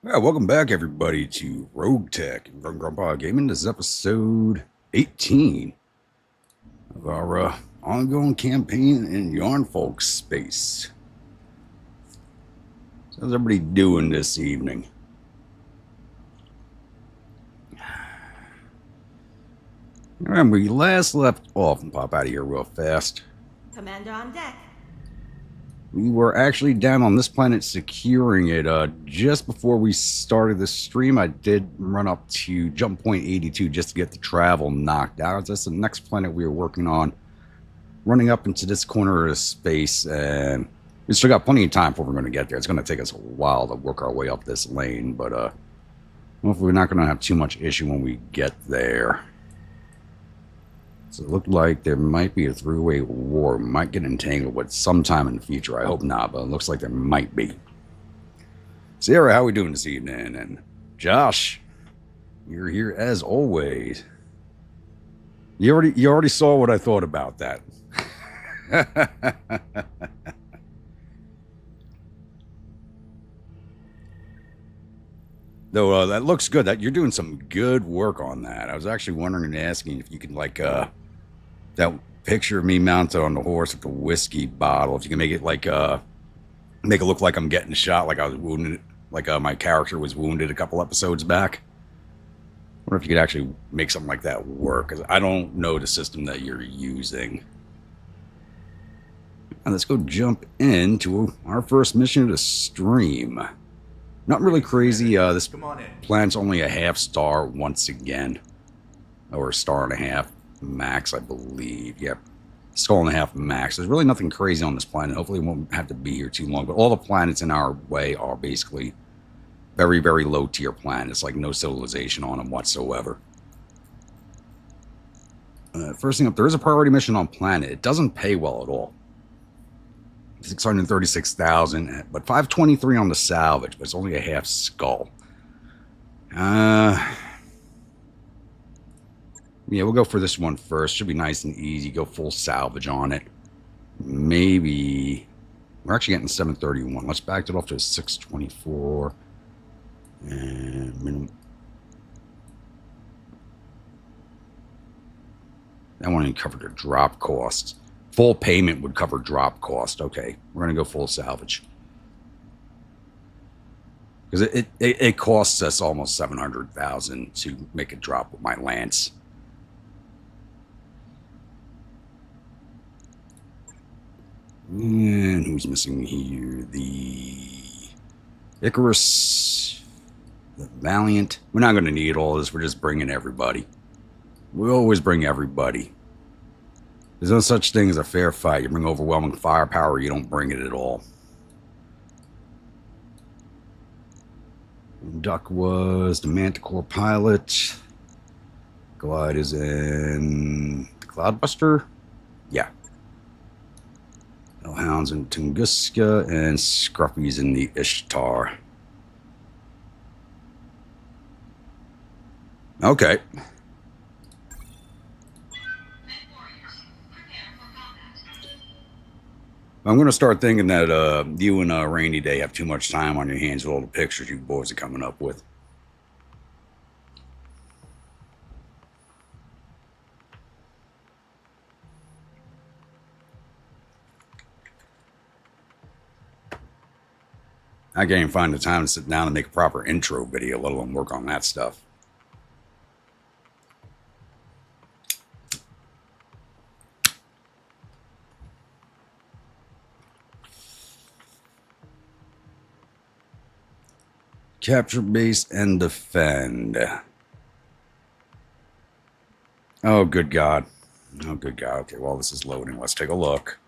Yeah, welcome back, everybody, to RogueTech and Gruntpa Gaming. This is episode 18 of our ongoing campaign in Yarn Folk space. So how's everybody doing this evening? Remember, we last left off and pop out of here real fast. Commander on deck. We were actually down on this planet securing it. Just before we started the stream, I did run up to jump point 82 just to get the travel knocked out. That's the next planet we were working on. Running up into this corner of space, and we still got plenty of time before we're going to get there. It's going to take us a while to work our way up this lane, but hopefully we're not going to have too much issue when we get there. So it looked like there might be a three-way war. We might get entangled with sometime in the future. I hope not, but it looks like there might be. Sarah, how are we doing this evening? And Josh, you're here as always. You already saw what I thought about that. Though that looks good. That you're doing some good work on that. I was actually wondering and asking if you can that picture of me mounted on the horse with the whiskey bottle. If you can make it make it look like I'm getting shot, like I was wounded, like my character was wounded a couple episodes back. I wonder if you could actually make something like that work, because I don't know the system that you're using. And let's go jump into our first mission of the stream. Not really crazy. This planet's only a half star once again. Or a star and a half max, I believe. Yep. Star and a half max. There's really nothing crazy on this planet. Hopefully we won't have to be here too long. But all the planets in our way are basically very, very low tier planets. Like no civilization on them whatsoever. First thing up, there is a priority mission on planet. It doesn't pay well at all. 636,000, but 523 on the salvage, but it's only a half skull. Yeah, we'll go for this one first. Should be nice and easy. Go full salvage on it. Maybe we're actually getting 731. Let's back it off to 624 and minimum. That one ain't covered the drop costs. Full payment would cover drop cost. Okay, we're going to go full salvage. Because it costs us almost 700,000 to make a drop with my lance. And who's missing here? The Icarus, the Valiant. We're not going to need all this. We're just bringing everybody. We always bring everybody. There's no such thing as a fair fight. You bring overwhelming firepower, you don't bring it at all. Duck was the Manticore pilot. Glide is in the Cloudbuster. Yeah. Hellhound's in Tunguska, and Scruffy's in the Ishtar. Okay. I'm going to start thinking that you and Rainy Day have too much time on your hands with all the pictures you boys are coming up with. I can't even find the time to sit down and make a proper intro video, let alone work on that stuff. Capture base and defend. Oh, good God. Oh, good God. Okay, well, this is loading. Let's take a look.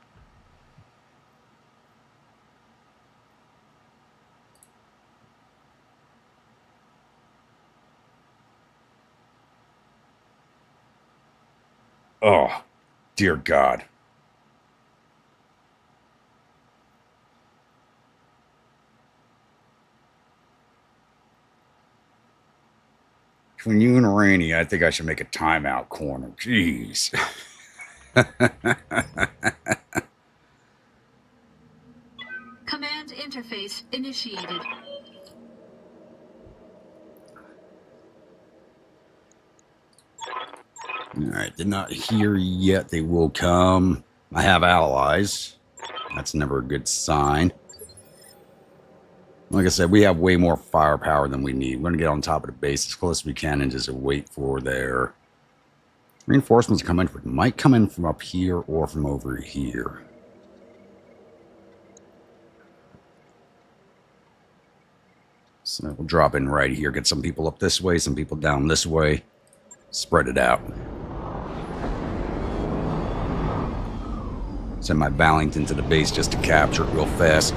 Oh, dear God. Between you and Rainy, I think I should make a timeout corner. Jeez. Command interface initiated. Alright, they're not here yet. They will come. I have allies. That's never a good sign. Like I said, we have way more firepower than we need. We're going to get on top of the base as close as we can and just wait for their reinforcements to come in. Might come in from up here or from over here. So we'll drop in right here. Get some people up this way, some people down this way. Spread it out. Send my Ballington to the base just to capture it real fast.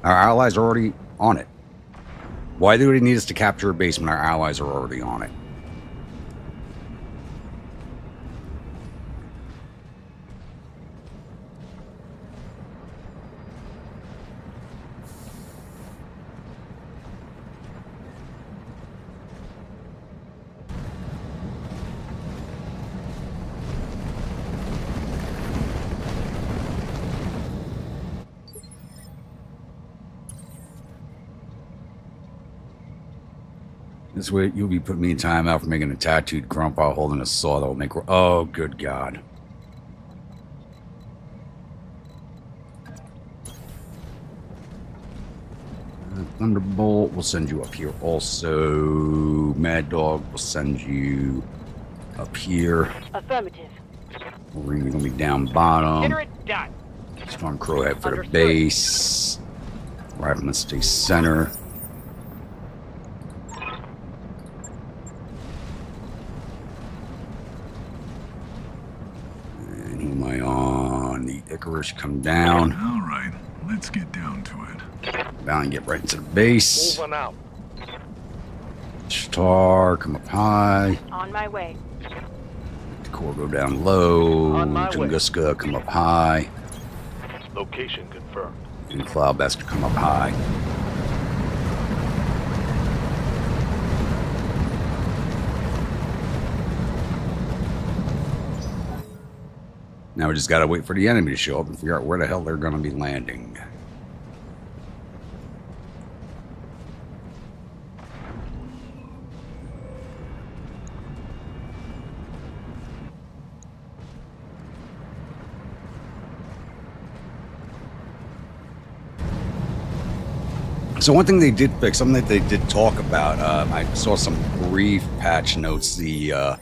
Our allies are already on it. Why do they need us to capture a base when our allies are already on it? This way, you'll be putting me in timeout for making a tattooed Gruntpa holding a saw that will make... Oh, good God. Thunderbolt will send you up here also. Mad Dog will send you up here. Affirmative. We're going to be down bottom. Consider it done. Storm Crowhead for Understood. the base. Rifleman stay center. And who am I on? The Icarus come down. All right, let's get down to it. Down and get right into the base. Moving out. Star, come up high. On my way. The core go down low. On my way. Tunguska come up high. Location confirmed. And Cloudbester come up high. Now we just gotta wait for the enemy to show up and figure out where the hell they're gonna be landing. So one thing they did fix, something that they did talk about, I saw some brief patch notes. They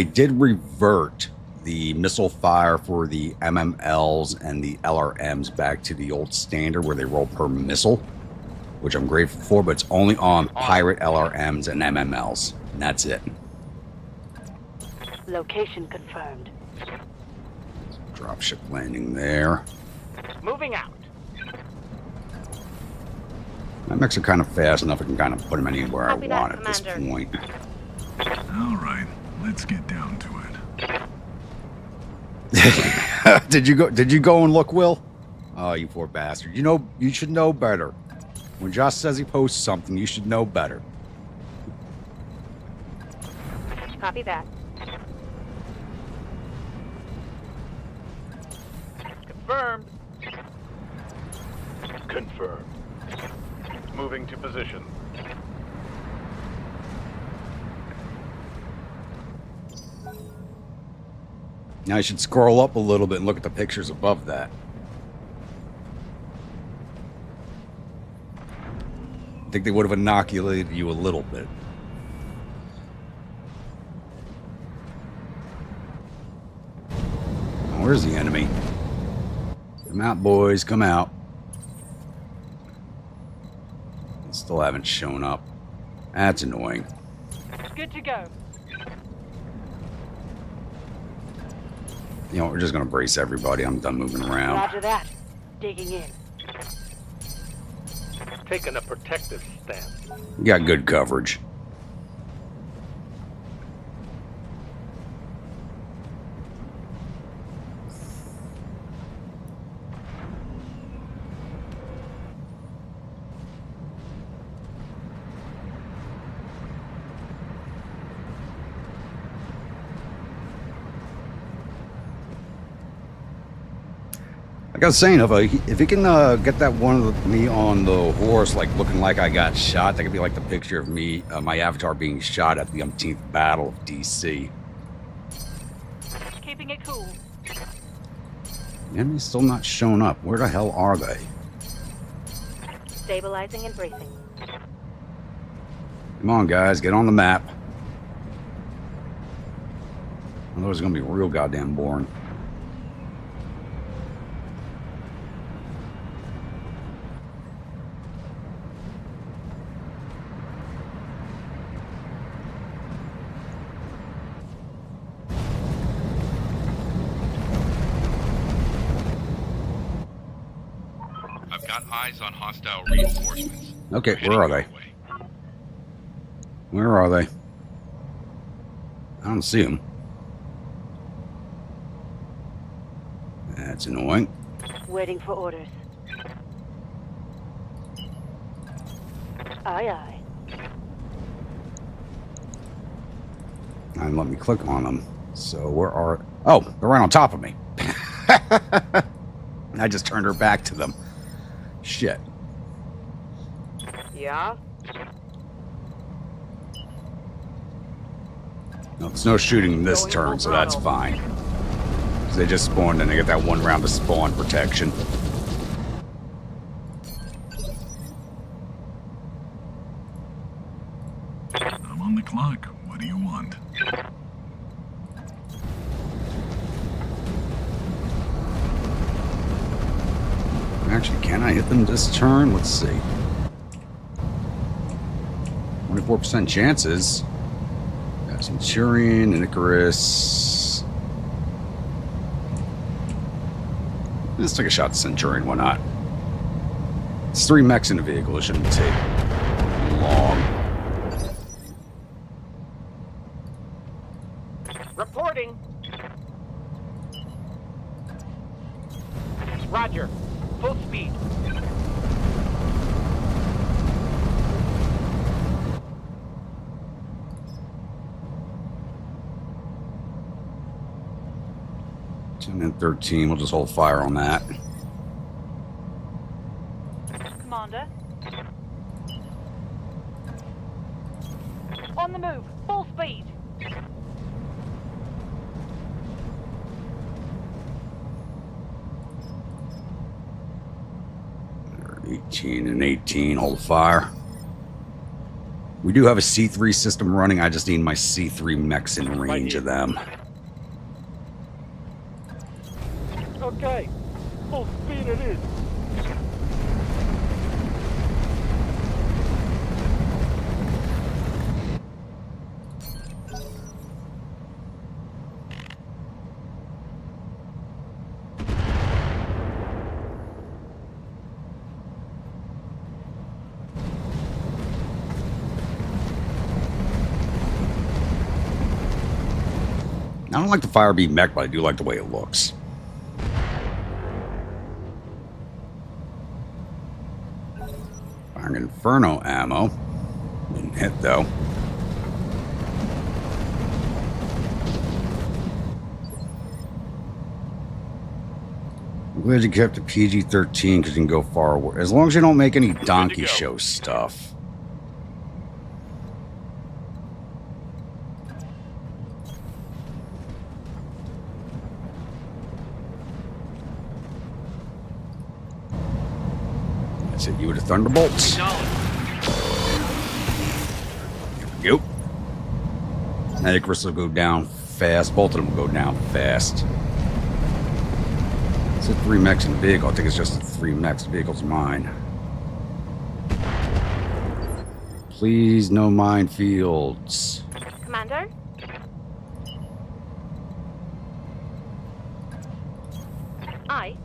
did revert the missile fire for the MMLs and the LRMs back to the old standard where they roll per missile, which I'm grateful for, but it's only on pirate LRMs and MMLs, and that's it. Location confirmed. Dropship landing there. Moving out. My mechs are kind of fast enough I can kind of put them anywhere I Copy that, want at this Commander. point. All right, let's get down to it. Did you go and look, Will? Oh, you poor bastard. You know, you should know better. When Josh says he posts something, you should know better. Copy that. Confirmed. Confirmed. Moving to position. Now I should scroll up a little bit and look at the pictures above that. I think they would have inoculated you a little bit. Oh, where's the enemy? Come out, boys, come out. Still haven't shown up. That's annoying. Good to go. You know, we're just gonna brace everybody. I'm done moving around. Roger that. Digging in. Taking a protective stance. We got good coverage. Like I was saying, if he can get that one of me on the horse, like looking like I got shot, that could be like the picture of me, my avatar being shot at the umpteenth battle of DC. Keeping it cool. The enemy's still not shown up. Where the hell are they? Stabilizing and bracing. Come on, guys, get on the map. Otherwise, it's gonna be real goddamn boring. I've got eyes on hostile reinforcements. Okay, Heading where are your they? way. Where are they? I don't see them. That's annoying. Waiting for orders. Aye, aye. And let me click on them. So where are... Oh, they're right on top of me. I just turned her back to them. Shit. Yeah? No, there's no shooting this turn, so that's fine. 'Cause they just spawned and they get that one round of spawn protection. I'm on the clock. What do you want? Actually, can I hit them this turn? Let's see. 24% chances. Got Centurion and Icarus. Let's take a shot at Centurion, why not? It's 3 mechs in the vehicle, it shouldn't take long. Reporting. Roger. Full speed. And 13, we'll just hold fire on that. Commander. On the move. Full speed. They're 18 and 18, hold fire. We do have a C3 system running, I just need my C3 mechs in range of them. Okay. Full speed it is. I don't like the fire beam mech, but I do like the way it looks. Firing Inferno ammo. Didn't hit though. I'm glad you kept it PG-13 because you can go far away. As long as you don't make any donkey show stuff. Let's hit you with a Thunderbolts. Yep. Now Icarus will go down fast. Both of them will go down fast. It's a 3 mechs in the vehicle. I think it's just 3 mechs. The vehicle's mine. Please, no minefields. Commander? Aye.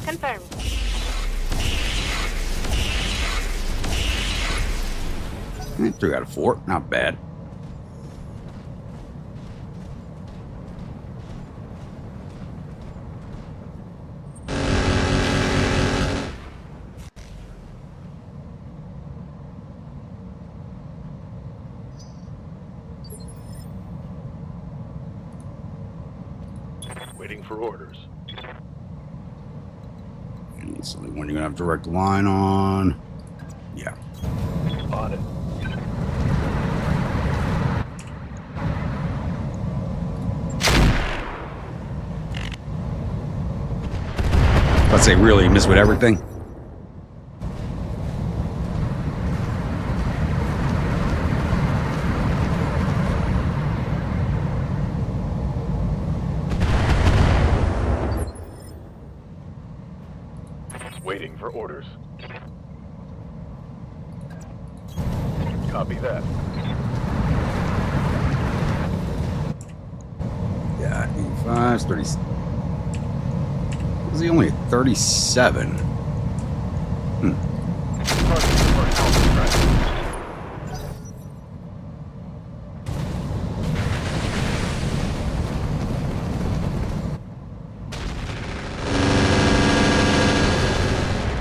Confirmed. 3 out of 4. Not bad. Waiting for orders. It's the only one you're gonna have direct line on. Yeah. On it. Let's say really miss with everything. Waiting for orders. Copy that. Yeah, 85, 30. Was he only at 37?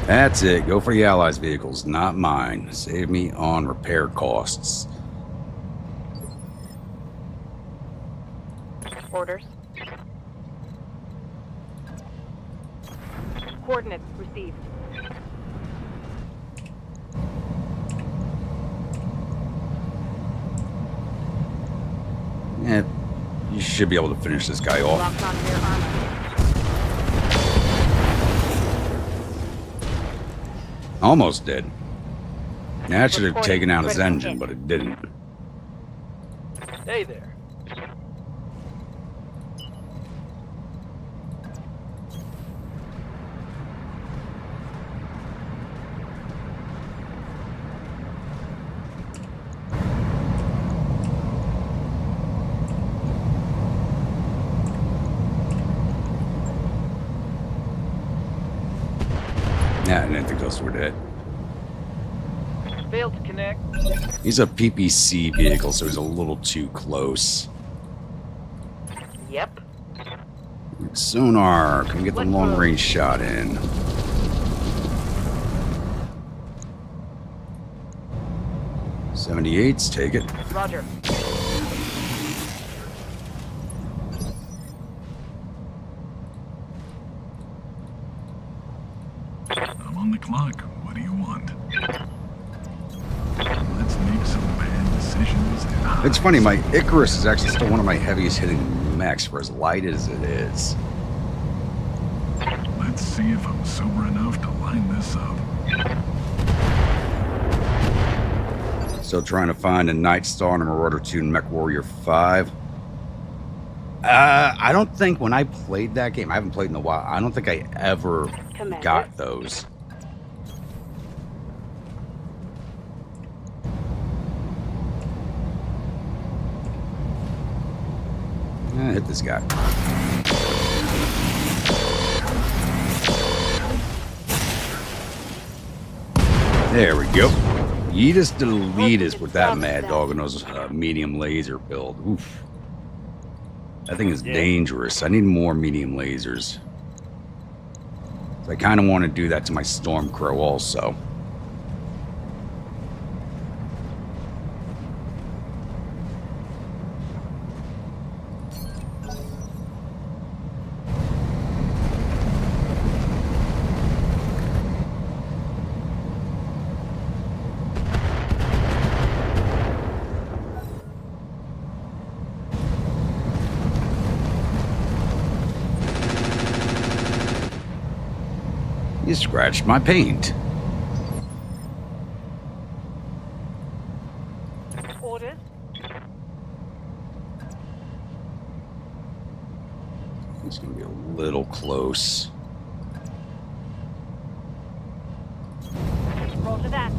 That's it. Go for the Allies' vehicles, not mine. Save me on repair costs. Orders. Coordinates received. Yeah, you should be able to finish this guy off. Locked on rear armor. Almost did. That should have Reporting taken out his critical engine, hit. but it didn't. Hey there. Yeah, I didn't think those were dead. Failed to connect. He's a PPC vehicle, so he's a little too close. Yep. Sonar, can we get the Let's long move. range shot in? .78s, take it. Roger. I'm on the clock. What do you want? Let's make some bad decisions. And It's funny, my Icarus is actually still one of my heaviest hitting mechs for as light as it is. let's see if I'm sober enough to line this up. Still trying to find a Night Star and a Marauder 2 and Mech Warrior 5. I don't think when I played that game, I haven't played in a while, I don't think I ever Commander. got those. Hit this guy. There we go. Yeetus deletus with that Mad Dog and those medium laser build. Oof. That thing is dangerous. I need more medium lasers. So I kind of want to do that to my Stormcrow also. You scratched my paint. Orders. It's going to be a little close. Roger that.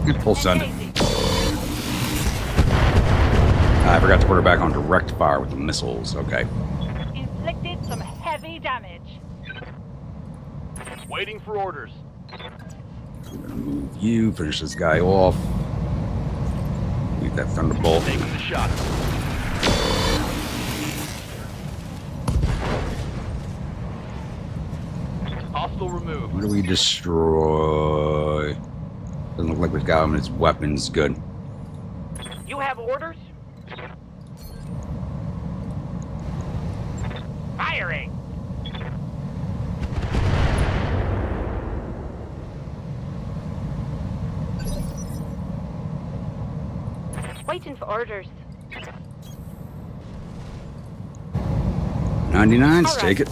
Good pull send. Engaging. I forgot to put her back on direct fire with the missiles. Okay. Inflicted some heavy damage. Waiting for orders. I'm going to move you, finish this guy off. Leave that Thunderbolt. Taking the shot. Hostile removed. What do we destroy? Doesn't look like we've got him and his weapons good. You have orders? Firing! Waiting for orders. 99s, All right. take it.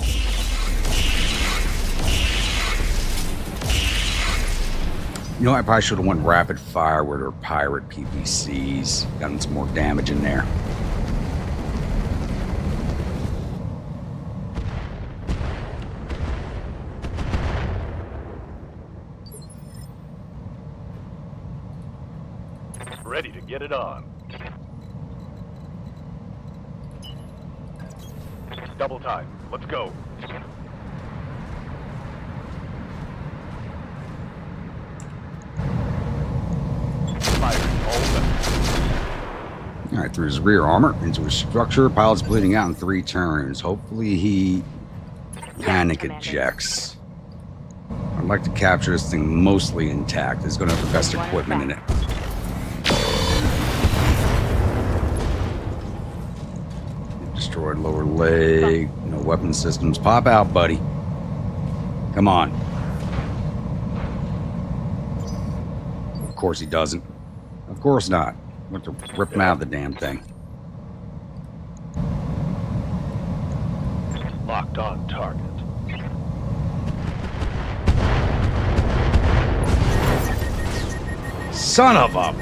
You know, I probably should have went rapid fire with our pirate PPCs. Gotten some more damage in there. Ready to get it on. Double time. Let's go. Firing all weapons. Alright, through his rear armor, into his structure. Pilot's bleeding out in 3 turns. Hopefully he panic Commander. ejects. I'd like to capture this thing mostly intact. It's going to have the best equipment in it. Destroyed lower leg. No weapon systems. Pop out, buddy. Come on. Of course he doesn't. Of course not. I'm going to rip him out of the damn thing. Locked on target. Son of a...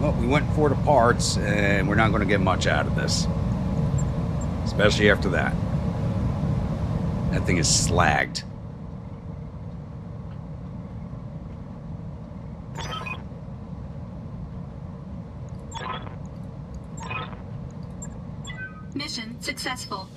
Well, we went for the parts, and we're not going to get much out of this. Especially after that. That thing is slagged. Mission successful.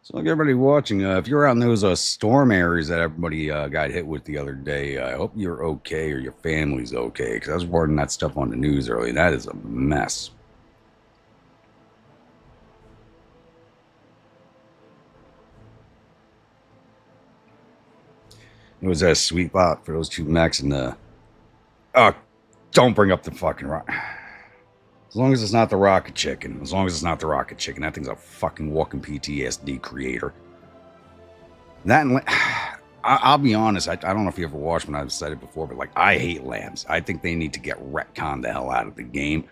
So, like everybody watching, if you're out in those storm areas that everybody got hit with the other day, I hope you're okay or your family's okay. Because I was reporting that stuff on the news earlier. That is a mess. It was a sweet spot for those 2 mechs and the... don't bring up the fucking rock. As long as it's not the rocket chicken. As long as it's not the rocket chicken. That thing's a fucking walking PTSD creator. That and... I'll be honest. I don't know if you ever watched when I've said it before, but like, I hate lambs. I think they need to get retconned the hell out of the game.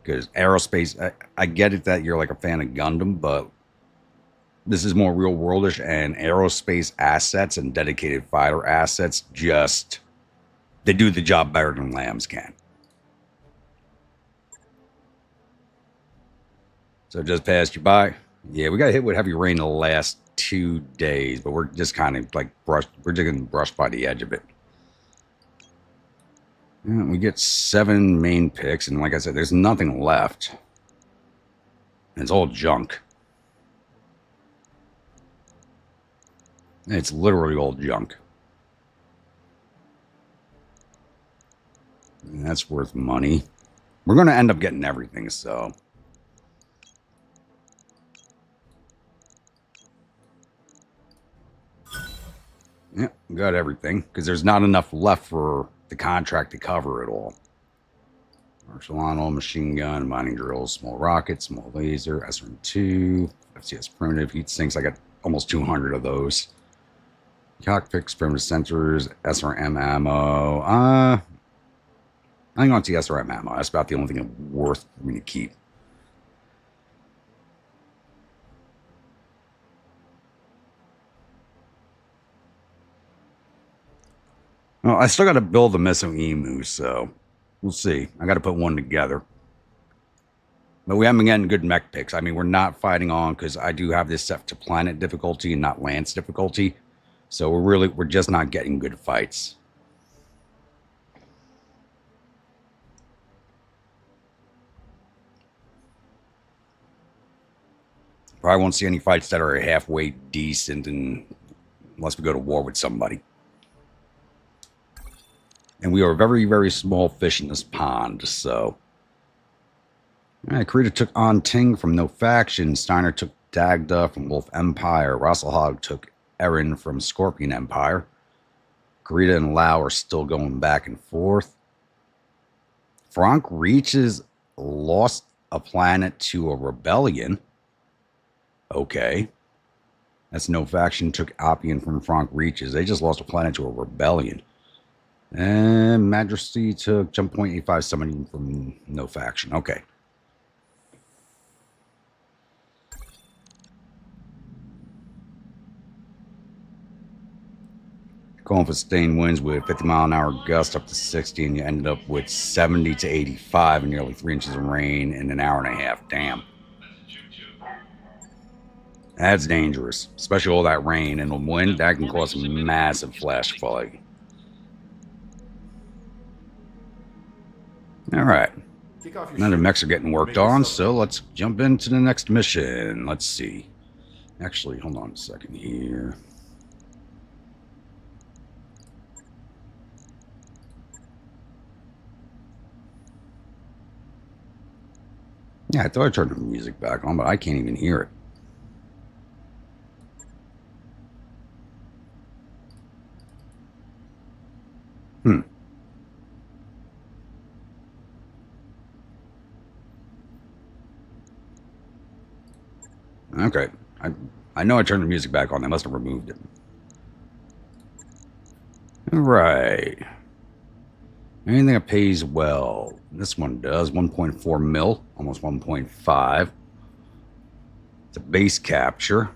Because aerospace... I get it that you're like a fan of Gundam, but... This is more real worldish, and aerospace assets and dedicated fighter assets just... They do the job better than lambs can. So just passed you by. Yeah, we got hit with heavy rain the last 2 days, but we're just kind of like brushed. We're just getting brushed by the edge of it. Yeah, we get 7 main picks, and like I said, there's nothing left. It's all junk. It's literally all junk. And that's worth money. We're going to end up getting everything, so... Yeah, we got everything, because there's not enough left for the contract to cover it all. Arsenal, machine gun, mining drills, small rocket, small laser, SRM-2, FCS primitive, heat sinks. I got almost 200 of those. Cockpits, primitive sensors, SRM ammo. I think on to SRM ammo. That's about the only thing worth for me to keep. Well, I still got to build the Miso Emu, so we'll see. I got to put one together. But we haven't been getting good mech picks. I mean, we're not fighting on, because I do have this set to planet difficulty and not lance difficulty. So we're just not getting good fights. Probably won't see any fights that are halfway decent unless we go to war with somebody. And we are very, very small fish in this pond, so. Alright, Karita took on Ting from No Faction. Steiner took Dagda from Wolf Empire. Rasselhog took Erin from Scorpion Empire. Karita and Lau are still going back and forth. Frank Reaches lost a planet to a rebellion. Okay. That's No Faction took Oppian from Frank Reaches. They just lost a planet to a rebellion. And Majesty took Jump Point 85 summoning from No Faction. Okay. Going for sustained winds with 50-mile-an-hour gust up to 60, and you ended up with 70 to 85 and nearly 3 inches of rain in an hour and a half. Damn. That's dangerous, especially all that rain and the wind. That can cause some massive flash flooding. All right. None of the mechs are getting worked on, so let's jump into the next mission. Let's see. Actually, hold on a second here. Yeah, I thought I turned the music back on, but I can't even hear it. Okay. I know I turned the music back on. They must have removed it. All right. Anything that pays well. This one does. 1.4 mil. Almost 1.5. It's a base capture.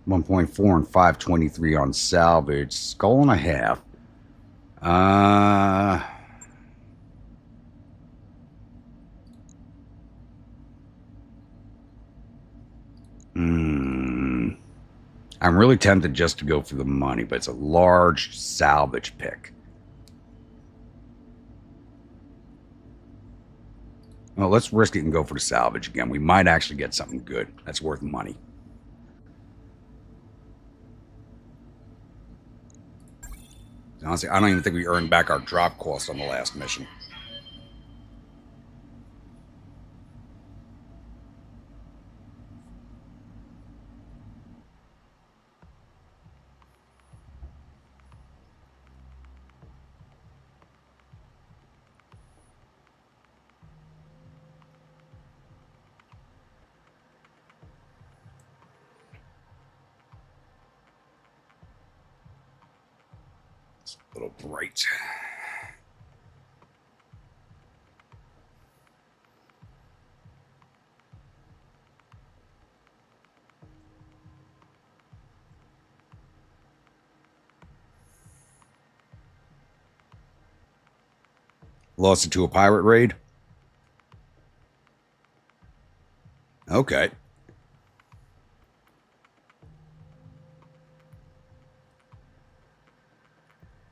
1.4 and 523 on salvage. Skull and a half. I'm really tempted just to go for the money, but it's a large salvage pick. Well, let's risk it and go for the salvage again. We might actually get something good that's worth money. Honestly, I don't even think we earned back our drop cost on the last mission. A little bright. Lost it to a pirate raid? Okay.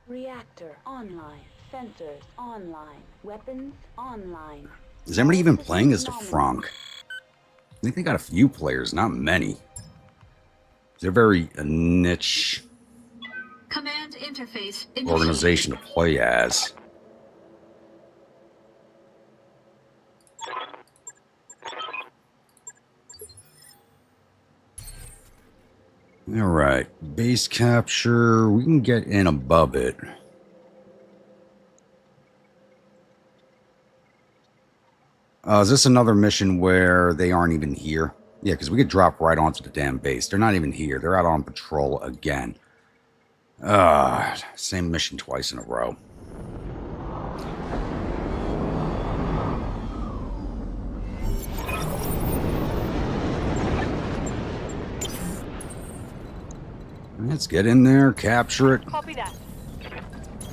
Reactor online. Sensors online. Weapons online. Is anybody even playing as the Frank? I think they got a few players, not many. They're very niche Command interface organization to play as. All right, base capture. We can get in above it. Is this another mission where they aren't even here? Yeah, because we could drop right onto the damn base. They're not even here. They're out on patrol again. Same mission twice in a row. Let's get in there, capture it, Copy that.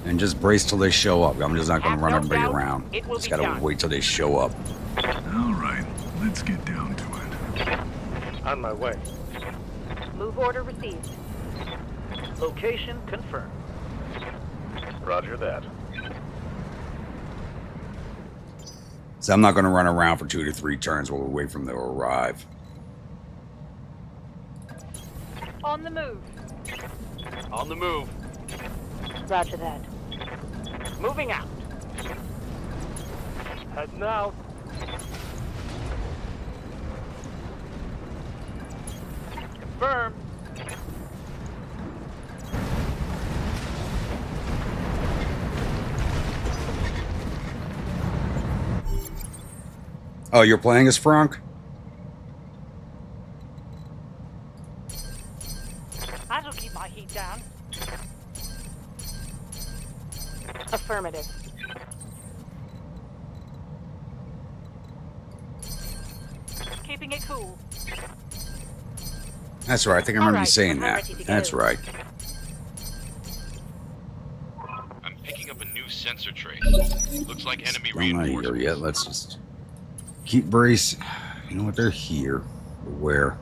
and just brace till they show up. I'm just not going to run no everybody doubt around. it will Just be got to done. wait till they show up. All right, let's get down to it. On my way. Move order received. Location confirmed. Roger that. So I'm not going to run around for 2 to 3 turns while we wait for them to arrive. On the move. On the move. Roger that. Moving out. Heading out. Confirm. Oh, you're playing as Frank? That'll keep my heat down. Affirmative. Keeping it cool. That's right. I think I remember you Alright, saying I'm that. ready to That's go. right. I'm picking up a new sensor trace. Looks like enemy I'm not here reinforcements. yet. Let's just keep brace. You know what? They're here. But where?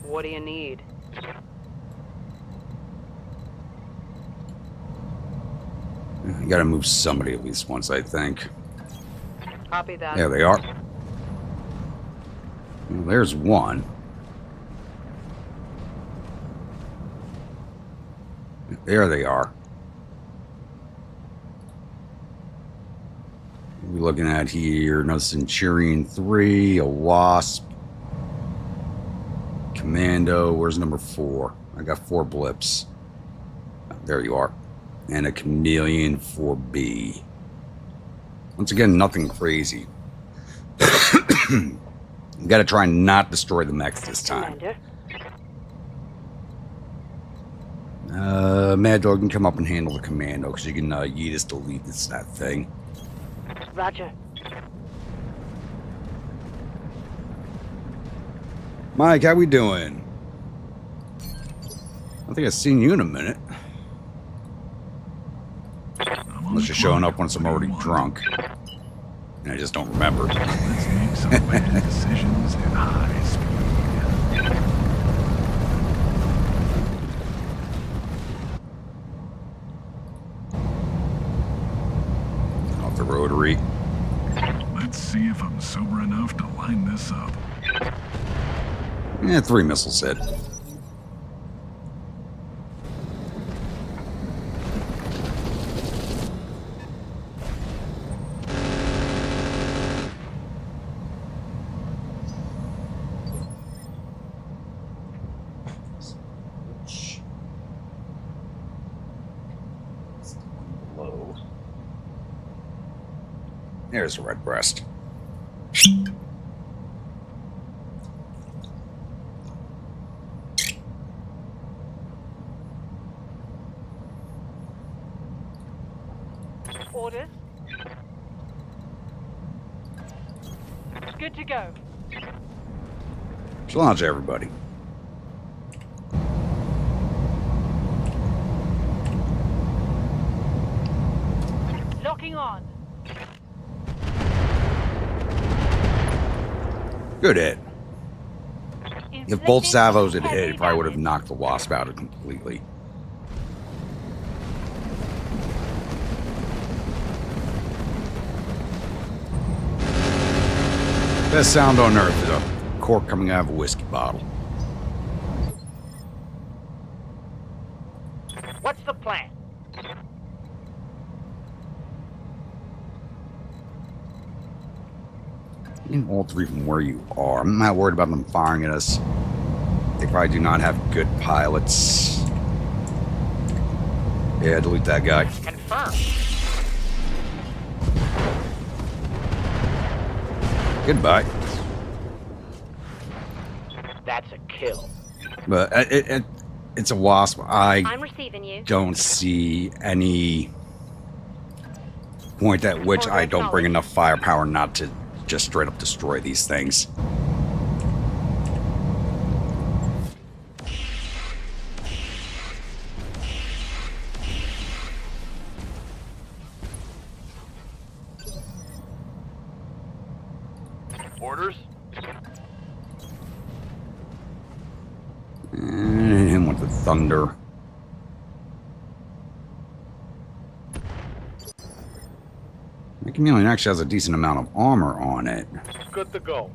What do you need? You got to move somebody at least once, I think. Copy that. There they are. Well, there's one. There they are. What are we looking at here? Another Centurion 3, a Wasp. Commando, where's number 4? I got 4 blips. There you are. And a Chameleon 4B. Once again, nothing crazy. Got to try and not destroy the mechs this time. Commander. Mad Dog can come up and handle the Commando because you can yeet us delete that thing. Roger. Mike, how we doing? I think I've seen you in a minute. Unless you're showing up once I'm already drunk. And I just don't remember. Let's make some bad decisions at high speed. Off the rotary. Let's see if I'm sober enough to line this up. Yeah, 3 missiles hit. There's the red breast. Orders. Good to go. Launch everybody. Locking on. Good hit. If both Inflicted salvos had heavy hit, it probably would have damage. knocked the Wasp out completely. Best sound on earth is a cork coming out of a whiskey bottle. What's the plan? In all 3 from where you are. I'm not worried about them firing at us. They probably do not have good pilots. Yeah, delete that guy. Confirm. Goodbye. That's a kill. But it's a Wasp. I'm receiving you. Don't see any point at which I don't bring enough firepower not to just straight up destroy these things. Orders? And him with the thunder. Chameleon actually has a decent amount of armor on it. Good to go.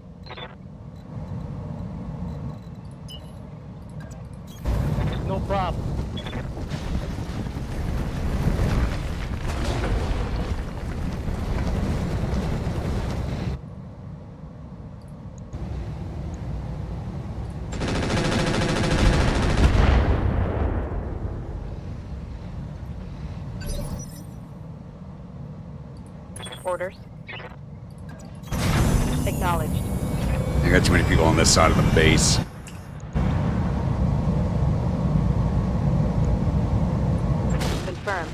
No problem. Orders. Acknowledged. I got too many people on this side of the base. Confirmed.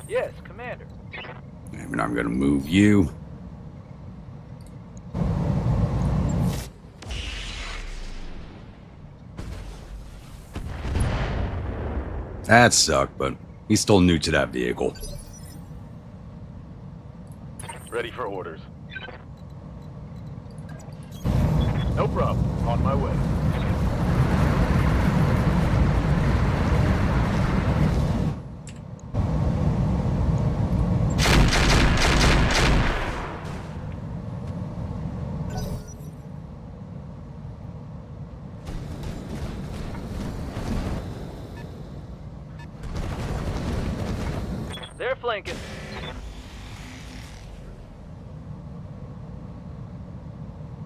Yes, Commander. And I'm gonna move you. That sucked, but he's still new to that vehicle. Ready for orders. No problem. On my way. They're flanking.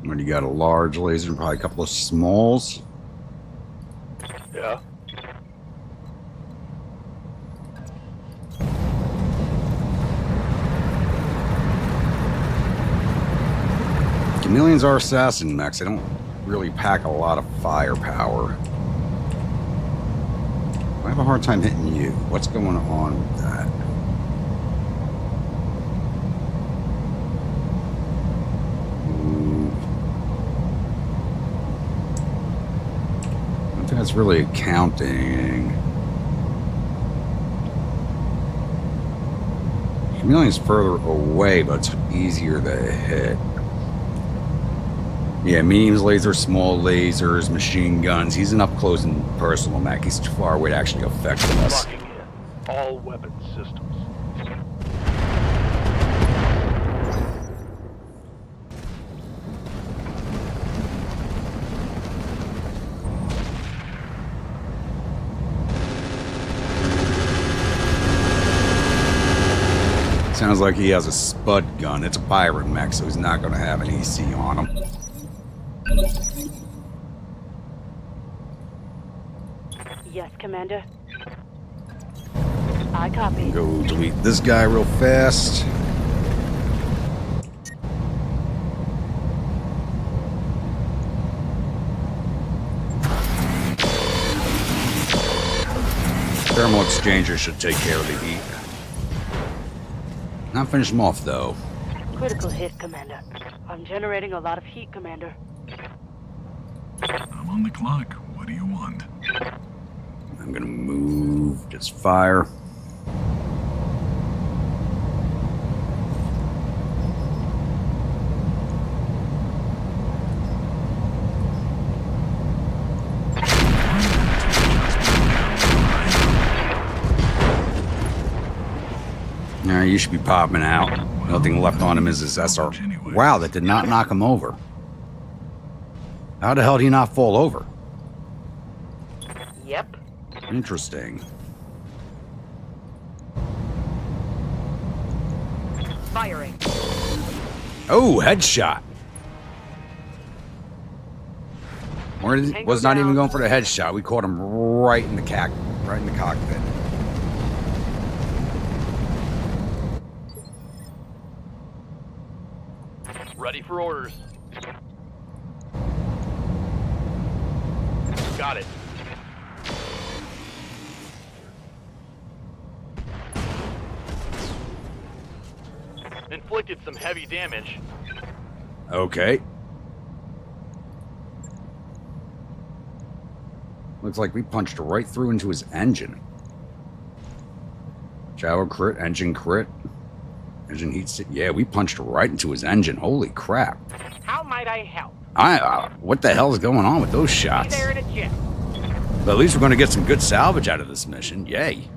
When you got a large laser and probably a couple of smalls. Yeah. Chameleons are assassin mechs. They don't really pack a lot of firepower. I have a hard time hitting you. What's going on with that? I don't think that's really accounting. Chameleon's further away, but it's easier to hit. Yeah, mediums lasers, small lasers, machine guns. He's an up-close and personal mech. He's too far away to actually affect us. Locking in. All weapon systems. Sounds like he has a spud gun. It's a pirate mech, so he's not going to have an EC on him. Yes, Commander. I copy. Go delete this guy real fast. Thermal exchanger should take care of the heat. Not finish him off, though. Critical hit, Commander. I'm generating a lot of heat, Commander. I'm on the clock. What do you want? I'm gonna move, just fire. Yeah, you should be popping out. The only thing left on him is his SR. Wow, that did not knock him over. How the hell did he not fall over? Yep. Interesting. Firing. Oh, headshot. Was not even going for the headshot. We caught him right in the cockpit. Ready for orders. Got it. Inflicted some heavy damage. Okay. Looks like we punched right through into his engine. Gyro crit, engine crit. Engine heat. Yeah, we punched right into his engine. Holy crap. How might I help? What the hell is going on with those Be shots? there in a jiff. But at least we're going to get some good salvage out of this mission. Yay.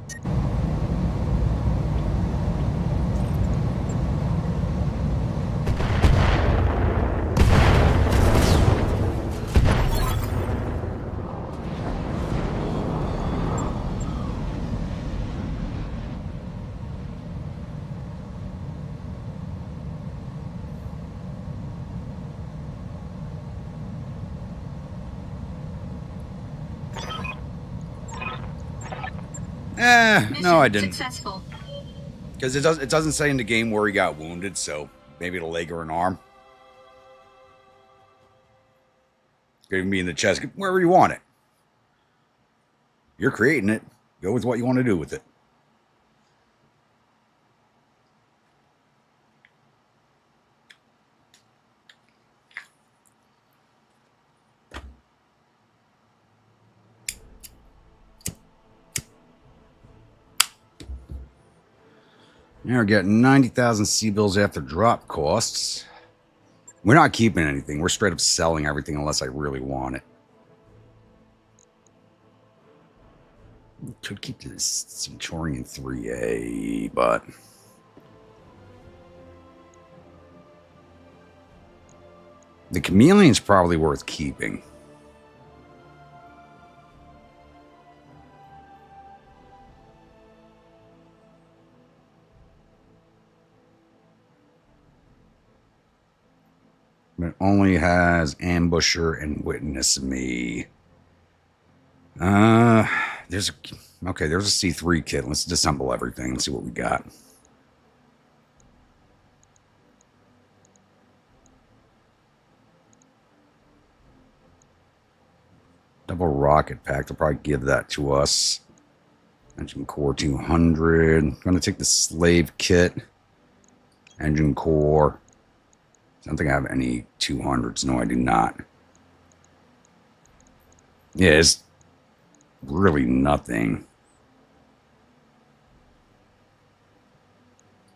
No, I didn't. Successful. Because it doesn't say in the game where he got wounded, so maybe a leg or an arm. Could be in the chest, wherever you want it. You're creating it. Go with what you want to do with it. Now we're getting 90,000 C-bills after drop costs. We're not keeping anything. We're straight up selling everything unless I really want it. Could keep this Centurion 3A, but... the Chameleon's probably worth keeping. It only has Ambusher and Witness Me. There's a C3 kit. Let's disassemble everything and see what we got. Double rocket pack. They'll probably give that to us. Engine core 200. I'm going to take the slave kit. Engine core. I don't think I have any 200s. No, I do not. Yeah, it's really nothing.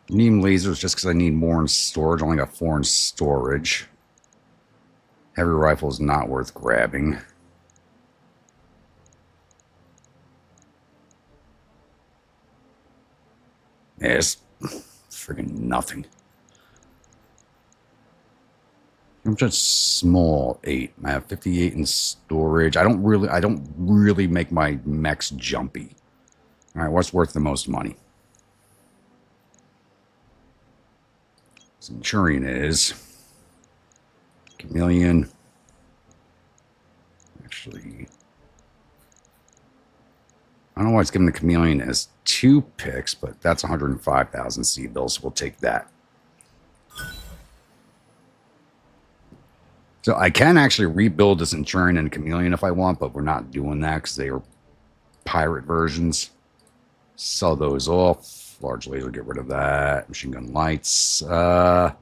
Need lasers just because I need more in storage. I only got 4 in storage. Heavy rifle is not worth grabbing. Yeah, it's freaking nothing. I'm just small 8. I have 58 in storage. I don't really make my mechs jumpy. All right, what's worth the most money? Centurion is Chameleon. Actually, I don't know why it's giving the Chameleon as 2 picks, but that's 105,000 C-bills, so we'll take that. So I can actually rebuild the Centurion and Chameleon if I want, but we're not doing that because they are pirate versions. Sell those off. Large laser, get rid of that. Machine gun lights. I'll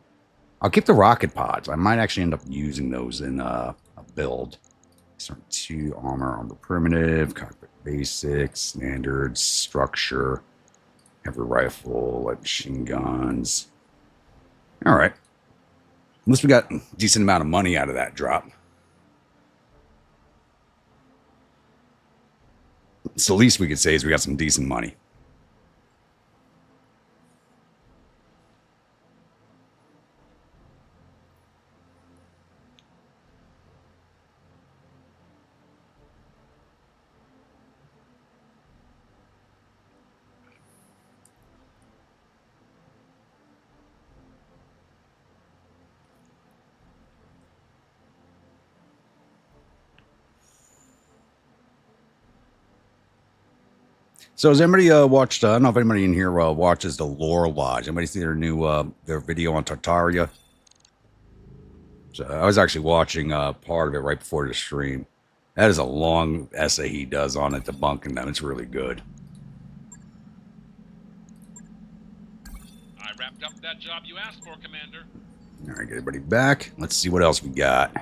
keep the rocket pods. I might actually end up using those in a build. Start 2 armor primitive, cockpit basics, standard, structure, heavy rifle, light machine guns. All right. At least we got a decent amount of money out of that drop. So the least we could say is we got some decent money. So has anybody watched, I don't know if anybody in here watches the Lore Lodge. Anybody see their new, their video on Tartaria? So I was actually watching part of it right before the stream. That is a long essay he does on it, debunking them. It's really good. I wrapped up that job you asked for, Commander. All right, get everybody back. Let's see what else we got.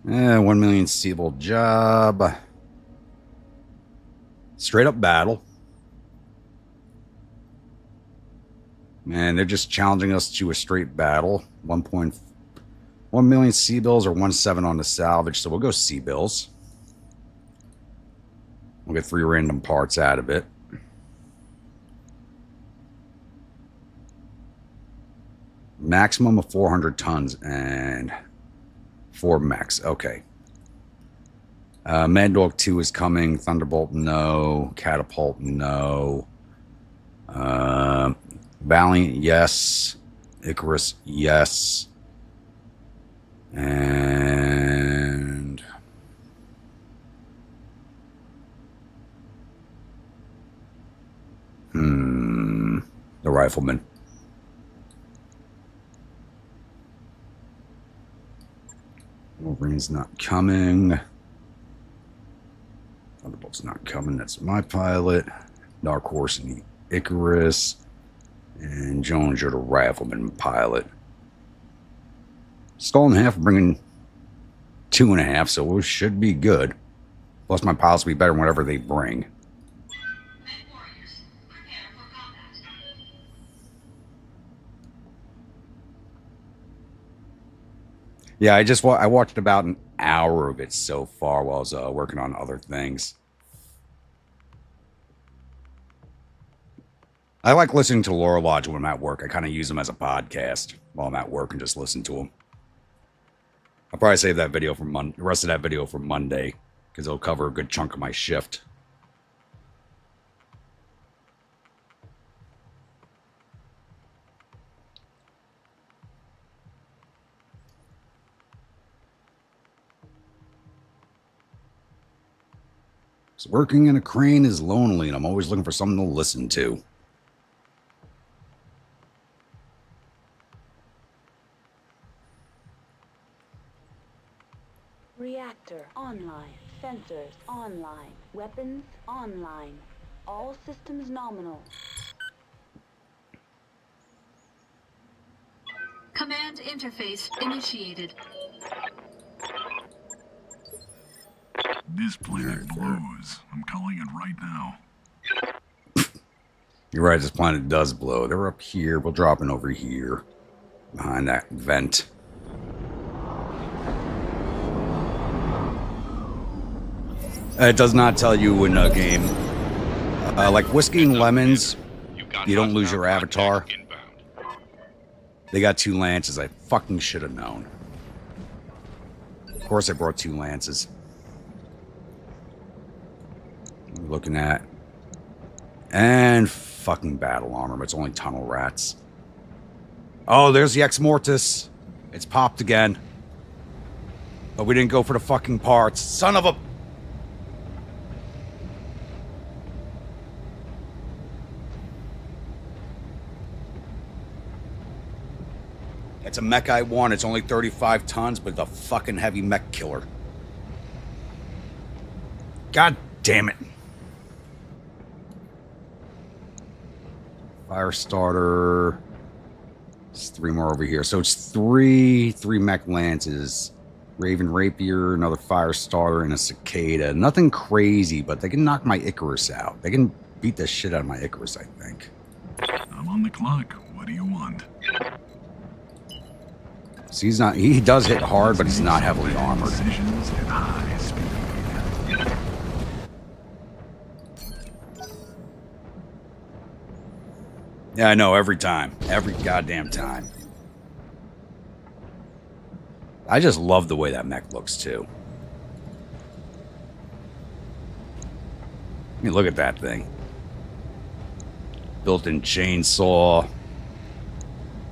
1 million Seabold job. Straight up battle. Man, they're just challenging us to a straight battle. 1 million sea bills or 1.7 on the salvage, so we'll go sea bills. We'll get 3 random parts out of it. Maximum of 400 tons and 4 mechs. Okay. Mad Dog 2 is coming. Thunderbolt, no. Catapult, no. Valiant, yes. Icarus, yes. And the Rifleman. Wolverine's not coming. Thunderbolt's not coming. That's my pilot. Dark Horse and the Icarus. And Jones, you're the Rifleman pilot. Stall in half, bringing 2.5, so we should be good. Plus, my pilots will be better than whatever they bring. Yeah, I watched about an hour of it so far while I was working on other things. I like listening to Lore Lodge when I'm at work. I kind of use them as a podcast while I'm at work and just listen to them. I'll probably save that video for the rest of that video for Monday because it'll cover a good chunk of my shift. So working in a crane is lonely, and I'm always looking for something to listen to. Reactor online. Sensors online. Weapons online. All systems nominal. Command interface initiated. This planet blows. I'm calling it right now. You're right, this planet does blow. They're up here. We'll drop in over here. Behind that vent. It does not tell you in a game. Like Whiskey and Lemons, you don't lose your avatar. They got 2 lances. I fucking should have known. Of course I brought 2 lances. Looking at. And fucking battle armor, but it's only tunnel rats. Oh, there's the Ex Mortis. It's popped again. But we didn't go for the fucking parts. Son of a... It's a mech I want. It's only 35 tons, but it's a fucking heavy mech killer. God damn it. Fire starter. There's 3 more over here. So it's 3 mech lances. Raven Rapier, another fire starter, and a cicada. Nothing crazy, but they can knock my Icarus out. They can beat the shit out of my Icarus, I think. I'm on the clock. What do you want? So he does hit hard, but he's not heavily armored. Decisions at high speed. Yeah, I know, every time. Every goddamn time. I just love the way that mech looks, too. I mean, look at that thing. Built-in chainsaw.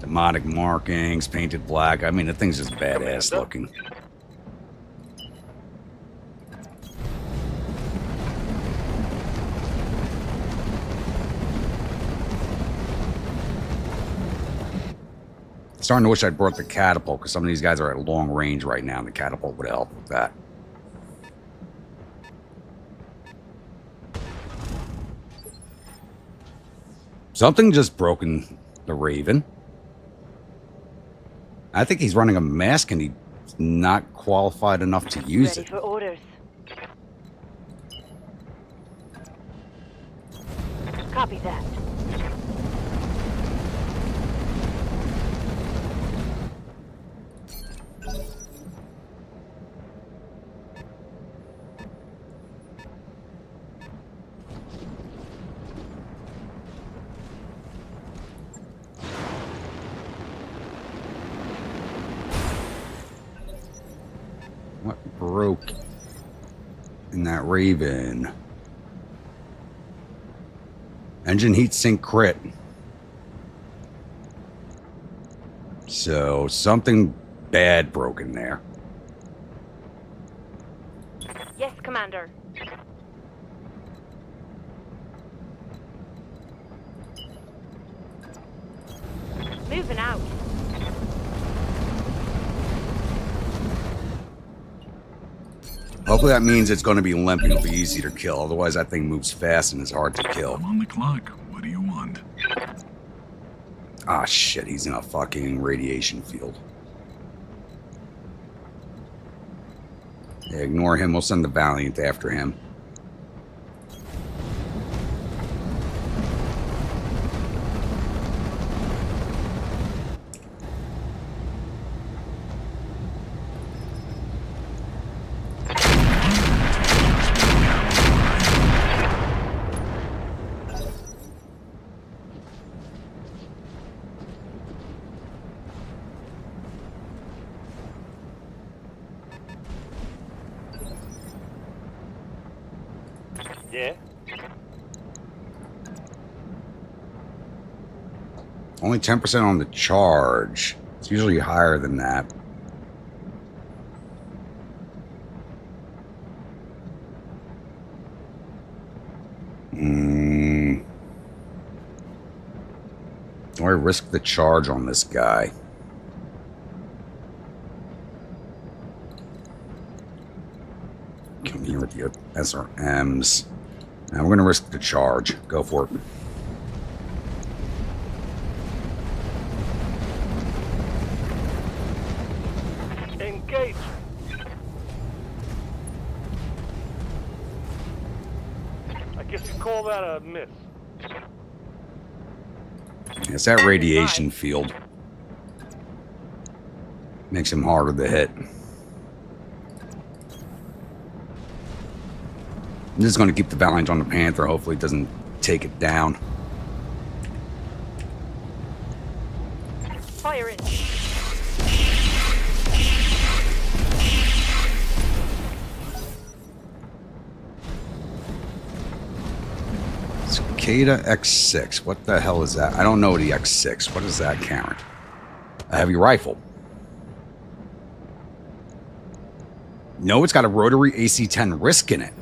Demonic markings, painted black. I mean, the thing's just badass looking. Starting to wish I'd brought the catapult, because some of these guys are at long range right now, and the catapult would help with that. Something just broken the Raven. I think he's running a mask and he's not qualified enough to use Ready it. for orders. Copy that. that Raven. Engine heat sink crit. So something bad broke in there. Yes, Commander. Moving out. Hopefully that means it's going to be limping. It'll be easy to kill. Otherwise that thing moves fast and is hard to kill. I'm on the clock. What do you want? Ah, shit. He's in a fucking radiation field. Yeah, ignore him. We'll send the Valiant after him. Yeah? Only 10% on the charge. It's usually higher than that. Do I risk the charge on this guy? Come here with the SRMs. Now we're going to risk the charge. Go for it. Engage! I guess you call that a miss. It's that radiation field. Makes him harder to hit. I'm just going to keep the Valiant on the Panther. Hopefully it doesn't take it down. Fire in. Cicada X6. What the hell is that? I don't know the X6. What is that, Karen? A heavy rifle. No, it's got a rotary AC-10 Risk in it.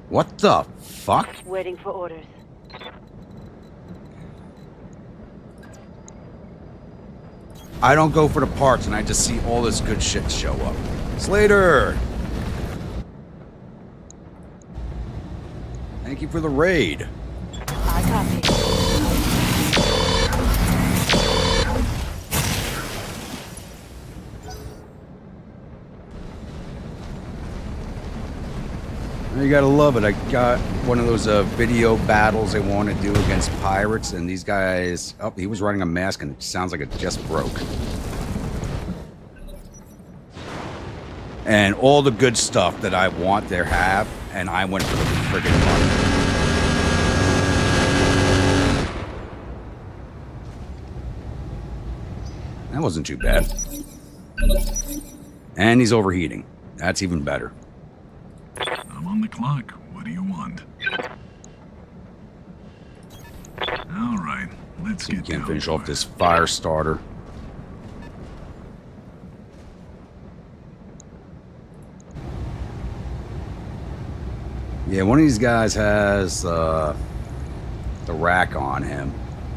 What the fuck? Waiting for orders. I don't go for the parts and I just see all this good shit show up. Slater! Thank you for the raid. I copy. You gotta love it. I got one of those video battles they want to do against pirates, and these guys... Oh, he was running a mask, and it sounds like it just broke. And all the good stuff that I want there have, and I went for the friggin' money. That wasn't too bad. And he's overheating. That's even better. I'm on the clock. What do you want? All right, let's So you get can't down finish to off it. this fire starter. Yeah, one of these guys has the rack on him.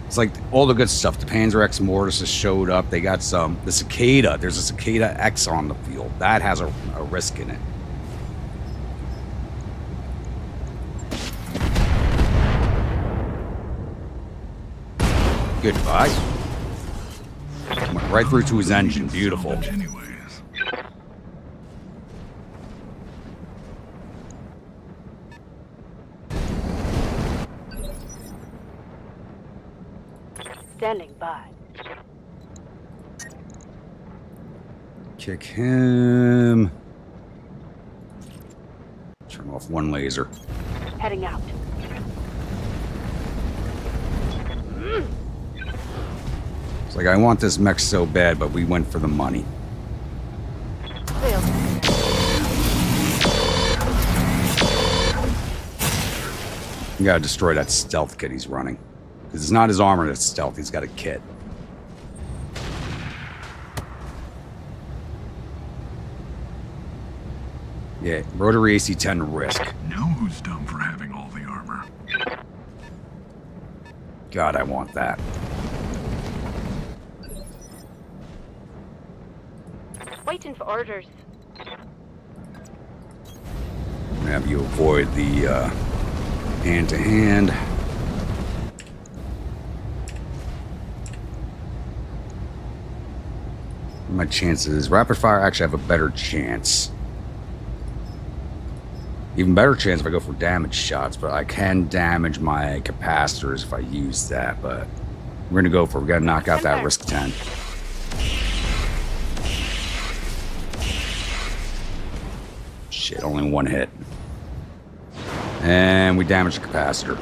It's like all the good stuff. The Panzer X Mortis has showed up. They got some. The Cicada. There's a Cicada X on the field. That has a risk in it. Goodbye. Went right through to his engine. Beautiful. Salvage anyways. Standing by. Kick him. Turn off one laser. Heading out. It's like, I want this mech so bad, but we went for the money. Failed. We gotta destroy that stealth kit he's running. Because it's not his armor that's stealth, he's got a kit. Yeah, rotary AC-10 risk. Know who's dumb for having all the armor. God, I want that. Waiting for orders. Have you avoid the hand-to-hand. My chances, rapid fire actually have a better chance. Even better chance if I go for damage shots, but I can damage my capacitors if I use that, but we're gonna knock out that risk 10. Shit, only one hit. And we damaged the capacitor.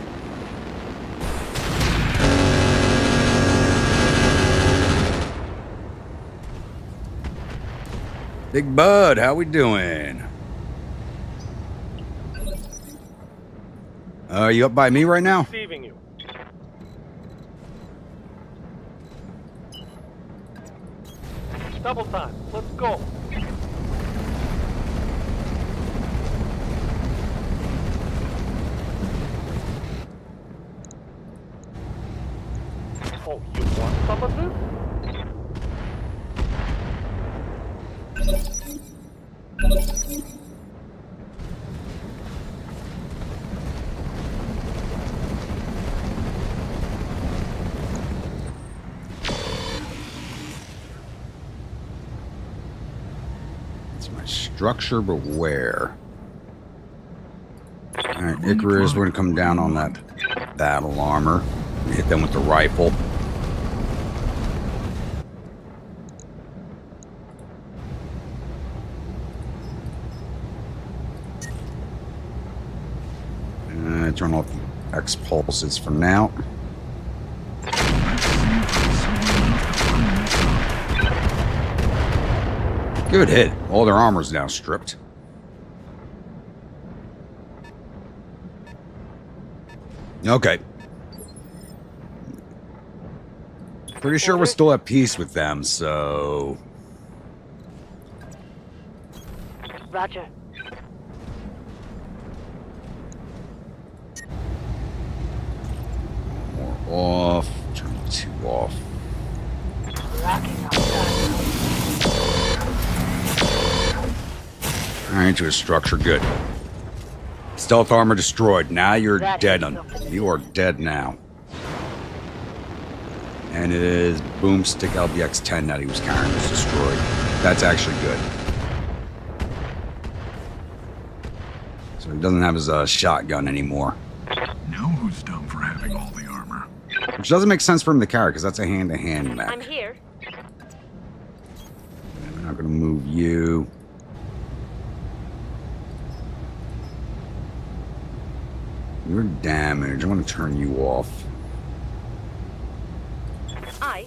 Big Bud, how we doing? You up by me right now? Receiving you. Double time. Let's go. Oh, you want some of this? It's my structure, but where? Alright, Icarus, we're gonna come down on that battle armor. Hit them with the rifle. Turn off the X pulses for now. Good hit. All their armor's now stripped. Okay. Pretty sure we're still at peace with them, so... Roger. More off. Turn 2 off. Rocking outside. Alright, to a structure. Good. Stealth armor destroyed. Now you're That dead. is something. You are dead now. And it is Boomstick LBX-10 that he was carrying was destroyed. That's actually good. So he doesn't have his shotgun anymore. Know who's dumb for having all the armor. Which doesn't make sense for him to carry, because that's a hand-to-hand mech. I'm here. I'm not going to move you. You're damaged. I want to turn you off. I.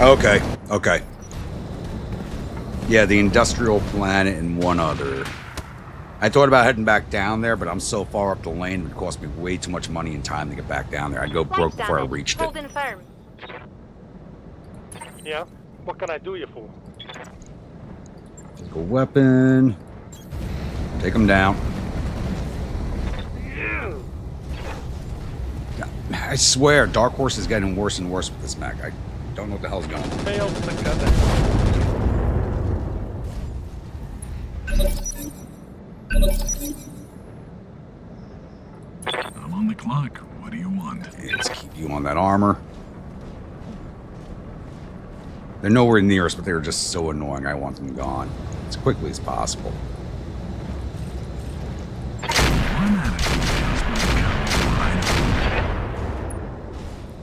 Okay, okay. Yeah, the industrial planet and one other. I thought about heading back down there, but I'm so far up the lane, it would cost me way too much money and time to get back down there. I'd go broke before I reached it. Holding firm. Yeah? What can I do you for? Take a weapon. Take him down. I swear, Dark Horse is getting worse and worse with this mech. I don't know what the hell's going on. Failed to cut I'm on the clock. What do you want? Let's keep you on that armor. They're nowhere near us, but they're just so annoying. I want them gone as quickly as possible.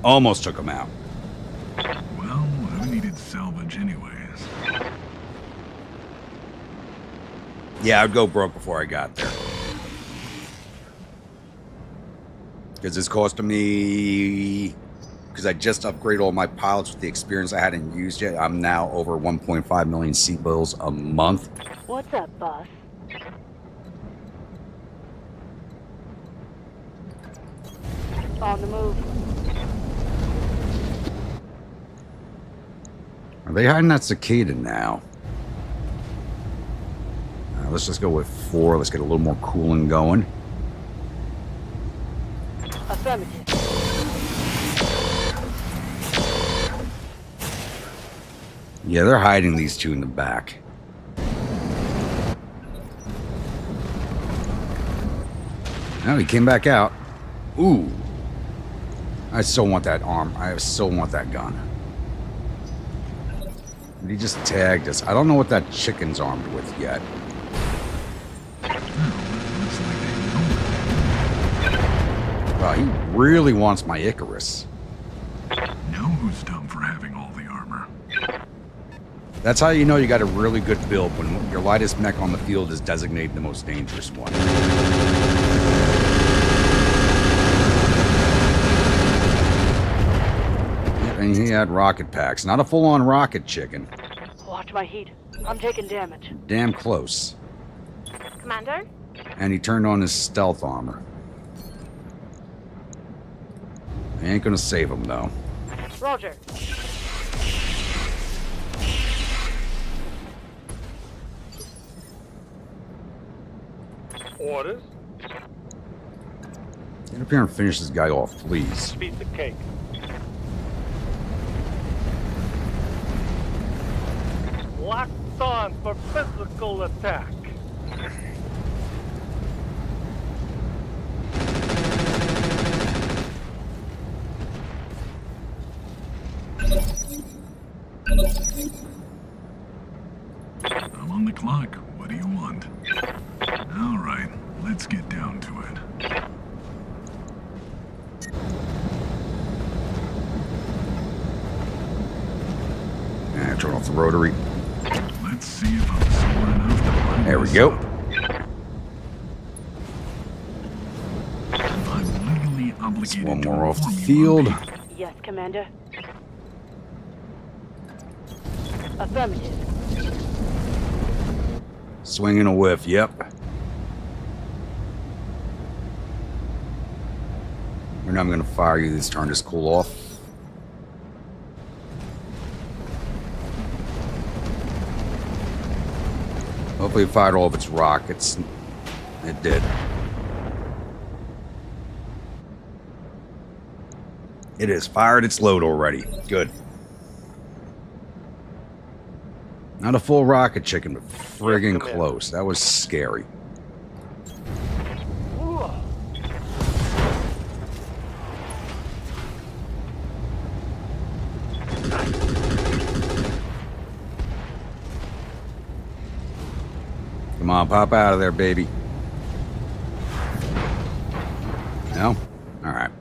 Almost took him out. Well, who needed salvage anyways? Yeah, I'd go broke before I got there. Because it's costing me because I just upgraded all my pilots with the experience I hadn't used yet. I'm now over 1.5 million seat bills a month. What's up, boss? On the move. Are they hiding that cicada now? Let's just go with 4. Let's get a little more cooling going. Affirmative. Yeah, they're hiding these 2 in the back. Oh, he came back out. Ooh. I still want that arm. I still want that gun. But he just tagged us. I don't know what that chicken's armed with yet. Wow, he really wants my Icarus. Know who's dumb for having all the armor. That's how you know you got a really good build, when your lightest mech on the field is designated the most dangerous one. Yeah, and he had rocket packs. Not a full-on rocket chicken. Watch my heat. I'm taking damage. Damn close. Commander? And he turned on his stealth armor. I ain't gonna save him, though. Roger. Orders? Get up here and finish this guy off, please. Piece of cake. Locked on for physical attack. I'm on the clock. What do you want? All right, let's get down to it. And turn off the rotary. Let's see if I'm smart enough to run There we this go. up. I'm legally obligated One to more off the inform you field. on the- Yes, Commander. Affirmative. Swinging a whiff, yep. And I'm gonna fire you this turn, just cool off. Hopefully it fired all of its rockets. It did. It has fired its load already. Good. Not a full rocket chicken, but friggin' close. That was scary. Come on, pop out of there, baby. No? Alright.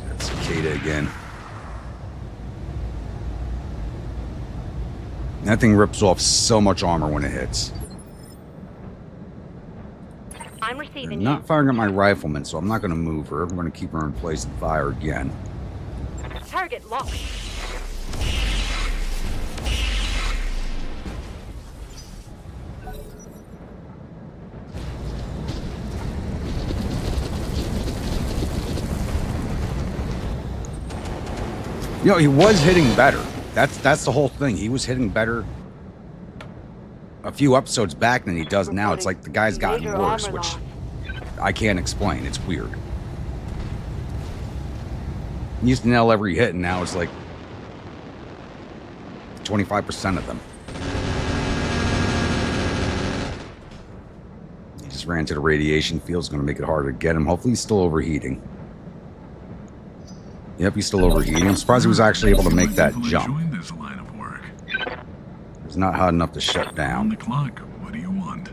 That's Cicada again. That thing rips off so much armor when it hits. I'm I'm receiving you. not firing at my rifleman, so I'm not going to move her. I'm going to keep her in place and fire again. Target locked. You know, he was hitting better. That's the whole thing. He was hitting better a few episodes back than he does now. It's like the guy's gotten Major worse, armor which loss. I can't explain. It's weird. He used to nail every hit, and now it's like 25% of them. He just ran to the radiation field. It's going to make it harder to get him. Hopefully he's still overheating. Yep, he's still overheating. I'm surprised he was actually able to make that jump. Join this line of work. It's not hot enough to shut On down. the clock. What do you want?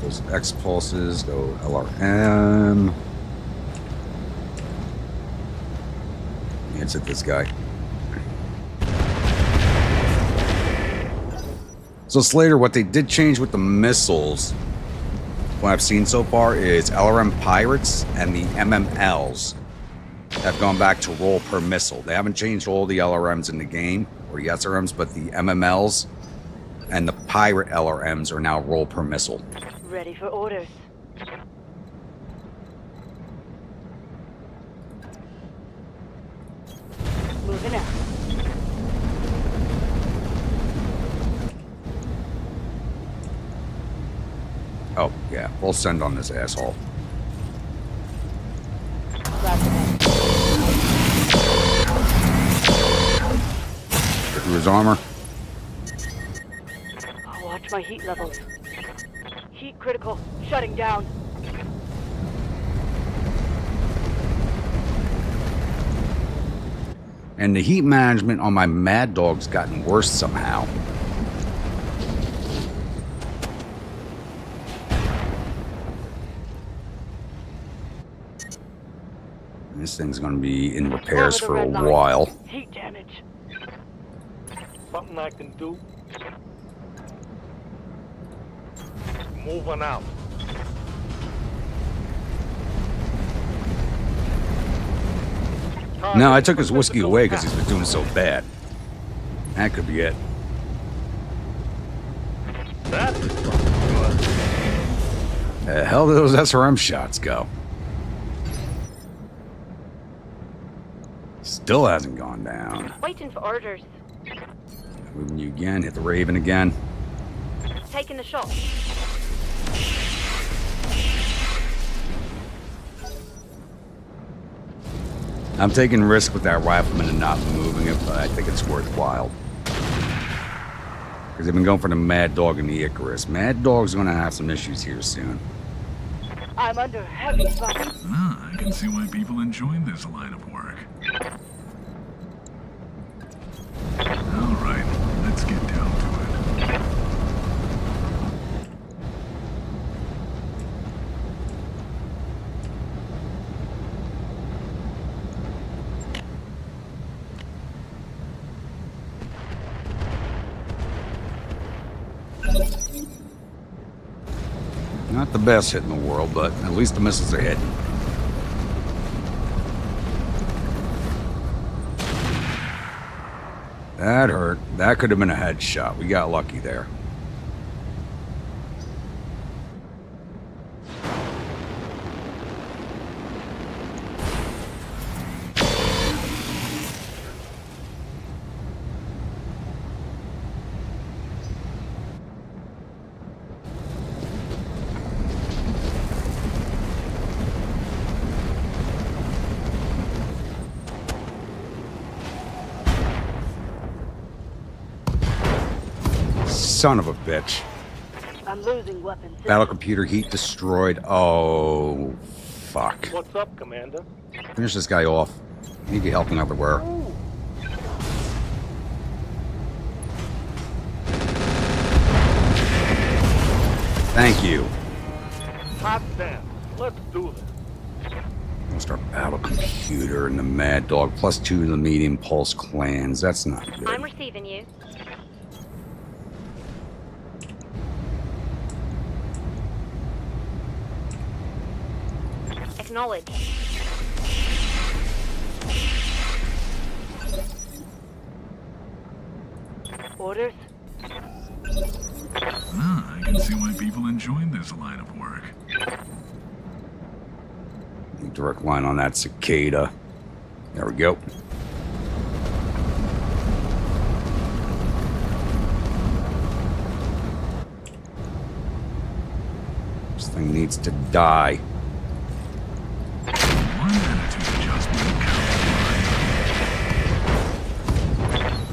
Those X pulses go LRM. Let's hit this guy. So Slater, what they did change with the missiles, what I've seen so far, is LRM Pirates and the MMLs have gone back to roll per missile. They haven't changed all the LRMs in the game, or the SRMs, but the MMLs and the Pirate LRMs are now roll per missile. Ready for orders. Moving out. Oh, yeah, we'll send on this asshole. Through his armor. Oh, watch my heat levels. Heat critical. Shutting down. And the heat management on my Mad Dog's gotten worse somehow. This thing's going to be in repairs for a while. Heat damage. Something I can do? Moving out. No, I took his whiskey away because he's been doing so bad. That could be it. That's good. The hell did those SRM shots go? Still hasn't gone down. Waiting for orders. Moving you again, hit the Raven again. Taking the shot. I'm taking risk with that rifleman and not moving it, but I think it's worthwhile. Because they've been going for the Mad Dog and the Icarus. Mad Dog's going to have some issues here soon. I'm under heavy fire. Ah, I can see why people enjoy this line of work. Alright, let's get down to it. Not the best hit in the world, but at least the missiles are hitting. That hurt. That could have been a headshot. We got lucky there. Son of a bitch. I'm losing weapons. Battle computer heat destroyed. Oh, fuck. What's up, Commander? Finish this guy off. Need you helping everywhere. Thank you. Hot damn. Let's do this. Almost our battle computer and the Mad Dog, +2 to the medium pulse clans. That's not good. I'm receiving you. Acknowledge. Orders? Ah, I can see why people enjoy this line of work. Direct line on that cicada. There we go. This thing needs to die. One attitude adjustment counts.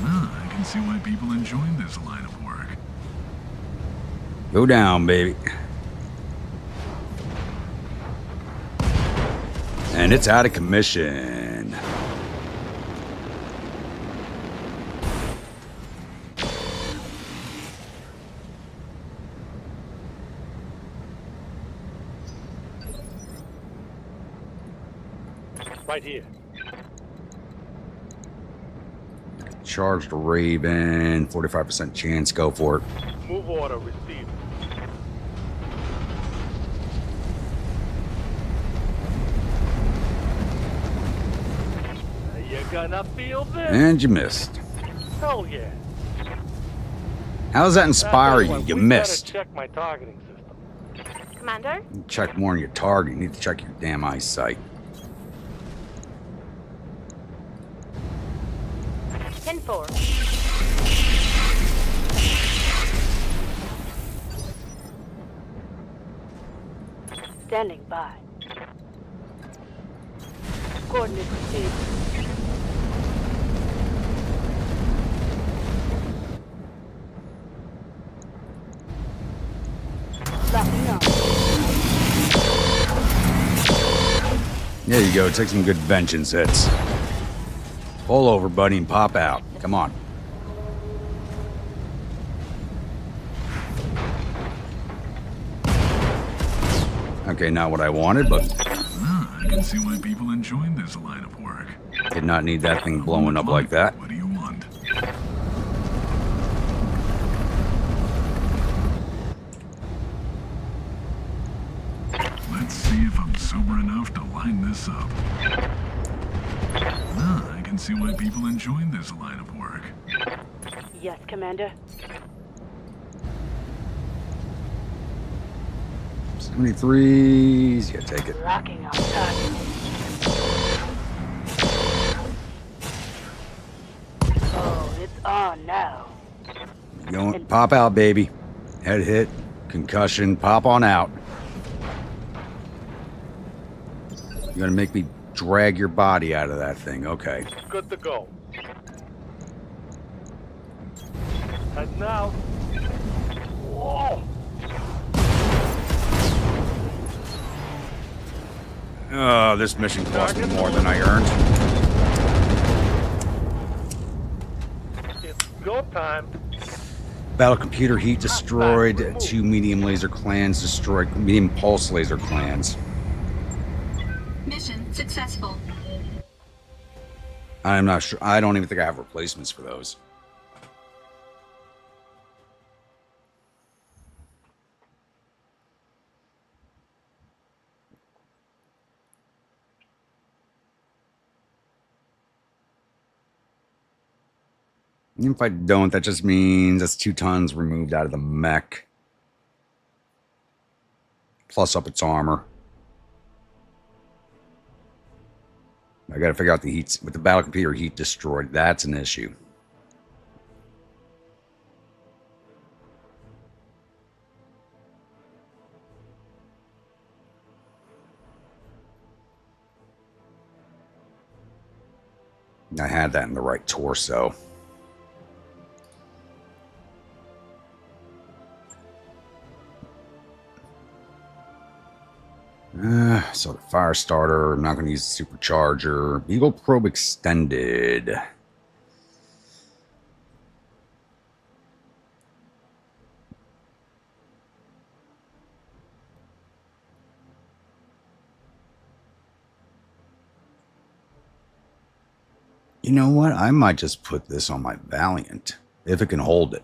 Ah, I can see why people enjoy this line of work. Go down, baby. And it's out of commission. Right here. Charged Raven, 45% chance. Go for it. Moving Move order received. You gonna feel this? And you missed. Hell yeah. How does that inspire you? Anyway, You we missed. better check my targeting system. Commander? Check more on your target. You need to check your damn eyesight. 10-4. Standing by. Coordinates received. Locking up. There you go. Take some good vengeance hits. Pull over, buddy, and pop out. Come on. Okay, not what I wanted, but I can see why people enjoy this line of work. did not need that thing blowing up like that. What do you want? Let's see if I'm sober enough to line this up. I can see why people enjoy this line of work. Yes, Commander. 73s. Yeah, take it. Locking up target. Oh, it's on now. Going, pop out, baby. Head hit, concussion, pop on out. You're gonna make me drag your body out of that thing. Okay. Good to go. Heading out. Whoa! Oh, this mission cost me more than I earned. It's go time. Battle computer heat destroyed. 2 medium laser clans destroyed. Medium pulse laser clans. Mission successful. I'm not sure. I don't even think I have replacements for those. If I don't, that just means that's 2 tons removed out of the mech. Plus up its armor. I gotta figure out the heat. With the battle computer heat destroyed, that's an issue. I had that in the right torso. So the fire starter, I'm not going to use the supercharger. Eagle probe extended. You know what? I might just put this on my Valiant, if it can hold it.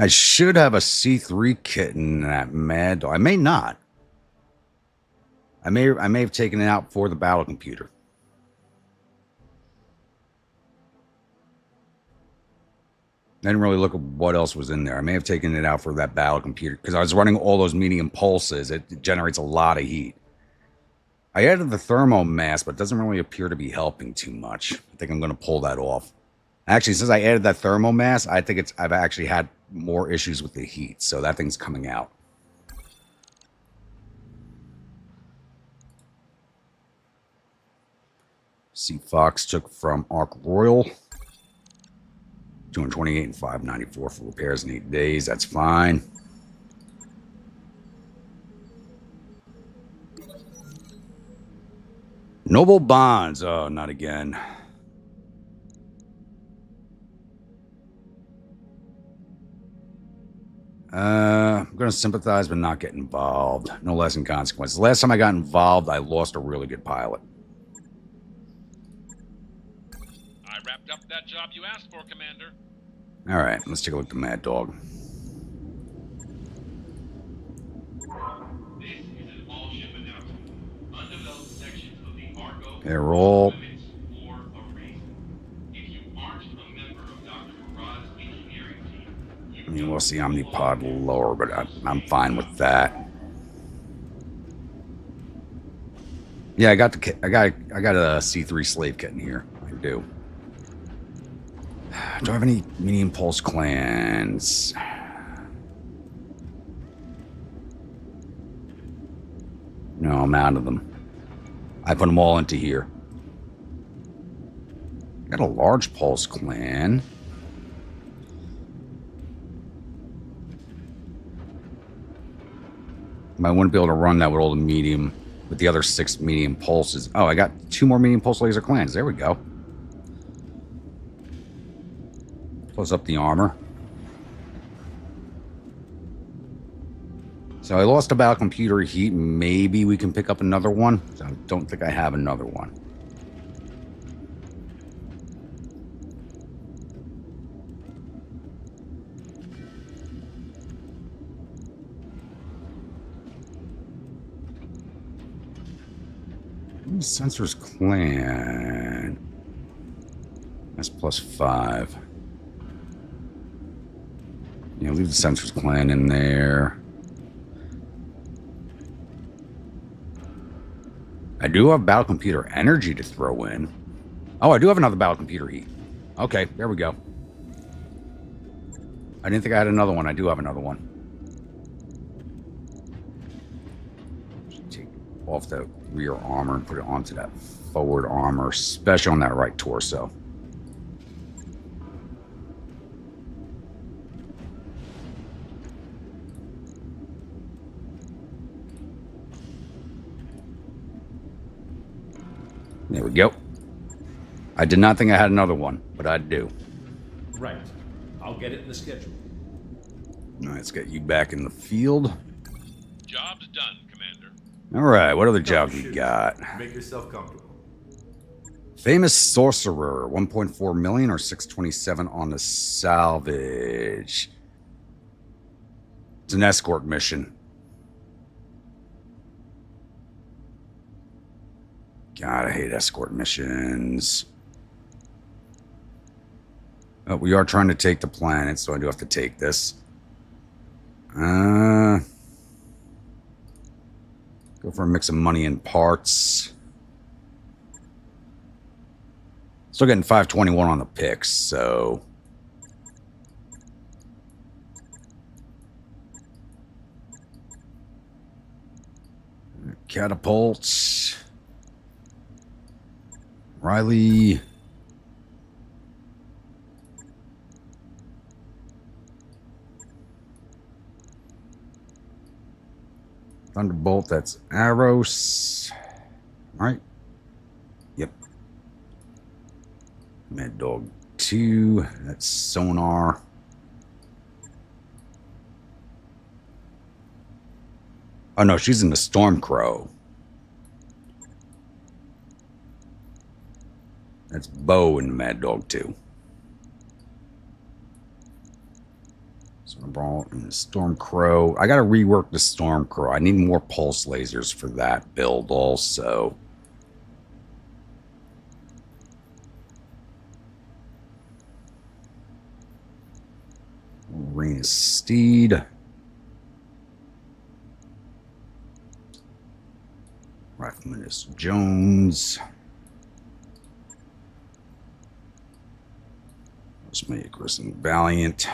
I should have a C3 kit in that Mad Dog. I may not. I may have taken it out for the battle computer. I didn't really look at what else was in there. I may have taken it out for that battle computer because I was running all those medium pulses. It generates a lot of heat. I added the thermo mass, but it doesn't really appear to be helping too much. I think I'm going to pull that off. Actually, since I added that thermo mass, I think I've actually had more issues with the heat, so that thing's coming out. C Fox took from Ark Royal. 228 and 594 for repairs in 8 days. That's fine. Noble Bonds. Oh, not again. I'm going to sympathize but not get involved. No less in consequence. The last time I got involved, I lost a really good pilot. I wrapped up that job you asked for, Commander. All right, let's take a look at the Mad Dog. This is an all-ship announcement. Undeveloped sections of the Argo They're all... limits for a reason. If you aren't a member of Dr. Murad's engineering team, I mean, we'll see Omnipod lower, but I'm fine with that. Yeah, I got a C3 slave kit in here. I do. Do I have any medium pulse clans? No, I'm out of them. I put them all into here. Got a large pulse clan. I wouldn't be able to run that with all the medium, with the other 6 medium pulses. Oh, I got 2 more medium pulse laser clans. There we go. Close up the armor. So I lost about computer heat. Maybe we can pick up another one. So I don't think I have another one. Sensors clan. That's +5. Yeah, leave the sensors clan in there. I do have battle computer energy to throw in. Oh, I do have another battle computer heat. Okay, there we go. I didn't think I had another one. I do have another one. Take off the rear armor and put it onto that forward armor, especially on that right torso. There we go. I did not think I had another one, but I do. Right. I'll get it in the schedule. All right, let's get you back in the field. job's done, Commander. All right, what other jobs we got? Make yourself comfortable. Famous Sorcerer, 1.4 million or 627 on the salvage. It's an escort mission. God, I hate escort missions. Oh, we are trying to take the planet, so I do have to take this. Go for a mix of money and parts. Still getting 521 on the picks, so... Catapults. Riley. Thunderbolt, that's arrows. Right? Yep. Mad Dog 2, that's sonar. Oh no, she's in the Stormcrow. That's Bo in the Mad Dog 2. Stormbrawl and the Stormcrow. I gotta rework the Stormcrow. I need more pulse lasers for that build also. Arena Steed. Rifleman is Jones. Let's make Grissom Valiant.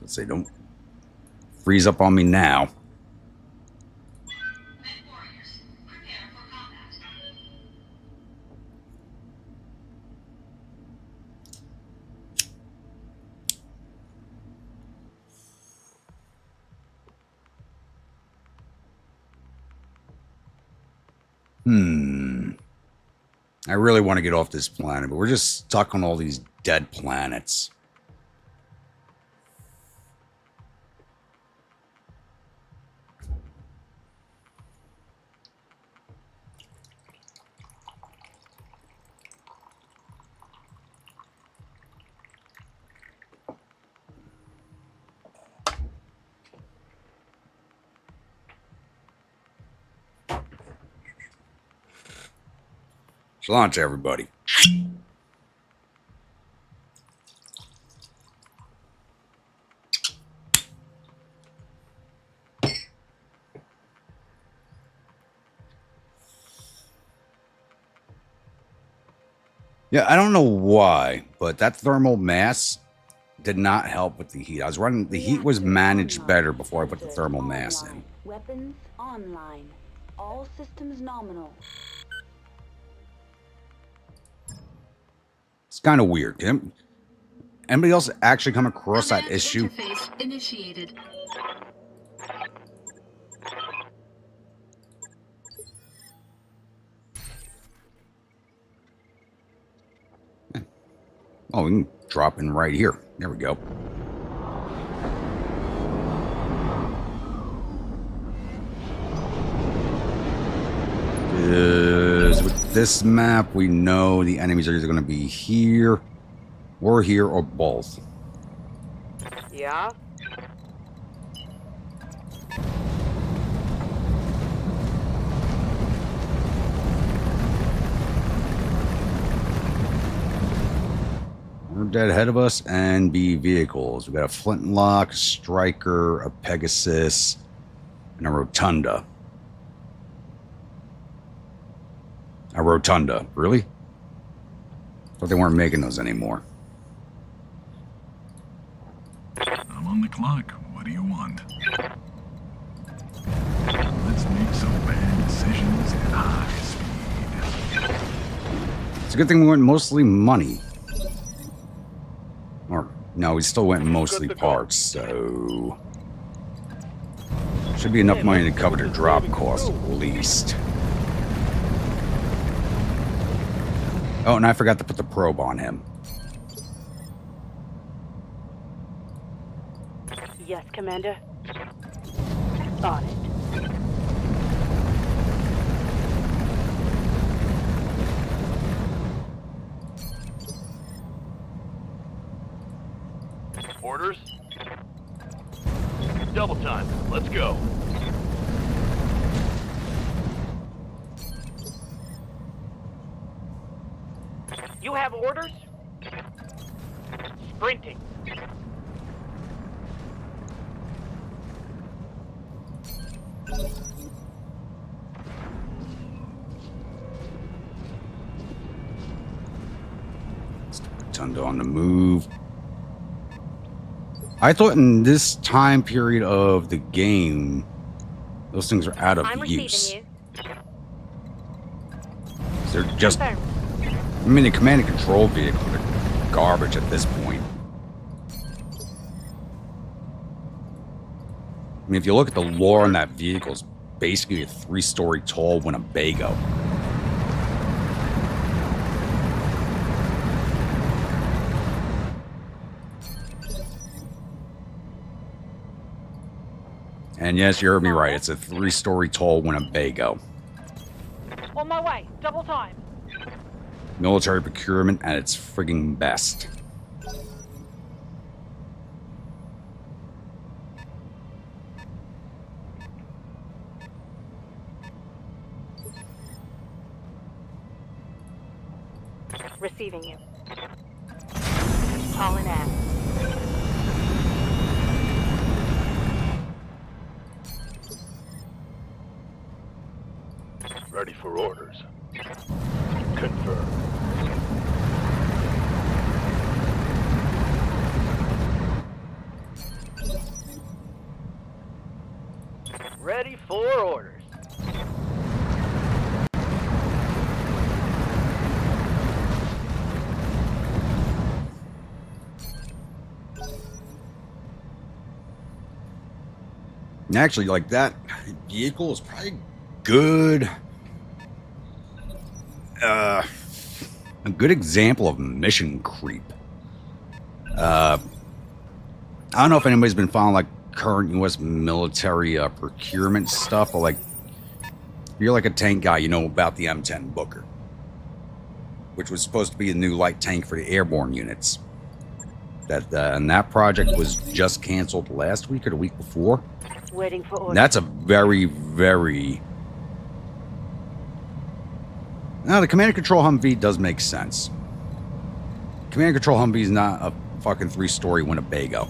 Let's say don't freeze up on me now. I really want to get off this planet, but we're just stuck on all these dead planets. Shalom to everybody. Yeah, I don't know why, but that thermal mass did not help with the heat. I was running, the heat was managed better before I put the thermal mass in. Weapons online. All systems nominal. It's kind of weird. Anybody else actually come across that Command issue? interface initiated. Oh, we can drop in right here. There we go. With this map, we know the enemies are either going to be here, or both. Yeah? We're dead ahead of us and B vehicles. We got a flintlock, a striker, a Pegasus, and a rotunda. A rotunda, really? Thought they weren't making those anymore. I'm on the clock. What do you want? Let's make some bad decisions at high speed. It's a good thing we went mostly money. Or, no, we still went mostly parts, so... Should be enough money to cover the drop cost, at least. Oh, and I forgot to put the probe on him. Yes, Commander. On it. Orders? Double time. Let's go. You have orders? Sprinting. Rotunda on the move. I thought in this time period of the game, those things are out of I'm use. receiving you. They're just, Confirmed. I mean, the command and control vehicles are garbage at this point. I mean, if you look at the lore on that vehicle, it's basically a 3-story tall Winnebago. And yes, you heard me right. It's a 3-story tall Winnebago. On my way. Double time. Military procurement at its frigging best. Receiving you. Calling out. Ready for orders. Confirmed. Ready for orders. And actually, like, that vehicle is probably good a good example of mission creep. I don't know if anybody's been following like current U.S. military procurement stuff, but like if you're like a tank guy, you know about the M10 Booker, which was supposed to be a new light tank for the airborne units. And that project was just canceled last week or the week before. Waiting for orders. That's a very, very... Now, the command and control Humvee does make sense. Command and control Humvee is not a fucking 3-story Winnebago.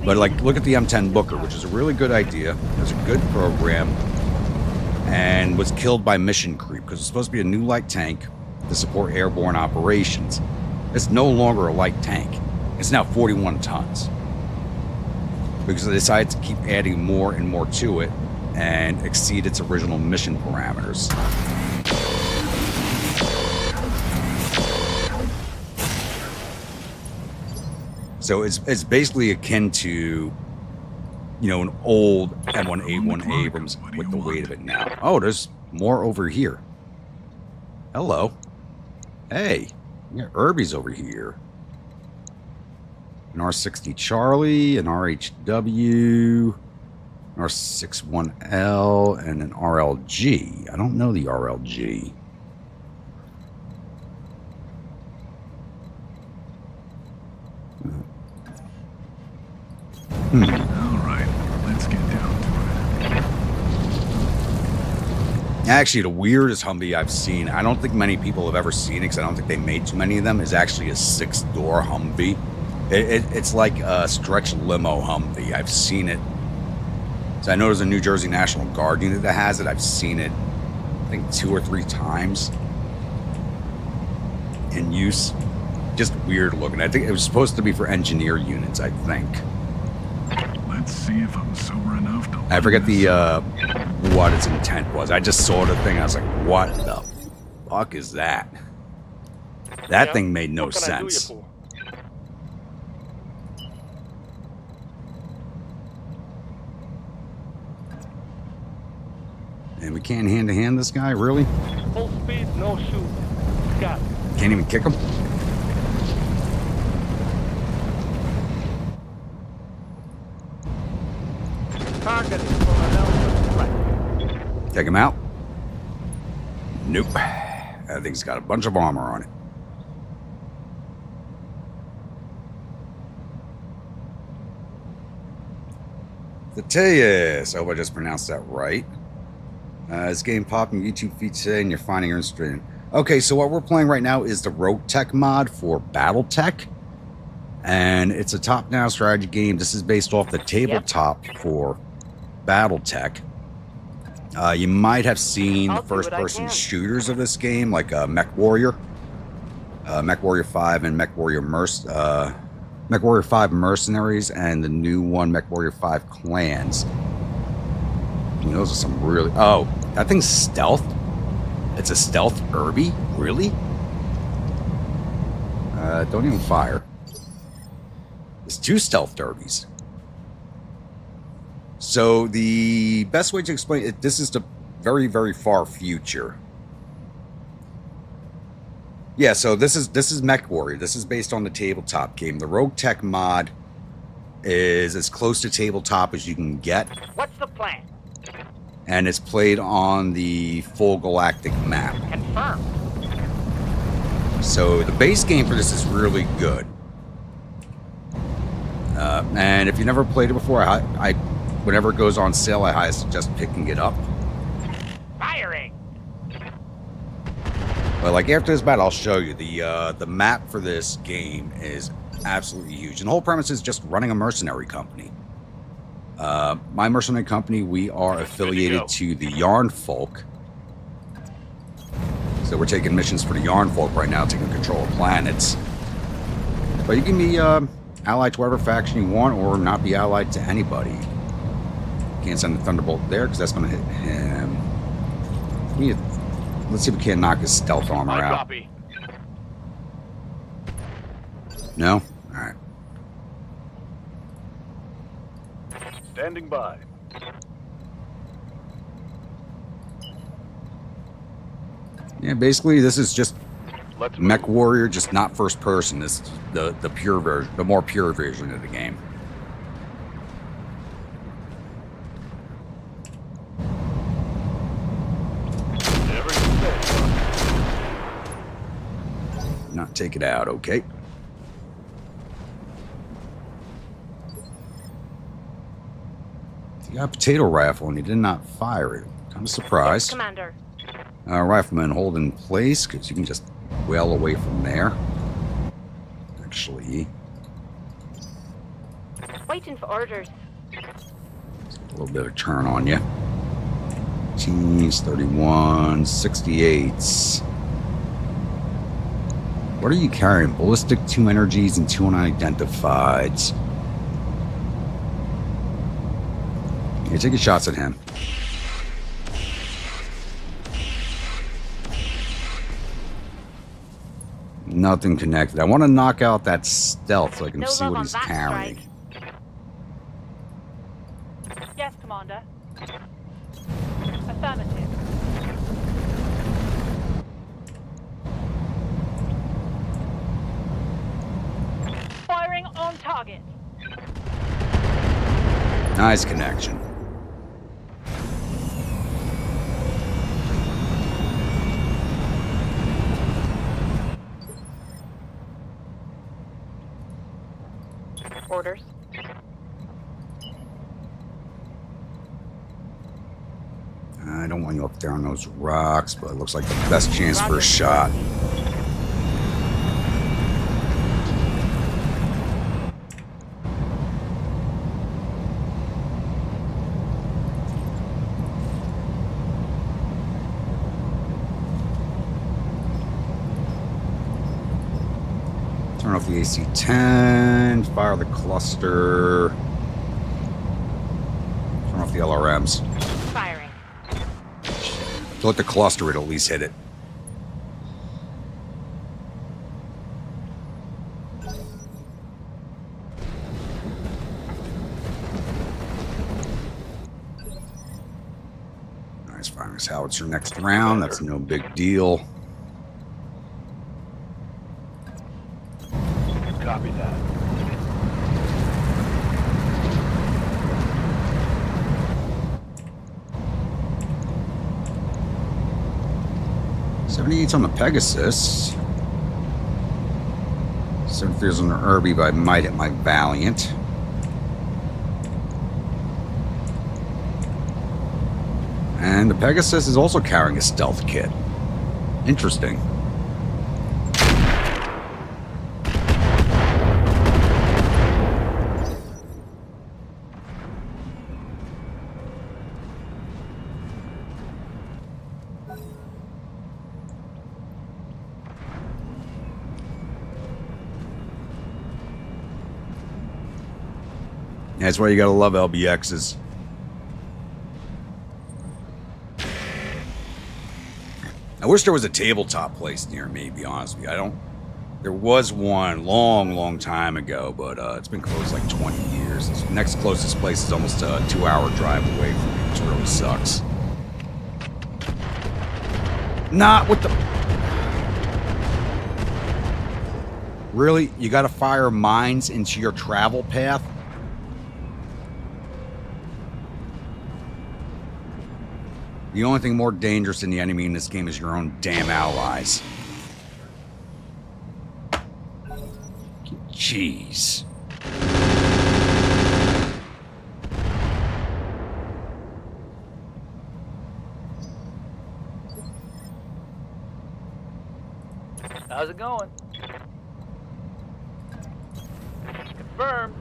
But, like, look at the M10 Booker, which is a really good idea. It's a good program. And was killed by mission creep because it's supposed to be a new light tank to support airborne operations. It's no longer a light tank. It's now 41 tons. Because they decided to keep adding more and more to it and exceed its original mission parameters. So it's basically akin to, you know, an old M1A1 Abrams with the weight of it now. Oh, there's more over here. Hello. Hey, we got Irby's over here. An R60 Charlie, an RHW, an R61L, and an RLG. I don't know the RLG. All right, let's get down to it. Actually, the weirdest Humvee I've seen, I don't think many people have ever seen it because I don't think they made too many of them, is actually a 6-door Humvee. It's like a stretch limo Humvee. I've seen it. So I know there's a New Jersey National Guard unit that has it. I've seen it, I think, 2 or 3 times in use. Just weird looking. I think it was supposed to be for engineer units, I think. Let's see if I'm sober enough to... I forget the what its intent was. I just saw the thing. I was like, what the fuck is that? That thing made no sense. And we can't hand-to-hand this guy, really? Full speed, no shoot. Got it. Can't even kick him? Target is right. Take him out? Nope. That thing's got a bunch of armor on it. Thetaeus. I hope I just pronounced that right. This game popped in YouTube feed today and you're finding your stream. Okay, so what we're playing right now is the RogueTech mod for Battletech. And it's a top-down strategy game. This is based off the tabletop for Battletech. You might have seen the first-person shooters of this game, like Mech Warrior. Mech Warrior 5 and Mech Warrior Mech Warrior 5 Mercenaries, and the new one, Mech Warrior 5 Clans. And those are some really... Oh, that thing's stealth? It's a stealth Irby? Really? Don't even fire. There's 2 stealth Irbies. So the best way to explain it, this is the very, very far future. Yeah, so this is Mech Warrior. This is based on the tabletop game. The RogueTech mod is as close to tabletop as you can get. What's the plan? And it's played on the full galactic map. Confirmed. So the base game for this is really good. And if you never played it before, I whenever it goes on sale, I highly suggest picking it up. Firing. But like after this battle, I'll show you the map for this game is absolutely huge, and the whole premise is just running a mercenary company. My mercenary company, we are affiliated to the Yarn Folk. So we're taking missions for the Yarn Folk right now, taking control of planets. But you can be allied to whatever faction you want, or not be allied to anybody. Can't send the Thunderbolt there because that's going to hit him. Let's see if we can't knock his stealth armor out. Copy. No? Alright. Standing by. Yeah, basically this is just Let's Mech move. Warrior, just not first person. It's the pure version, the more pure version of the game. Everything safe. Not take it out, okay? You got a potato rifle and you did not fire it. Kind of Yes, surprised. Commander. Rifleman, hold in place because you can just wail away from there. Actually, Waiting for orders. a little bit of turn on you. Teens, 31, 68s. What are you carrying? Ballistic, 2 energies, and 2 unidentifieds. You're taking shots at him. Nothing connected. I want to knock out that stealth so I can No see love what on he's that carrying. Yes, Commander. Affirmative. Firing on target. Nice connection. Orders. I don't want you up there on those rocks, but it looks like the best chance for a shot. Turn off the AC-10, fire the cluster, turn off the LRMs. Firing. If you let the cluster, it'll at least hit it. Nice, firing his howitzer next round. That's no big deal. Copy that. '78's on the Pegasus. 73's on the Irby by Might at my Valiant. And the Pegasus is also carrying a stealth kit. Interesting. That's why you gotta love LBXs. I wish there was a tabletop place near me, to be honest with you. There was one long time ago, but it's been closed like 20 years. The next closest place is almost a 2-hour drive away from me, which really sucks. Not with the... Really? You gotta fire mines into your travel path? The only thing more dangerous than the enemy in this game is your own damn allies. Jeez. How's it going? Confirmed.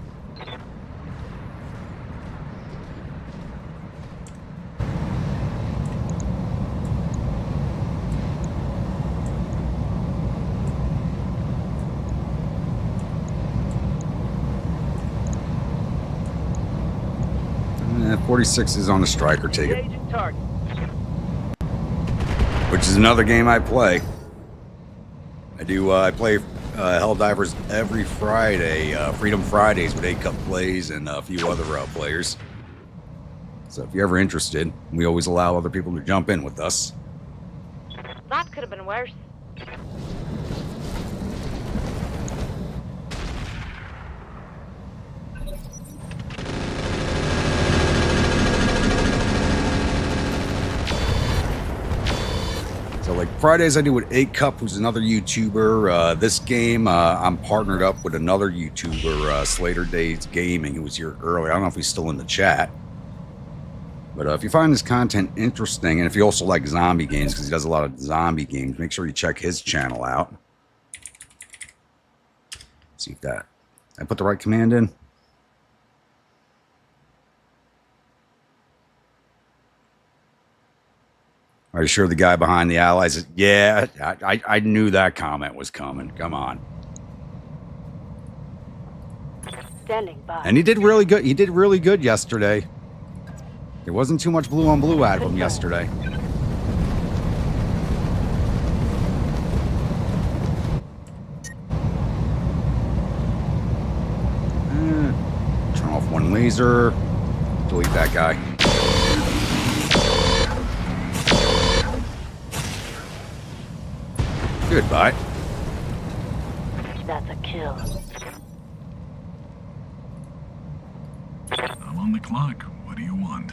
Eh, 46 is on the Striker, take it. Engaging target. Which is another game I play. I play Helldivers every Friday, Freedom Fridays with 8 Cup Plays and a few other players. So if you're ever interested, we always allow other people to jump in with us. That Could have been worse. So like Fridays I do with 8 Cup, who's another YouTuber. This game I'm partnered up with another YouTuber, Slater Days Gaming, who was here earlier. I don't know if he's still in the chat. But if you find this content interesting, and if you also like zombie games, because he does a lot of zombie games, make sure you check his channel out. See if that... I put the right command in? Are you sure the guy behind the allies is... Yeah, I knew that comment was coming. Come on. Standing by. And he did really good. He did really good yesterday. There wasn't too much blue on blue out of him yesterday. Turn off one laser. Delete that guy. Goodbye. That's a kill. I'm on the clock. What do you want?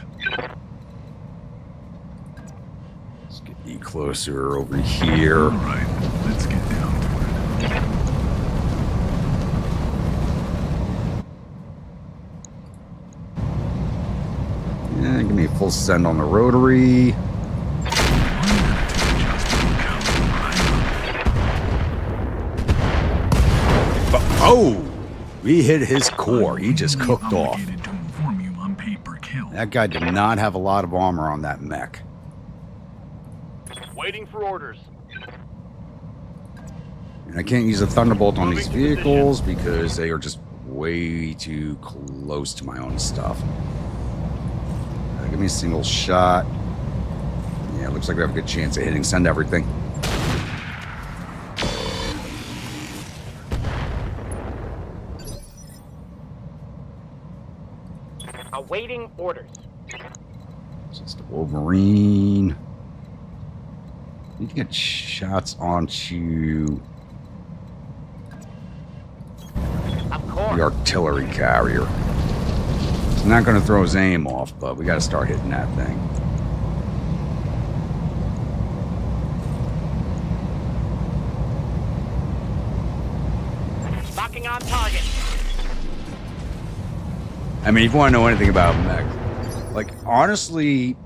Let's get you closer over here. All right, let's get down to it. Yeah, give me a full send on the rotary. Oh! We hit his core. He just cooked off. That guy did not have a lot of armor on that mech. Waiting for orders. And I can't use a Thunderbolt on these vehicles because they are just way too close to my own stuff. Give me a single shot. Yeah, it looks like we have a good chance of hitting send everything. Awaiting orders. Just a Wolverine. Need to get shots onto the artillery carrier. It's not going to throw his aim off, but we got to start hitting that thing. Locking on target. I mean, if you want to know anything about mech, like, honestly,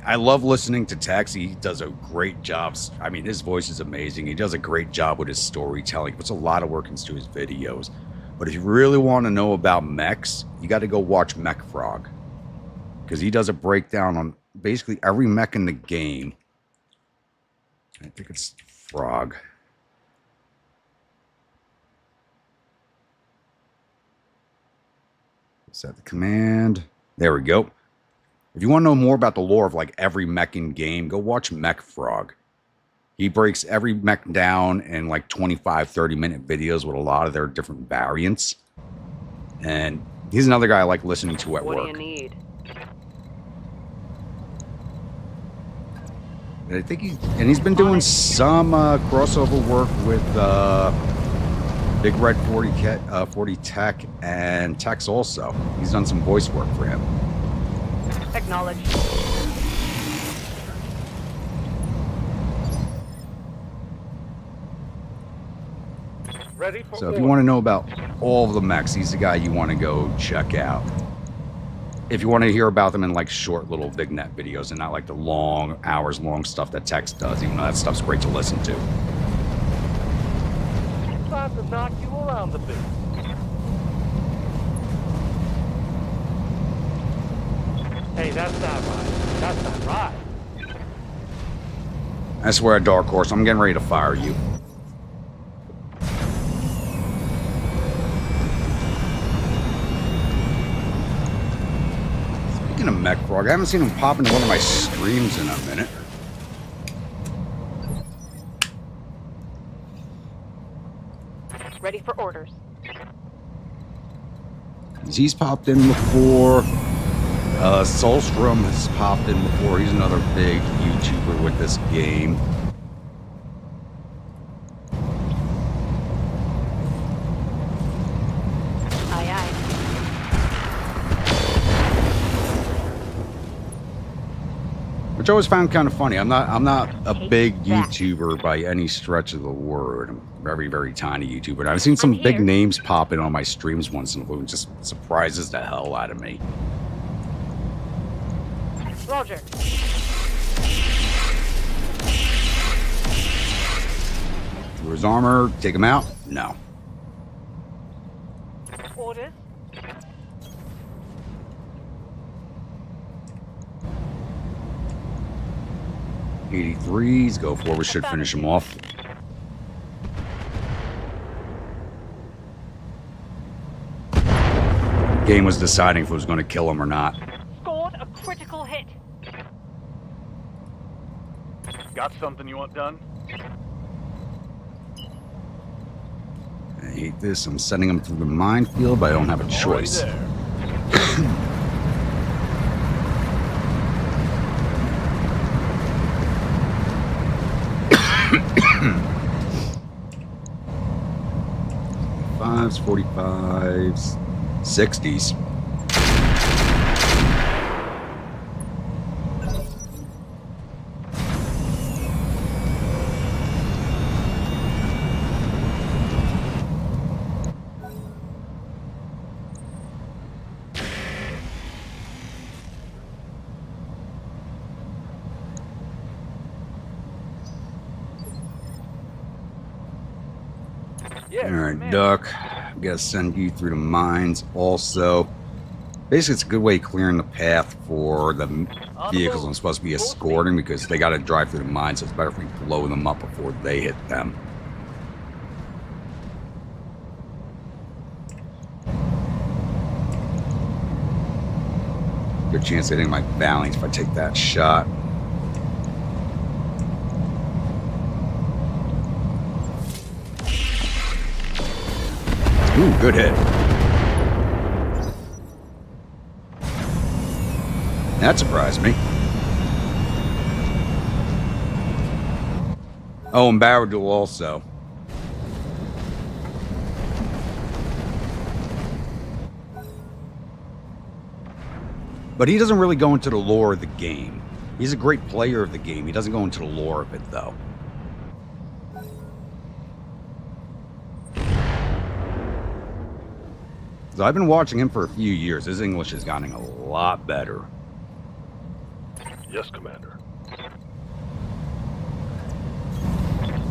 I love listening to Tex. He does a great job. I mean, his voice is amazing. He does a great job with his storytelling. He puts a lot of work into his videos. But if you really want to know about mechs, you got to go watch Mech Frog. Because he does a breakdown on basically every mech in the game. I think it's Frog. Set the command. There we go. If you want to know more about the lore of like every mech in game, go watch Mech Frog. He breaks every mech down in like 25, 30-minute videos with a lot of their different variants. And he's another guy I like listening to at work. What do you need? And I think he's been doing some crossover work with Big Red 40 Tech and Tex also. He's done some voice work for him. Acknowledge. Ready for So if you want to know about all of the mechs, he's the guy you want to go check out. If you want to hear about them in like short little vignette videos and not like the long, hours-long stuff that Tex does, even though that stuff's great to listen to. Time to knock you around the bit. Hey, that's not right. That's not right. I swear, Dark Horse, I'm getting ready to fire you. Speaking of Mech Frog, I haven't seen him pop into one of my streams in a minute. Ready for orders. He's popped in before. Solstrom has popped in before. He's another big YouTuber with this game. which I always found kind of funny. I'm not a Take big that. YouTuber by any stretch of the word. I'm a very, very tiny YouTuber. And I've seen some I'm big here. names pop in on my streams once in a while. It just surprises the hell out of me. Roger. Through his armor, take him out? No. Orders. 83s, go forward, should finish him off. Game was deciding if it was going to kill him or not. Scored a critical hit. Got something you want done? I hate this. I'm sending him through the minefield, but I don't have a choice. Already there. 5s, 45s, 60s. Yeah. Alright, man. Duck. I'm gonna send you through the mines also. Basically, it's a good way of clearing the path for the vehicles I'm supposed to be escorting because they gotta drive through the mines, so it's better if we blow them up before they hit them. Good chance they didn't like Valiants if I take that shot. Ooh, good hit. That surprised me. Oh, and Barrel Duel also. But he doesn't really go into the lore of the game. He's a great player of the game. He doesn't go into the lore of it, though. So I've been watching him for a few years. His English has gotten a lot better. Yes, Commander.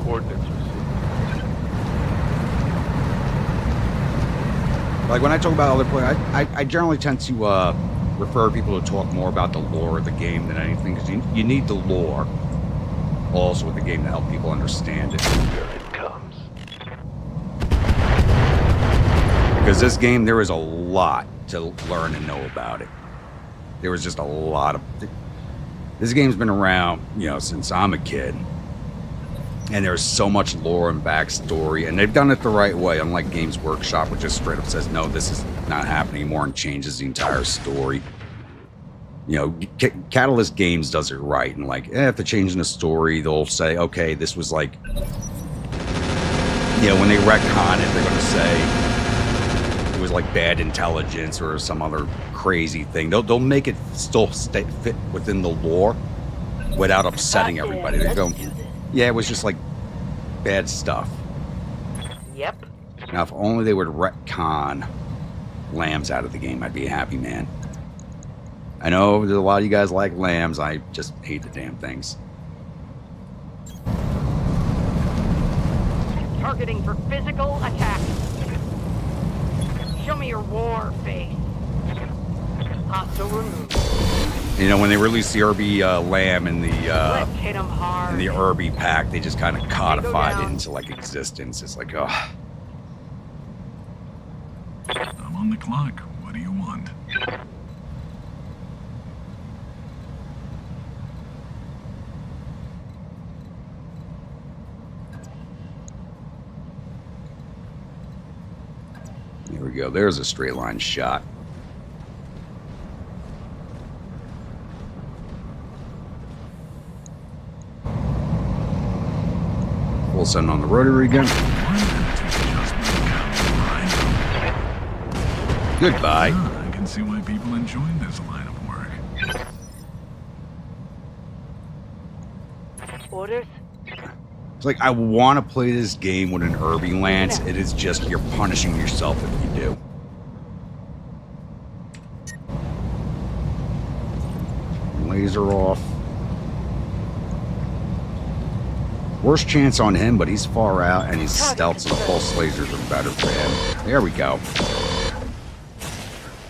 Coordinates received. Like when I talk about other players, I generally tend to refer people to talk more about the lore of the game than anything, because you need the lore also with the game to help people understand it. Here it comes. Because this game, there is a lot to learn and know about it. There was just a lot of... This game's been around, you know, since I'm a kid. And there's so much lore and backstory, and they've done it the right way, unlike Games Workshop, which just straight up says, no, this is not happening anymore, and changes the entire story. You know, Catalyst Games does it right, and like, if they're changing the story, they'll say, okay, this was like... You know, when they retcon it, they're going to say... was like bad intelligence or some other crazy thing. They'll make it still fit within the lore without upsetting everybody. They go, yeah, it was just like bad stuff. Yep. Now, if only they would retcon lambs out of the game, I'd be a happy man. I know there's a lot of you guys like lambs. I just hate the damn things. Targeting for physical attack. Show me your war face. Hostile removed. You know, when they released the Irby lamb in the Let's hit him hard. in the Irby pack, they just kind of codified it into like existence. It's like, oh. I'm on the clock. What do you want? There we go. There's a straight line shot. Full send on the rotary again. Goodbye. I can see why people enjoy this line of work. Orders? It's like, I want to play this game with an Irby Lance. It is just, you're punishing yourself if you do. Laser off. Worst chance on him, but he's far out and he's stealth, so the pulse lasers are better for him. There we go.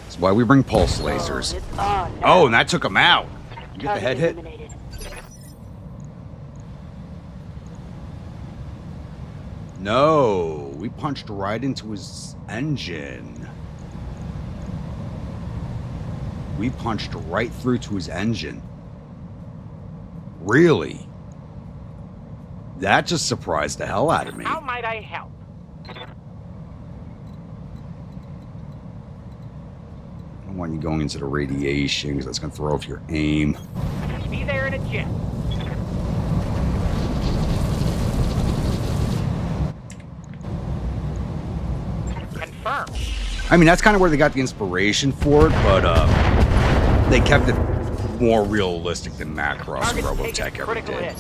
That's why we bring pulse lasers. It's on. Oh, and that took him out. You get the head hit? Eliminated. No, we punched right into his engine. We punched right through to his engine. Really? That just surprised the hell out of me. How might I help? I don't want you going into the radiation because that's going to throw off your aim. Be there in a jet. Confirm. I mean, that's kind of where they got the inspiration for it, but they kept it more realistic than Macross and Target's taking RogueTech ever critical did. hit.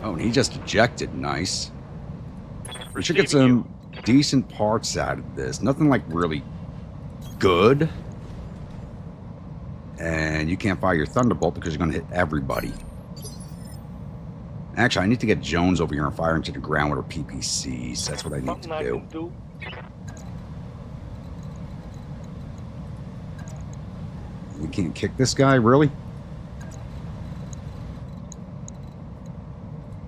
Oh, and he just ejected. Nice. We should get some decent parts out of this. Nothing like really good. And you can't fire your Thunderbolt because you're going to hit everybody. Actually, I need to get Jones over here and fire into the ground with her PPCs. That's what I need Something to I do. can do. You can't kick this guy, really?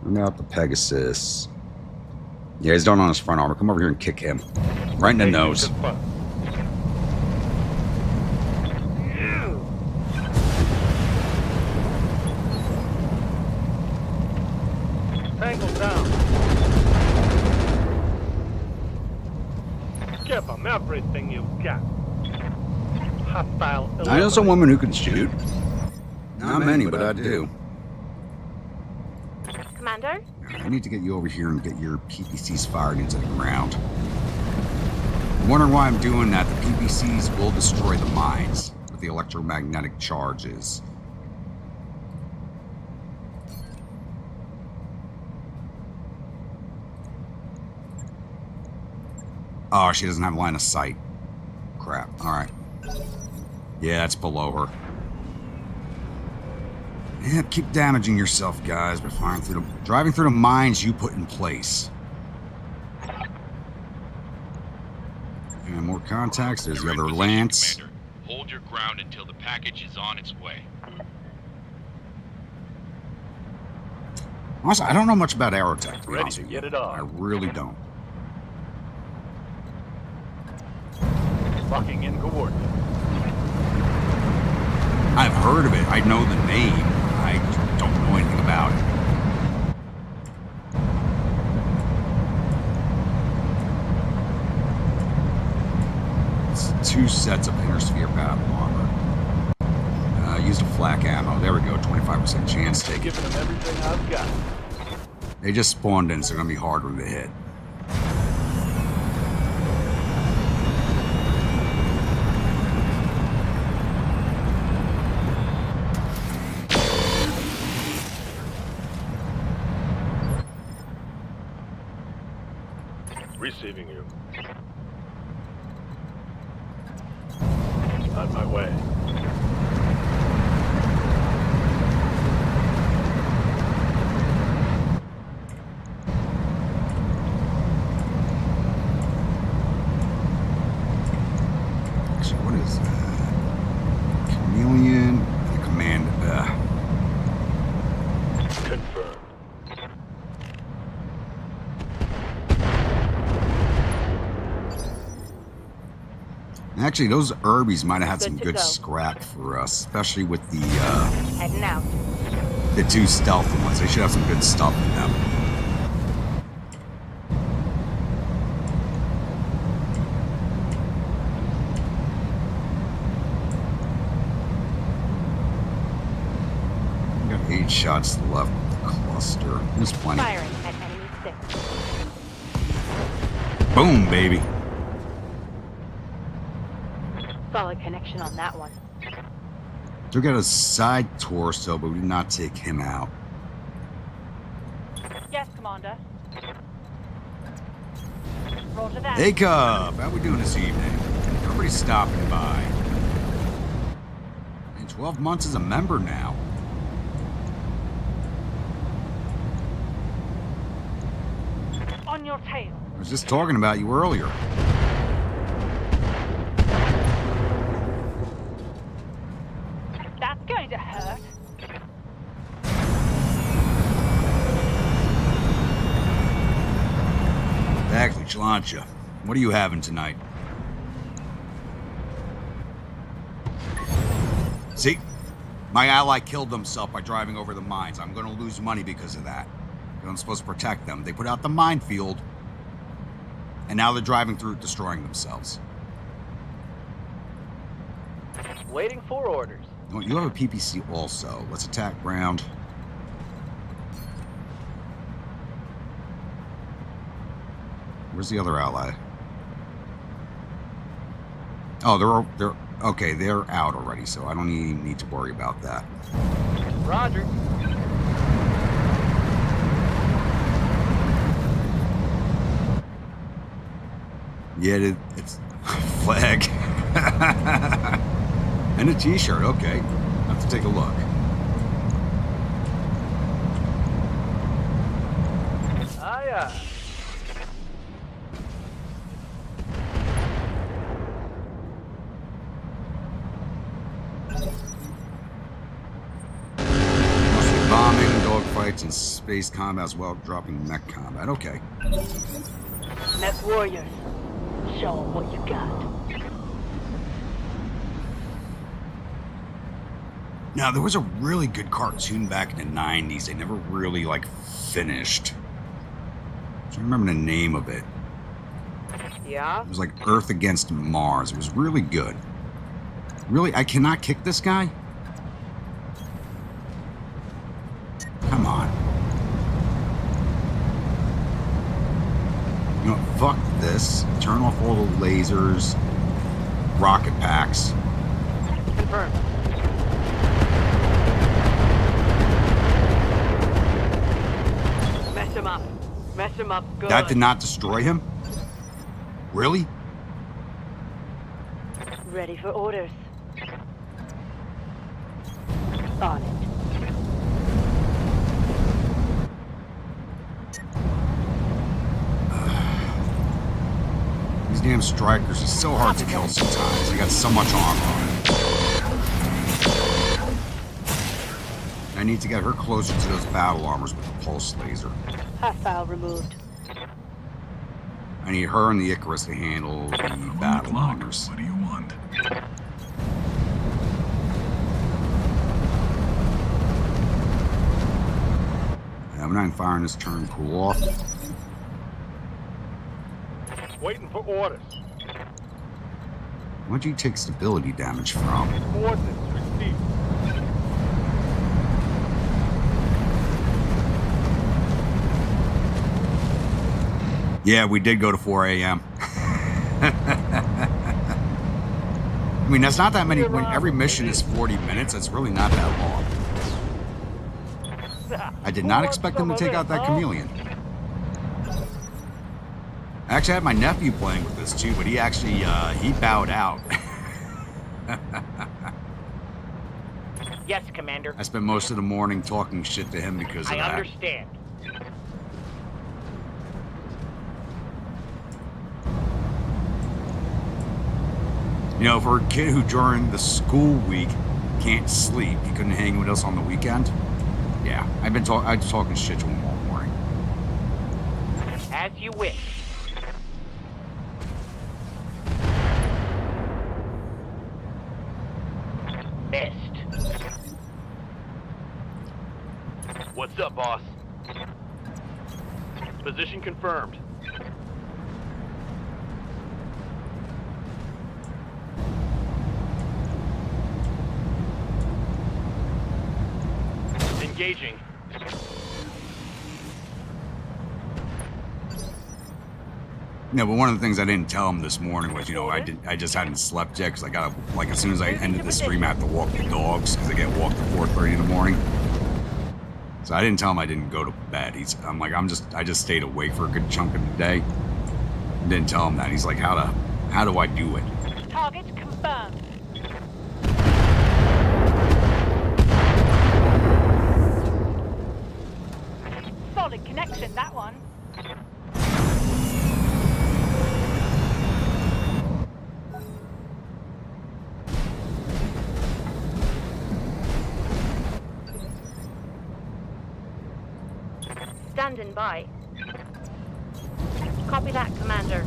Bring out the Pegasus. Yeah, he's done on his front armor. Come over here and kick him. Right in the nose. Tangle down. Give him everything you've got. Hostile. I know some women who can shoot. Not many, but I do. Commander? I need to get you over here and get your PPCs fired into the ground. I'm wondering why I'm doing that. The PPCs will destroy the mines with the electromagnetic charges. Oh, she doesn't have line of sight. Crap. All right. Yeah, that's below her. Yeah, keep damaging yourself, guys, by driving through the mines you put in place. And more contacts. There's the other Lance. Commander. Hold your ground until the package is on its way. Honestly, I don't know much about Aerotech, to be Ready honest to with you. get it on. I really don't. Locking in coordinates. I've heard of it. I know the name. I don't know anything about it. It's 2 sets of inner sphere battle armor. Used a flak ammo. There we go. 25% chance. Take it. Giving them everything I've got. They just spawned in, so they're gonna be harder to hit. Receiving you. On my way. So what is that? Chameleon and a command. Confirmed. Actually, those Irbies might have had Good some to good go. scrap for us, especially with the Heading out. 2 stealth ones. They should have some good stuff in them. We got 8 shots left with the cluster. There's plenty. Firing at enemy 6. Boom, baby. Solid connection on that one. Took out a side torso, but we did not take him out. Yes, Commander. Roger that. Hey, Cub. How we doing this evening? Everybody's stopping by. In 12 months as a member now. On your tail. I was just talking about you earlier. That's going to hurt. Actually, Chlancha, what are you having tonight? See? My ally killed himself by driving over the mines. I'm going to lose money because of that. I'm supposed to protect them. They put out the minefield, and now they're driving through it, destroying themselves. Waiting for orders. Oh, you have a PPC also. Let's attack ground. Where's the other ally? Oh, they're okay. They're out already, so I don't even need to worry about that. Roger. Yeah, it's flag and a T-shirt. Okay, I have to take a look. Aye. Mostly bombing, dogfights, and space combat as well, dropping mech combat. Okay. Mech warriors. Show 'em what you got. Now, there was a really good cartoon back in the 90s. They never really, finished. I don't remember the name of it. Yeah? It was like Earth Against Mars. It was really good. Really? I cannot kick this guy? Come on. You know what? Fuck this. Turn off all the lasers. Rocket packs. Confirmed. Mess him up. Mess him up good. That did not destroy him? Really? Ready for orders. On it. These damn strikers are so hard to kill sometimes. They got so much armor on it. I need to get her closer to those battle armors with the pulse laser. Hostile removed. I need her and the Icarus to handle the I'm on the battle clock. armors. What do you want? Haven't I firing this turn cool off? Waiting for orders. What'd you take stability damage from? Coordinates received. Yeah, we did go to 4 a.m. I mean, that's not that many. When every mission is 40 minutes, that's really not that long. I did not expect them to take out that chameleon. I actually had my nephew playing with this too, but he actually, he bowed out. Yes, Commander. I spent most of the morning talking shit to him because of I that. understand. You know, for a kid who during the school week can't sleep, he couldn't hang with us on the weekend. Yeah, I was talking shit to him all morning. As you wish. Missed. What's up, boss? Position confirmed. Engaging. No, but one of the things I didn't tell him this morning was, you know, I just hadn't slept yet because I got as soon as I ended the stream, I have to walk the dogs because they get walked at 4:30 in the morning. So I didn't tell him I didn't go to bed. I'm like, I just stayed awake for a good chunk of the day. Didn't tell him that. He's like, how do I do it? Target confirmed. Solid connection, that one. Standing by. Copy that, Commander.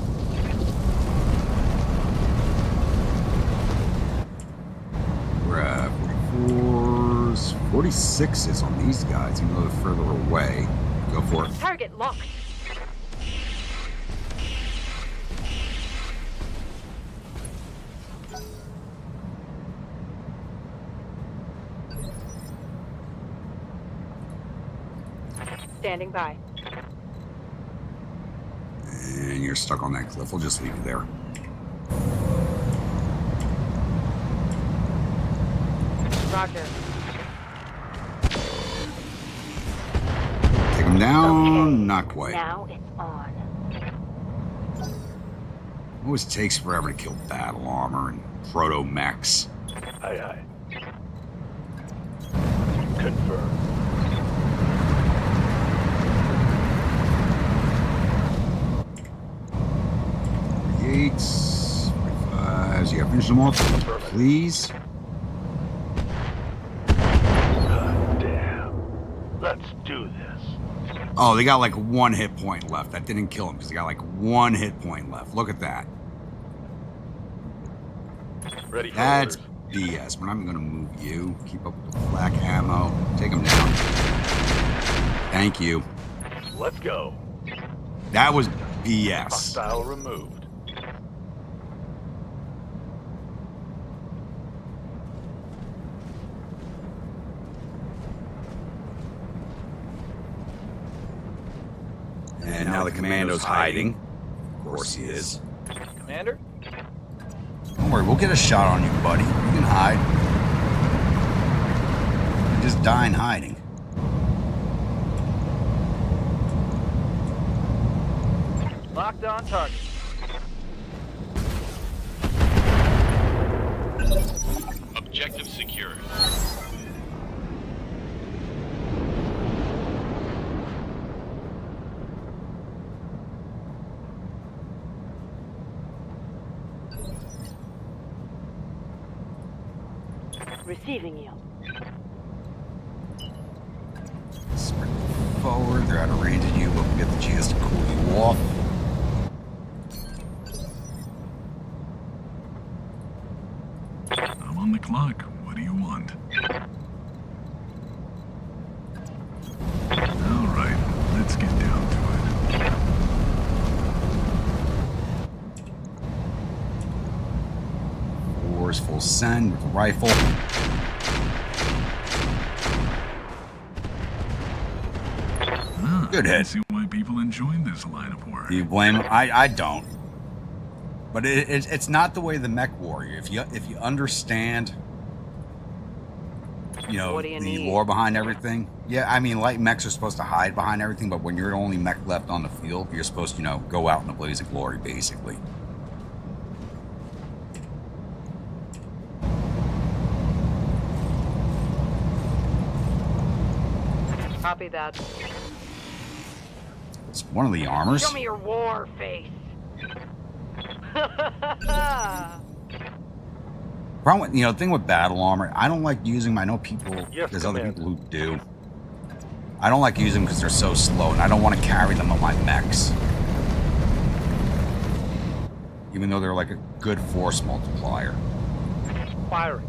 We're at 44s, 46s on these guys, even though they're further away. Go for it. Target locked. Standing by. And you're stuck on that cliff. We'll just leave you there. Roger. Take him down. Okay. Not quite. Now it's on. Always takes forever to kill battle armor and proto mechs. Aye, aye. Confirmed. Eights, 45s. Yeah, finish them off, please. God damn. Let's do this. Oh, they got like 1 hit point left. That didn't kill him because they got like 1 hit point left. Look at that. Ready for That's orders. BS. We're not even going to move you. Keep up with the flak ammo. Take them down. Thank you. Let's go. That was BS. Hostile removed. And now the commando's hiding. Of course he is. Commander? Don't worry, we'll get a shot on you, buddy. You can hide. You're just dying hiding. Locked on target. Objective secured. Receiving you. Sprint forward. They're out of range of you, but we'll get the chance to cool you off. I'm on the clock. What do you want? All right, let's get down to it. Fours full send with the rifle. Good hit. I see why people enjoy this line of work. Do you blame him? I don't. But it's not the way the mech warrior. If you understand, you know, What do you the need? lore behind everything. Yeah, I mean, light mechs are supposed to hide behind everything, but when you're the only mech left on the field, you're supposed to, you know, go out in a blaze of glory, basically. Copy that. It's one of the armors. Show me your war face. Problem with, you know, the thing with battle armor, I don't like using them. I know people, Yes, there's other Commander. people who do. I don't like using them because they're so slow, and I don't want to carry them on my mechs. Even though they're like a good force multiplier. Firing.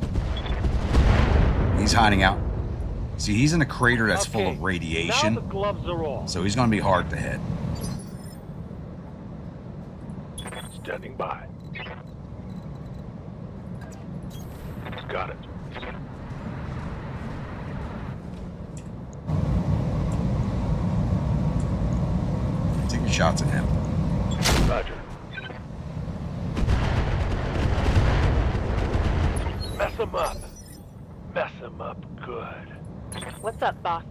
He's hiding out. See, he's in a crater that's full Okay, of radiation, Now the gloves are off. so he's going to be hard to hit. Standing by. Got it. Take your shots at him. Roger. Mess him up. Mess him up good. What's up, boss?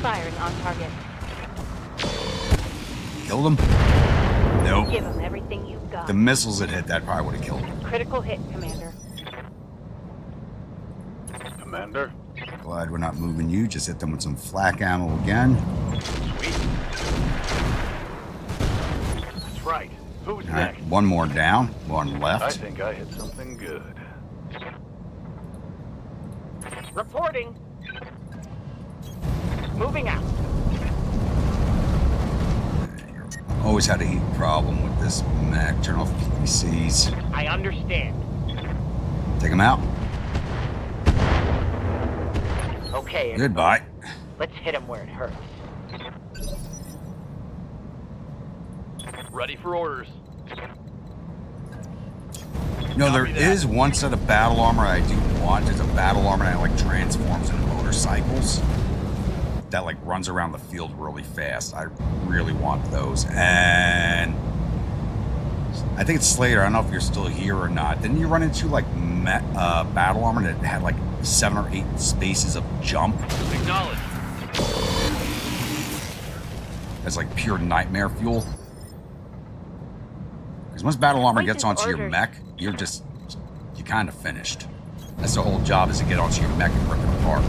Firing on target. Killed him? Nope. Give them everything you've got. The missiles that hit that probably would have killed him. Critical hit, Commander. Commander? Glad we're not moving you. Just hit them with some flak ammo again. Sweet. That's right. Who's All right, next? one more down. One I left. think I hit something good. Reporting. Moving out. Always had a heat problem with this mech. Turn off PCs. I understand. Take him out. Okay, Goodbye. let's hit him where it hurts. Ready for orders. You know, there is one set of battle armor I do want. It's a battle armor that like transforms into motorcycles. That like runs around the field really fast. I really want those. And I think it's Slater. I don't know if you're still here or not. Didn't you run into like battle armor that had like 7 or 8 spaces of jump? Acknowledge. That's like pure nightmare fuel. Because once battle armor gets onto your mech, you're kind of finished. That's the whole job, is to get onto your mech and rip it apart.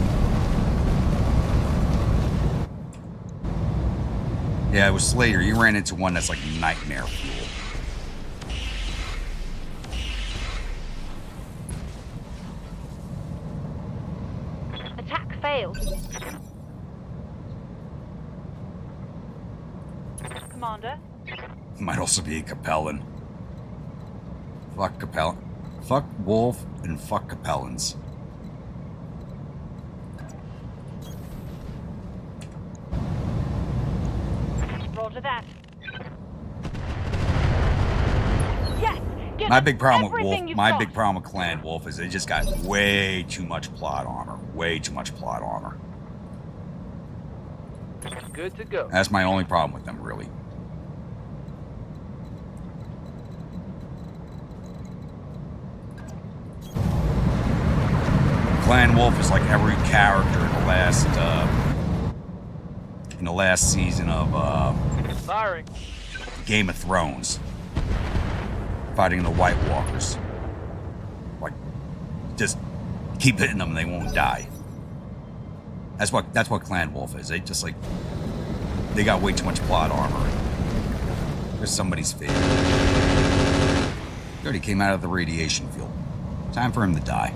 Yeah, it was Slater. You ran into one that's like nightmare fuel. Attack failed. Commander? Might also be a Capellan. Fuck Capellan. Fuck Wolf and fuck Capellans. Roger that. Yes! Give My us big problem with everything Wolf, you've my got. big problem with Clan Wolf is they just got way too much plot armor. Way too much plot armor. Good to go. That's my only problem with them, really. Clan Wolf is like every character in the last season of Firing. Game of Thrones, fighting the White Walkers. Like, just keep hitting them, and they won't die. That's what Clan Wolf is. They just like they got way too much plot armor. There's somebody's favorite. He already came out of the radiation field. Time for him to die.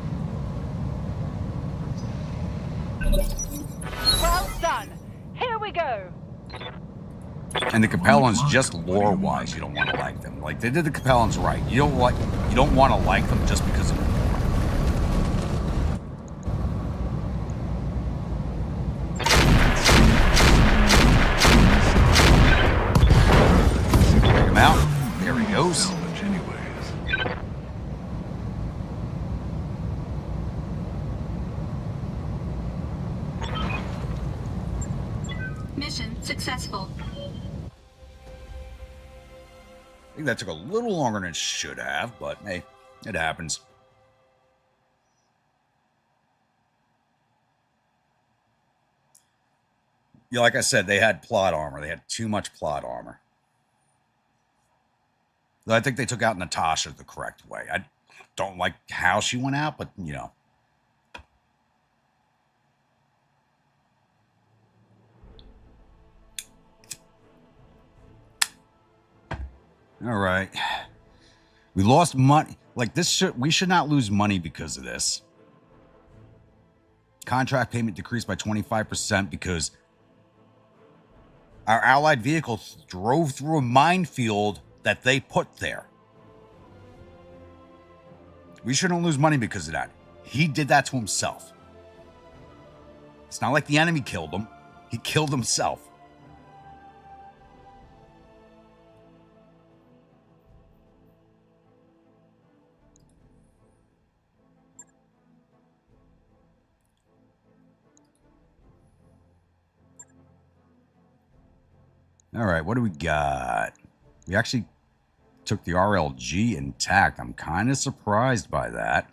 Well done. Here we go. And the Capellans, just lore-wise, you don't want to like them. Like, they did the Capellans right. You don't want to like them just because of lore. Take him out. There he goes. Salvage anyways. Mission successful. I think that took a little longer than it should have, but hey, it happens. Yeah, like I said, they had plot armor. They had too much plot armor. I think they took out Natasha the correct way. I don't like how she went out, but you know. All right. We lost money. Like this we should not lose money because of this. Contract payment decreased by 25% because our allied vehicle drove through a minefield that they put there. We shouldn't lose money because of that. He did that to himself. It's not like the enemy killed him. He killed himself. All right, what do we got? We actually took the RLG intact. I'm kind of surprised by that.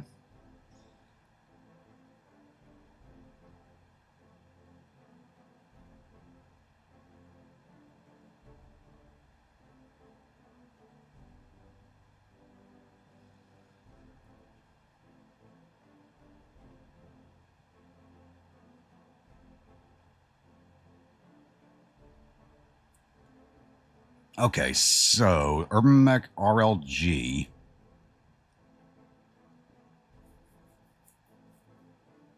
Okay, so Urban Mech RLG.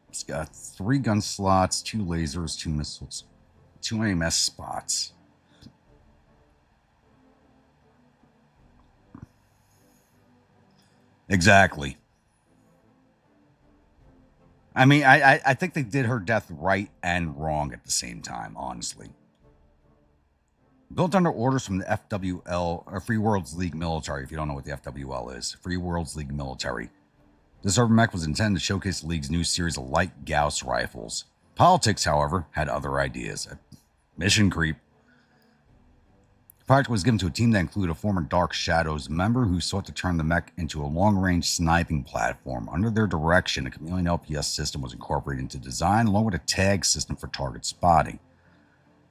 It's got 3 gun slots, 2 lasers, 2 missiles, 2 AMS spots. Exactly. I mean, I think they did her death right and wrong at the same time, honestly. Built under orders from the FWL, or Free Worlds League military, if you don't know what the FWL is. Free Worlds League military. This Urban Mech was intended to showcase the League's new series of light Gauss rifles. Politics, however, had other ideas. Mission creep. The project was given to a team that included a former Dark Shadows member who sought to turn the mech into a long-range sniping platform. Under their direction, a chameleon LPS system was incorporated into design, along with a tag system for target spotting.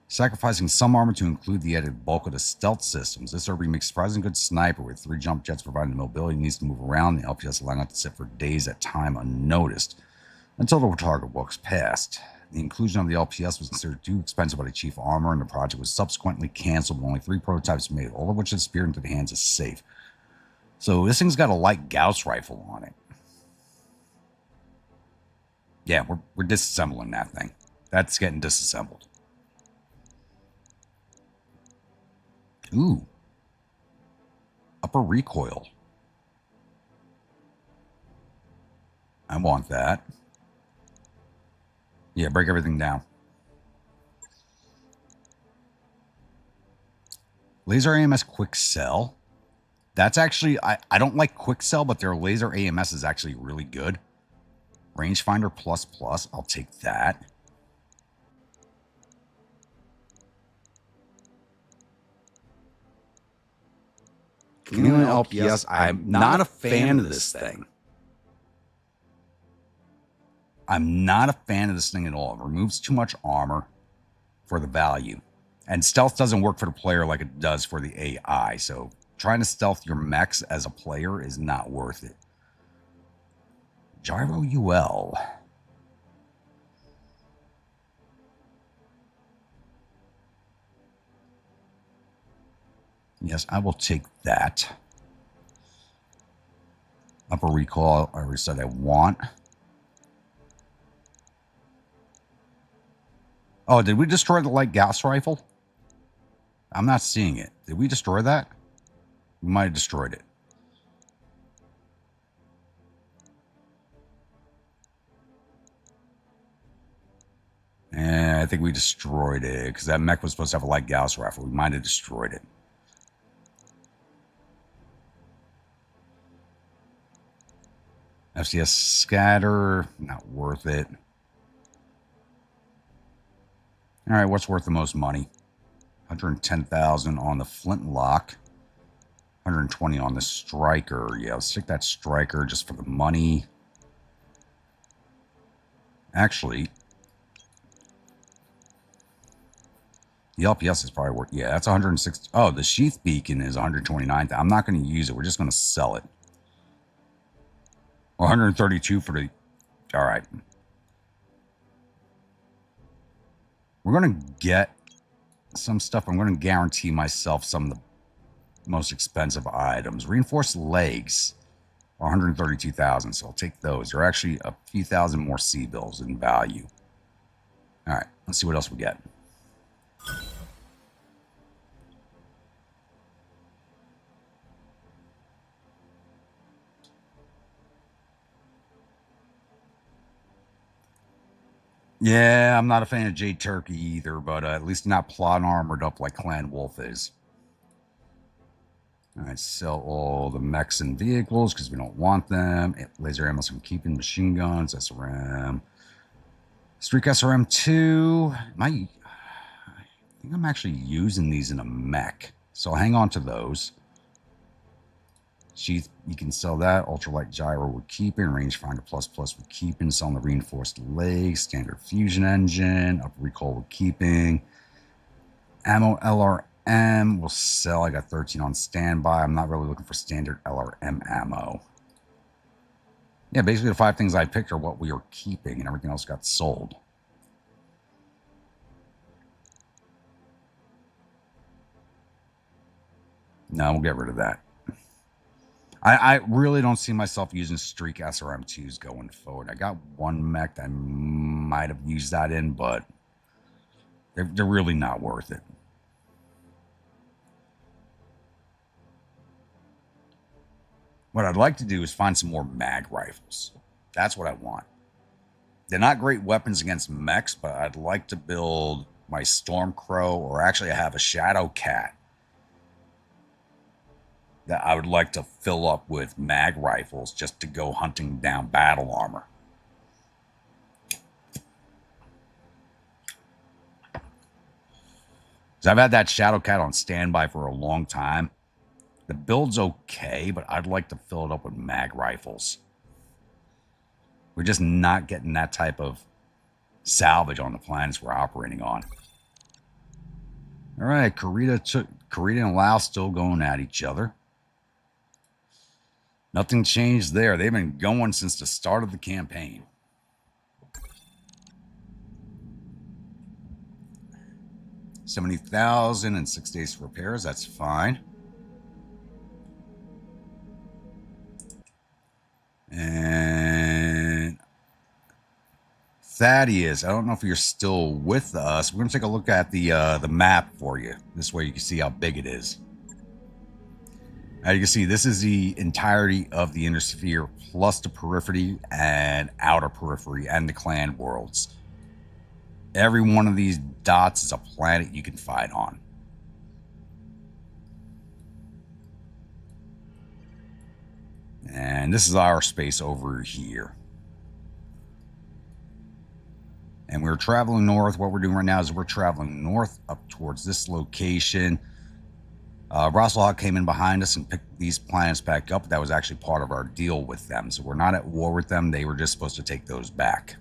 Sacrificing some armor to include the added bulk of the stealth systems, this Urban makes a surprisingly good sniper with 3 jump jets providing the mobility it needs to move around, the LPS allowing it to sit for days at a time unnoticed, until the target walks past. The inclusion of the LPS was considered too expensive by the chief armor, and the project was subsequently canceled with only 3 prototypes made, all of which disappeared into the hands of Safe. So this thing's got a light Gauss rifle on it. Yeah, we're disassembling that thing. That's getting disassembled. Ooh. Upper recoil. I want that. Yeah, break everything down. Laser AMS quick sell. That's actually, I don't like quick sell, but their laser AMS is actually really good. Rangefinder plus, I'll take that. Chameleon LPS, I'm not a fan of this thing. I'm not a fan of this thing at all. It removes too much armor for the value. And stealth doesn't work for the player like it does for the AI. So trying to stealth your mechs as a player is not worth it. Gyro UL. Yes, I will take that. Upper recoil, I already said I want. Oh, did we destroy the light Gauss rifle? I'm not seeing it. Did we destroy that? We might have destroyed it. And I think we destroyed it because that mech was supposed to have a light Gauss rifle. We might have destroyed it. FCS scatter, not worth it. All right, what's worth the most money? 110,000 on the flintlock. 120 on the striker. Yeah, let's take that striker just for the money. Actually, the LPS is probably worth, yeah, that's 160. Oh, the sheath beacon is 129. I'm not going to use it. We're just going to sell it. 132 for the, all right. We're going to get some stuff. I'm going to guarantee myself some of the most expensive items. Reinforced legs are 132,000, so I'll take those. They're actually a few thousand more C-bills in value. All right, let's see what else we get. Yeah, I'm not a fan of Jade Turkey either, but at least not plot armored up like Clan Wolf is. All right, sell all the mechs and vehicles because we don't want them. Laser ammo, so I'm keeping machine guns, SRM. Streak SRM2. I think I'm actually using these in a mech, so I'll hang on to those. Sheath, you can sell that. Ultralight gyro we're keeping. Rangefinder plus we're keeping. Selling the reinforced legs. Standard fusion engine. Upper recoil we're keeping. Ammo LRM we'll sell. I got 13 on standby. I'm not really looking for standard LRM ammo. Yeah, basically the 5 things I picked are what we are keeping, and everything else got sold. No, we'll get rid of that. I really don't see myself using streak SRM2s going forward. I got one mech I might have used that in, but they're really not worth it. What I'd like to do is find some more mag rifles. That's what I want. They're not great weapons against mechs, but I'd like to build my Stormcrow, or actually I have a Shadow Cat that I would like to fill up with mag rifles just to go hunting down battle armor. So I've had that Shadow Cat on standby for a long time. The build's okay, but I'd like to fill it up with mag rifles. We're just not getting that type of salvage on the planets we're operating on. All right, Karita and Laos still going at each other. Nothing changed there. They've been going since the start of the campaign. $70,000 and 6 days for repairs. That's fine. And Thaddeus, I don't know if you're still with us. We're going to take a look at the map for you. This way you can see how big it is. As you can see, this is the entirety of the inner sphere, plus the periphery and outer periphery and the clan worlds. Every one of these dots is a planet you can fight on. And this is our space over here. And we're traveling north. What we're doing right now is we're traveling north up towards this location. Rosselhawk came in behind us and picked these planets back up. That was actually part of our deal with them. So we're not at war with them. They were just supposed to take those back.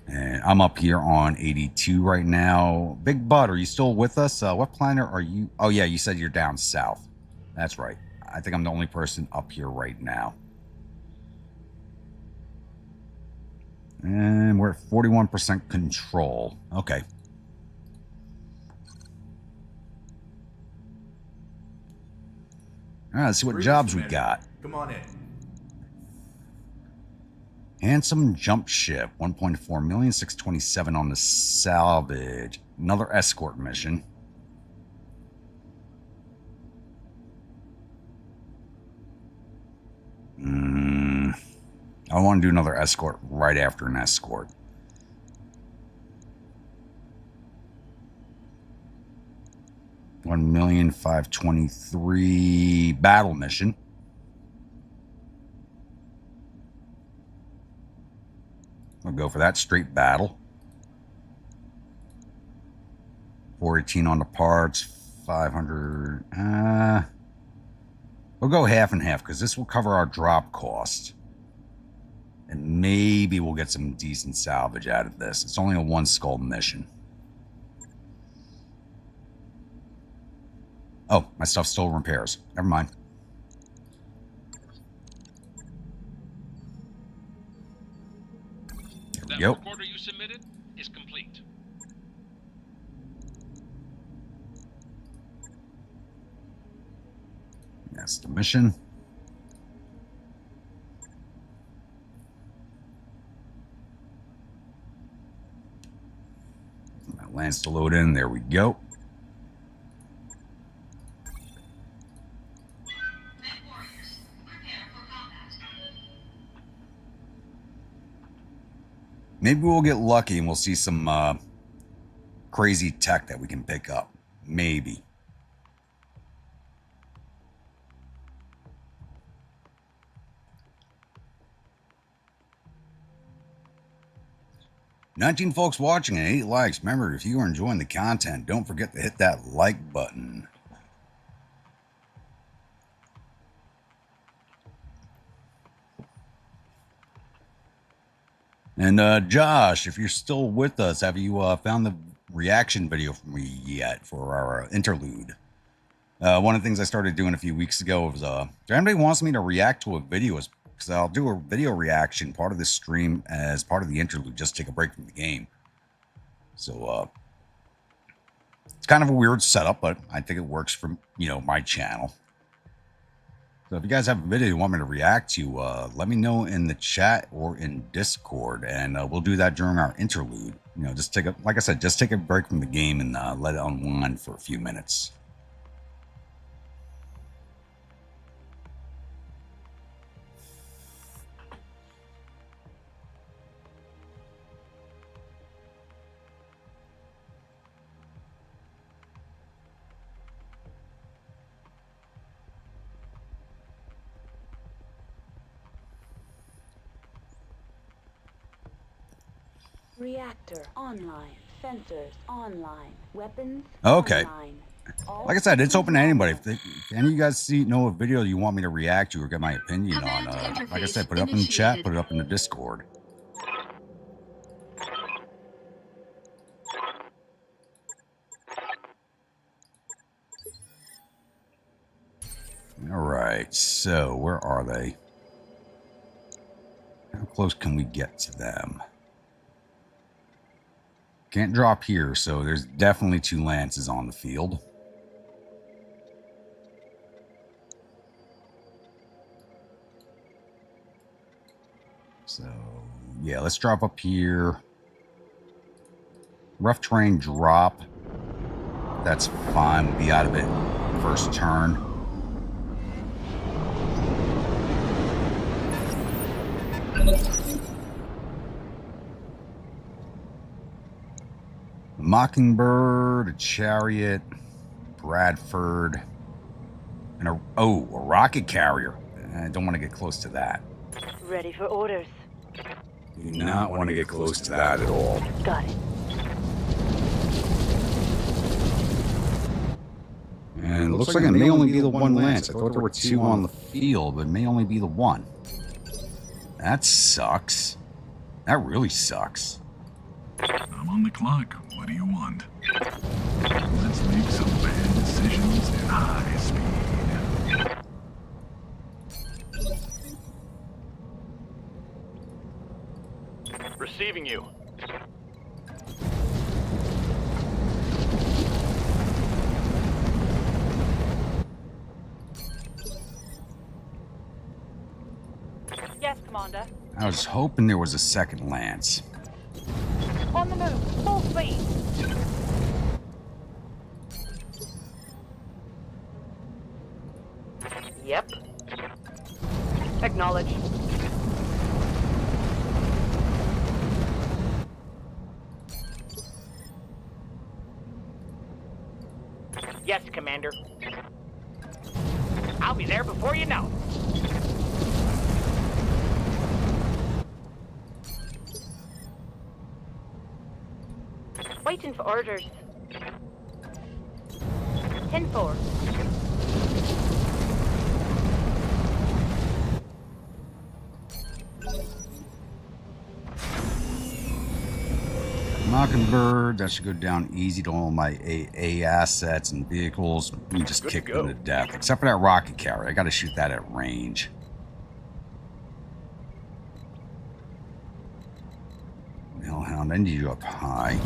And I'm up here on 82 right now. Big Bud, are you still with us? What planet are you? Oh, yeah, you said you're down south. That's right. I think I'm the only person up here right now. And we're at 41% control. Okay. All right, let's see what jobs we got. Come on in. Handsome jump ship, 1.4 million, 627 on the salvage. Another escort mission. I want to do another escort right after an escort. $1,523,000 battle mission. We'll go for that straight battle. 418 on the parts, 500. We'll go half and half because this will cover our drop cost. And maybe we'll get some decent salvage out of this. It's only a one skull mission. Oh, my stuff's still in repairs. Never mind. That Yep. work order you submitted is complete. That's the mission. That lands to load in. There we go. Maybe we'll get lucky and we'll see some crazy tech that we can pick up. Maybe. "19 folks watching and 8 likes. Remember, if you are enjoying the content, don't forget to hit that like button. And Josh, if you're still with us, have you found the reaction video from me yet for our interlude? One of the things I started doing a few weeks ago was, if anybody wants me to react to a video, because I'll do a video reaction part of this stream as part of the interlude, just take a break from the game. So It's kind of a weird setup, but I think it works for, my channel. So if you guys have a video you want me to react to, let me know in the chat or in Discord, and we'll do that during our interlude. Just take a break from the game and let it unwind for a few minutes. Reactor online. Sensors online. Weapons Okay. online. Like I said, it's open to anybody. If any of you guys know a video you want me to react to or get my opinion on, like I said, put it up in the chat, put it up in the Discord. All right, so where are they? How close can we get to them? Can't drop here, so there's definitely 2 lances on the field. So, yeah, let's drop up here. Rough terrain drop. That's fine. We'll be out of it first turn. Mockingbird, a chariot, Bradford, and a rocket carrier. I don't want to get close to that. Ready for orders. Do not want to get close to that at all. Got it. And it looks like it may only be the 1 lance. I thought there were 2 on the field, but it may only be the 1. That sucks. That really sucks. I'm on the clock. What do you want? Let's make some bad decisions at high speed. Receiving you. Yes, Commander. I was hoping there was a 2nd lance. On the move. Full speed. Yep. Acknowledge. Yes, Commander. I'll be there before you know. Waiting for orders. 10-4. Mockingbird, that should go down easy to all my AA assets and vehicles. We just Good to kick them go. to death. Except for that rocket carrier. I gotta shoot that at range. Hellhound, I need you up high.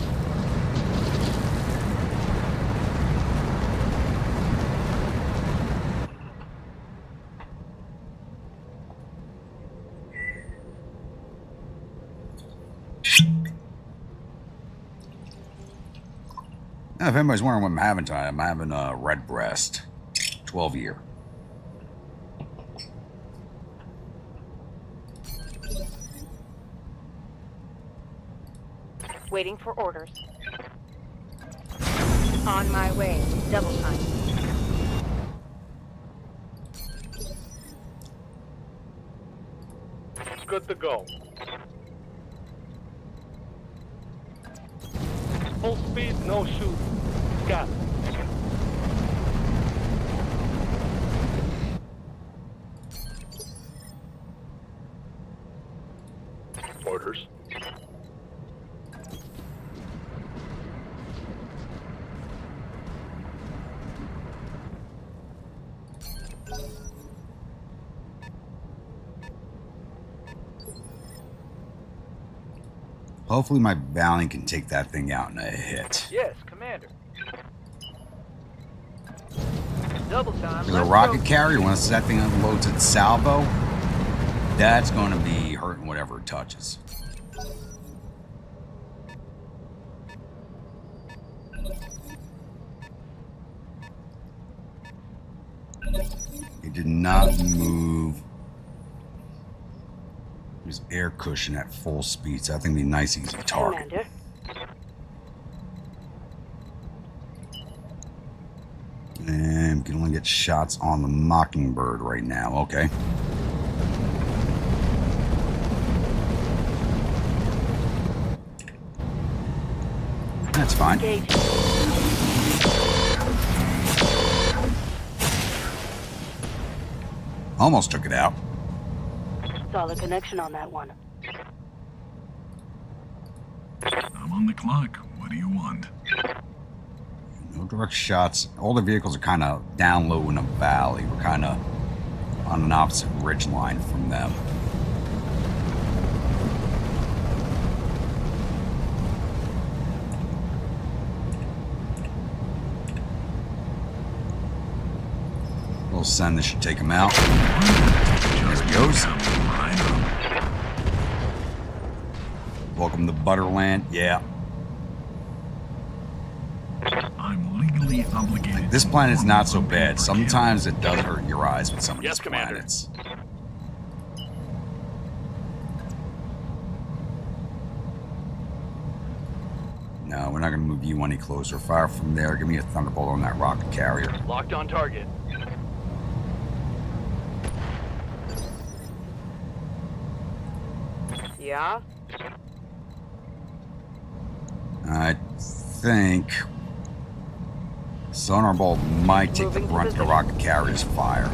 Now, if anybody's wondering what I'm having tonight, I'm having a red breast, 12-year. Waiting for orders. On my way. Double time. Good to go. Full speed, no shoot. Got it. Orders. Hopefully my bounty can take that thing out in a hit. Yes, Commander. Double time. There's a rocket carrier. Once that thing unloads its salvo, that's going to be hurting whatever it touches. It did not move. There's air cushion at full speed, so I think it'd be a nice, easy target. Commander. And we can only get shots on the Mockingbird right now. Okay. That's fine. Engage. Almost took it out. Solid connection on that one. I'm on the clock. What do you want? No direct shots. All the vehicles are kind of down low in a valley. We're kind of on an opposite ridge line from them. We'll send this should take him out. There he goes. Welcome to Butterland. Yeah. I'm legally obligated. This planet's not so bad. Sometimes it does hurt your eyes with some of these Commander. planets. No, we're not going to move you any closer. Fire from there. Give me a thunderbolt on that rocket carrier. Locked on target. Yeah? I think sonar bolt might take the Moving to brunt of the position. rocket carrier's fire.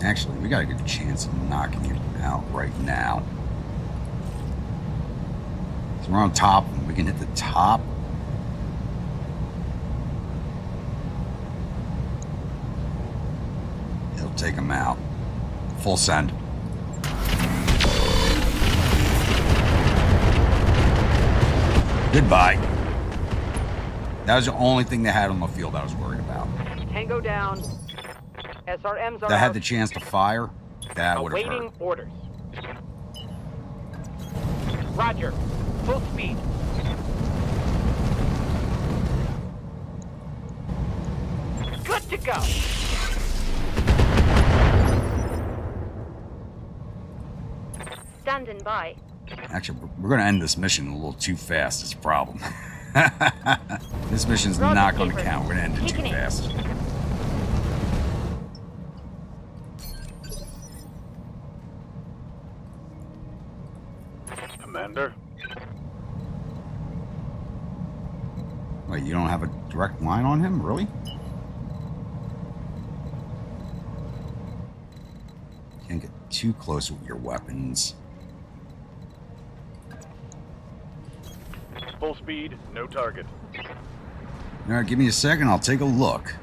Actually, we got a good chance of knocking him out right now. So we're on top, and we can hit the top. He'll take him out. Full send. Goodbye. That was the only thing they had on the field I was worried about. Tango down. SRMs are If I had out. the chance to fire, that would have Awaiting hurt. orders. Roger. Full speed. Good to go. Standing by. Actually, we're going to end this mission a little too fast. It's a problem. This mission's Roger, not going to Skipper. count. We're going to end it too Taking it. fast. Commander. Wait, you don't have a direct line on him? Really? Can't get too close with your weapons. Full speed, no target. All right, give me a second. I'll take a look.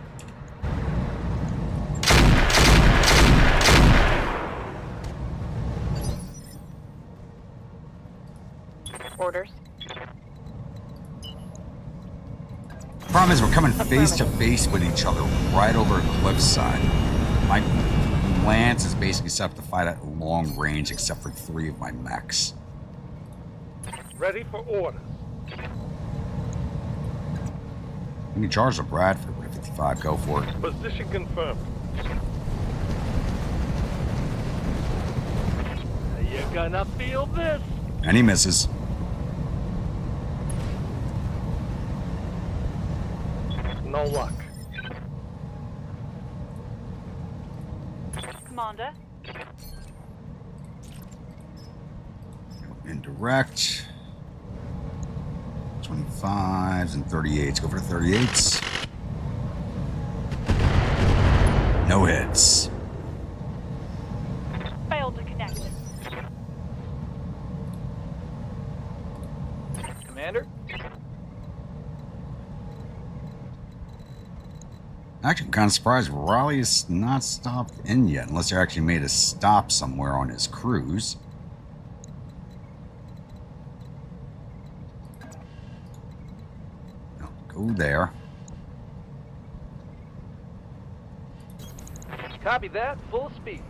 Orders. Problem is, we're coming face to face with each other right over a cliffside. My lance is basically set up to fight at long range, except for 3 of my mechs. Ready for orders. You can charge the Bradford with a 55. Go for it. Position confirmed. You're gonna feel this. And he misses. No luck. Commander. Indirect. 25s and 38s. Go for the 38s. No hits. Failed to connect. Commander? Actually, I'm kind of surprised Raleigh is not stopped in yet, unless they actually made a stop somewhere on his cruise. Go there. Copy that. Full speed.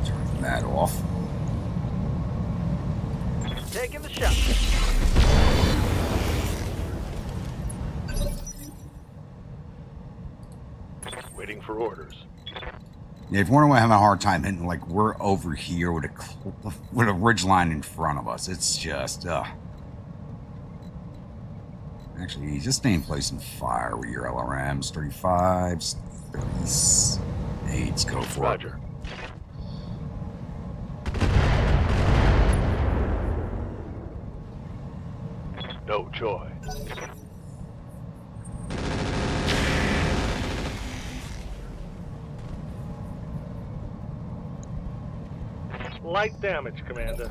Turn that off. Taking the shot. Waiting for orders. Yeah, if you're wondering why I'm having a hard time hitting, like, we're over here with a ridge line in front of us. It's just, Actually, just stay in place and fire with your LRMs. 35s, 38s, go for Roger. No joy. Light damage, Commander.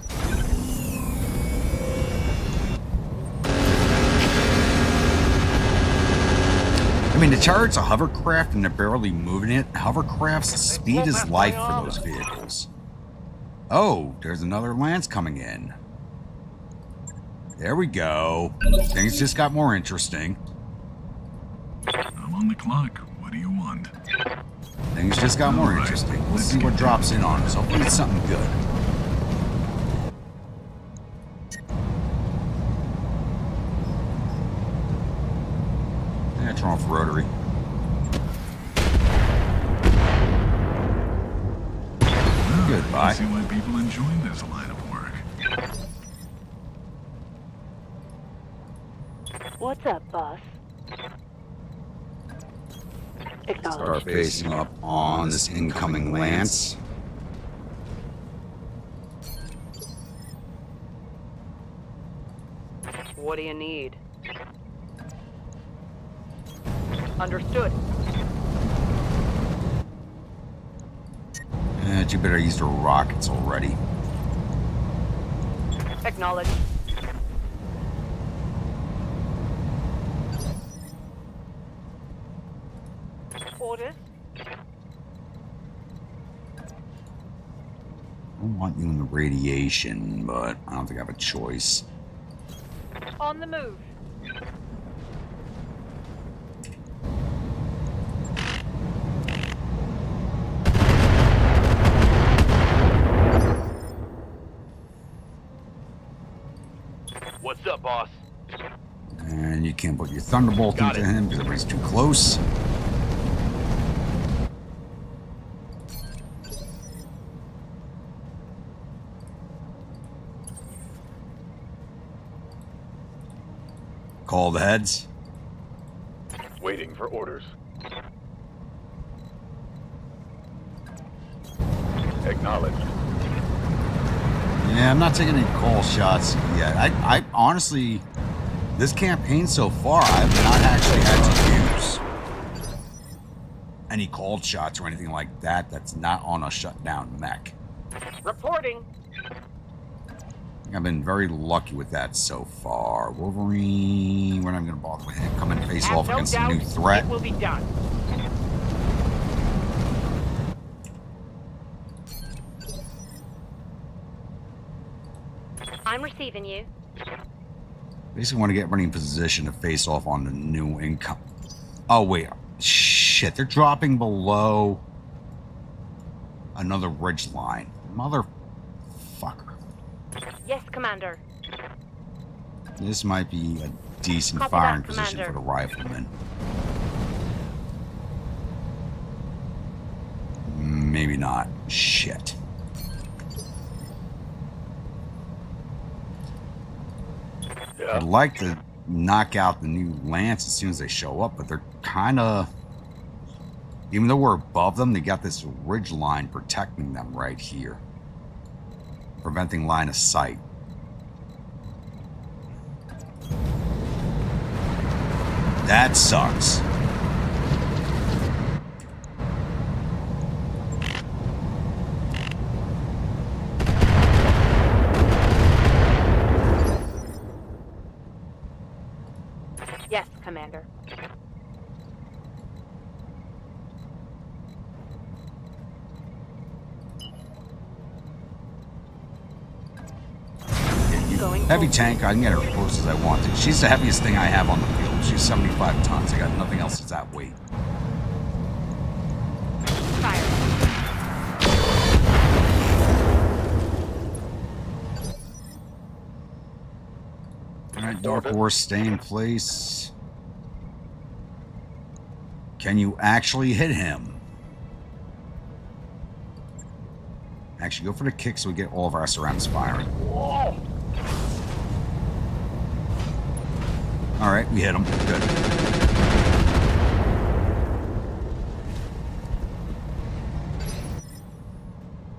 I mean, the turret's a hovercraft and they're barely moving it. Hovercraft's speed is life for those vehicles. Oh, there's another lance coming in. There we go. Things just got more interesting. I'm on the clock. What do you want? Things just got more interesting. Let's see what drops in on us. Hopefully it's something good. Yeah, turn off rotary. Well, Goodbye. I see why people enjoy this line of work. What's up, boss? Acknowledge. Start facing up on this incoming lance. What do you need? Understood. You better use the rockets already. Acknowledge. Orders. I want you in the radiation, but I don't think I have a choice. On the move. What's up, boss? And you can't put your Thunderbolt Got into it. him because everybody's too close. Call the heads. Waiting for orders. Acknowledged. Yeah, I'm not taking any call shots yet. I honestly, this campaign so far, I've not actually had to use any called shots or anything like that that's not on a shutdown mech. Reporting. I've been very lucky with that so far. Wolverine, we're not going to bother with him. Come and face Have off no against a doubt new threat. It will be done. I'm receiving you. Basically want to get ready in position to face off on the new income. Oh, wait. Shit, they're dropping below another ridge line. Motherfucker. Yes, Commander. This might be a decent Copy firing that, position Commander. for the riflemen. Maybe not. Shit. Yeah. I'd like to knock out the new lance as soon as they show up, but they're kind of... Even though we're above them, they got this ridge line protecting them right here. Preventing line of sight. That sucks. Yes, Commander. Going Heavy full tank, I can get her as close as I want to. She's the heaviest thing I have on the field. She's 75 tons. I got nothing else that's that weight. fire. Alright, Dark Horse, stay in place. Can you actually hit him? Actually, go for the kick so we get all of our surrounds firing. Whoa! Alright, we hit him. Good.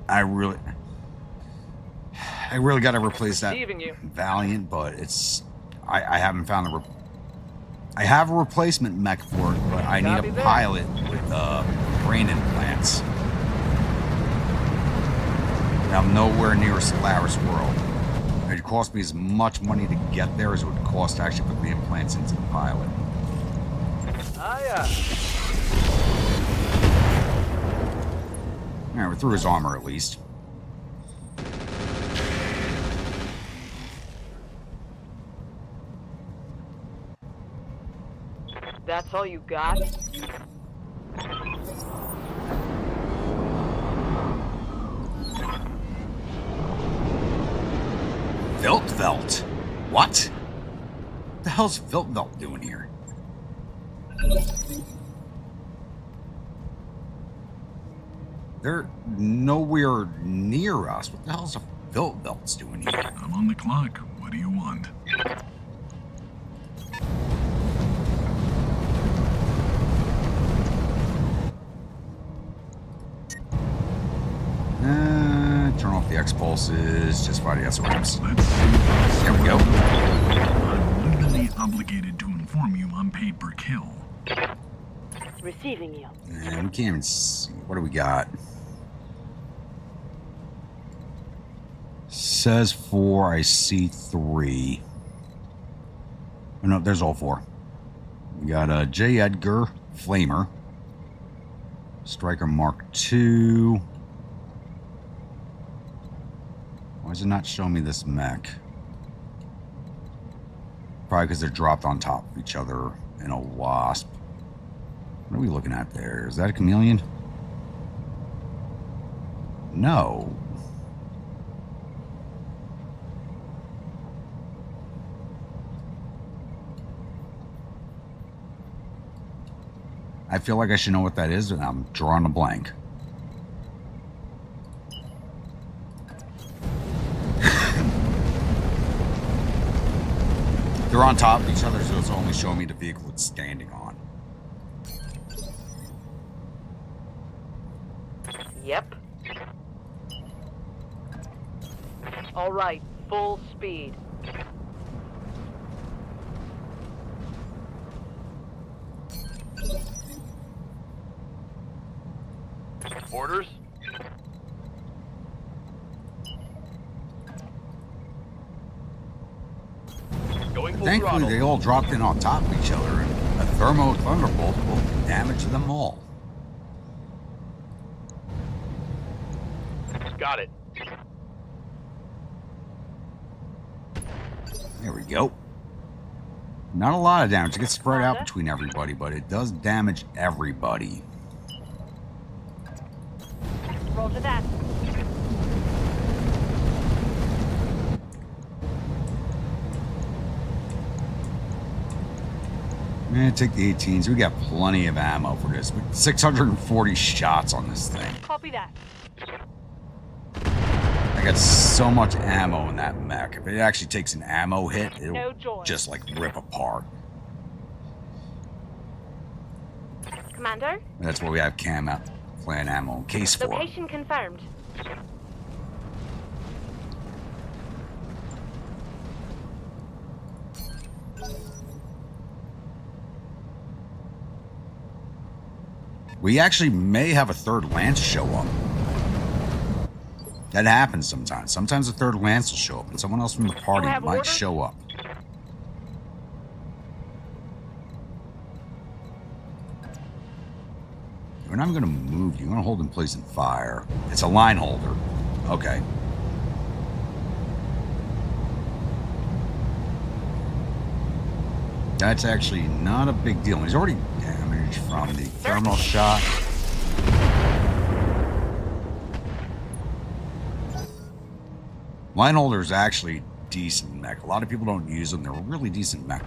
I really got to replace that Receiving you. Valiant, but it's... I haven't found the... I have a replacement mech for it, but I need Copy a that. pilot with brain implants. And I'm nowhere near Solaris World. It cost me as much money to get there as it would cost to actually put the implants into the pilot. Alright, we're through his armor at least. That's all you got? Viltvelt? What? The hell's Viltvelt doing here? They're nowhere near us. What the hell's a Viltvelt's doing here? I'm on the clock. What do you want? Turn off the X-pulses. Just fire the SRMs. Let's see. There we go. I'm legally obligated to inform you I'm paid per kill. Receiving you. And we can't even see. What do we got? Says 4. I see 3. Oh, no, there's all 4. We got a J. Edgar Flamer. Striker Mark II. Why does it not show me this mech? Probably because they're dropped on top of each other in a Wasp. What are we looking at there? Is that a chameleon? No. I feel like I should know what that is, and I'm drawing a blank. They're on top of each other, so it's only showing me the vehicle it's standing on. Yep. All right, full speed. Orders? Going full Thankfully, throttle. they all dropped in on top of each other, and a thermo thunderbolt will damage them all. Got it. There we go. Not a lot of damage. It gets spread out between everybody, but it does damage everybody. Roger that. Take the 18s. We got plenty of ammo for this. 640 shots on this thing. Copy that. I got so much ammo in that mech. If it actually takes an ammo hit, it'll No joy. just like rip apart. Commander? And that's what we have cam out plan ammo in case for. Location confirmed. We actually may have a third Lance show up. That happens sometimes. Sometimes a third Lance will show up, and someone else from the party have might orders? show up. And I'm going to move you. I'm going to hold in place and fire. It's a line holder. Okay. That's actually not a big deal. He's already damaged from the thermal shot. Lineholder is actually decent mech. A lot of people don't use them. They're a really decent mech.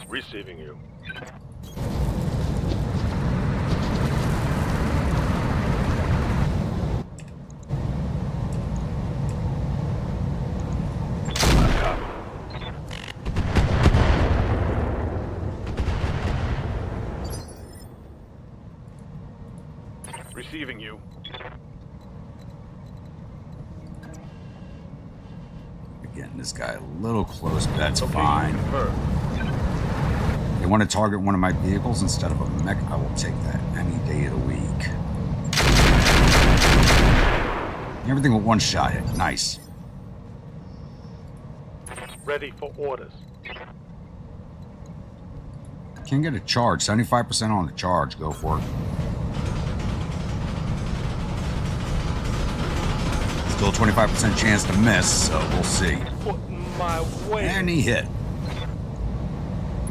Receiving you. Receiving you. Getting this guy a little close, but that's fine. Confirmed. They want to target one of my vehicles instead of a mech. I will take that any day of the week. Everything with one shot hit. Nice. Ready for orders. Can't get a charge. 75% on the charge. Go for it. Still a 25% chance to miss, so we'll see. Put my way. And he hit.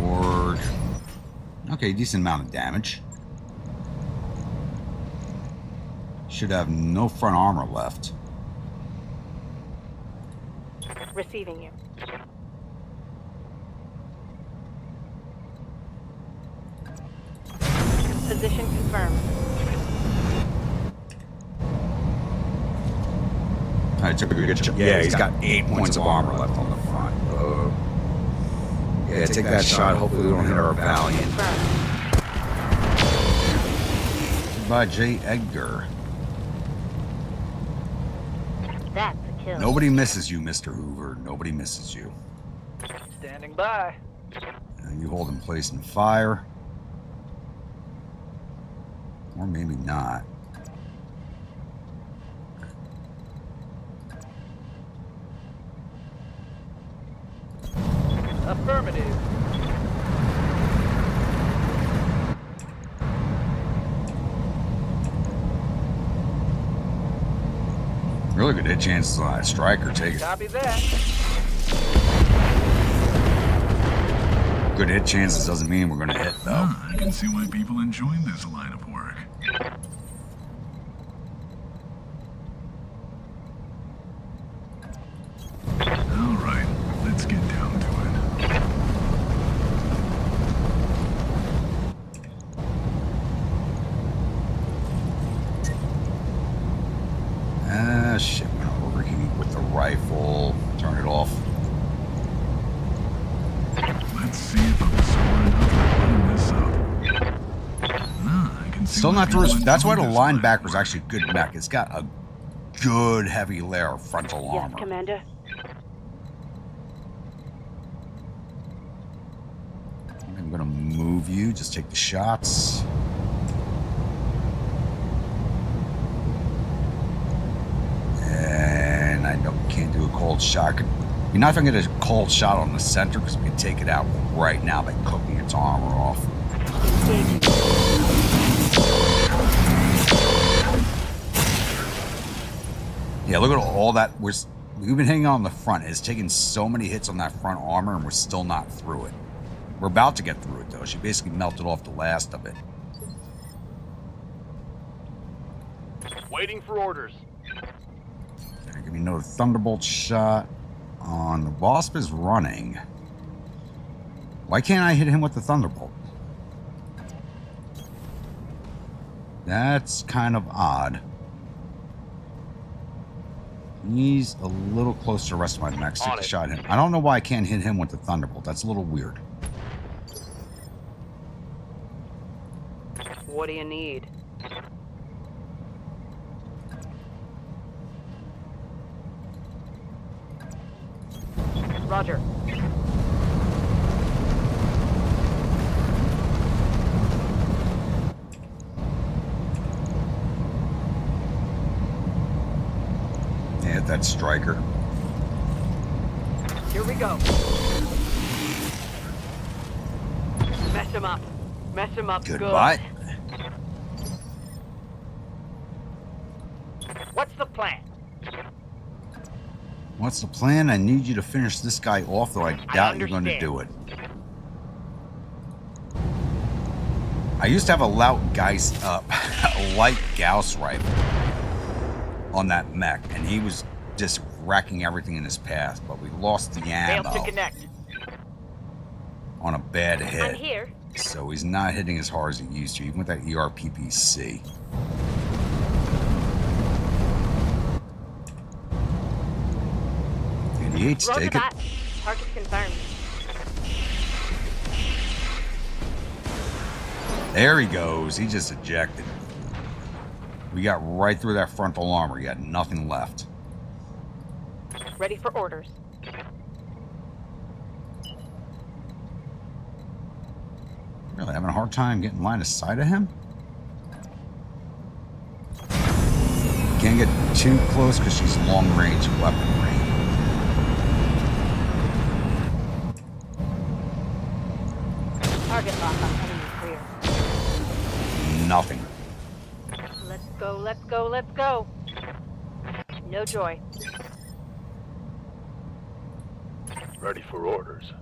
Or... okay, decent amount of damage. Should have no front armor left. Receiving you. Position confirmed. I took a good shot. Yeah, he's got 8 points of armor left on the front. Yeah, take that shot. Hopefully we don't hit our Valiant. By J. Edgar. That's a kill. Nobody misses you, Mr. Hoover. Nobody misses you. Standing by. And you hold in place and fire. Or maybe not. Affirmative. Really good hit chances on that striker. Take it. Copy that. Good hit chances doesn't mean we're going to hit, though. I can see why people enjoy this line of work. All right, let's get down to it. Ah, shit. I'm going to overheat with the rifle. Turn it off. Let's see if I'm smart enough to line this up. I can see Still why not through. people That's why enjoy the this line of linebacker's work. actually good mech. It's got a good heavy layer of frontal Yes, armor. Commander. I'm gonna move you. Just take the shots. And I can't do a cold shot. You're not gonna get a cold shot on the center because we can take it out right now by cooking its armor off. Yeah, look at all that. We've been hanging on the front. It's taken so many hits on that front armor, and we're still not through it. We're about to get through it, though. She basically melted off the last of it. Waiting for orders. Give me another Thunderbolt shot on the Wasp is running. Why can't I hit him with the Thunderbolt? That's kind of odd. He's a little close to the rest of my mechs. Take the shot at him. I don't know why I can't hit him with the Thunderbolt. That's a little weird. What do you need? Roger. Yeah, hit that striker. Here we go. Mess him up. Mess him up Goodbye. What's the plan? What's the plan? I need you to finish this guy off, though I doubt you're going to understand. do it. I used to have a light Gauss rifle on that mech, and he was just wrecking everything in his path, but we lost the Failed to ammo connect. on a bad I'm hit. here. So he's not hitting as hard as he used to, even with that ERPPC. Take Roger it. that. Target confirmed. There he goes. He just ejected. We got right through that frontal armor. He had nothing left. Ready for orders. Really having a hard time getting line of sight of him? Can't get too close because she's long range weaponry. Target lock on enemy clear. Nothing. Let's go, let's go, let's go. No joy. Ready for orders.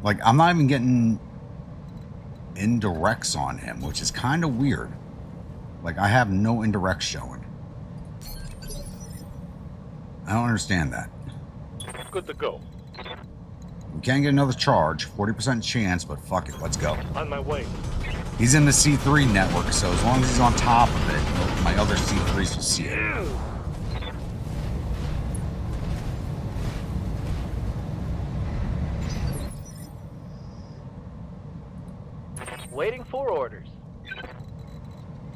Like, I'm not even getting indirects on him, which is kind of weird. Like, I have no indirects showing. I don't understand that. Good to go. We can get another charge, 40% chance, but fuck it, let's go. On my way. He's in the C3 network, so as long as he's on top of it, my other C3s will see it. Waiting for orders.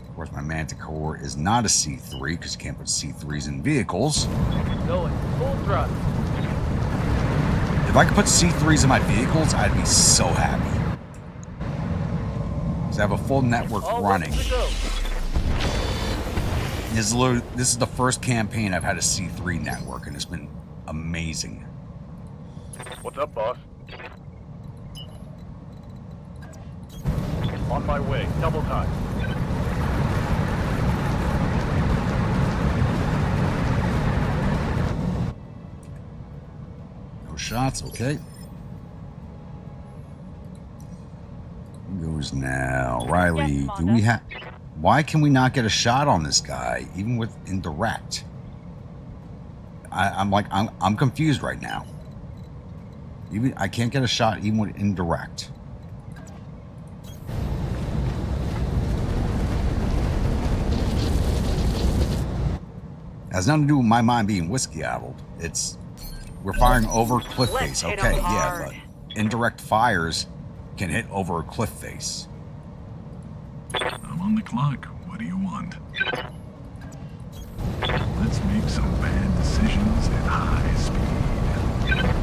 Of course, my Manticore is not a C3, because you can't put C3s in vehicles. Going full thrust. If I could put C3s in my vehicles, I'd be so happy. Because I have a full network All running. ready to go. This is the first campaign I've had a C3 network, and it's been amazing. What's up, boss? On my way. Double time. No shots, okay. Who goes now? Riley, Yes, do we have... Why can we not get a shot on this guy, even with indirect? I'm confused right now. Even I can't get a shot even with indirect. It has nothing to do with my mind being whiskey-addled. It's... We're firing over cliff face. Let's hit Okay, 'em yeah, hard. but indirect fires can hit over a cliff face. I'm on the clock. What do you want? Let's make some bad decisions at high speed.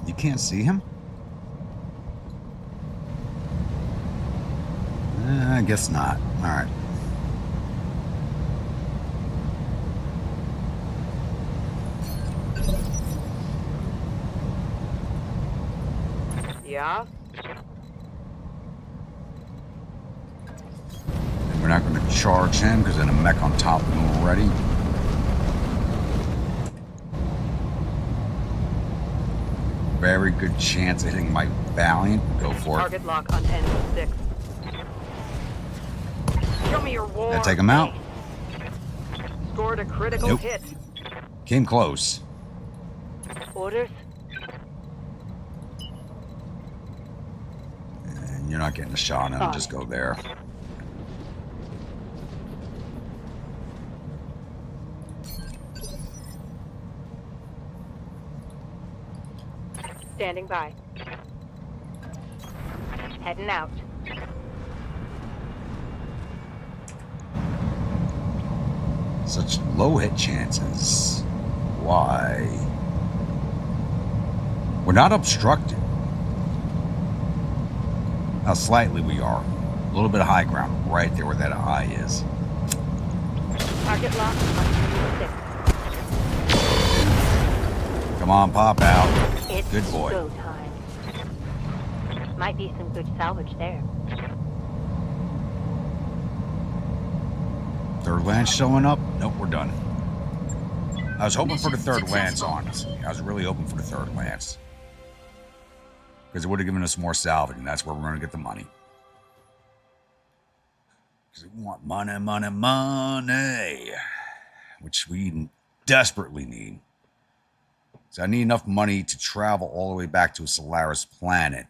You can't see him? I guess not. All right. Yeah? And we're not going to charge him because there's a mech on top of him already. Very good chance of hitting my Valiant. Go for it. Target lock on N6. Show me your war. Did I take him out? Scored a critical Nope. hit. Came close. Orders? And you're not getting a shot on him. Just go there. Standing by. Heading out. Such low hit chances. Why? We're not obstructed. Now, slightly we are. A little bit of high ground right there where that eye is. Target lock on N6. Come on, pop out. It's Good boy. go time. Might be some good salvage there. Third lance showing up? Nope, we're done. I was hoping for the Mission third lance, successful. honestly. I was really hoping for the third lance. Because it would have given us more salvage, and that's where we're going to get the money. Because we want money, money, money. Which we desperately need. So I need enough money to travel all the way back to a Solaris planet.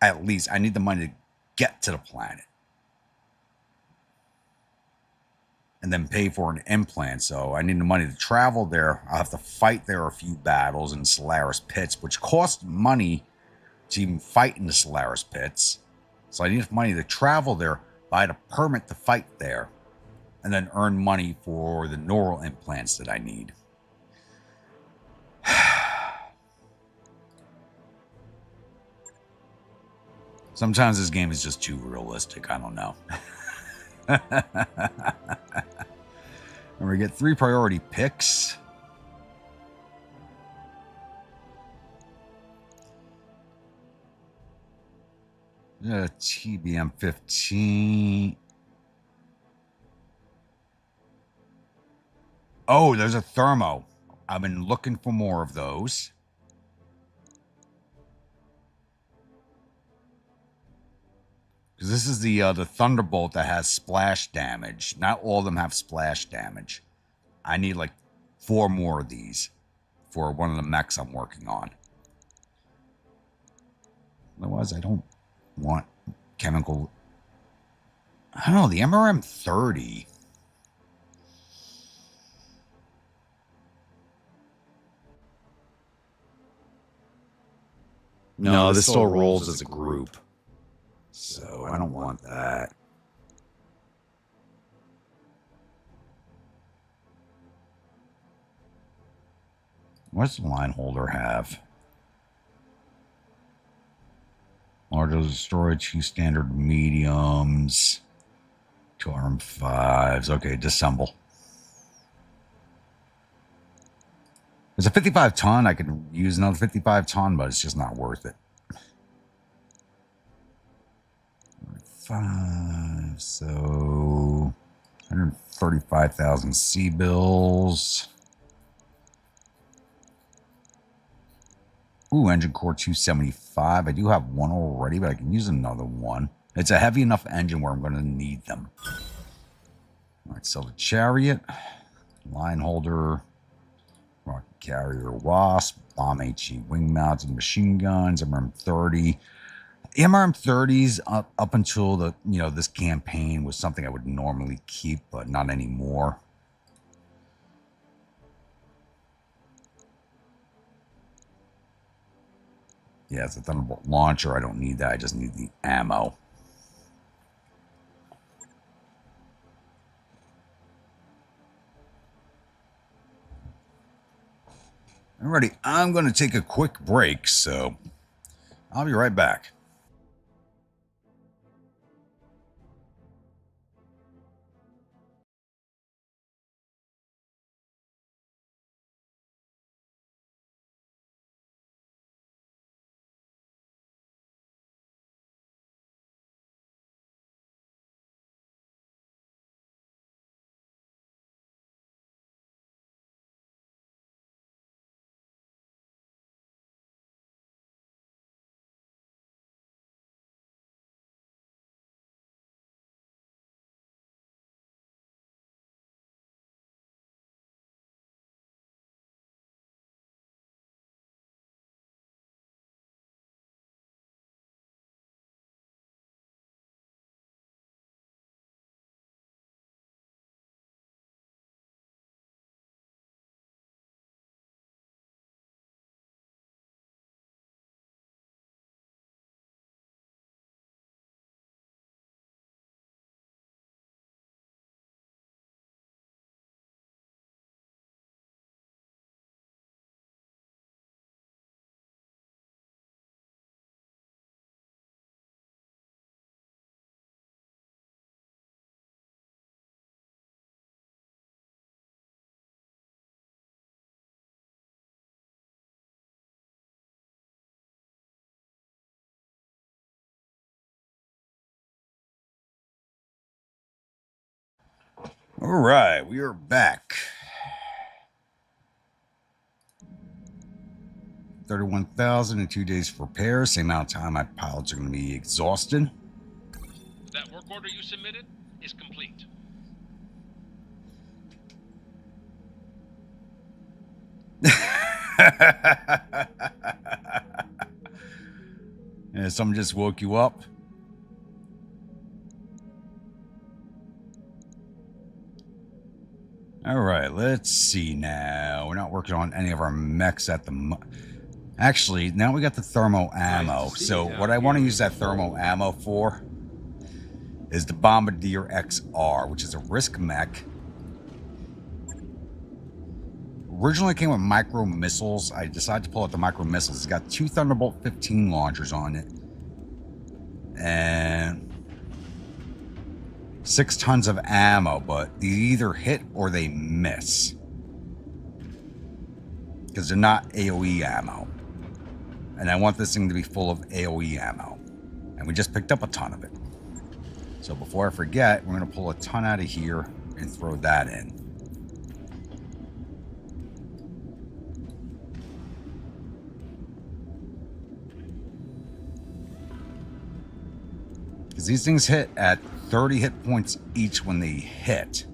At least, I need the money to get to the planet. And then pay for an implant. So I need the money to travel there. I'll have to fight there a few battles in Solaris pits, which cost money to even fight in the Solaris pits. So I need money to travel there, buy the permit to fight there, and then earn money for the neural implants that I need. Sometimes this game is just too realistic. I don't know. And we get 3 priority picks. TBM 15. Oh, there's a thermo. I've been looking for more of those. Because this is the Thunderbolt that has splash damage. Not all of them have splash damage. I need like 4 more of these for one of the mechs I'm working on. Otherwise, I don't want chemical. I don't know, the MRM 30. No, this still rolls as a group. So I don't want that. What's the line holder have? Large storage, 2 standard mediums, 2 RM5s. Okay, disassemble. There's a 55 ton. I could use another 55 ton, but it's just not worth it. 5, so 135,000 C-bills. Ooh, engine core 275. I do have one already, but I can use another one. It's a heavy enough engine where I'm going to need them. All right, sell the chariot, line holder, rocket carrier, wasp, bomb HE wing mounted machine guns, MRM-30. The MRM-30s up until the this campaign was something I would normally keep, but not anymore. Yeah, it's a Thunderbolt launcher. I don't need that. I just need the ammo. Alrighty, I'm going to take a quick break, so I'll be right back. All right, we are back. 31,000 in 2 days for repairs. Same amount of time my pilots are going to be exhausted. That work order you submitted is complete. And someone just woke you up. All right, let's see now. We're not working on any of our mechs at the moment. Actually, now we got the thermo ammo. So what I want to use that thermo ammo for is the Bombardier XR, which is a risk mech. Originally came with micro missiles. I decided to pull out the micro missiles. It's got 2 Thunderbolt 15 launchers on it. And 6 tons of ammo, but they either hit or they miss. Because they're not AoE ammo. And I want this thing to be full of AoE ammo. And we just picked up a ton of it. So before I forget, we're going to pull a ton out of here and throw that in. Because these things hit at 30 hit points each when they hit.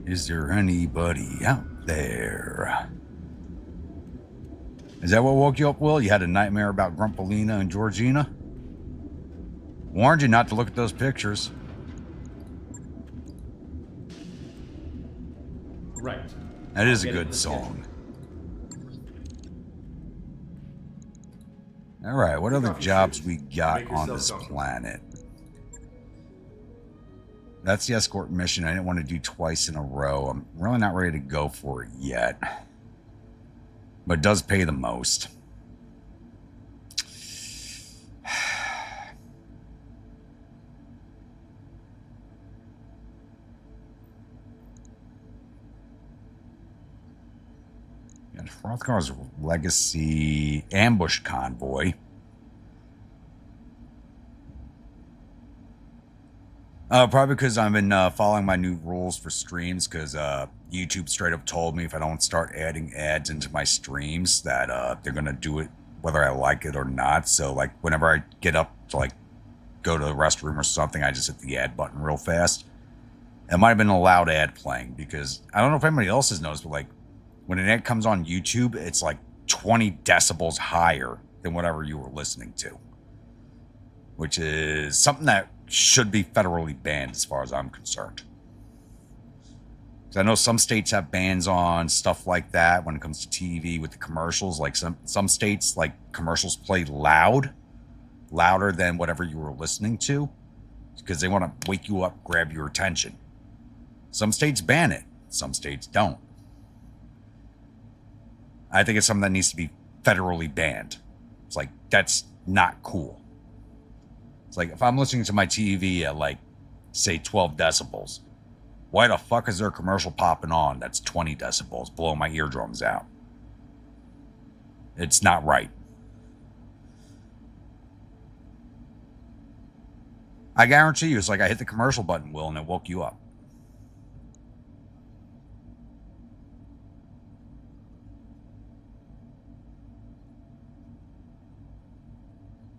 Is there anybody out there? Is that what woke you up, Will? You had a nightmare about Gruntpalina and Georgina? Warned you not to look at those pictures. Right. That is a good song. All right, what other jobs we got on this planet? That's the escort mission. I didn't want to do twice in a row. I'm really not ready to go for it yet. But it does pay the most. Got Frothgar's Legacy Ambush Convoy. Probably because I've been following my new rules for streams, because YouTube straight up told me if I don't start adding ads into my streams that they're going to do it whether I like it or not. So, like, whenever I get up to, like, go to the restroom or something, I just hit the ad button real fast. It might have been a loud ad playing, because I don't know if anybody else has noticed, but, like, when an ad comes on YouTube, it's, like, 20 decibels higher than whatever you were listening to. Which is something that should be federally banned as far as I'm concerned. Because I know some states have bans on stuff like that when it comes to TV with the commercials. Like some states, like, commercials play louder than whatever you were listening to, because they want to wake you up, grab your attention. Some states ban it. Some states don't. I think it's something that needs to be federally banned. It's like, that's not cool. It's like, if I'm listening to my TV at, like, say 12 decibels, why the fuck is there a commercial popping on that's 20 decibels, blowing my eardrums out? It's not right. I guarantee you, it's like I hit the commercial button, Will, and it woke you up.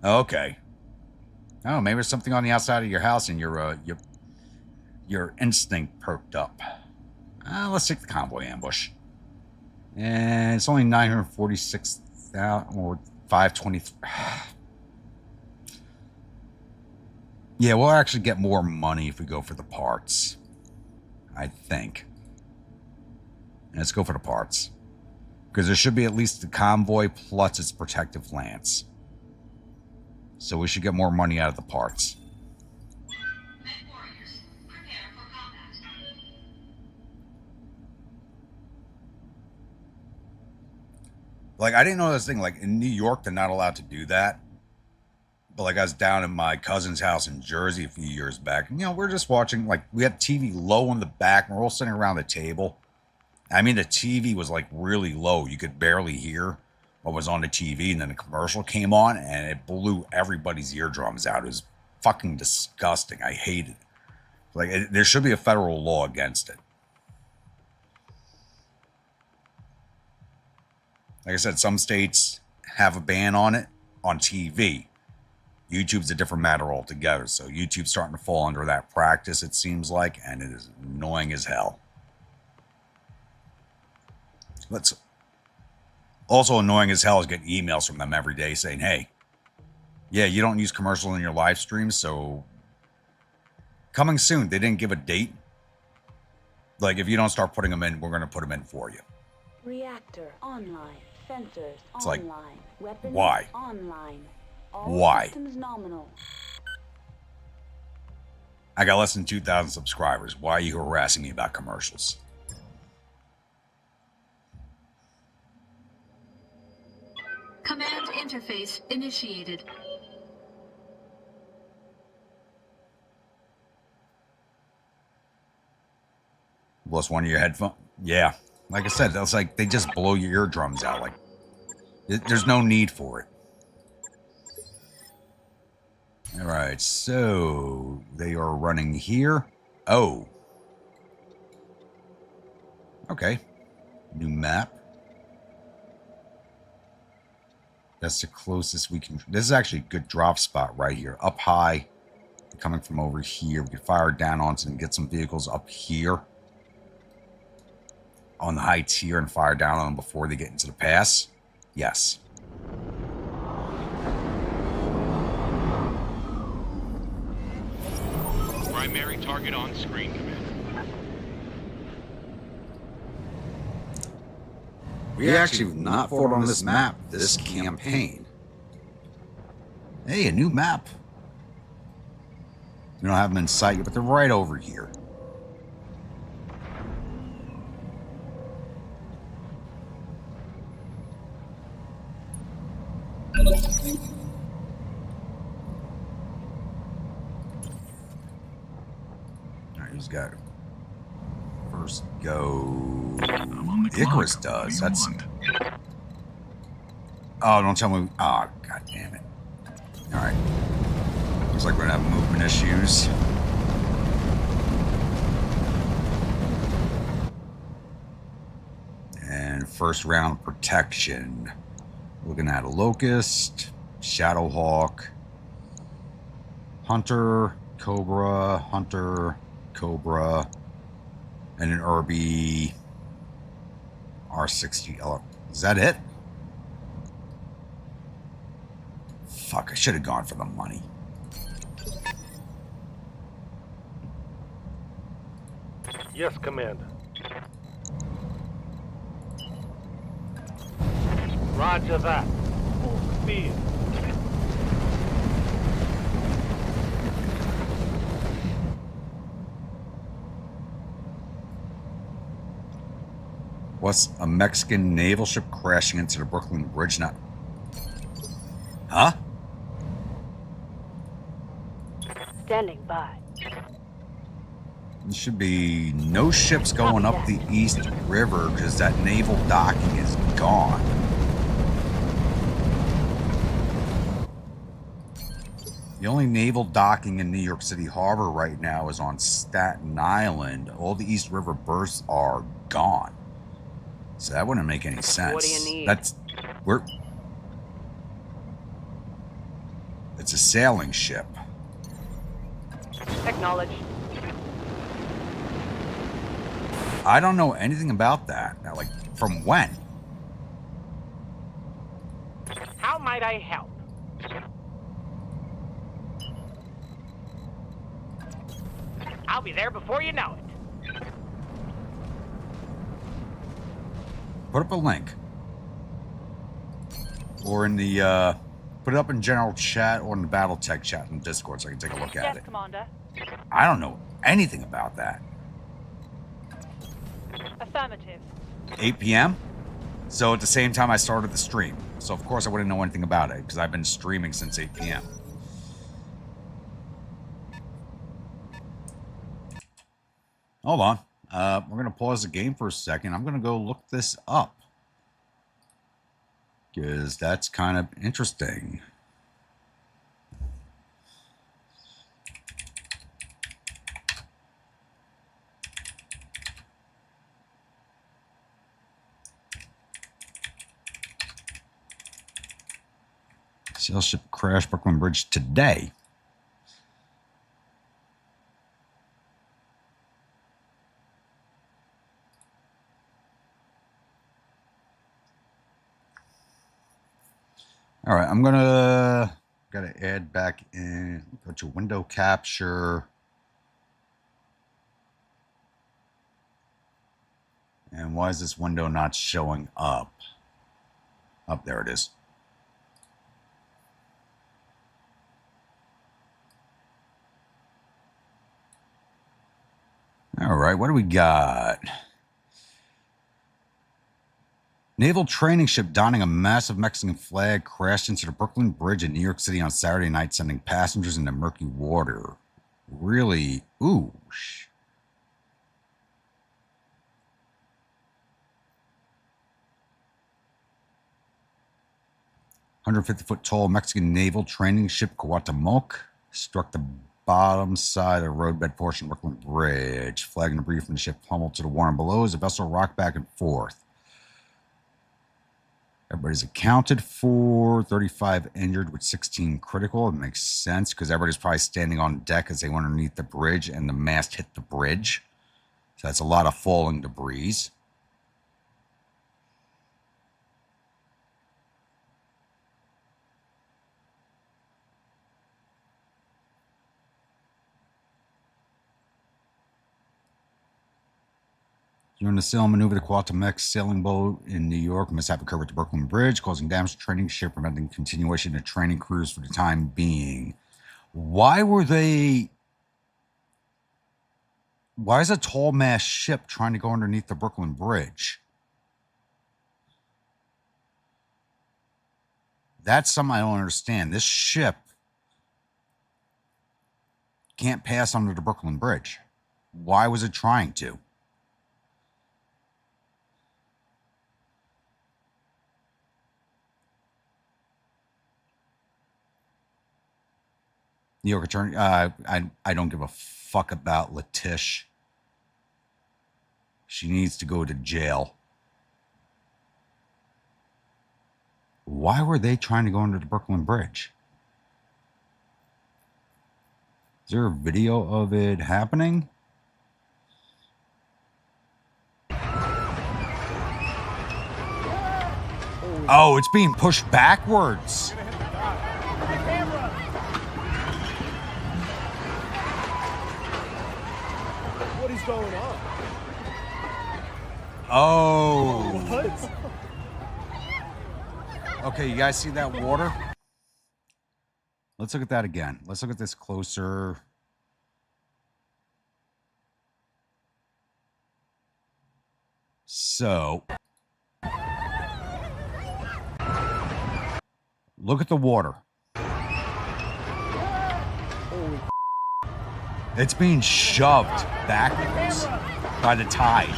Okay. Oh, maybe there's something on the outside of your house and your instinct perked up. Let's take the convoy ambush. And it's only 946,000 or 523. Yeah, we'll actually get more money if we go for the parts, I think. Let's go for the parts, because there should be at least the convoy plus its protective lance. So we should get more money out of the parts. Warriors, prepare for combat. Like, I didn't know this thing. Like, in New York, they're not allowed to do that. But, like, I was down in my cousin's house in Jersey a few years back. And, you know, we're just watching, like, we had TV low in the back, and we're all sitting around the table. I mean, the TV was, like, really low. You could barely hear. what was on the TV, and then the commercial came on, and it blew everybody's eardrums out. It was fucking disgusting. I hated it. Like, there should be a federal law against it. Like I said, some states have a ban on it on TV. YouTube's a different matter altogether. So YouTube's starting to fall under that practice, it seems like, and it is annoying as hell. Let's also annoying as hell is getting emails from them every day saying, hey, yeah, you don't use commercial in your live streams, so coming soon. They didn't give a date. Like, if you don't start putting them in, we're going to put them in for you. Reactor online. Sensors It's online. like, Weapons why? online. All Why? systems nominal. I got less than 2,000 subscribers. Why are you harassing me about commercials? Command interface initiated. Lost one of your headphones? Yeah. Like I said, that's like they just blow your eardrums out. Like, there's no need for it. All right, so they are running here. Oh. Okay. New map. That's the closest we can. This is actually a good drop spot right here. Up high. Coming from over here. We can fire down onto them and get some vehicles up here on the high tier and fire down on them before they get into the pass. Yes. Primary target on screen, Commander. We actually have not fought on this map this campaign. Hey, a new map. We don't have them in sight yet, but they're right over here. Alright, who's got it? First go. I'm on the clock. Icarus What does. do you That's. want? Oh, don't tell me. Oh, god damn it. Alright. Looks like we're gonna have movement issues. And first round protection. Looking at a Locust, Shadowhawk, Hunter, Cobra, and an RB R60. Is that it? Fuck, I should have gone for the money. Yes, Commander. Roger that. Full speed. What's a Mexican naval ship crashing into the Brooklyn Bridge now? Huh? Standing by. There should be no ships going up the East River because that naval docking is gone. The only naval docking in New York City Harbor right now is on Staten Island. All the East River berths are gone. So that wouldn't make any sense. What do you need? It's a sailing ship. Acknowledged. I don't know anything about that. Now, like, from when? How might I help? I'll be there before you know it. Put up a link. Or in the, put it up in general chat or in the Battletech chat in Discord so I can take a look at Yes, it. Commander. I don't know anything about that. Affirmative. 8 p.m.? So at the same time I started the stream. So of course I wouldn't know anything about it because I've been streaming since 8 p.m. Hold on. We're going to pause the game for a second. I'm going to go look this up. because that's kind of interesting. Sail ship crashed Brooklyn Bridge today. All right, I'm gotta add back in. Go to window capture. And why is this window not showing up? Up there it is. All right, what do we got? Naval training ship donning a massive Mexican flag crashed into the Brooklyn Bridge in New York City on Saturday night, sending passengers into murky water. Really? Ooh. 150-foot tall Mexican naval training ship Cuauhtemoc struck the bottom side of the roadbed portion of Brooklyn Bridge. Flag and debris from the ship pummeled to the water below as the vessel rocked back and forth. Everybody's accounted for. 35 injured with 16 critical. It makes sense because everybody's probably standing on deck as they went underneath the bridge and the mast hit the bridge. So that's a lot of falling debris. During the sail maneuver, the Cuauhtemoc sailing boat in New York, mishap occurred with the Brooklyn Bridge, causing damage to the training ship, preventing continuation of training cruise for the time being. Why is a tall mast ship trying to go underneath the Brooklyn Bridge? That's something I don't understand. This ship can't pass under the Brooklyn Bridge. Why was it trying to? New York attorney, I don't give a fuck about Letish. She needs to go to jail. Why were they trying to go under the Brooklyn Bridge? Is there a video of it happening? Oh, it's being pushed backwards. What is going on? Oh. What? Okay, you guys see that water? Let's look at that again. Let's look at this closer. So, look at the water. It's being shoved backwards by the tide.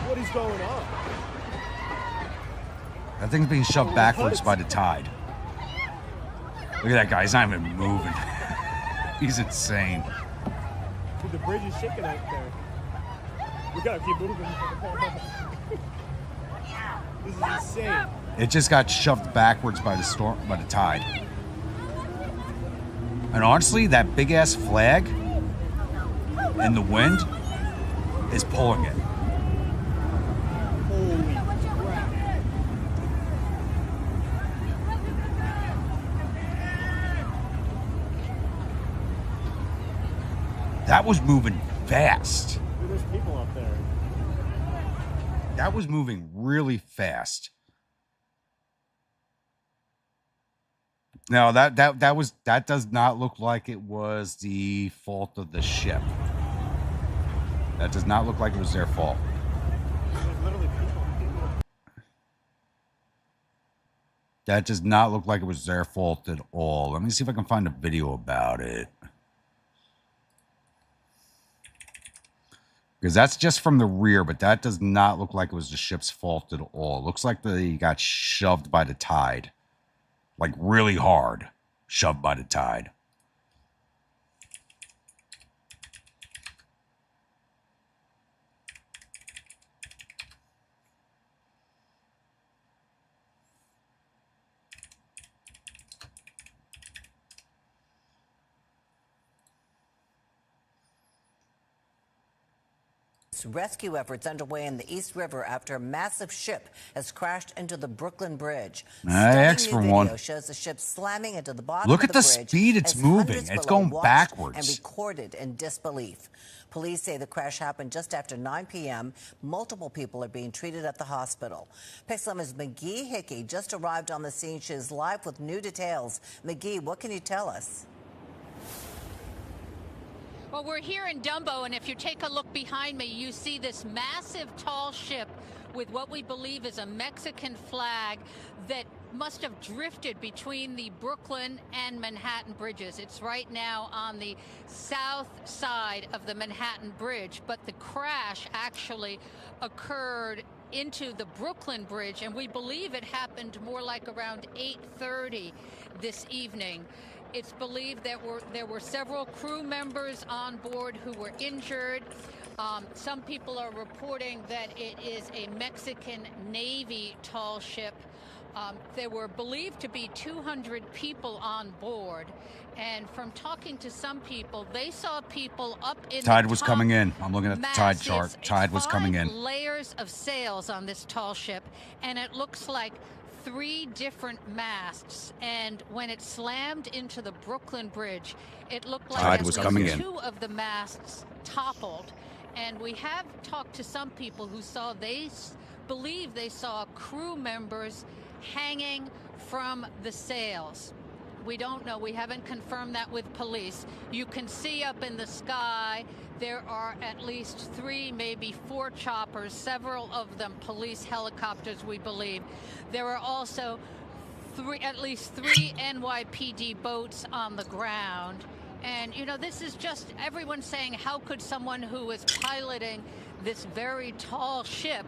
What is going on? That thing's being shoved backwards by the tide. Look at that guy. He's not even moving. He's insane. Dude, the bridge is shaking out there. We gotta keep moving. This is insane. It just got shoved backwards by the storm, by the tide. And honestly, that big ass flag in the wind is pulling it. Holy crap. That was moving fast. Dude, there's people up there. That was moving really fast. No, that does not look like it was the fault of the ship. That does not look like it was their fault. There's literally people. That does not look like it was their fault at all. Let me see if I can find a video about it. Because that's just from the rear, but that does not look like it was the ship's fault at all. It looks like they got shoved by the tide. Like really hard. Shoved by the tide. Rescue efforts underway in the East River after a massive ship has crashed into the Brooklyn Bridge. I asked for one. Video shows the ship slamming into the bottom Look of at the the bridge speed it's as moving. hundreds It's below going watched backwards. and recorded in disbelief. Police say the crash happened just after 9 p.m. Multiple people are being treated at the hospital. Pixelma's McGee Hickey just arrived on the scene. She is live with new details. McGee, what can you tell us? Well, we're here in Dumbo, and if you take a look behind me, you see this massive tall ship with what we believe is a Mexican flag that must have drifted between the Brooklyn and Manhattan bridges. It's right now on the south side of the Manhattan Bridge, but the crash actually occurred into the Brooklyn Bridge, and we believe it happened more like around 8:30 this evening. It's believed that there were several crew members on board who were injured. Some people are reporting that it is a Mexican Navy tall ship. There were believed to be 200 people on board. And from talking to some people, they saw people up in the Tide was top coming in. I'm looking at the tide masts. chart. Tide was coming in. 5 layers of sails on this tall ship, and it looks like 3 different masts. And when it slammed into the Brooklyn Bridge, it looked like Tide at was least coming in. 2 of the masts toppled. And we have talked to some people who saw, they believe they saw crew members hanging from the sails. We don't know. We haven't confirmed that with police. You can see up in the sky, there are at least 3, maybe 4 choppers, several of them police helicopters, we believe. There are also at least 3 NYPD boats on the ground. And, you know, this is just everyone saying, how could someone who is piloting this very tall ship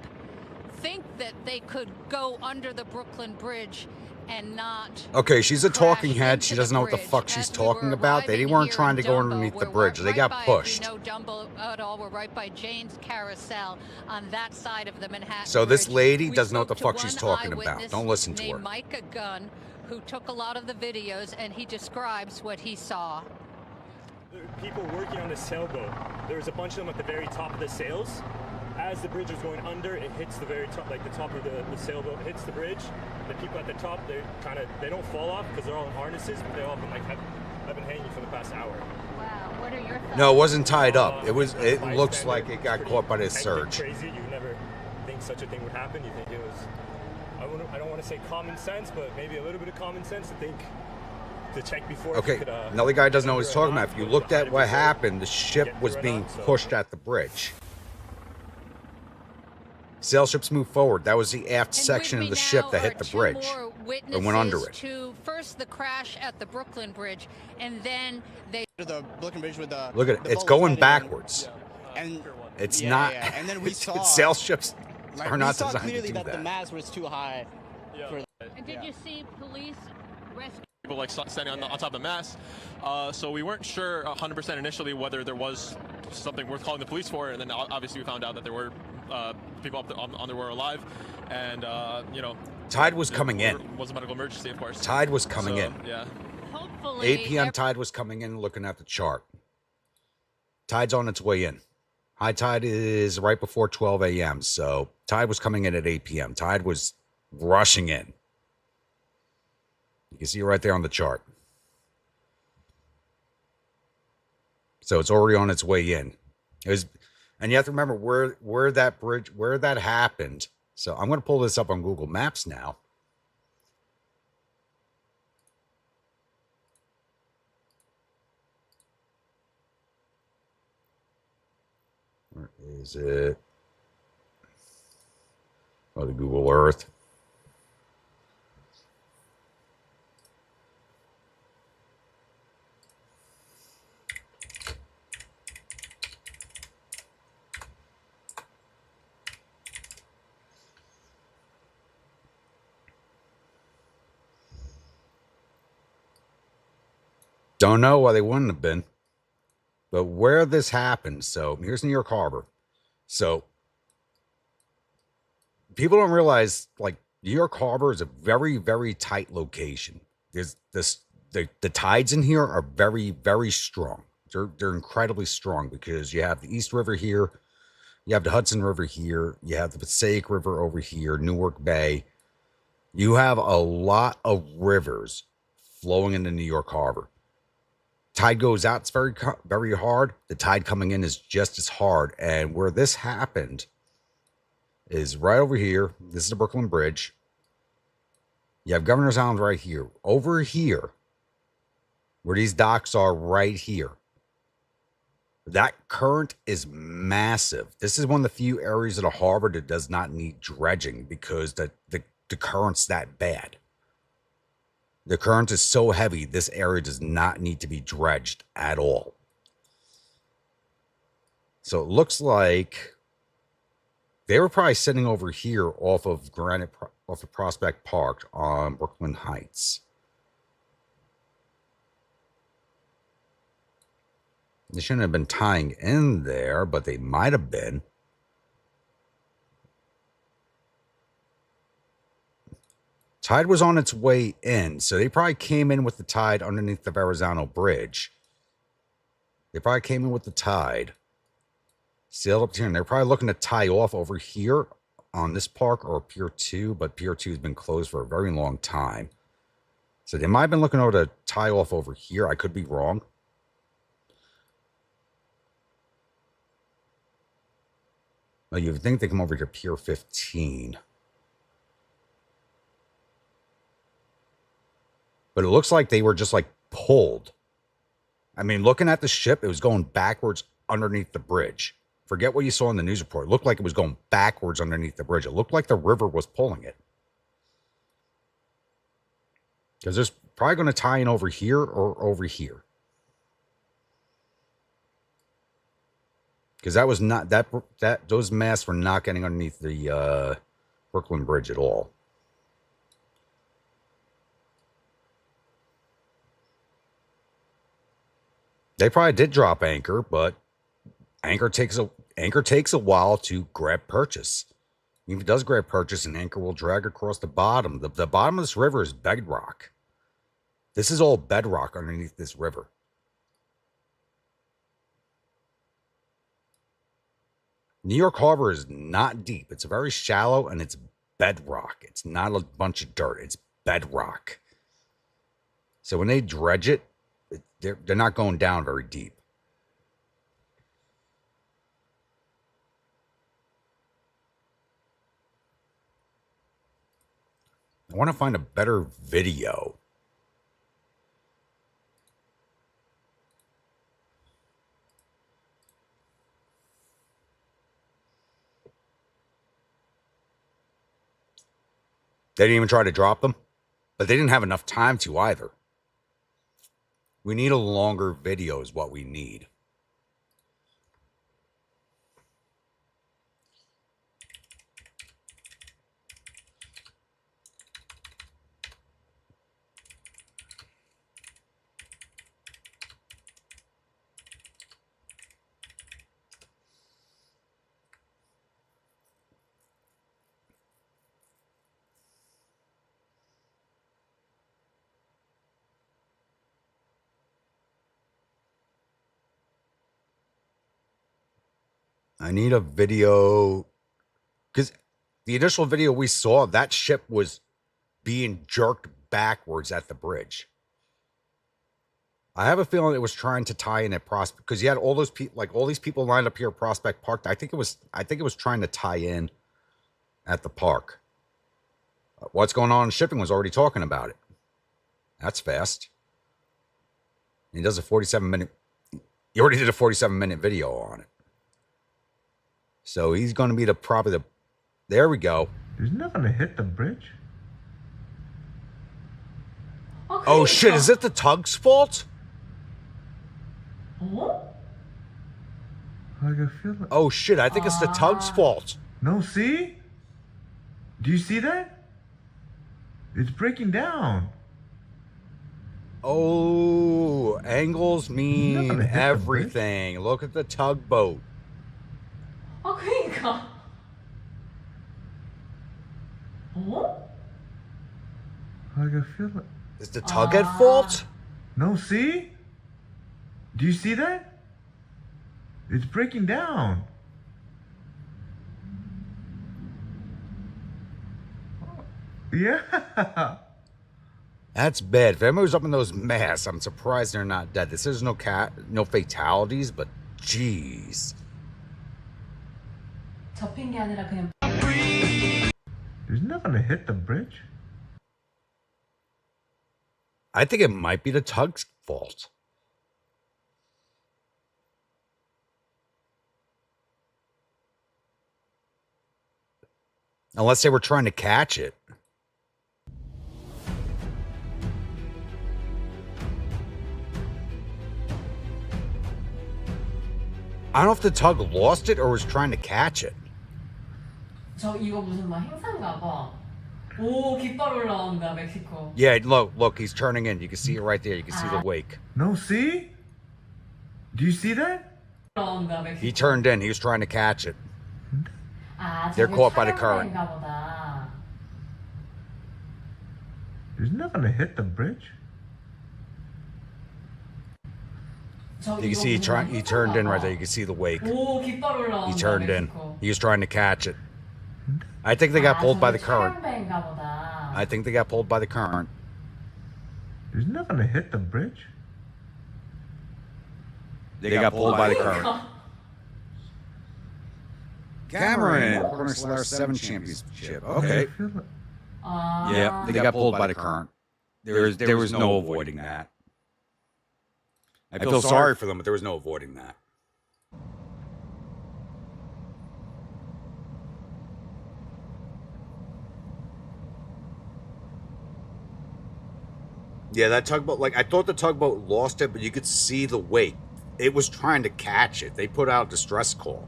think that they could go under the Brooklyn Bridge and not... Okay, she's a talking crash head. into She the doesn't know what the bridge. fuck she's As we talking were about. They arriving weren't here trying in to go Dumbo, underneath the we're bridge. They right got by, pushed. if you know Dumbo at all, we're right by Jane's Carousel on that side of the Manhattan So this Bridge. lady We doesn't know what the spoke fuck to she's one talking about. eyewitness Don't listen to her. named Micah Gunn, who took a lot of the videos, and he describes what he saw. There were people working on the sailboat. There was a bunch of them at the very top of the sails. As the bridge was going under, it hits the very top, like the top of the sailboat hits the bridge. The people at the top, they don't fall off because they're all in harnesses, but they all been have been hanging for the past hour. Wow, what are your thoughts? No, it wasn't tied up. It looks Bystander, like it got caught by this hectic, surge. Crazy. You never think such a thing would happen. You think it was, I don't want to say common sense, but maybe a little bit of common sense to check before. Okay, could, another guy doesn't know what he's talking about. If you looked at what happened, the ship was being pushed at the bridge. Sail ships move forward. That was the aft section of the ship that hit the bridge and went under it. To first the crash at the Brooklyn Bridge, and then they the Brooklyn Bridge with the look at it. the It's boat going heading in. backwards. And it's yeah, not. yeah. And then we saw sail ships like, are not we saw designed clearly to do that that. the mast was too high. For And did you see police rescue? People like standing on top of the mast, so we weren't sure 100% initially whether there was something worth calling the police for, and then obviously we found out that there were people up on there were alive, and you know. Tide was coming in. Was a medical emergency, of course. Tide was coming in. Yeah. Hopefully. 8 p.m. Tide was coming in. Looking at the chart, tide's on its way in. High tide is right before 12 a.m. So tide was coming in at 8 p.m. Tide was rushing in. You can see it right there on the chart. So it's already on its way in. It was, and you have to remember where that bridge, where that happened. So I'm going to pull this up on Google Maps now. Where is it? Oh, the Google Earth. Don't know why they wouldn't have been. But where this happened, so here's New York Harbor. So people don't realize, like, New York Harbor is a very, very tight location. There's this the tides in here are very, very strong. They're incredibly strong because you have the East River here, you have the Hudson River here, you have the Passaic River over here, Newark Bay. You have a lot of rivers flowing into New York Harbor. Tide goes out, it's very, very hard. The tide coming in is just as hard. And where this happened is right over here. This is the Brooklyn Bridge. You have Governor's Island right here. Over here, where these docks are right here. That current is massive. This is one of the few areas of the harbor that does not need dredging because the current's that bad. The current is so heavy, this area does not need to be dredged at all. So it looks like they were probably sitting over here off of Prospect Park on Brooklyn Heights. They shouldn't have been tying in there, but they might have been. Tide was on its way in, so they probably came in with the tide underneath the Verrazano Bridge. They probably came in with the tide, sailed up here, and they're probably looking to tie off over here on this park or Pier 2, but Pier 2 has been closed for a very long time. So they might have been looking over to tie off over here. I could be wrong. Well, you would think they come over to Pier 15. But it looks like they were just like pulled. I mean, looking at the ship, it was going backwards underneath the bridge. Forget what you saw in the news report. It looked like it was going backwards underneath the bridge. It looked like the river was pulling it. Because there's probably going to tie in over here or over here. Because that was not those masts were not getting underneath the Brooklyn Bridge at all. They probably did drop anchor, but anchor takes a while to grab purchase. If it does grab purchase, an anchor will drag across the bottom. The bottom of this river is bedrock. This is all bedrock underneath this river. New York Harbor is not deep. It's very shallow and it's bedrock. It's not a bunch of dirt. It's bedrock. So when they dredge it, they're not going down very deep. I want to find a better video. They didn't even try to drop them, but they didn't have enough time to either. We need a longer video is what we need. I need a video because the initial video we saw, that ship was being jerked backwards at the bridge. I have a feeling it was trying to tie in at Prospect because you had all those people, like all these people lined up here at Prospect Park. I think it was trying to tie in at the park. What's going on in shipping was already talking about it. That's fast. He does a 47-minute. He already did a 47-minute video on it. So he's going to be probably the. There we go. Isn't that going to hit the bridge? Okay. Oh shit! Is it the tug's fault? Like I feel like... Oh shit! I think it's the tug's fault. No, see? Do you see that? It's breaking down. Oh, angles mean gonna hit the everything. Look at the tugboat. 그러니까. 어? Like I feel like... Is the tug at fault? No, see? Do you see that? It's breaking down. Yeah. That's bad. If anyone was up in those masts, I'm surprised they're not dead. This is no fatalities, but jeez. 접힌 게 아니라 그냥. There's nothing to hit the bridge. I think it might be the tug's fault. Unless they were trying to catch it. I don't know if the tug lost it or was trying to catch it. 저 이거 무슨 막 행사인가 봐. 오, 깃발 올라온다, 멕시코. Yeah, look, he's turning in. You can see it right there. You can see the wake. No, see? Do you see that? 올라온다, 멕시코. He turned in. He was trying to catch it. 아, They're 저게 caught by the current. 촬영대인가 보다. There's nothing to hit the bridge. You can see he turned in right there. You can see the wake. 오, 깃발 올라온다, He turned in. 멕시코. He was trying to catch it. I think they got pulled by the current. 촬영대인가 보다. I think they got pulled by the current. There's nothing to hit the bridge. They got pulled by the current. Cameron, Corner 7 Championship. Okay. Yeah, they got pulled by the current. There was no avoiding that. I feel sorry for them, but there was no avoiding that. Yeah, that tugboat, like, I thought the tugboat lost it, but you could see the wake. It was trying to catch it. They put out a distress call.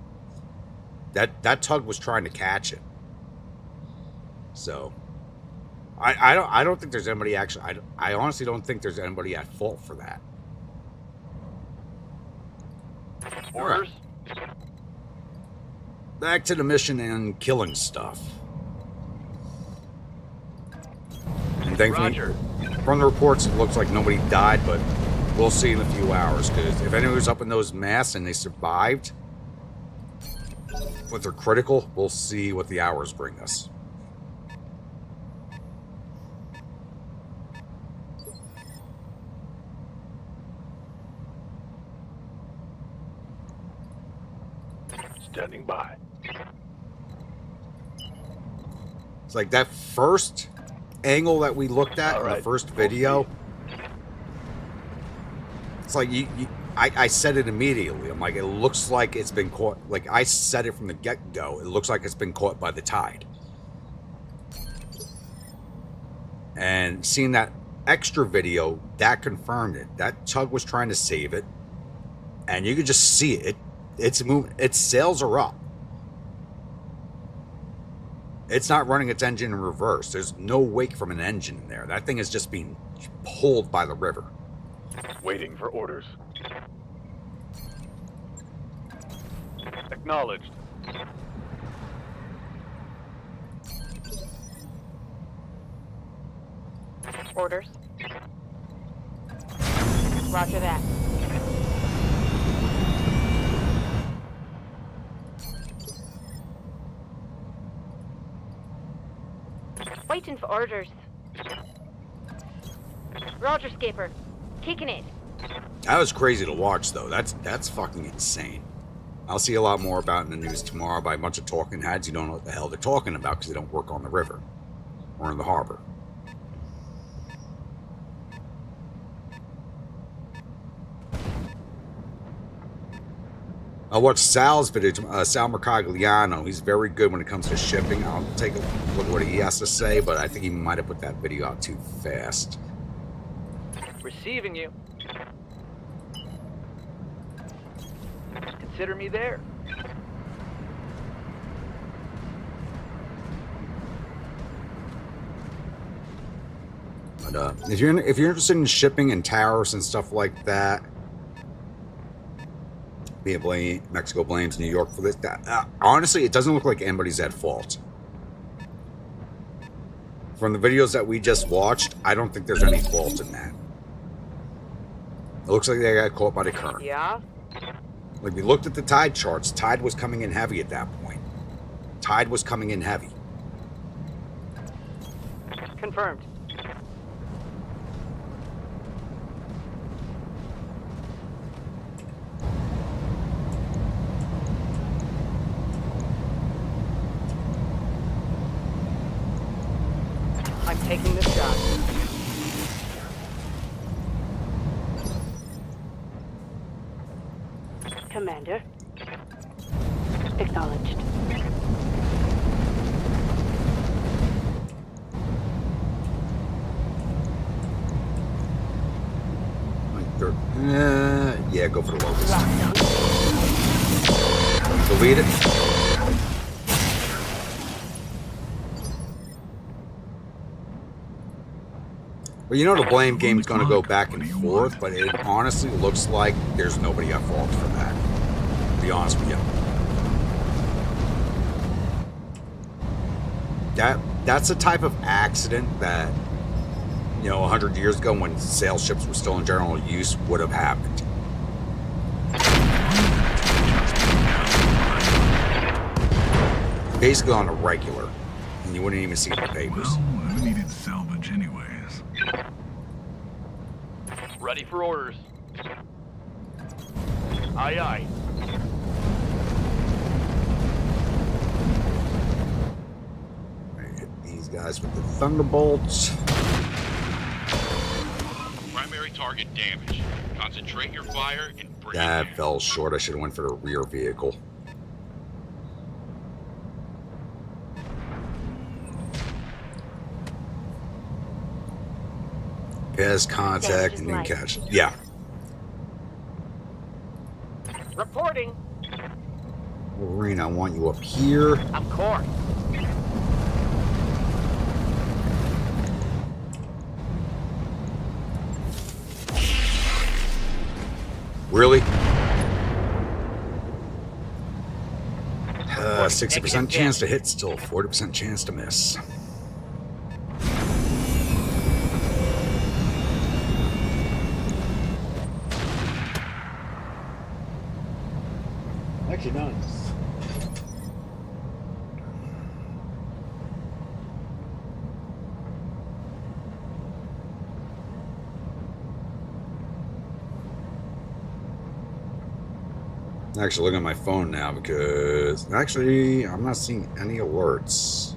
That tug was trying to catch it. So, I don't think there's anybody actually, I honestly don't think there's anybody at fault for that. Orders? Right. Back to the mission and killing stuff. And thankfully, Roger. from the reports, it looks like nobody died, but we'll see in a few hours. Because if anyone was up in those masts and they survived, if they're critical, we'll see what the hours bring us. Standing by. It's like that first angle that we looked at in the first video. It's like I said it immediately. I'm like, it looks like it's been caught. Like I said it from the get-go. It looks like it's been caught by the tide. And seeing that extra video, that confirmed it. That tug was trying to save it, and you could just see it. It's moving. Its sails are up. It's not running its engine in reverse. There's no wake from an engine in there. That thing is just being pulled by the river. Waiting for orders. Acknowledged. Orders. Roger that. Waiting for orders. Roger, skipper. Kicking it. That was crazy to watch, though. That's fucking insane. I'll see a lot more about in the news tomorrow by a bunch of talking heads who don't know what the hell they're talking about because they don't work on the river or in the harbor. I watched Sal's video, Sal Mercagliano. He's very good when it comes to shipping. I'll take a look at what he has to say, but I think he might have put that video out too fast. Receiving you. Consider me there. But if you're interested in shipping and tariffs and stuff like that, Mexico blames New York for this. Honestly, it doesn't look like anybody's at fault. From the videos that we just watched, I don't think there's any fault in that. It looks like they got caught by the current. Yeah? Like, we looked at the tide charts. Tide was coming in heavy at that point. Tide was coming in heavy. Confirmed. I'm taking this shot. Commander. Acknowledged. Yeah, go for the locust. Delete it. Well, you know the blame game's going to go back and forth, but it honestly looks like there's nobody at fault for that. To be honest with you. That's a type of accident that, 100 years ago when sail ships were still in general use would have happened. Basically on a regular, and you wouldn't even see it in the papers. Well, I needed salvage anyways. Ready for orders. Aye, aye. Hit these guys with the thunderbolts. Primary target damage. Concentrate your fire and bring That fell short. I should have went for the rear vehicle. Pass contact and then catch it. Yeah. Reporting. Wolverine, I want you up here. Of course. Really? 60% chance to hit, still 40% chance to miss. Actually, nice. Actually, looking at my phone now because actually I'm not seeing any alerts.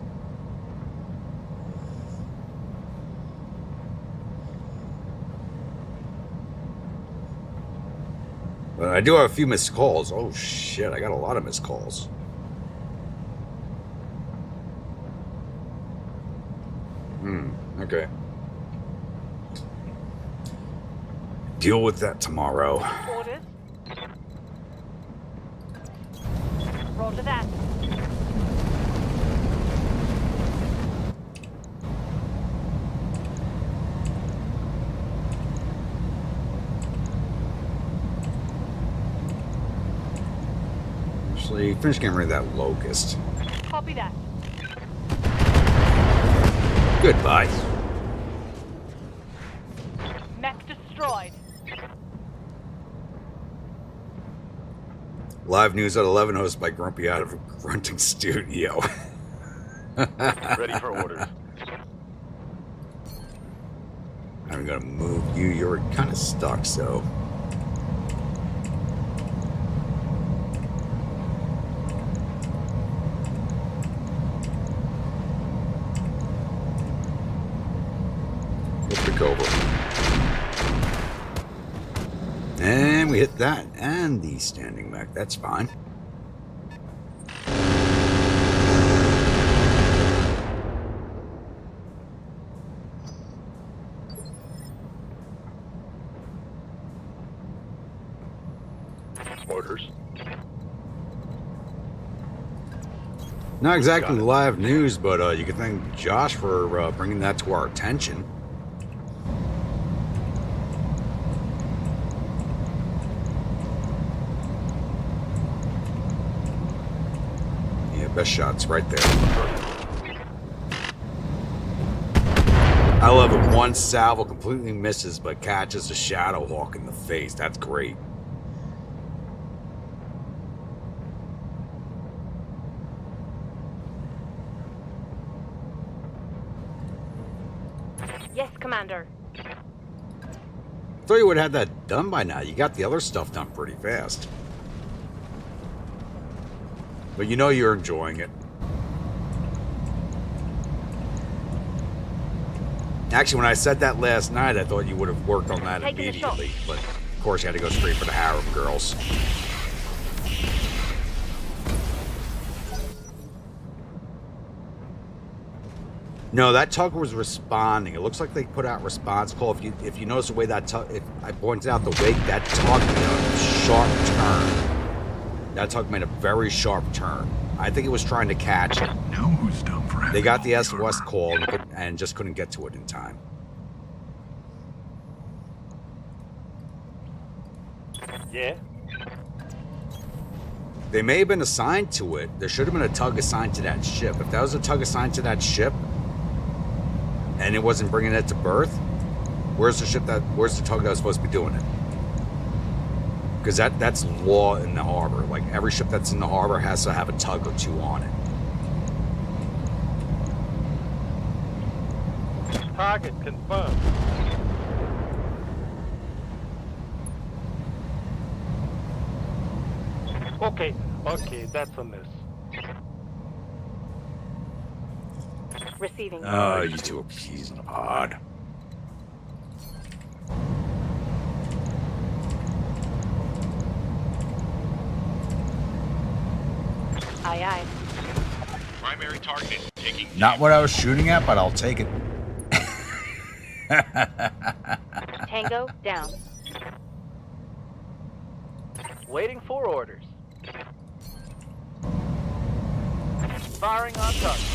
But I do have a few missed calls. Oh shit, I got a lot of missed calls. Okay. Deal with that tomorrow. Orders. Roger that. Actually, finish getting rid of that locust. Copy that. Goodbye. Mech destroyed. Live news at 11, hosted by Grumpy out of Grunting Studio. Ready for orders. I'm gonna move you. You're kind of stuck, so. Pick over. And we hit that and the standing mech. That's fine. Orders. Not exactly live news, but you can thank Josh for bringing that to our attention. Best shots right there. I love it. One salvo completely misses, but catches a Shadow Hawk in the face. That's great. Yes, Commander. Thought you would have that done by now. You got the other stuff done pretty fast. But you know you're enjoying it. Actually, when I said that last night, I thought you would have worked on that immediately. But, of course, you had to go straight for the harem girls. No, that tug was responding. It looks like they put out response call. If you notice the way that tug, if I pointed out the wake, that tug made a sharp turn. That tug made a very sharp turn. I think it was trying to catch it. Know who's done for They got the SOS call and just couldn't get to it in time. Yeah. They may have been assigned to it. There should have been a tug assigned to that ship. If that was a tug assigned to that ship, and it wasn't bringing it to berth, where's the tug that was supposed to be doing it? Because that's law in the harbor. Like, every ship that's in the harbor has to have a tug or two on it. Target confirmed. Okay, that's a miss. Receiving. Oh, you two are peas in a pod. Aye, aye. Primary target taking. Not what I was shooting at, but I'll take it. Tango down. Waiting for orders. Firing on target.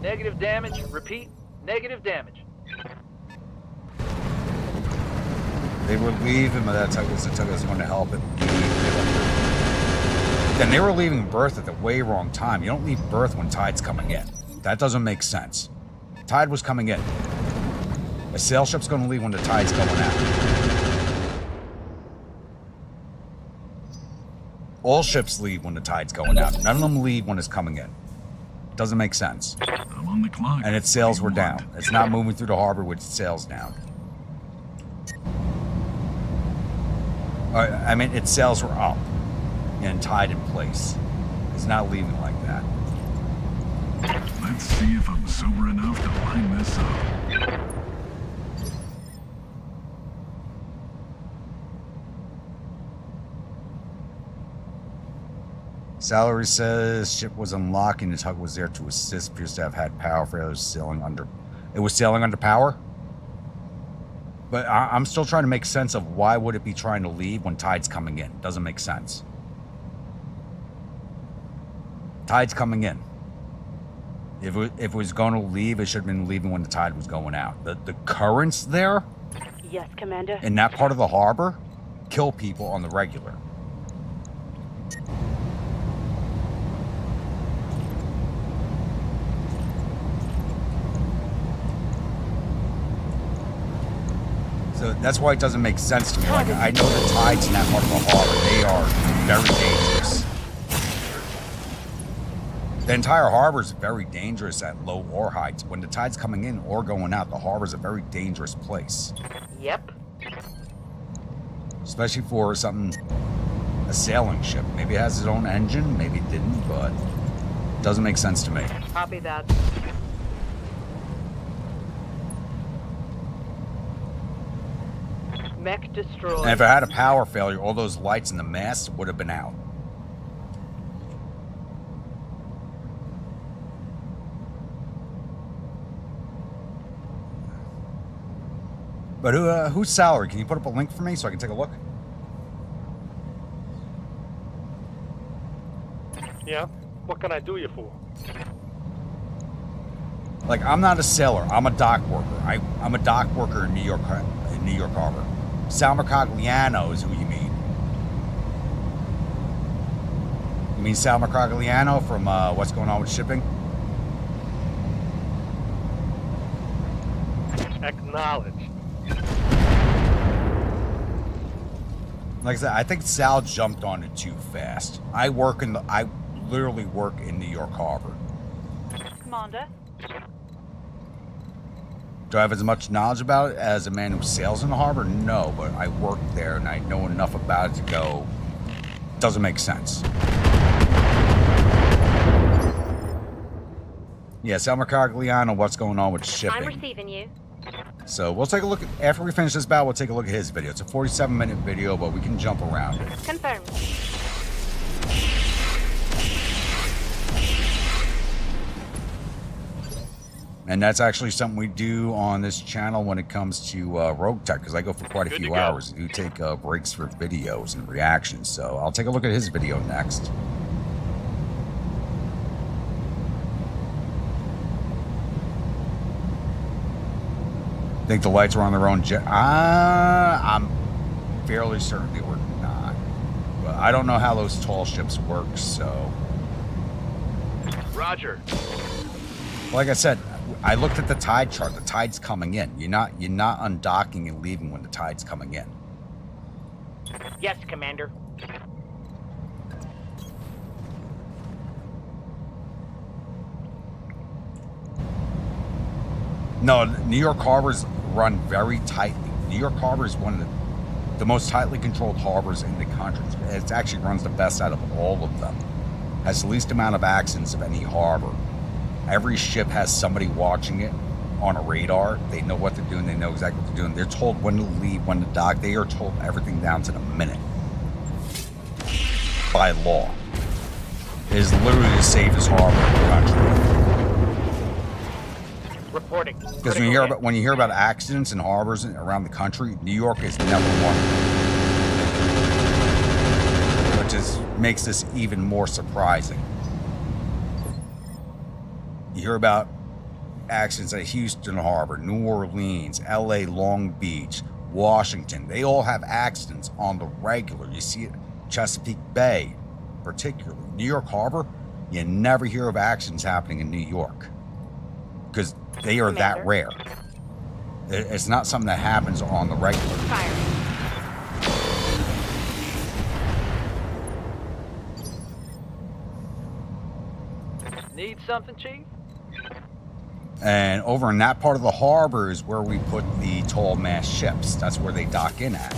Negative damage. Repeat. Negative damage. They were leaving, but that tug was the tug that was going to help it. Then they were leaving berth at the way wrong time. You don't leave berth when tide's coming in. That doesn't make sense. Tide was coming in. A sail ship's going to leave when the tide's going out. All ships leave when the tide's going out. None of them leave when it's coming in. Doesn't make sense. I'm on the clock. And its sails were down. It's not moving through the harbor with its sails down. I mean, its sails were up and tied in place. It's not leaving like that. Let's see if I'm sober enough to line this up. Salary says ship was unlocking. The tug was there to assist. Appears to have had power for those sailing under. It was sailing under power. But I'm still trying to make sense of why would it be trying to leave when tide's coming in. Doesn't make sense. Tide's coming in. If it was going to leave, it should have been leaving when the tide was going out. The currents there, Yes, Commander. in that part of the harbor, kill people on the regular. So that's why it doesn't make sense to me. Like, I know the tides in that part of the harbor, they are very dangerous. The entire harbor is very dangerous at low ore heights. When the tide's coming in or going out, the harbor is a very dangerous place. Yep. Especially for something, a sailing ship. Maybe it has its own engine, maybe it didn't, but it doesn't make sense to me. Copy that. Mech destroyed. And if it had a power failure, all those lights in the mast would have been out. But whose salary? Can you put up a link for me so I can take a look? Yeah? What can I do you for? Like, I'm not a sailor. I'm a dock worker. I'm a dock worker in New York Harbor. Sal Mercogliano is who you mean. You mean Sal Mercogliano from What's Going On with Shipping? Acknowledge. Like I said, I think Sal jumped on it too fast. I literally work in New York Harbor. Commander. Do I have as much knowledge about it as a man who sails in the harbor? No, but I work there and I know enough about it to go, doesn't make sense. Yeah, Sal Mercogliano, What's Going On with Shipping. I'm receiving you. So we'll take a look at, after we finish this battle, we'll take a look at his video. It's a 47-minute video, but we can jump around it. Confirmed. And that's actually something we do on this channel when it comes to RogueTech, because I go for quite a few hours. I do take breaks for videos and reactions, so I'll take a look at his video next. Think the lights were on their own jet? I'm fairly certain they were not. But I don't know how those tall ships work, so... Roger. Like I said, I looked at the tide chart. The tide's coming in. You're not undocking and leaving when the tide's coming in. Yes, Commander. No, New York harbors run very tightly. New York Harbor is one of the most tightly controlled harbors in the country. It actually runs the best out of all of them. Has the least amount of accidents of any harbor. Every ship has somebody watching it on a radar. They know what they're doing. They know exactly what they're doing. They're told when to leave, when to dock. They are told everything down to the minute. By law. It is literally the safest harbor in the country. Reporting. Because when you hear about accidents in harbors around the country, New York is number one, which makes this even more surprising. You hear about accidents at Houston Harbor, New Orleans, LA, Long Beach, Washington. They all have accidents on the regular. You see it Chesapeake Bay, particularly. New York Harbor, you never hear of accidents happening in New York. Because they are that rare. It's not something that happens on the regular. Fire. Need something, Chief? And over in that part of the harbor is where we put the tall mast ships. That's where they dock in at.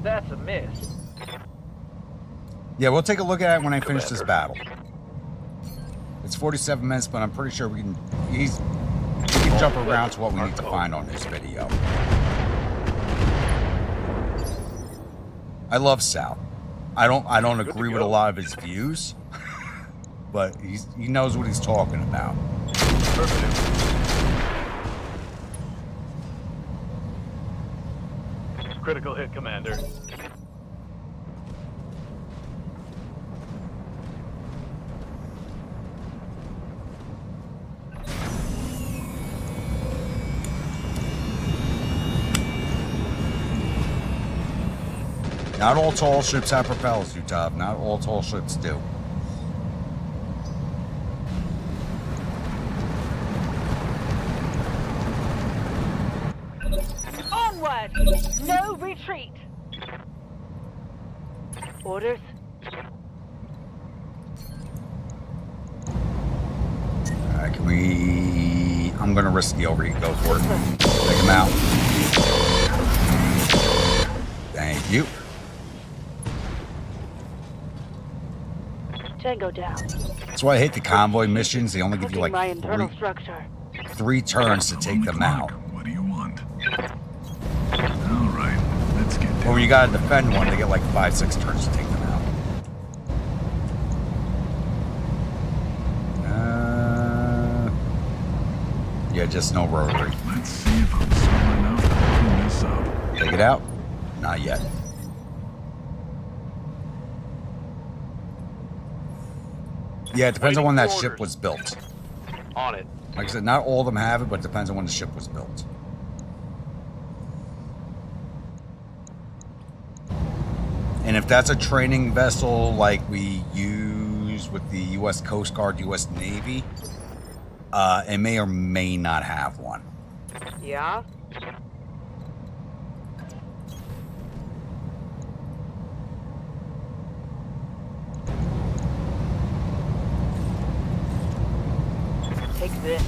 That's a miss. Yeah, we'll take a look at it when I finish this battle. It's 47 minutes, but I'm pretty sure we can jump around to what we need to find on this video. I love Sal. I don't agree with a lot of his views, but he knows what he's talking about. Critical hit, Commander. Not all tall ships have propellers, Utah. Not all tall ships do. Onward! No retreat! Orders? Alright, can we... I'm gonna risk the overheat. Go for it. Take him out. Thank you. Tango down. That's why I hate the convoy missions. They only give you My like internal structure. three turns to take them out. What do you want? All right, let's get Or when you gotta defend one, they get like 5-6 turns to take them out. Yeah, just no rotary. Let's see if I'm smart enough to clean this up. Take it out? Not yet. Yeah, it depends on when that ship was built. On it. Like I said, not all of them have it, but it depends on when the ship was built. And if that's a training vessel like we use with the U.S. Coast Guard, U.S. Navy, it may or may not have one. Yeah? 'Take this.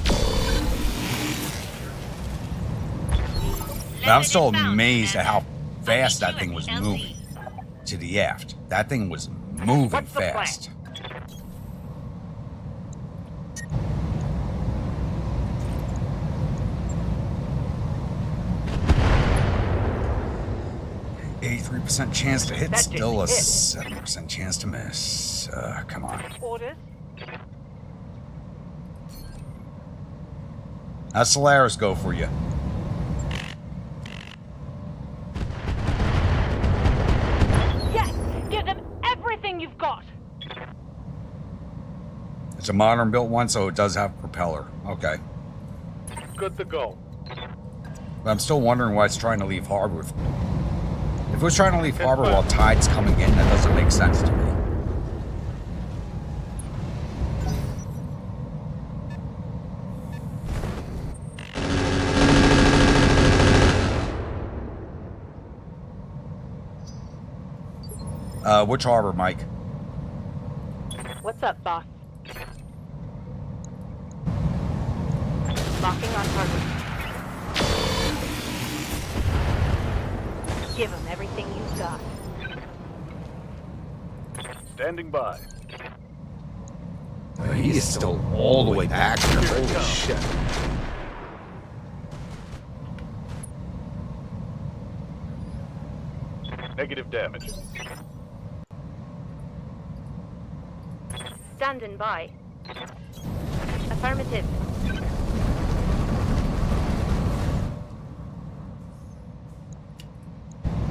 But I'm still amazed at how fast that thing was moving to the aft. That thing was moving fast. %83 chance to hit, still a 7% chance to miss. Come on. Orders? How's Solaris go for you? Yes! Give them everything you've got! It's a modern built one, so it does have propeller. Okay. Good to go. But I'm still wondering why it's trying to leave harbor with... If it was trying to leave harbor while tide's coming in, that doesn't make sense to me. Which harbor, Mike? What's up, boss? Locking on target. Give them everything you've got. Standing by. He is still all the way back there. Holy shit. Negative damage. Standing by. Affirmative.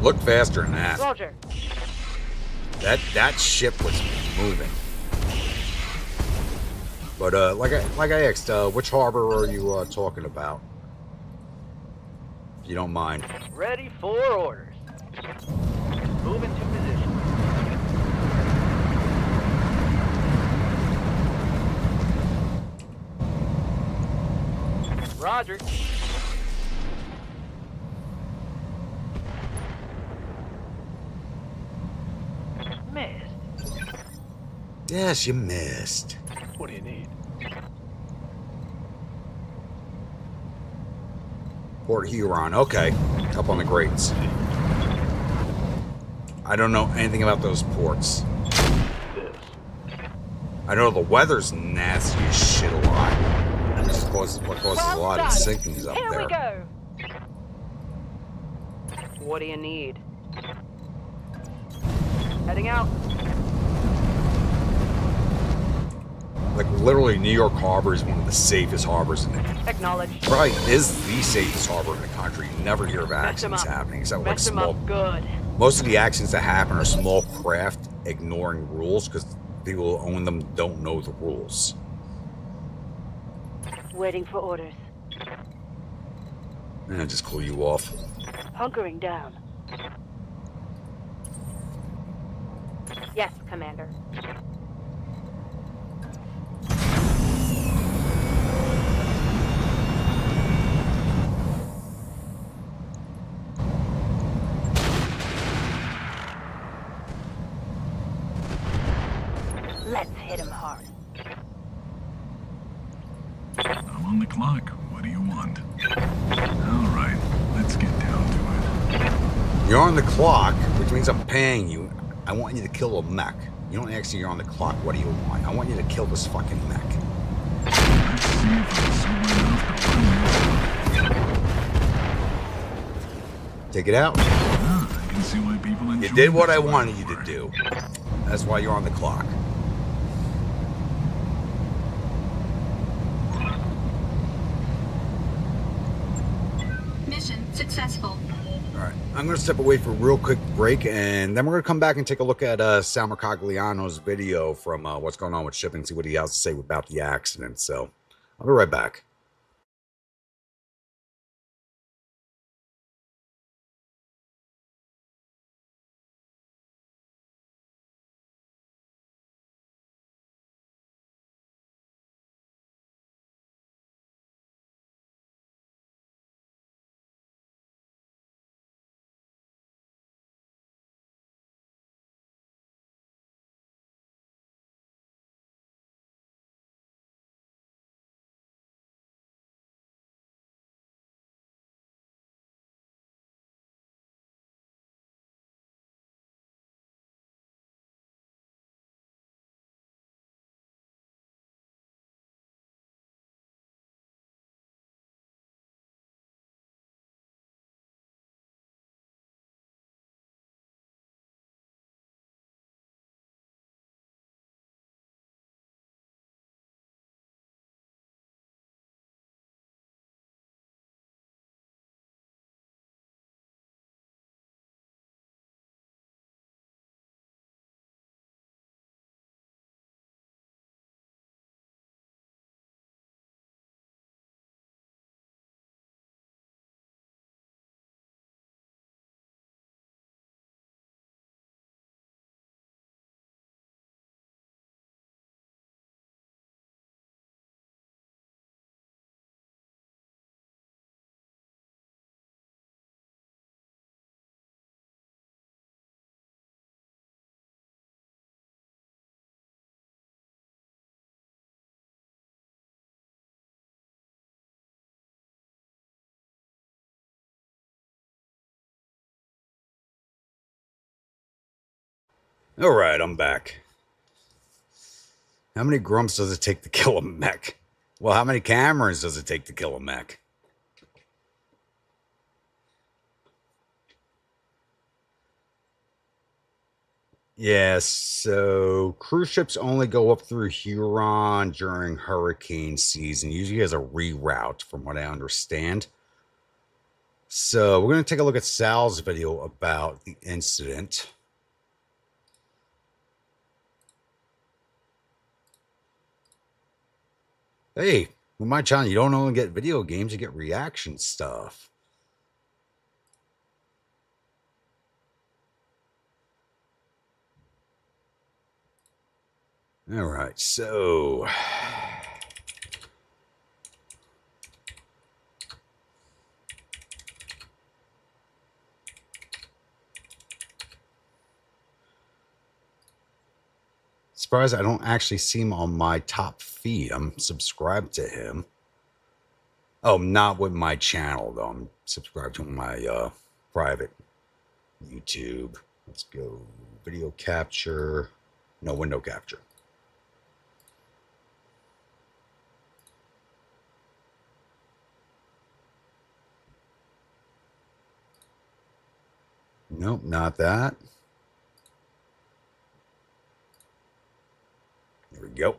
Look faster than that. Roger. That ship was moving. But like I asked, which harbor are you talking about? If you don't mind. Ready for orders. Move into position. Roger. Missed. Yes, you missed. What do you need? Port Huron. Okay. Up on the grates. I don't know anything about those ports. This. I know the weather's nasty as shit a lot. Which is what causes a lot of sinkings up Here there. we go. What do you need? Heading out. Like literally, New York Harbor is one of the safest harbors in the country. Acknowledged. Probably is the safest harbor in the country. You never hear of accidents happening, except like small. Good. Most of the accidents that happen are small craft ignoring rules because people who own them don't know the rules. Waiting for orders. And just cool you off. Hunkering down. Yes, Commander. Let's hit him hard. I'm on the clock. What do you want? All right, let's get down to it. You're on the clock, which means I'm paying you. I want you to kill a mech. You don't ask me you're on the clock. What do you want? I want you to kill this fucking mech. Let's see if I'm sober enough to run. Take it out. Ah, I can see why people enjoy. You did what I wanted you to do. That's why you're on the clock. Mission successful. All right, I'm going to step away for a real quick break, and then we're going to come back and take a look at Sal Mercogliano's video from what's going on with shipping, see what he has to say about the accident. So I'll be right back. All right, I'm back. How many grumps does it take to kill a mech? Well, how many cameras does it take to kill a mech? Yeah, so cruise ships only go up through Huron during hurricane season. Usually has a reroute, from what I understand. So we're going to take a look at Sal's video about the incident. Hey, with my channel, you don't only get video games, you get reaction stuff. All right, so surprised I don't actually see him on my top feed. I'm subscribed to him. Oh, not with my channel though. I'm subscribed to my private YouTube. Let's go video capture. No, window capture. Nope, not that. There we go.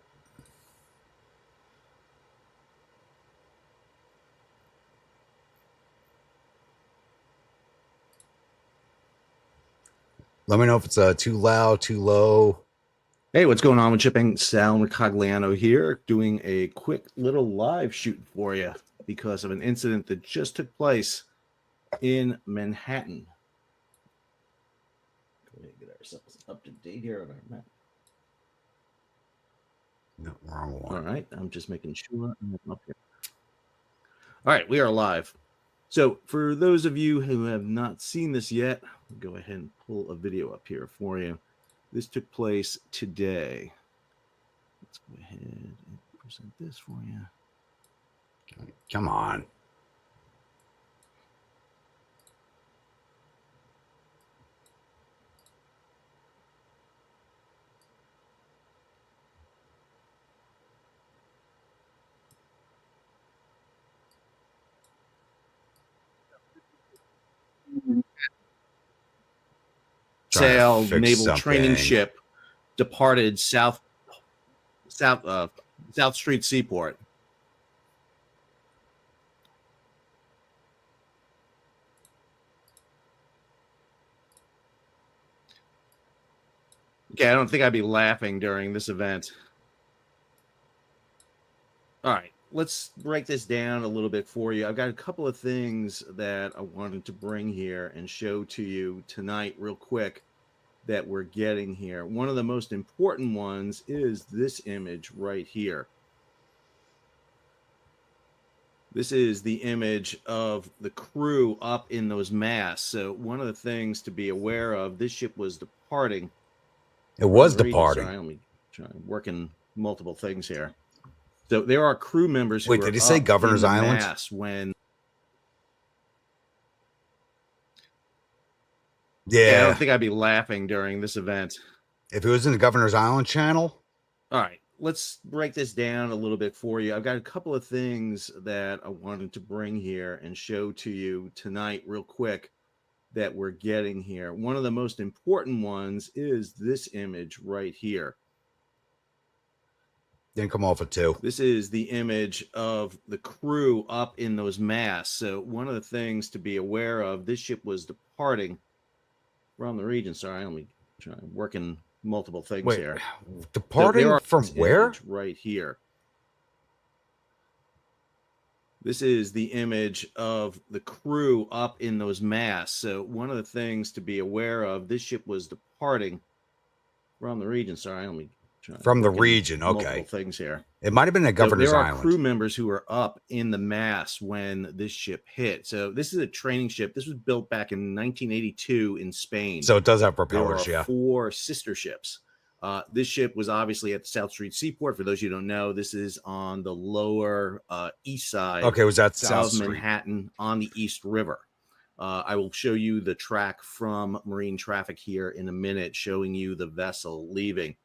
Let me know if it's too loud, too low. Hey, what's going on with shipping? Sal Ricogliano here, doing a quick little live shoot for you because of an incident that just took place in Manhattan. Go ahead and get ourselves up to date here on our map. No, wrong one. All right, I'm just making sure I'm up here. All right, we are live. So for those of you who have not seen this yet, I'll go ahead and pull a video up here for you. This took place today. Let's go ahead and present this for you. Come on. Sail naval training ship departed South Street Seaport. Okay, I don't think I'd be laughing during this event. All right, let's break this down a little bit for you. I've got a couple of things that I wanted to bring here and show to you tonight real quick that we're getting here. One of the most important ones is this image right here. This is the image of the crew up in those masts. So one of the things to be aware of, this ship was departing. It was departing. Sorry, let me try working multiple things here. So there are crew members who Wait, did he say Governor's Island? When Yeah. I don't think I'd be laughing during this event. If it was in the Governor's Island channel? All right, let's break this down a little bit for you. I've got a couple of things that I wanted to bring here and show to you tonight real quick that we're getting here. One of the most important ones is this image right here. Didn't come off at 2. This is the image of the crew up in those masts. So one of the things to be aware of, this ship was departing from the region. Sorry, let me try working multiple things here. Departing from where? Right here. This is the image of the crew up in those masts. So one of the things to be aware of, this ship was departing from the region. Sorry, let me try from the region. Okay. Multiple things here. It might have been a Governor's Island. Island. There are crew members who are up in the mast when this ship hit. So this is a training ship. This was built back in 1982 in Spain. So it does have propellers, there are 4 sister ships. This ship was obviously at the South Street Seaport. For those of you who don't know, this is on the lower east side. Okay, was that South South Street? Manhattan on the East River. I will show you the track from marine traffic here in a minute, showing you the vessel leaving.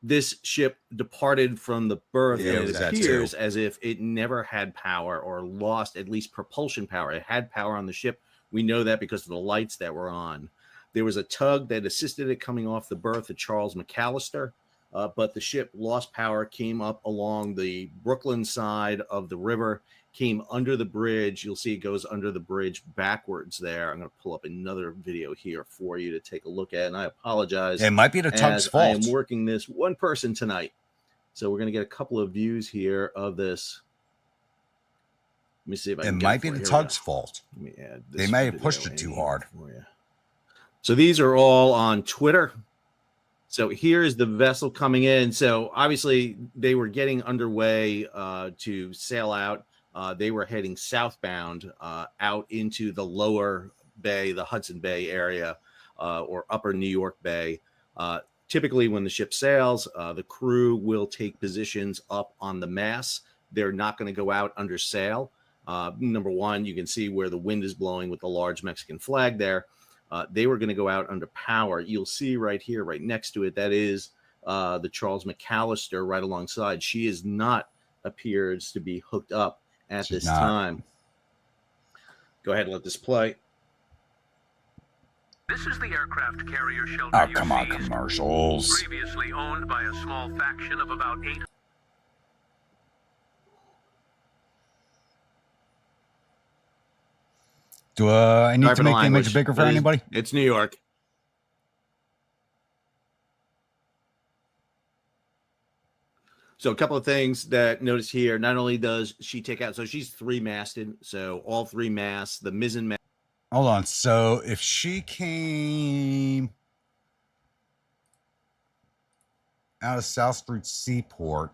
This ship departed from the berth, and it appears as if it never had power or lost at least propulsion power. It had power on the ship. We know that because of the lights that were on. There was a tug that assisted it coming off the berth at Charles McAllister, but the ship lost power, came up along the Brooklyn side of the river, came under the bridge. You'll see it goes under the bridge backwards there. I'm going to pull up another video here for you to take a look at, and I apologize. It might be the tug's fault. I am working this one person tonight, so we're going to get a couple of views here of this. Let me see if I can It might be the tug's fault. Let me add this. They may have pushed it too hard. For you. So these are all on Twitter. So here's the vessel coming in. So obviously they were getting underway to sail out. They were heading southbound out into the lower bay, the Hudson Bay area, or upper New York Bay. Typically when the ship sails, the crew will take positions up on the masts. They're not going to go out under sail. Number one, you can see where the wind is blowing with the large Mexican flag there. They were going to go out under power. You'll see right here, right next to it, that is the Charles McAllister right alongside. She is not appears to be hooked up at this time. Go ahead and let this play. This is the aircraft carrier shelter. Oh, come on, commercials. Previously owned by a small faction of about 8. Do I need to make the image bigger for anybody? It's New York. So a couple of things that notice here. Not only does she take out, so she's 3-masted. So all 3 masts, the mizzen mast. Hold on. So if she came out of South Street Seaport,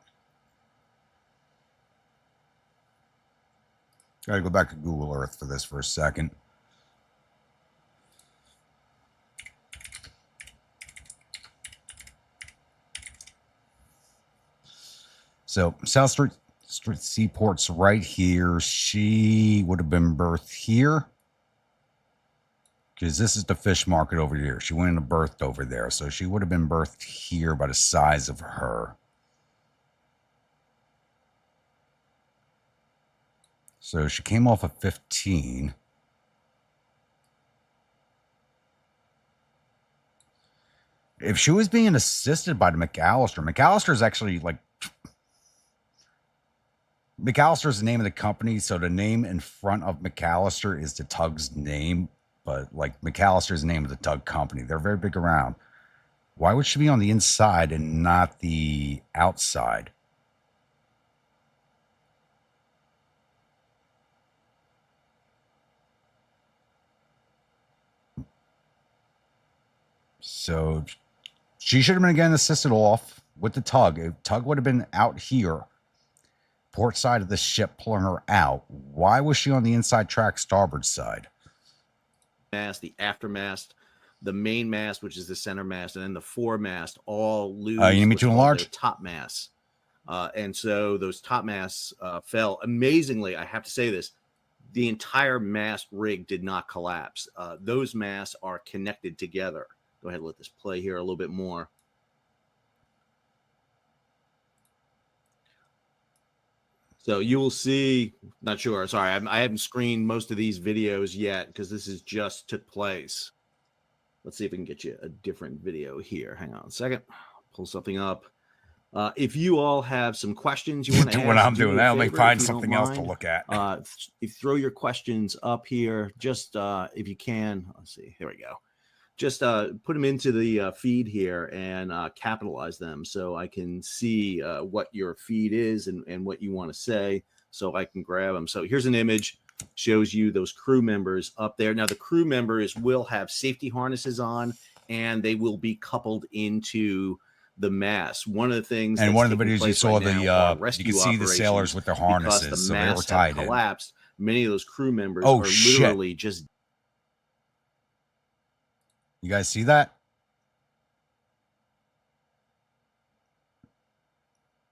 gotta go back to Google Earth for this for a second. So South Street Seaport's right here. She would have been berthed here, because this is the fish market over here. She went into berthed over there. So she would have been berthed here by the size of her. So she came off of 15. If she was being assisted by the McAllister is actually like, McAllister is the name of the company. So the name in front of McAllister is the tug's name, but like McAllister is the name of the tug company. They're very big around. Why would she be on the inside and not the outside? So she should have been again assisted off with the tug. If tug would have been out here, port side of the ship, pulling her out. Why was she on the inside track, starboard side? Mast, the aftermast, the main mast, which is the center mast, and then the foremast all lose you need me to enlarge? their top masts. And so those top masts fell. Amazingly, I have to say this, the entire mast rig did not collapse. Those masts are connected together. Go ahead and let this play here a little bit more. So you will see, not sure, sorry, I haven't screened most of these videos yet because this is just took place. Let's see if we can get you a different video here. Hang on a second. Pull something up. If you all have some questions you want to ask, what I'm doing, let me find something else to look at. Throw your questions up here, just if you can. Let's see. Here we go. Just put them into the feed here and capitalize them so I can see what your feed is and what you want to say so I can grab them. So here's an image, shows you those crew members up there. Now the crew members will have safety harnesses on and they will be coupled into the mast. One of the things, and one of the videos you saw, you can see the sailors with their harnesses, the so they were mast tied have in. collapsed. Many of those crew members are literally just. You guys see that?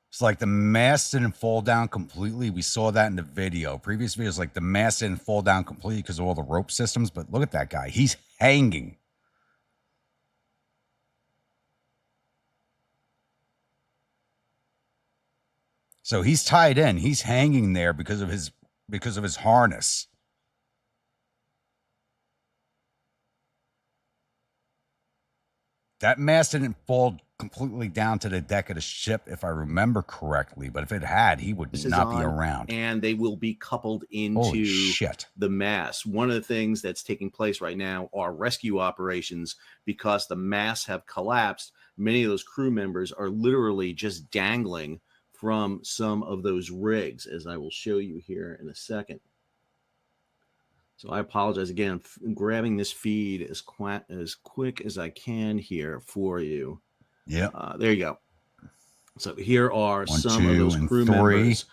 It's like the mast didn't fall down completely. We saw that in the video. Previous videos, like the mast didn't fall down completely because of all the rope systems. But look at that guy. He's hanging. So he's tied in. He's hanging there because of his harness. That mast didn't fall completely down to the deck of the ship, if I remember correctly. But if it had, he would not be around. And they will be coupled into the mast. One of the things that's taking place right now are rescue operations because the masts have collapsed. Many of those crew members are literally just dangling from some of those rigs, as I will show you here in a second. So I apologize again, grabbing this feed as quick as I can here for you. Yeah. There you go. So here are some of those crew members.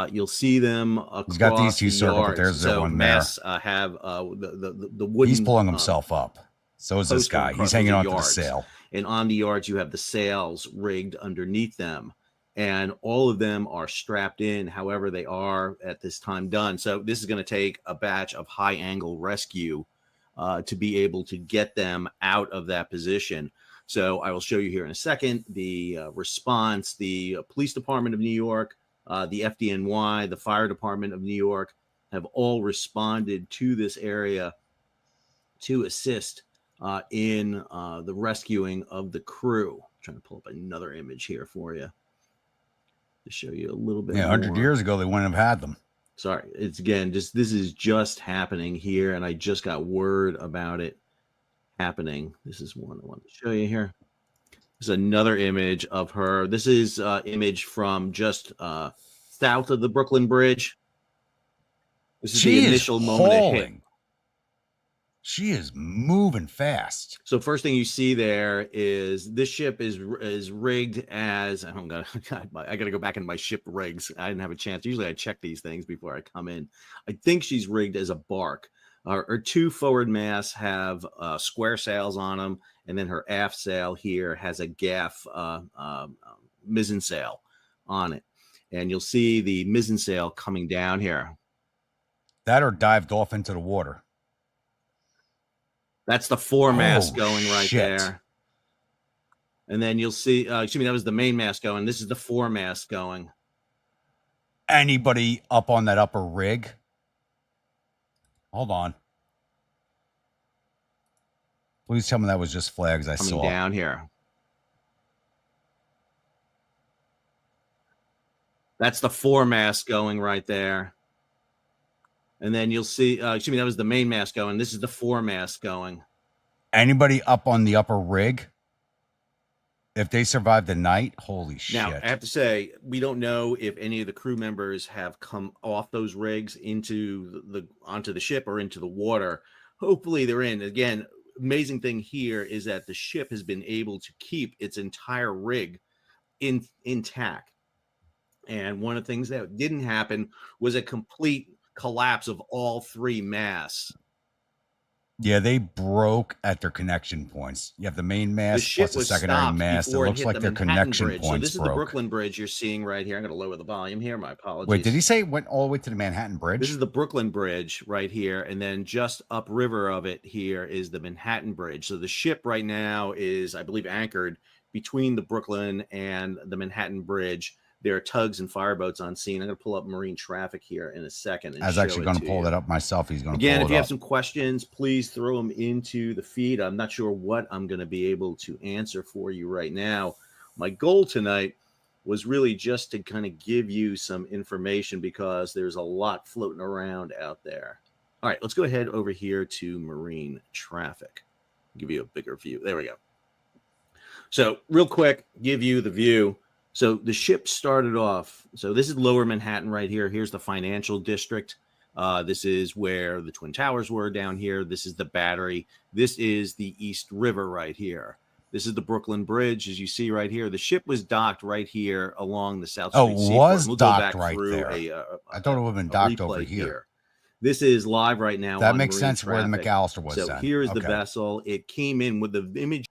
You'll see them across. He's got these two circled, but there's the one there. Masts have the wooden. He's pulling himself up. So is this guy. He's hanging onto the sail. And on the yards, you have the sails rigged underneath them. And all of them are strapped in, however they are at this time done. So this is going to take a batch of high-angle rescue to be able to get them out of that position. So I will show you here in a second the response. The Police Department of New York, the FDNY, the Fire Department of New York have all responded to this area to assist in the rescuing of the crew. I'm trying to pull up another image here for you to show you a little bit. Yeah, 100 years ago, they wouldn't have had them. Sorry, it's again, this is just happening here, and I just got word about it happening. This is one I want to show you here. This is another image of her. This is image from just south of the Brooklyn Bridge. This is the initial moment it hit. She is moving fast. So first thing you see there is this ship is rigged as I gotta go back into my ship rigs. I didn't have a chance. Usually I check these things before I come in. I think she's rigged as a bark. Her two forward masts have square sails on them, and then her aft sail here has a gaff mizzen sail on it. And you'll see the mizzen sail coming down here. That or dived off into the water. That's the foremast going right there. And then you'll see, excuse me, that was the main mast going. This is the foremast going. Anybody up on that upper rig? Hold on. Please tell me that was just flags I saw. Coming down here. That's the foremast going right there. And then you'll see, excuse me, that was the main mast going. This is the foremast going. Anybody up on the upper rig? If they survived the night, holy shit. Now, I have to say, we don't know if any of the crew members have come off those rigs onto the ship or into the water. Hopefully they're in. Again, amazing thing here is that the ship has been able to keep its entire rig intact. And one of the things that didn't happen was a complete collapse of all three masts. Yeah, they broke at their connection points. You have the main The mast ship plus the was secondary stopped mast. It before it looks hit like the their Manhattan connection Bridge. So points this is the broke. Brooklyn Bridge you're seeing right here. I'm going to lower the volume here. My apologies. Wait, did he say it went all the way to the Manhattan Bridge? This is the Brooklyn Bridge right here, and then just upriver of it here is the Manhattan Bridge. So the ship right now is, I believe, anchored between the Brooklyn and the Manhattan Bridge. There are tugs and fireboats on scene. I'm going to pull up marine traffic here in a second. And I was actually going to pull that up myself. He's going to Again, pull if it you up. have some questions, please throw them into the feed. I'm not sure what I'm going to be able to answer for you right now. My goal tonight was really just to kind of give you some information because there's a lot floating around out there. All right, let's go ahead over here to marine traffic. Give you a bigger view. There we go. So real quick, give you the view. So the ship started off. So this is Lower Manhattan right here. Here's the financial district. This is where the Twin Towers were down here. This is the Battery. This is the East River right here. This is the Brooklyn Bridge, as you see right here. The ship was docked right here along the South Street Seaport. Was we'll docked go back right through there. I thought it would have been docked over here. This is live right now. That on makes marine sense where the traffic. McAllister was. So then. here's the Okay. vessel. It came in with the image.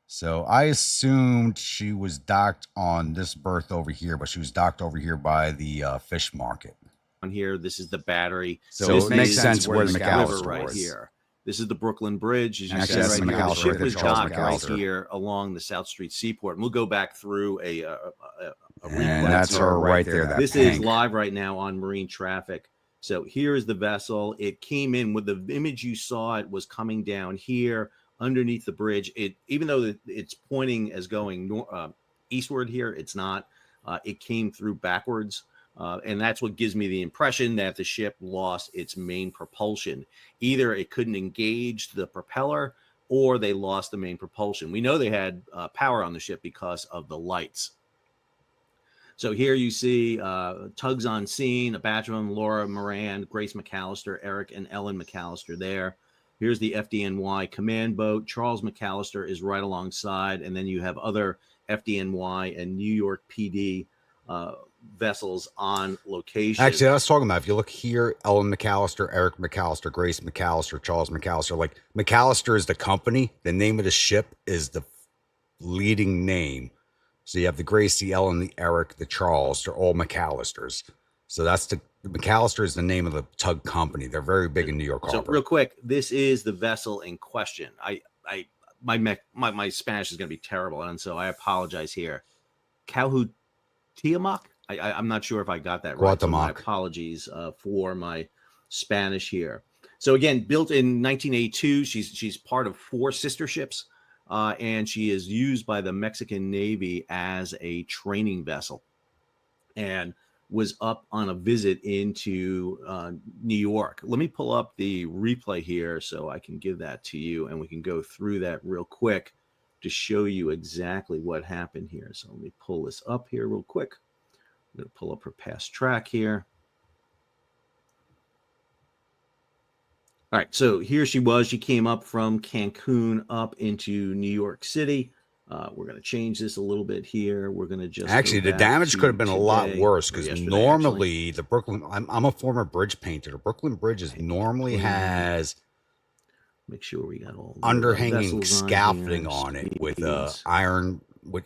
So I assumed she was docked on this berth over here, but she was docked over here by the fish market. On here, this is the Battery. So this it makes is sense where the River McAllister right was. here. This is the Brooklyn Bridge, as you Actually, see that's right the here. The McAllister, ship the was Charles docked right McAllister. here along the South Street Seaport. And we'll go back through a And that's her right there. That this pink. is live right now on marine traffic. So here is the vessel. It came in with the image you saw. It was coming down here underneath the bridge. It, even though it's pointing as going eastward here, it's not. It came through backwards. And that's what gives me the impression that the ship lost its main propulsion. Either it couldn't engage the propeller or they lost the main propulsion. We know they had power on the ship because of the lights. So here you see tugs on scene, a batch of them, Laura Moran, Grace McAllister, Eric and Ellen McAllister there. Here's the FDNY command boat. Charles McAllister is right alongside. And then you have other FDNY and New York PD vessels on location. Actually, I was talking about, if you look here, Ellen McAllister, Eric McAllister, Grace McAllister, Charles McAllister, like McAllister is the company. The name of the ship is the leading name. So you have the Grace, the Ellen, the Eric, the Charles. They're all McAllisters. So that's the McAllister is the name of the tug company. They're very big in New York Harbor. So real quick, this is the vessel in question. My Spanish is going to be terrible, and so I apologize here. Cuauhtémoc? I'm not sure if I got that right. So my apologies for my Spanish here. So again, built in 1982, she's part of 4 sister ships, and she is used by the Mexican Navy as a training vessel, and was up on a visit into New York. Let me pull up the replay here so I can give that to you, and we can go through that real quick to show you exactly what happened here. So let me pull this up here real quick. I'm going to pull up her past track here. All right, so here she was. She came up from Cancun up into New York City. We're going to change this a little bit here. We're going to just actually, the damage could have been a lot worse because normally the Brooklyn, I'm a former bridge painter. The Brooklyn Bridge normally has, make sure we got all underhanging scaffolding on it with iron, with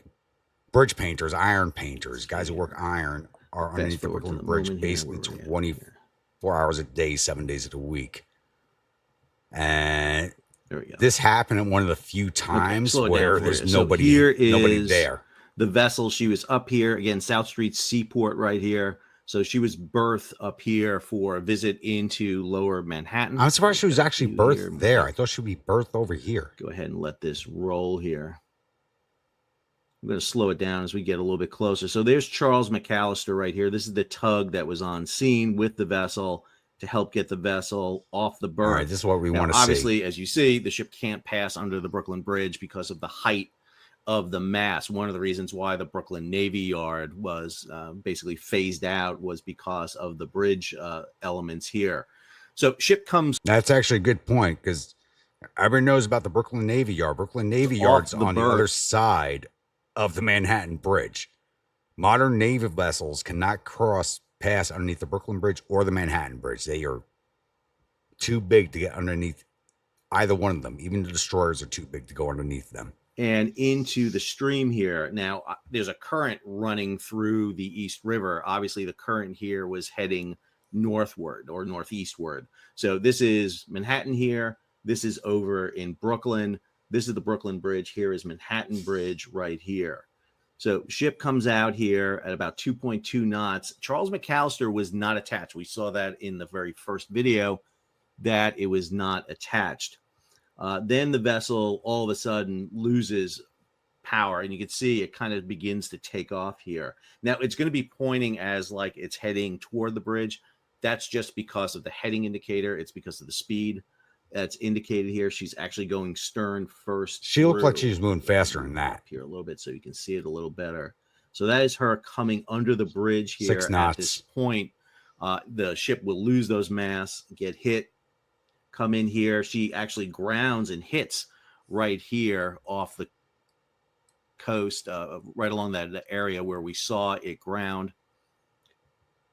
bridge painters, iron painters, guys who work iron are underneath the Brooklyn Bridge basically 24 hours a day, 7 days a week. And there we go. This happened at one of the few times where there's so nobody there. The vessel, she was up here again, South Street Seaport right here. So she was berthed up here for a visit into Lower Manhattan. I'm surprised she was actually berthed there. I thought she'd be berthed over here. Go ahead and let this roll here. I'm going to slow it down as we get a little bit closer. So there's Charles McAllister right here. This is the tug that was on scene with the vessel to help get the vessel off the berth. All right, this is what we want to see. Obviously, as you see, the ship can't pass under the Brooklyn Bridge because of the height of the mast. One of the reasons why the Brooklyn Navy Yard was basically phased out was because of the bridge elements here. So ship comes. That's actually a good point because Everyone knows about the Brooklyn Navy Yard. Brooklyn Navy Yard's on the other side of the Manhattan Bridge. Modern Navy vessels cannot pass underneath the Brooklyn Bridge or the Manhattan Bridge. They are too big to get underneath either one of them. Even the destroyers are too big to go underneath them. And into the stream here. Now, there's a current running through the East River. Obviously, the current here was heading northward or northeastward. So this is Manhattan here. This is over in Brooklyn. This is the Brooklyn Bridge. Here is Manhattan Bridge right here. So ship comes out here at about 2.2 knots. Charles McAllister was not attached. We saw that in the very first video that it was not attached. Then the vessel all of a sudden loses power, and you can see it kind of begins to take off here. Now it's going to be pointing as like it's heading toward the bridge. That's just because of the heading indicator. It's because of the speed that's indicated here. She's actually going stern first. She looked like she was moving faster than that. Here a little bit so you can see it a little better. So that is her coming under the bridge here. 6 knots. At this point, the ship will lose those masts, get hit, come in here. She actually grounds and hits right here off the coast, right along that area where we saw it ground.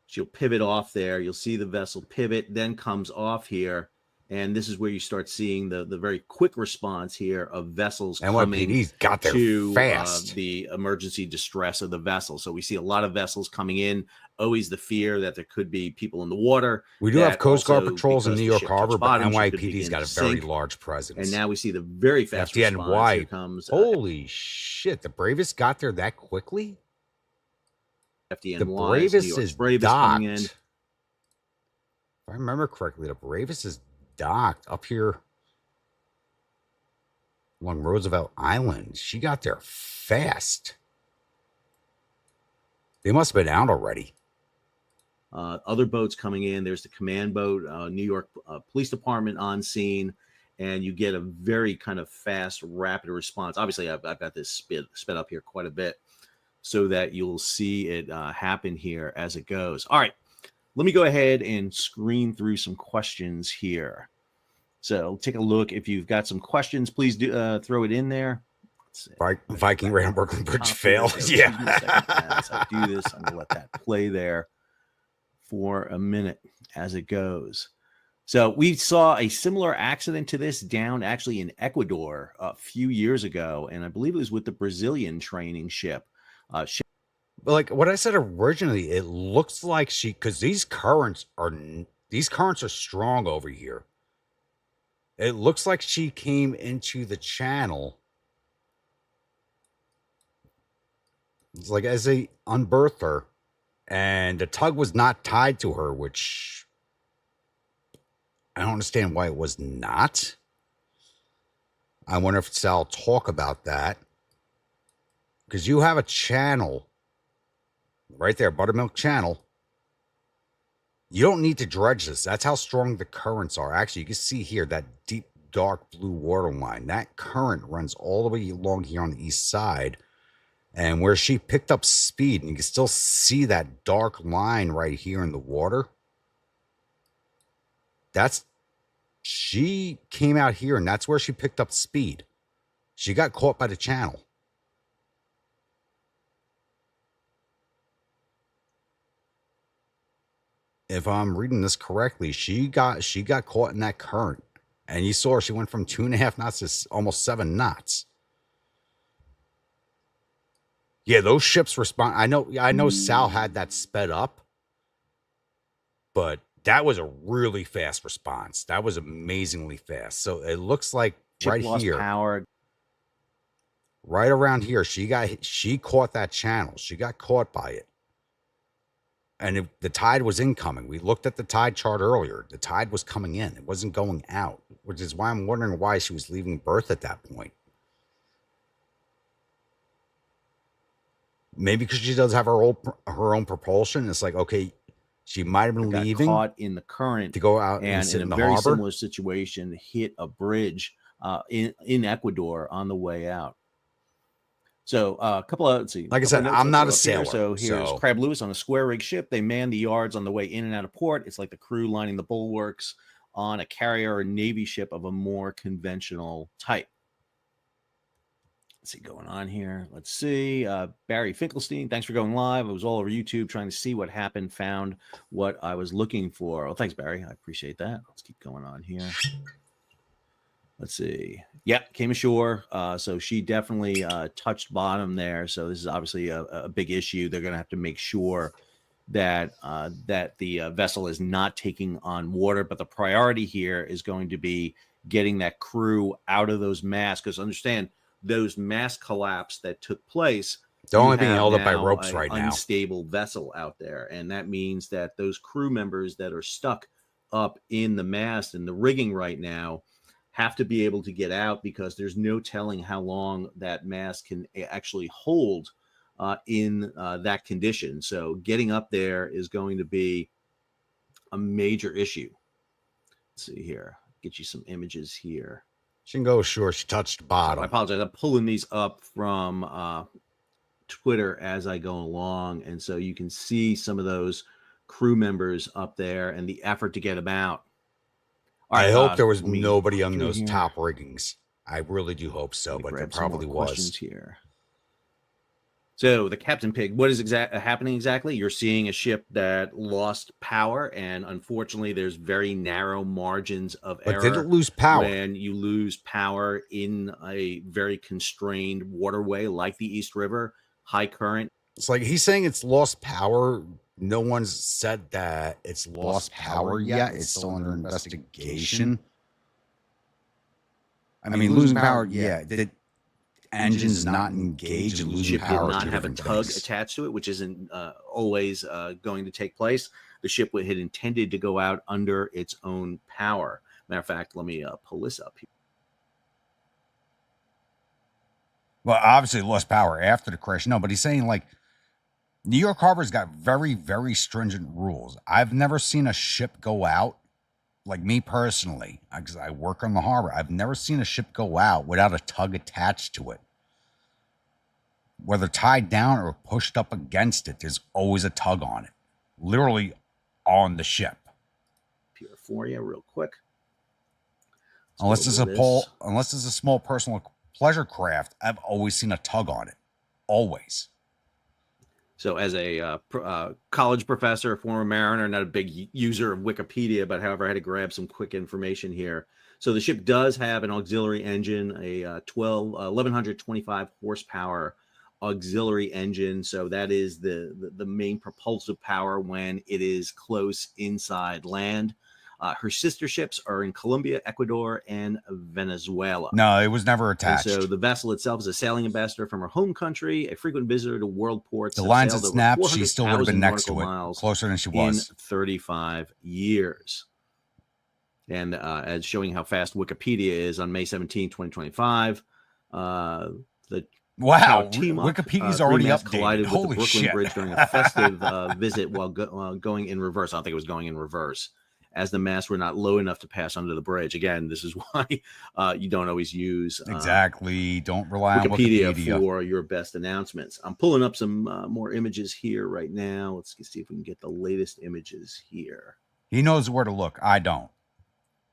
She'll pivot off there. You'll see the vessel pivot, then comes off here. And this is where you start seeing the very quick response here of vessels coming got there to fast. The emergency distress of the vessel. So we see a lot of vessels coming in. Always the fear that there could be people in the water. We do have Coast Guard Also, patrols in because New the York ship Harbor, touched but bottom, she could NYPD's begin got a to very sink. large presence. And now we see the very fast response. FDNY. Here comes Holy shit! The Bravest got there that quickly. FDNY. The Bravest is docked. coming in. If I remember correctly, the Bravest is docked up here along Roosevelt Island. She got there fast. They must have been out already. Other boats coming in. There's the command boat, New York Police Department on scene, and you get a very kind of fast, rapid response. Obviously, I've got this sped up here quite a bit so that you'll see it happen here as it goes. All right. Let me go ahead and screen through some questions here. So take a look. If you've got some questions, please do throw it in there. Viking ran on Brooklyn Bridge failed. Yeah. As I do this, I'm going to let that play there for a minute as it goes. So we saw a similar accident to this down actually in Ecuador a few years ago, and I believe it was with the Brazilian training ship. But like what I said originally, it looks like because these currents are strong over here. It looks like she came into the channel. It's like as they unberthed her, and the tug was not tied to her, which I don't understand why it was not. I wonder if Sal talk about that. Because you have a channel right there, Buttermilk Channel. You don't need to dredge this. That's how strong the currents are. Actually, you can see here that deep, dark blue water line. That current runs all the way along here on the east side. And where she picked up speed, and you can still see that dark line right here in the water. She came out here, and that's where she picked up speed. She got caught by the channel. If I'm reading this correctly, she got caught in that current, and you saw her. She went from 2.5 knots to almost 7 knots. Yeah, those ships respond. I know Sal had that sped up, but that was a really fast response. That was amazingly fast. So it looks like Ship right lost here, power. right around here, she caught that channel. She got caught by it. And the tide was incoming. We looked at the tide chart earlier. The tide was coming in. It wasn't going out, which is why I'm wondering why she was leaving berth at that point. Maybe because she does have her own propulsion. It's like, okay, she might have been leaving, caught in the current to go out and sit in in a the very harbor. similar situation, hit a bridge in Ecuador on the way out. So a couple of, let's see. Like I said, I'm not a sailor. So here's so- Crab Lewis on a square rig ship. They man the yards on the way in and out of port. It's like the crew lining the bulwarks on a carrier or Navy ship of a more conventional type. Let's see going on here. Let's see. Barry Finkelstein, thanks for going live. I was all over YouTube trying to see what happened, found what I was looking for. Well, thanks, Barry. I appreciate that. Let's keep going on here. Let's see. Yep, came ashore. So she definitely touched bottom there. So this is obviously a big issue. They're going to have to make sure that that the vessel is not taking on water. But the priority here is going to be getting that crew out of those masts. Because understand, those mast collapse that took place, they're only being held up by ropes right now. Unstable vessel out there, and that means that those crew members that are stuck up in the mast and the rigging right now have to be able to get out, because there's no telling how long that mast can actually hold in that condition. So getting up there is going to be a major issue. Let's see here. Get you some images here. She can go ashore. She touched bottom. I apologize. I'm pulling these up from Twitter as I go along. And so you can see some of those crew members up there and the effort to get them out. I hope there was nobody on those top riggings. I really do hope so, but there probably was. Here. So the Captain Pig, what is happening exactly? You're seeing a ship that lost power, and unfortunately, there's very narrow margins of error. But did it lose power? When you lose power in a very constrained waterway like the East River, high current. It's like he's saying it's lost power. No one's said that it's lost power yet. It's still under investigation. I mean, losing power, yeah. The engine's not engaged and losing power. Did not have a tug attached to it, which isn't always going to take place. The ship had intended to go out under its own power. Matter of fact, let me pull this up here. Well, obviously it lost power after the crash. No, but he's saying like New York Harbor's got very, very stringent rules. I've never seen a ship go out, like me personally, because I work on the harbor. I've never seen a ship go out without a tug attached to it. Whether tied down or pushed up against it, there's always a tug on it. Literally on the ship. Here for you real quick. Unless it's a small personal pleasure craft, I've always seen a tug on it. Always. So as a college professor, former mariner, not a big user of Wikipedia, but however, I had to grab some quick information here. So the ship does have an auxiliary engine, a 1125 horsepower auxiliary engine. So that is the main propulsive power when it is close inside land. Her sister ships are in Colombia, Ecuador, and Venezuela. No, it was never attached. And so the vessel itself is a sailing ambassador from her home country, a frequent visitor to world ports. The lines that snapped, she still would have been next to it, closer than she was. In 35 years. And as showing how fast Wikipedia is, on May 17, 2025 the Wikipedia's already updated. Collided Holy with the Brooklyn shit. Bridge during a festive visit while going in reverse. I don't think it was going in reverse, as the masts were not low enough to pass under the bridge. Again, this is why you don't always use exactly. Don't rely on Wikipedia for your best announcements. I'm pulling up some more images here right now. Let's see if we can get the latest images here. He knows where to look. I don't.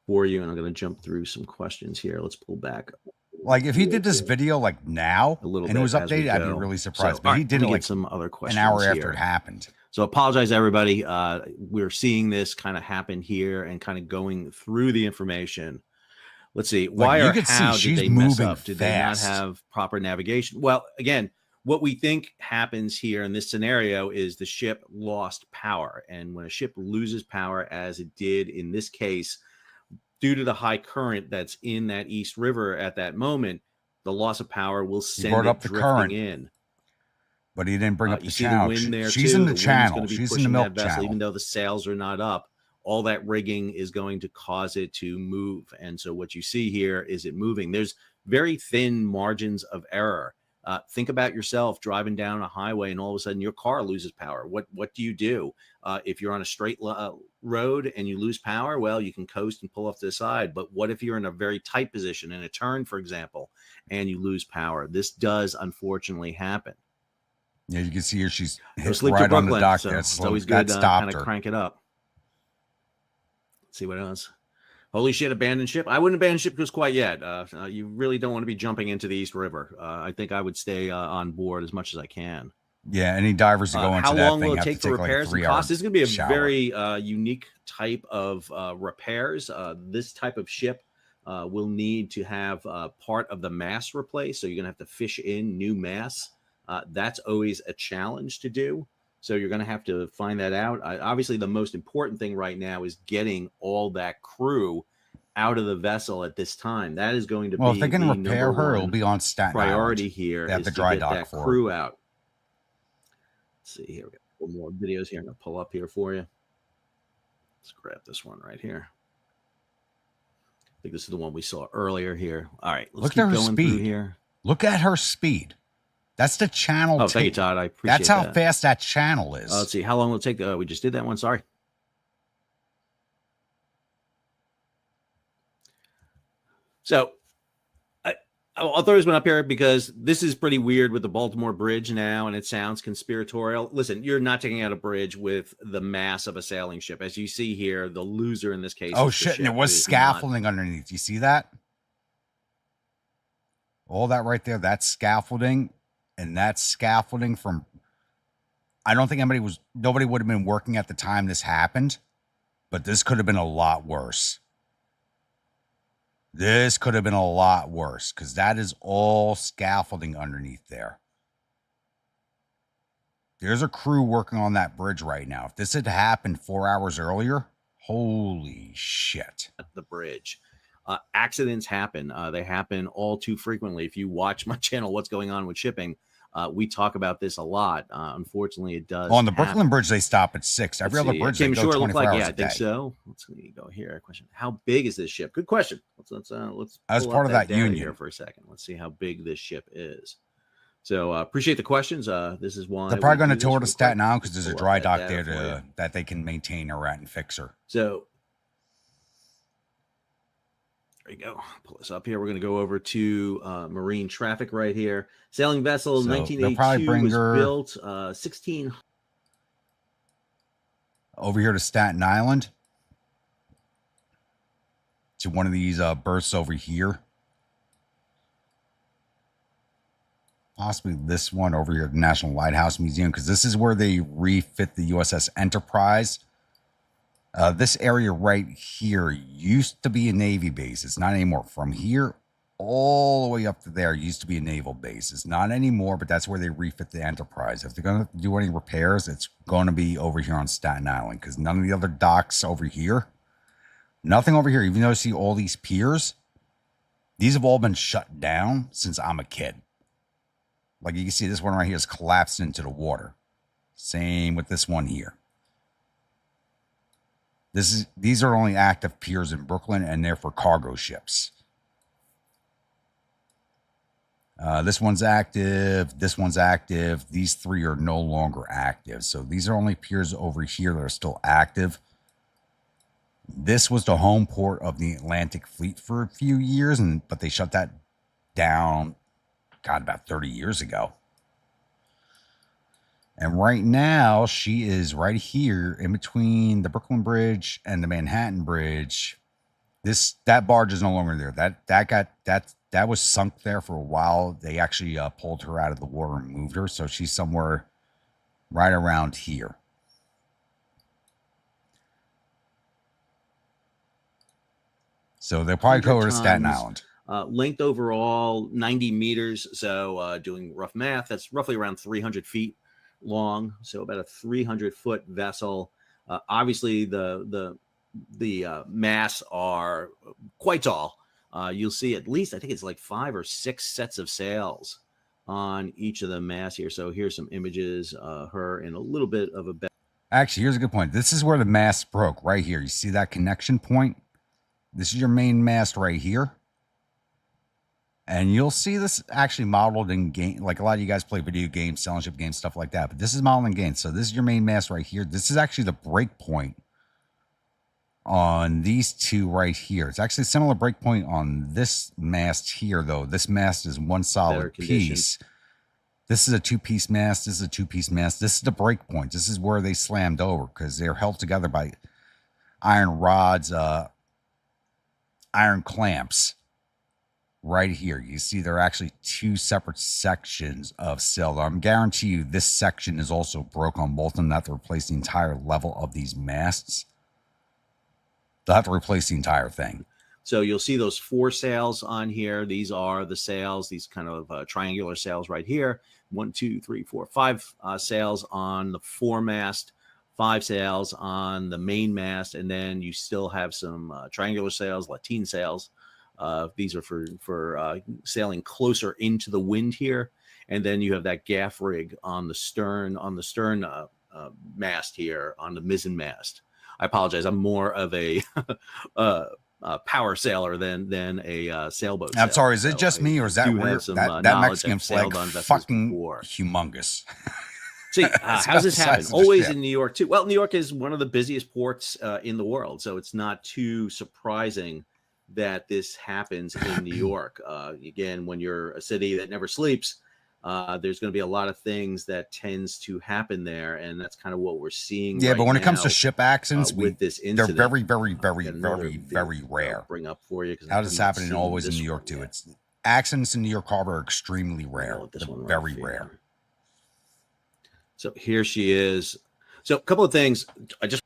For you, and I'm going to jump through some questions here. Let's pull back. Like if he did this video like now and it was updated, I'd be really surprised. So, but he did it like some other questions an hour here. after it happened. So apologize, everybody. We're seeing this kind of happen here and kind of going through the information. Let's see. Why or how did they mess up? Did they not have proper navigation? Well, again, what we think happens here in this scenario is the ship lost power. And when a ship loses power, as it did in this case, due to the high current that's in that East River at that moment, the loss of power will send it drifting in. But he didn't bring up the The channel. wind there She's too. in the channel. She's in the milk vessel, channel. even though the sails are not up. All that rigging is going to cause it to move. And so what you see here is it moving. There's very thin margins of error. Think about yourself driving down a highway and all of a sudden your car loses power. What do you do? If you're on a straight road and you lose power, well, you can coast and pull off to the side. But what if you're in a very tight position in a turn, for example, and you lose power? This does unfortunately happen. Yeah, you can see here she's hit right on the dock. So there. it's always good to kind of crank it up. Let's see what else. Holy shit, abandoned ship. I wouldn't abandon ship just quite yet. You really don't want to be jumping into the East River. I think I would stay on board as much as I can. Yeah, any divers that go into how that long thing will it have take to for take repairs like and costs? This is going to be a shower. very unique type of repairs. This type of ship will need to have part of the mast replaced, so you're going to have to fish in new masts. That's always a challenge to do, so you're going to have to find that out. Obviously, the most important thing right now is getting all that crew out of the vessel at this time. That is going to be Well, if they can the repair her, it'll _1 be on Staten priority Island. here. They have is the to dry get dock that for crew her. out. Let's see here. We got a couple more videos here. I'm going to pull up here for you. Let's grab this one right here. I think this is the one we saw earlier here. All right, let's Look keep at her going speed. through here. Look at her speed. That's the channel. Oh, thank you, Todd. I appreciate That's how that. fast that channel is. Let's see. How long will it take? We just did that one. Sorry. So I'll throw this one up here because this is pretty weird with the Baltimore Bridge now, and it sounds conspiratorial. Listen, you're not taking out a bridge with the mass of a sailing ship. As you see here, the loser in this case. Oh, is the shit. And ship. it was It is scaffolding underneath. You see that? All that right there, that's scaffolding. And that's scaffolding from, I don't think nobody would have been working at the time this happened, but this could have been a lot worse. This could have been a lot worse because that is all scaffolding underneath there. There's a crew working on that bridge right now. If this had happened 4 hours earlier, holy shit. At the bridge. Accidents happen. They happen all too frequently. If you watch my channel, What's Going On with Shipping, we talk about this a lot. Unfortunately, it does. On the happen. Brooklyn Bridge, they stop at 6. Every other bridge, they go 24 hours yeah, I a think day. so. Let's go here. Question: how big is this ship? Good question. Let's As pull part up of that data union here for a second. Let's see how big this ship is. So appreciate the questions. This is why They're probably going to do tow her this to Staten real quick. Island because there's a Pull dry up dock that there data for you. that they can maintain her at and fix her. So there you go. Pull this up here. We're going to go over to marine traffic right here. Sailing vessel, So they'll probably 1982 bring was her built 16. over here to Staten Island to one of these berths over here. Possibly this one over here at the National Lighthouse Museum, because this is where they refit the USS Enterprise. This area right here used to be a Navy base. It's not anymore. From here all the way up to there used to be a naval base. It's not anymore, but that's where they refit the Enterprise. If they're going to do any repairs, it's going to be over here on Staten Island, because none of the other docks over here, nothing over here, even though you see all these piers, these have all been shut down since I'm a kid. Like you can see, this one right here is collapsed into the water. Same with this one here. These are only active piers in Brooklyn, and they're for cargo ships. This one's active. This one's active. These three are no longer active. So these are only piers over here that are still active. This was the home port of the Atlantic Fleet for a few years, but they shut that down, God, about 30 years ago. And right now, she is right here in between the Brooklyn Bridge and the Manhattan Bridge. That barge is no longer there. That was sunk there for a while. They actually pulled her out of the water and moved her, so she's somewhere right around here. So they'll probably go over to Staten Island. Length overall 90 meters. So doing rough math, that's roughly around 300 feet long. So about a 300-foot vessel. Obviously, the masts are quite tall. You'll see at least, I think it's like 5 or 6 sets of sails on each of the masts here. So here's some images, her in a little bit of a better. Actually, here's a good point. This is where the mast broke right here. You see that connection point? This is your main mast right here. And you'll see this actually modeled in game. Like a lot of you guys play video games, selling ship games, stuff like that. But this is modeled in game. So this is your main mast right here. This is actually the break point on these two right here. It's actually a similar break point on this mast here, though. This mast is one solid piece. This is a two-piece mast. This is a two-piece mast. This is the break point. This is where they slammed over because they're held together by iron rods iron clamps right here. You see there are actually two separate sections of sail. I'm guarantee you this section is also broke on both of them. They have to replace the entire level of these masts. They'll have to replace the entire thing. So you'll see those 4 sails on here. These are the sails, these kind of triangular sails right here. 1, 2, 3, 4, 5 sails on the foremast, 5 sails on the main mast, and then you still have some triangular sails, lateen sails. These are for sailing closer into the wind here, and then you have that gaff rig on the stern mast here on the mizzen mast. I apologize. I'm more of a power sailor than a sailboat. I'm sorry. Is it just me, or is that that Mexican flag fucking humongous? See, how's this happen? Always in New York too. Well, New York is one of the busiest ports in the world, so it's not too surprising that this happens in New York. Again, when you're a city that never sleeps, there's going to be a lot of things that tends to happen there, and that's kind of what we're seeing. Yeah, right but when it comes now, to ship accidents, with this incident, they're very rare. Bring up for you. How does this happen always in New York too? It's accidents in New York Harbor are extremely rare. Very rare. So here she is. So a couple of things. I just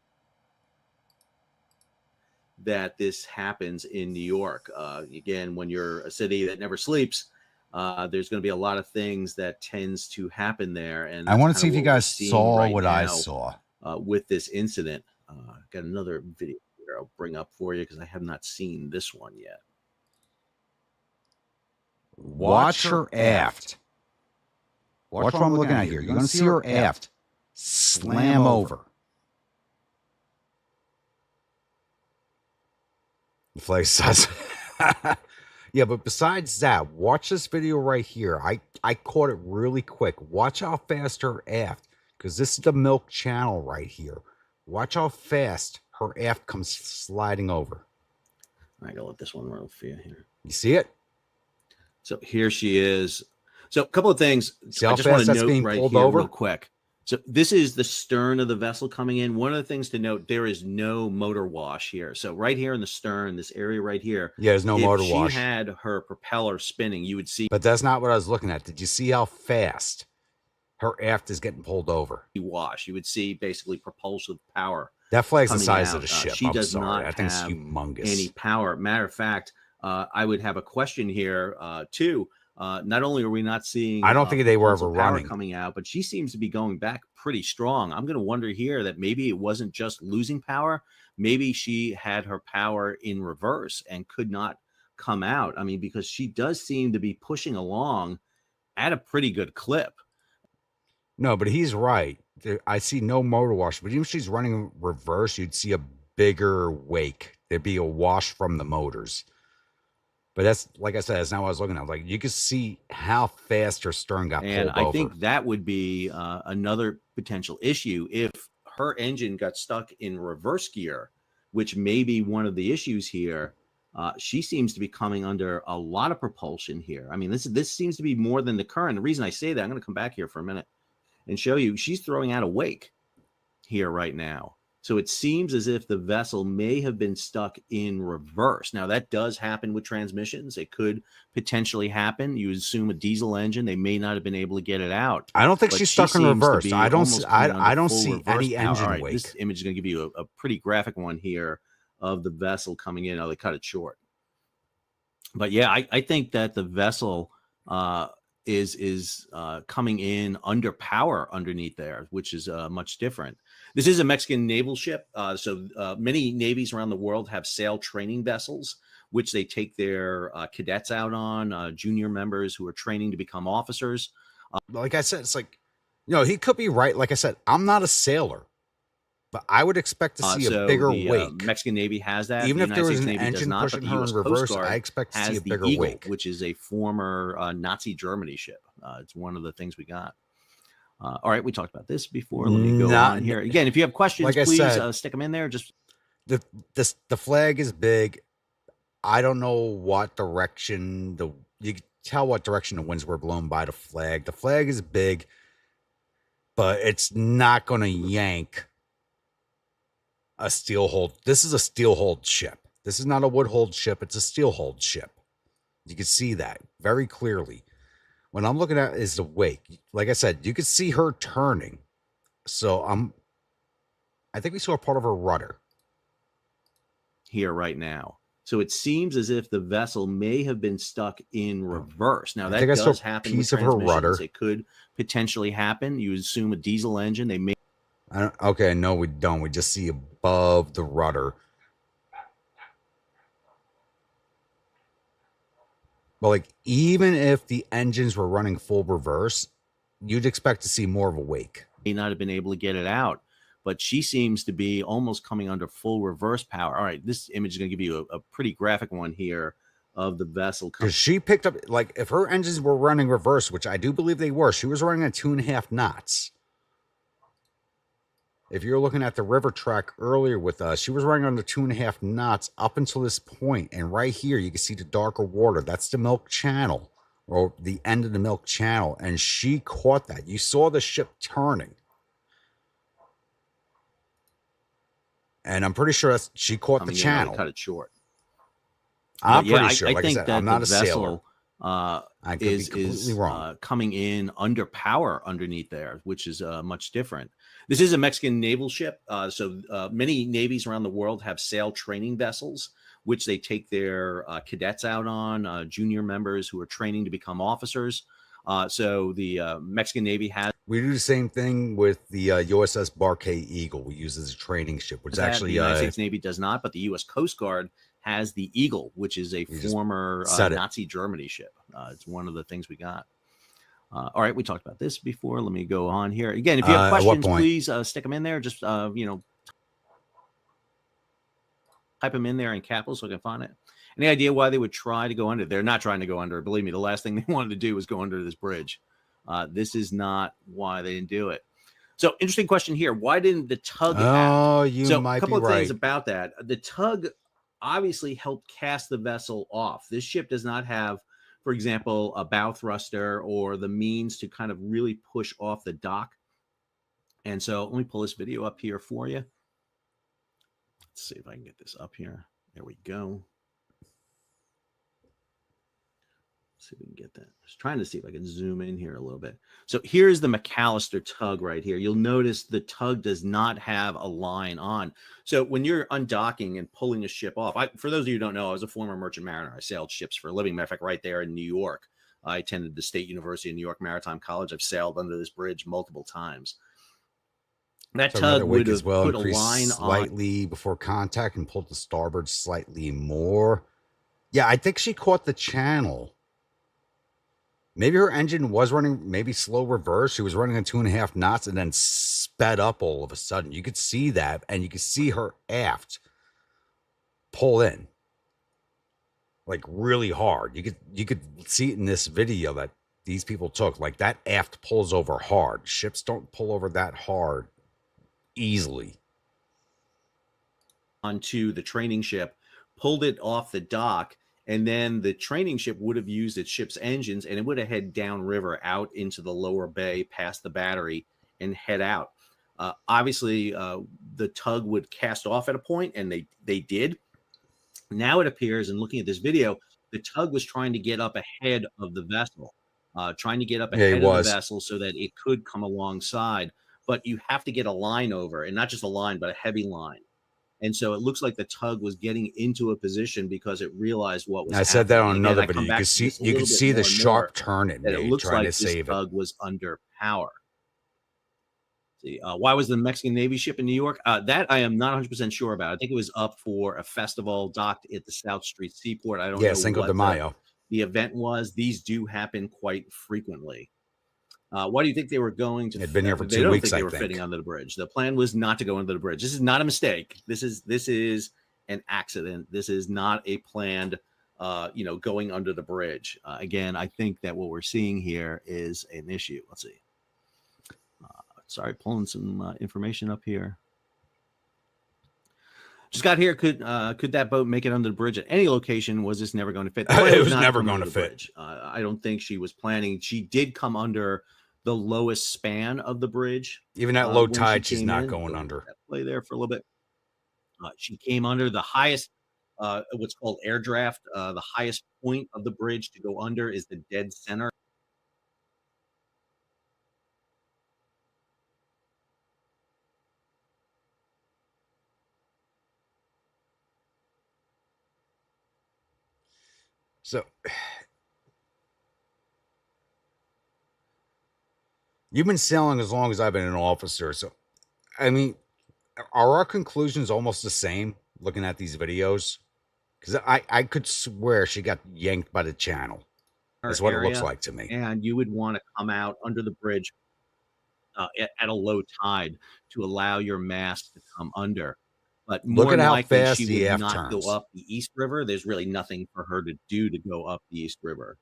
that this happens in New York. Again, when you're a city that never sleeps, there's going to be a lot of things that tends to happen there. And I want to see if you guys saw what I saw with this incident. Got another video here I'll bring up for you because I have not seen this one yet. Watch her aft. Watch what I'm looking at here. You're going to see her aft slam over. The flag says, yeah, but besides that, watch this video right here. I caught it really quick. Watch how fast her aft, because this is the milk channel right here. Watch how fast her aft comes sliding over. I gotta let this one roll for you here. You see it? So here she is. So a couple of things. See how I just want fast to that's note being right pulled here over? real quick. So this is the stern of the vessel coming in. One of the things to note, there is no motor wash here. So right here in the stern, this area right here. Yeah, there's no motor wash. If she had her propeller spinning, you would see. But that's not what I was looking at. Did you see how fast her aft is getting pulled over? Wash. You would see basically propulsive power. That flag's the size out. of the ship. She does not I think it's have humongous. any power. Matter of fact, I would have a question here too. Not only are we not seeing, I don't think they were ever power running coming out, but she seems to be going back pretty strong. I'm going to wonder here that maybe it wasn't just losing power. Maybe she had her power in reverse and could not come out. I mean, because she does seem to be pushing along at a pretty good clip. No, but he's right. I see no motor wash, but even if she's running reverse, you'd see a bigger wake. There'd be a wash from the motors. But that's, like I said, that's not what I was looking at. Like, you could see how fast her stern got pulled over. And I think that would be another potential issue if her engine got stuck in reverse gear, which may be one of the issues here. She seems to be coming under a lot of propulsion here. I mean, this seems to be more than the current. The reason I say that, I'm going to come back here for a minute and show you, she's throwing out a wake here right now. So it seems as if the vessel may have been stuck in reverse. Now, that does happen with transmissions. It could potentially happen. You assume a diesel engine, they may not have been able to get it out. I don't think she's stuck in reverse. I don't see any power. engine All right, wake. this image is going to give you a pretty graphic one here of the vessel coming in. Oh, they cut it short. But yeah, I think that the vessel is coming in under power underneath there, which is much different. This is a Mexican naval ship. So many navies around the world have sail training vessels, which they take their cadets out on, junior members who are training to become officers. Like I said, it's like, he could be right. Like I said, I'm not a sailor, but I would expect to see a bigger wake. Mexican Navy has that. Even the if there was United an States Navy engine does not, pushing but the her US in Coast reverse, Guard I expect to has see a the bigger Eagle, wake. which is a former Nazi Germany ship. It's one of the things we got. All right, we talked about this before. Let me go on here. Again, if you have questions, like please said, stick them in there. Just the flag is big. I don't know what direction you can tell what direction the winds were blown by the flag. The flag is big, but it's not going to yank a steel hold. This is a steel hold ship. This is not a wood-hulled ship. It's a steel-hulled ship. You can see that very clearly. What I'm looking at is the wake. Like I said, you could see her turning. So I think we saw a part of her rudder here right now. So it seems as if the vessel may have been stuck in reverse. Now that does happen with piece of her rudder. It could potentially happen. You assume a diesel engine. They may. Okay, no, we don't. We just see above the rudder. But like, even if the engines were running full reverse, you'd expect to see more of a wake. May not have been able to get it out, but she seems to be almost coming under full reverse power. All right, this image is going to give you a pretty graphic one here of the vessel. Because she picked up, like, if her engines were running reverse, which I do believe they were, she was running at 2.5 knots. If you're looking at the river track earlier with us, she was running under 2.5 knots up until this point. And right here, you can see the darker water. That's the milk channel, or the end of the milk channel. And she caught that. You saw the ship turning. And I'm pretty sure she caught the channel. Cut it short. I'm pretty sure. Like I said, I'm not a sailor. I could be completely wrong. Coming in under power underneath there, which is much different. This is a Mexican naval ship. So many navies around the world have sail training vessels, which they take their cadets out on, junior members who are training to become officers. So the Mexican Navy has. We do the same thing with the USS Barquet Eagle. We use it as a training ship, which actually the United States Navy does not, but the U.S. Coast Guard has the Eagle, which is a former Nazi Germany ship. It's one of the things we got. All right, we talked about this before. Let me go on here again. If you have questions, please stick them in there. Just type them in there in capitals so I can find it. Any idea why they would try to go under? They're not trying to go under. Believe me, the last thing they wanted to do was go under this bridge. This is not why they didn't do it. So, interesting question here. Why didn't the tug? You might be right. A couple of things about that. The tug obviously helped cast the vessel off. This ship does not have, for example, a bow thruster or the means to kind of really push off the dock. And so, let me pull this video up here for you. Let's see if I can get this up here. There we go. See if we can get that. Just trying to see if I can zoom in here a little bit. So here's the McAllister tug right here. You'll notice the tug does not have a line on. So when you're undocking and pulling a ship off, for those of you who don't know, I was a former merchant mariner. I sailed ships for a living. Matter of fact, right there in New York, I attended the State University of New York Maritime College. I've sailed under this bridge multiple times. That tug would have put a line slightly before contact and pulled the starboard slightly more. Yeah, I think she caught the channel. Maybe her engine was running maybe slow reverse. She was running at 2.5 knots and then sped up all of a sudden. You could see that, and you could see her aft pull in like really hard. You could see it in this video that these people took. Like that aft pulls over hard. Ships don't pull over that hard easily. Onto the training ship, pulled it off the dock. And then the training ship would have used its ship's engines, and it would have head downriver out into the lower bay past the battery and head out. Obviously, the tug would cast off at a point, and they did. Now it appears, and looking at this video, the tug was trying to get up ahead of the vessel, of the vessel so that it could come alongside. But you have to get a line over, and not just a line, but a heavy line. And so it looks like the tug was getting into a position because it realized what was happening. I said that on another video. You could see the sharp turn it made, it looks trying like to save it. This tug was under power. See, why was the Mexican Navy ship in New York? That I am not 100% sure about. I think it was up for a festival docked at the South Street Seaport. I don't know Cinco de Mayo. The event was. These do happen quite frequently. Why do you think they were going to? They'd been here for 2 weeks. They don't think they were fitting under the bridge. The plan was not to go under the bridge. This is not a mistake. This is an accident. This is not a planned, going under the bridge. Again, I think that what we're seeing here is an issue. Let's see. Sorry, pulling some information up here. Just got here. Could that boat make it under the bridge at any location? Was this never going to fit? It was never going to fit. I don't think she was planning. She did come under the lowest span of the bridge. Even at low tide, she's not going under. Play there for a little bit. She came under the highest. what's called air draft. The highest point of the bridge to go under is the dead center. So you've been sailing as long as I've been an officer. So, I mean, are our conclusions almost the same looking at these videos? Because I could swear she got yanked by the channel. That's what it looks like to me. And you would want to come out under the bridge at a low tide to allow your mast to come under. But more Look at how likely fast she the would F not turns. go up the East River. There's really nothing for her to do to go up the East River.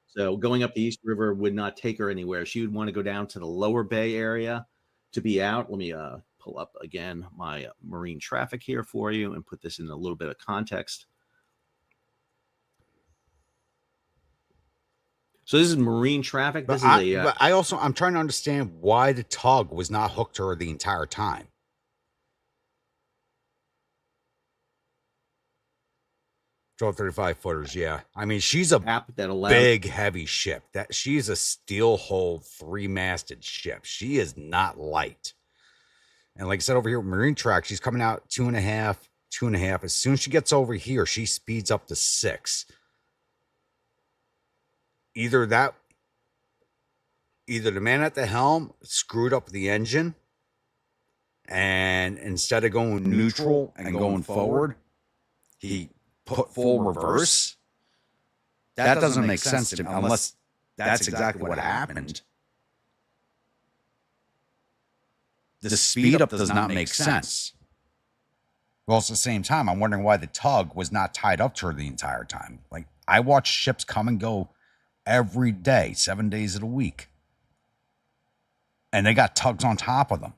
So going up the East River would not take her anywhere. She would want to go down to the lower bay area to be out. Let me pull up again my marine traffic here for you and put this in a little bit of context. So this is marine traffic. This But is but I'm trying to understand why the tug was not hooked to her the entire time. 1235 footers, yeah. I mean, she's a big, heavy ship. She's a steel hull, 3-masted ship. She is not light. And like I said over here, marine track, she's coming out 2.5, 2.5. As soon as she gets over here, she speeds up to 6. Either the man at the helm screwed up the engine, and instead of going neutral and going forward, he put full reverse. That doesn't make sense to me unless that's exactly what happened. The speed up does not make sense. Well, at the same time, I'm wondering why the tug was not tied up to her the entire time. Like, I watch ships come and go every day, 7 days of the week. And they got tugs on top of them.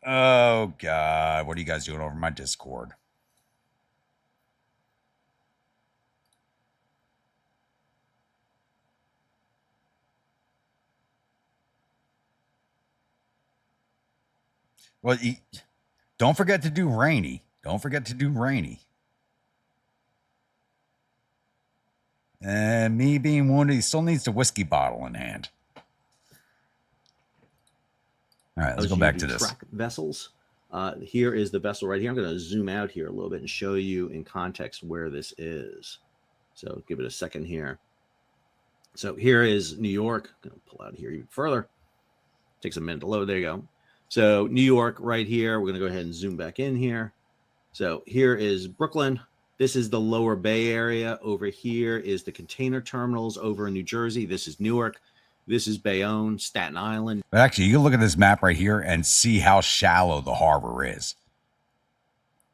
Oh, God. What are you guys doing over my Discord? Well, don't forget to do rainy. Don't forget to do rainy. And me being wounded, he still needs the whiskey bottle in hand. All right, let's go back to this. Track vessels. Here is the vessel right here. I'm going to zoom out here a little bit and show you in context where this is. So give it a second here. So here is New York. I'm going to pull out here even further. Takes a minute to load. There you go. So New York right here. We're going to go ahead and zoom back in here. So here is Brooklyn. This is the lower bay area. Over here is the container terminals over in New Jersey. This is Newark. This is Bayonne, Staten Island. But actually, you can look at this map right here and see how shallow the harbor is.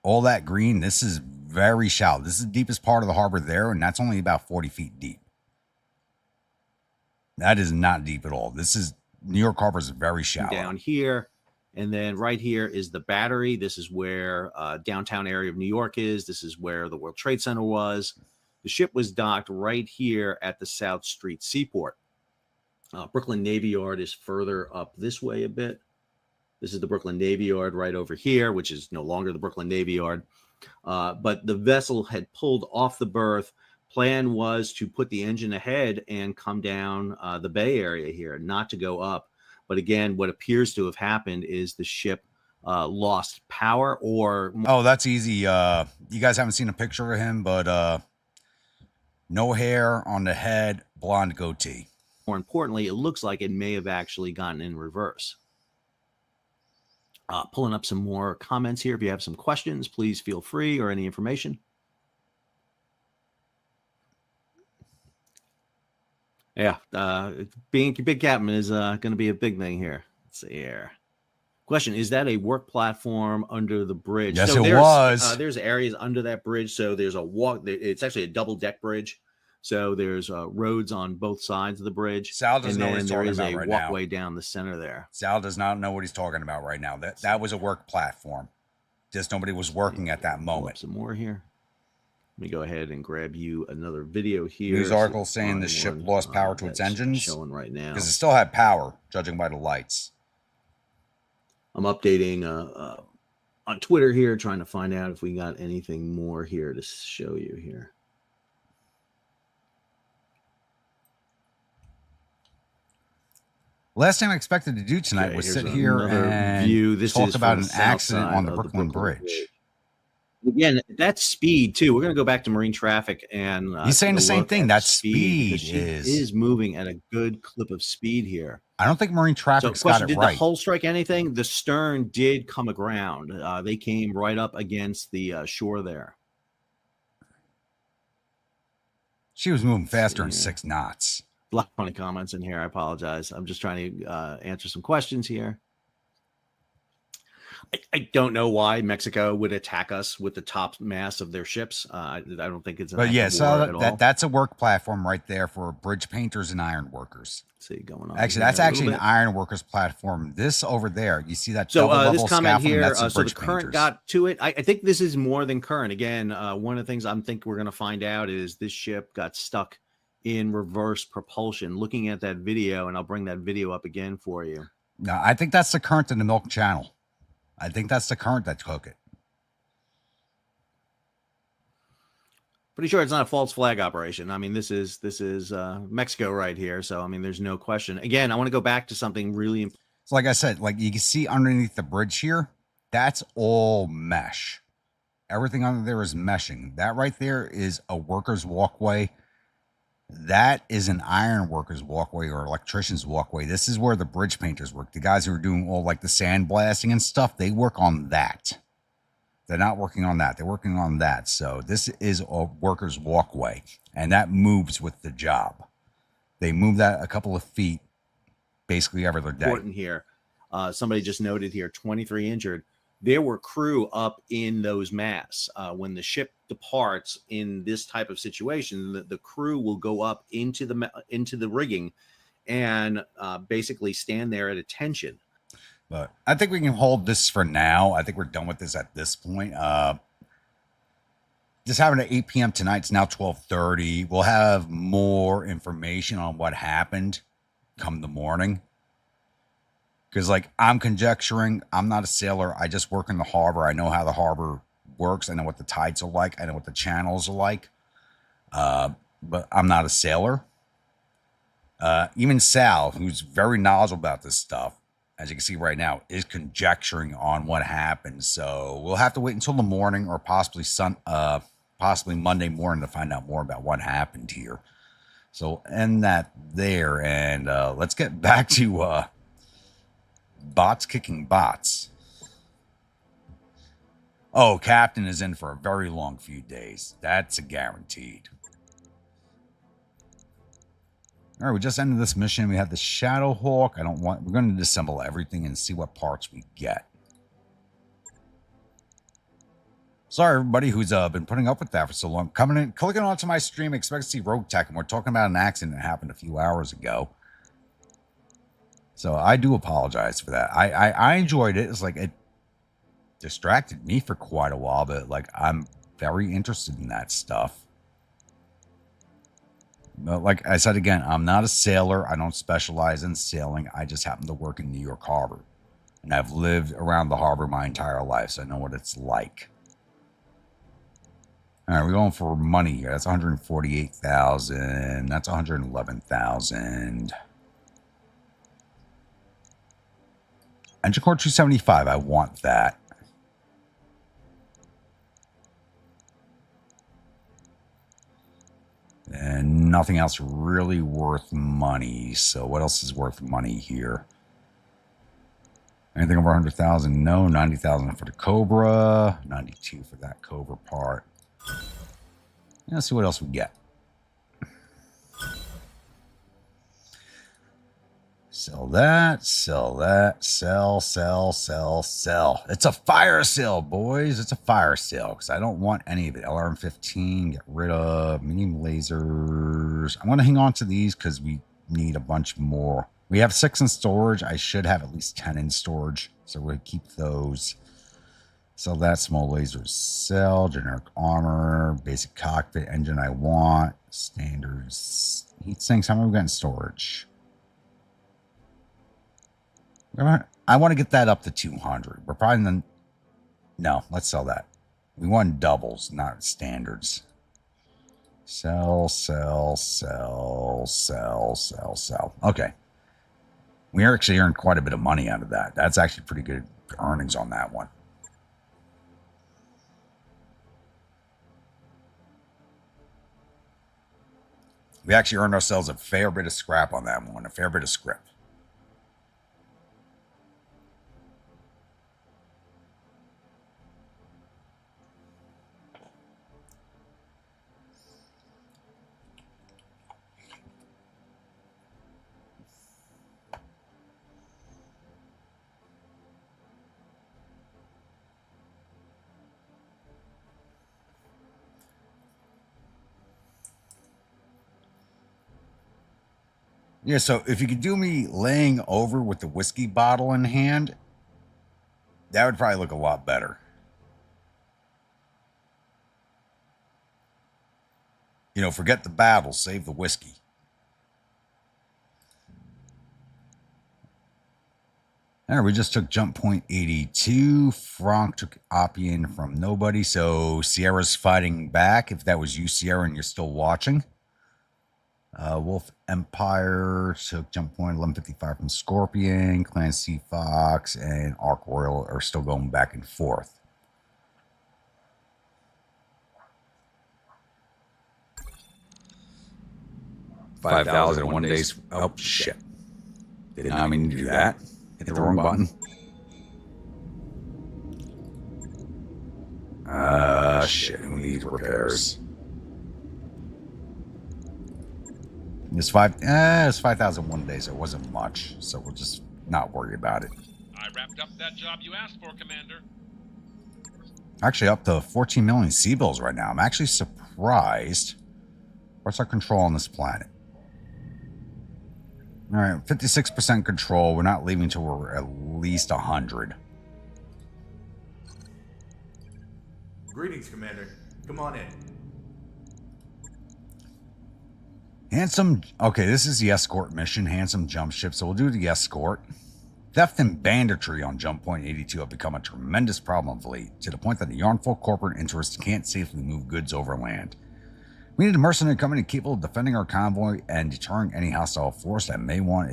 All that green, this is very shallow. This is the deepest part of the harbor there, and that's only about 40 feet deep. That is not deep at all. This is, New York Harbor is very shallow. Down here, and then right here is the Battery. This is where downtown area of New York is. This is where the World Trade Center was. The ship was docked right here at the South Street Seaport. Brooklyn Navy Yard is further up this way a bit. This is the Brooklyn Navy Yard right over here, which is no longer the Brooklyn Navy Yard. But the vessel had pulled off the berth. Plan was to put the engine ahead and come down the bay area here, not to go up. But again, what appears to have happened is the ship lost power or... Oh, that's easy. You guys haven't seen a picture of him, but no hair on the head, blonde goatee. More importantly, it looks like it may have actually gotten in reverse. Pulling up some more comments here. If you have some questions, please feel free, or any information. Yeah, being big captain is going to be a big thing here. Let's see here. Question, is that a work platform under the bridge? Yes, so it was. There's areas under that bridge. So there's a walk. It's actually a double deck bridge. So there's roads on both sides of the bridge. Sal doesn't know what he's talking about right now. There is a walkway down the center there. Sal does not know what he's talking about right now. That was a work platform. Just nobody was working at that moment. Some more here. Let me go ahead and grab you another video here. News article saying the ship lost power to its engines. Showing right now. Because it still had power, judging by the lights. I'm updating on Twitter here, trying to find out if we got anything more here to show you here. Last thing I expected to do tonight was sit here and talk about an accident on the Brooklyn Bridge. Again, that's speed too. We're going to go back to marine traffic, and he's saying the same thing. That speed is moving at a good clip of speed here. I don't think marine traffic's got it did right. The hull strike anything? The stern did come aground. They came right up against the shore there. She was moving faster than 6 knots. A lot of funny comments in here. I apologize. I'm just trying to answer some questions here. I don't know why Mexico would attack us with the top mass of their ships. I don't think it's an but yeah, so at all. That's a work platform right there for bridge painters and iron workers. Let's see going on. Actually, that's actually an iron workers platform. This over there, you see that so double level this comment scaffolding, here. that's So the bridge current painters. got to it. I think this is more than current. Again, one of the things I'm think we're going to find out is this ship got stuck in reverse propulsion. Looking at that video, and I'll bring that video up again for you. No, I think that's the current in the Milk Channel. I think that's the current that took it. Pretty sure it's not a false flag operation. I mean, this is Mexico right here. So I mean, there's no question. Again, I want to go back to something really important. So like I said, like you can see underneath the bridge here, that's all mesh. Everything under there is meshing. That right there is a worker's walkway. That is an iron worker's walkway or electrician's walkway. This is where the bridge painters work. The guys who are doing all like the sandblasting and stuff, they work on that. They're not working on that. They're working on that. So this is a worker's walkway, and that moves with the job. They move that a couple of feet basically every other day. Important here. Somebody just noted here, 23 injured. There were crew up in those masts. When the ship departs in this type of situation, the crew will go up into the rigging and basically stand there at attention. But I think we can hold this for now. I think we're done with this at this point. Just having it at 8 p.m. tonight. It's now 12:30. We'll have more information on what happened come the morning. Because, like, I'm conjecturing, I'm not a sailor. I just work in the harbor. I know how the harbor works. I know what the tides are like. I know what the channels are like. But I'm not a sailor. Even Sal, who's very knowledgeable about this stuff, as you can see right now, is conjecturing on what happened. So we'll have to wait until the morning or possibly Monday morning to find out more about what happened here. So end that there. And let's get back to... bots kicking bots. Oh, Captain is in for a very long few days. That's a guaranteed. All right, we just ended this mission. We have the Shadow Hawk. We're going to disassemble everything and see what parts we get. Sorry, everybody who's been putting up with that for so long. Coming in, clicking onto my stream, expect to see RogueTech, and we're talking about an accident that happened a few hours ago. So I do apologize for that. I enjoyed it. It's like it distracted me for quite a while, but like I'm very interested in that stuff. But like I said again, I'm not a sailor. I don't specialize in sailing. I just happen to work in New York Harbor. And I've lived around the harbor my entire life, so I know what it's like. All right, we're going for money here. That's 148,000. That's 111,000. Engine core 275. I want that. And nothing else really worth money. So what else is worth money here? Anything over 100,000? No. 90,000 for the Cobra. 92 for that Cobra part. Let's see what else we get. Sell that, sell that, sell. It's a fire sale, boys. It's a fire sale because I don't want any of it. LRM-15, get rid of medium lasers. I'm going to hang on to these because we need a bunch more. We have 6 in storage. I should have at least 10 in storage, so we'll keep those. Sell that, small lasers, sell, generic armor, basic cockpit, engine I want, standards, heat sinks. How many we got in storage? I want to get that up to 200. We're probably in the... No, let's sell that. We want doubles, not standards. Sell, sell, sell, sell, sell, sell. Okay. We actually earned quite a bit of money out of that. That's actually pretty good earnings on that one. We actually earned ourselves a fair bit of scrap on that one, a fair bit of script. Yeah, so if you could do me laying over with the whiskey bottle in hand, that would probably look a lot better. You know, forget the battle, save the whiskey. There, we just took jump point 82. Frank took Oppian from nobody, so Sierra's fighting back. If that was you, Sierra, and you're still watching. Wolf Empire took jump point 1155 from Scorpion. Clan Sea Fox and Ark Royal are still going back and forth. $5,000 in 1 day. Oh, shit. Did not mean to do that. Hit the wrong button. Shit. Who needs repairs? It's 5,000 1 day, so it wasn't much. So we'll just not worry about it. I wrapped up that job you asked for, Commander. Actually, up to 14 million C-bills right now. I'm actually surprised. What's our control on this planet? All right, 56% control. We're not leaving until we're at least 100. Greetings, Commander. Come on in. Handsome. Okay, this is the escort mission. Handsome jump ship. So we'll do the escort. Theft and banditry on jump point 82 have become a tremendous problem of late, to the point that the yarnful corporate interests can't safely move goods overland. We need a mercenary company capable of defending our convoy and deterring any hostile force that may want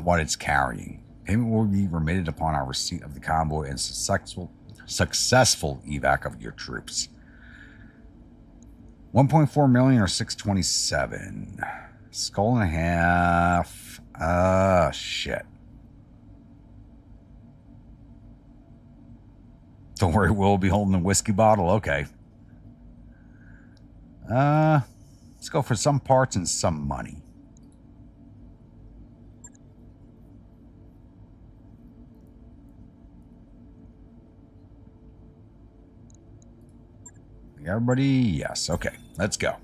what it's carrying. Payment will be remitted upon our receipt of the convoy and successful evac of your troops. 1.4 million or 627. Skull and a half. Shit. Don't worry, we'll be holding the whiskey bottle. Okay. Let's go for some parts and some money. Everybody, yes. Okay, let's go.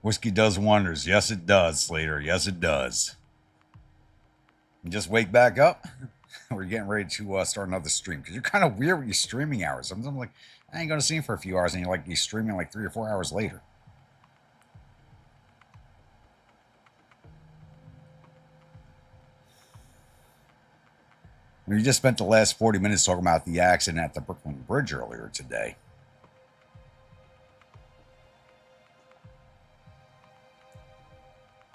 Whiskey does wonders. Yes, it does, Slater. Yes, it does. You just wake back up. We're getting ready to start another stream. Because you're kind of weird with your streaming hours. Sometimes I'm like, I ain't going to see him for a few hours. And you're streaming like 3 or 4 hours later. You just spent the last 40 minutes talking about the accident at the Brooklyn Bridge earlier today.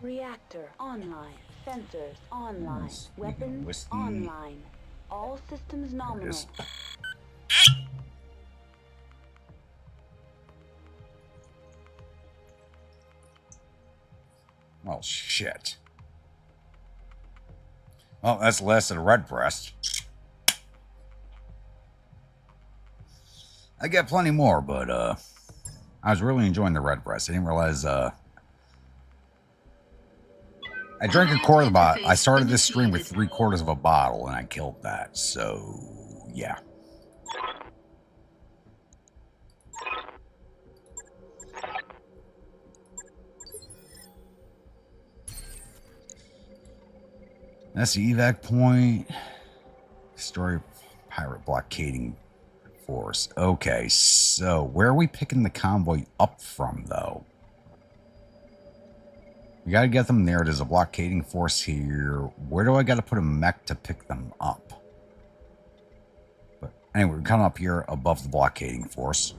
Reactor online. Sensors online. Weapons online. All systems nominal. Oh, shit. Well, that's less than a red breast. I got plenty more, but I was really enjoying the red breast. I didn't realize, I drank a quarter of the bottle. I started this stream with 3/4 of a bottle, and I killed that. So, yeah. That's the evac point. Story of pirate blockading force. Okay, so where are we picking the convoy up from, though? We got to get them there. There's a blockading force here. Where do I got to put a mech to pick them up? But anyway, we're coming up here above the blockading force.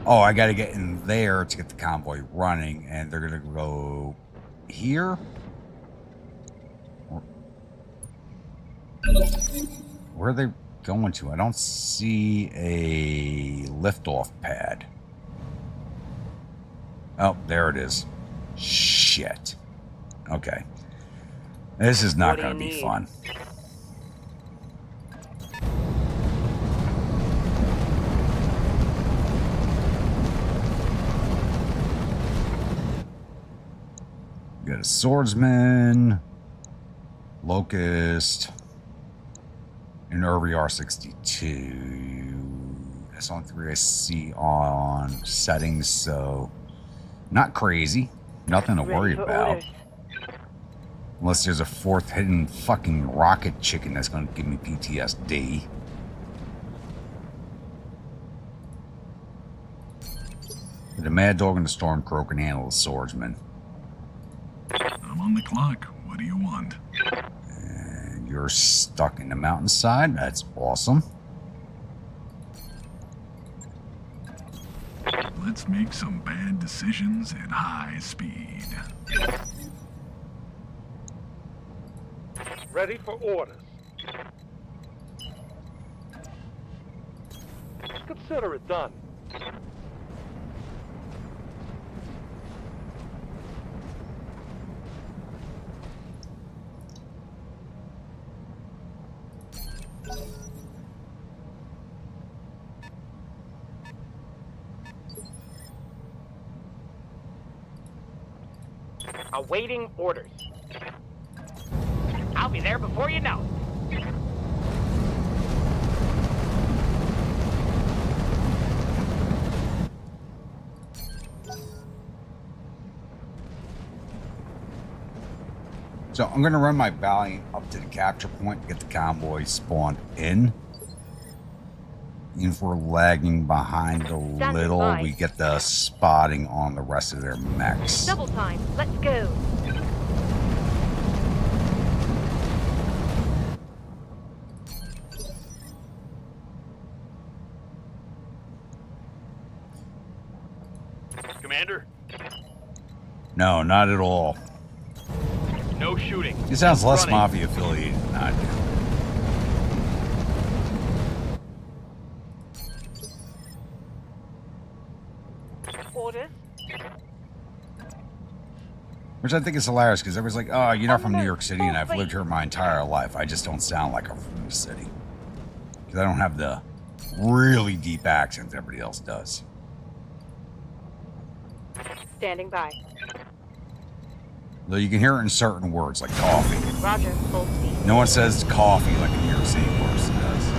Oh, I got to get in there to get the convoy running, and they're going to go here. Where are they going to? I don't see a liftoff pad. Oh, there it is. Shit. Okay. This is not going to be fun. Got a swordsman, locust, an RVR 62. That's on 3 I see on settings, so not crazy. Nothing to worry about. Unless there's a fourth hidden fucking rocket chicken that's going to give me PTSD. The Mad Dog and the Stormcrow can handle the swordsman. I'm on the clock. What do you want? And you're stuck in the mountainside. That's awesome. Let's make some bad decisions at high speed. Ready for orders. Consider it done. Awaiting orders. I'll be there before you know. So I'm going to run my Valiant up to the capture point to get the convoy spawned in. If we're lagging behind a little, we get the spotting on the rest of their mechs. Double time. Let's go. Commander? No, not at all. No shooting. He sounds less mafia affiliated than I do. Orders. Which I think is hilarious because everybody's like, oh, you're not from New York City, and I've lived here my entire life. I just don't sound like I'm from the city. Because I don't have the really deep accent everybody else does. Standing by. Though you can hear it in certain words, like coffee. Roger, full speed. No one says coffee like a New York City person does.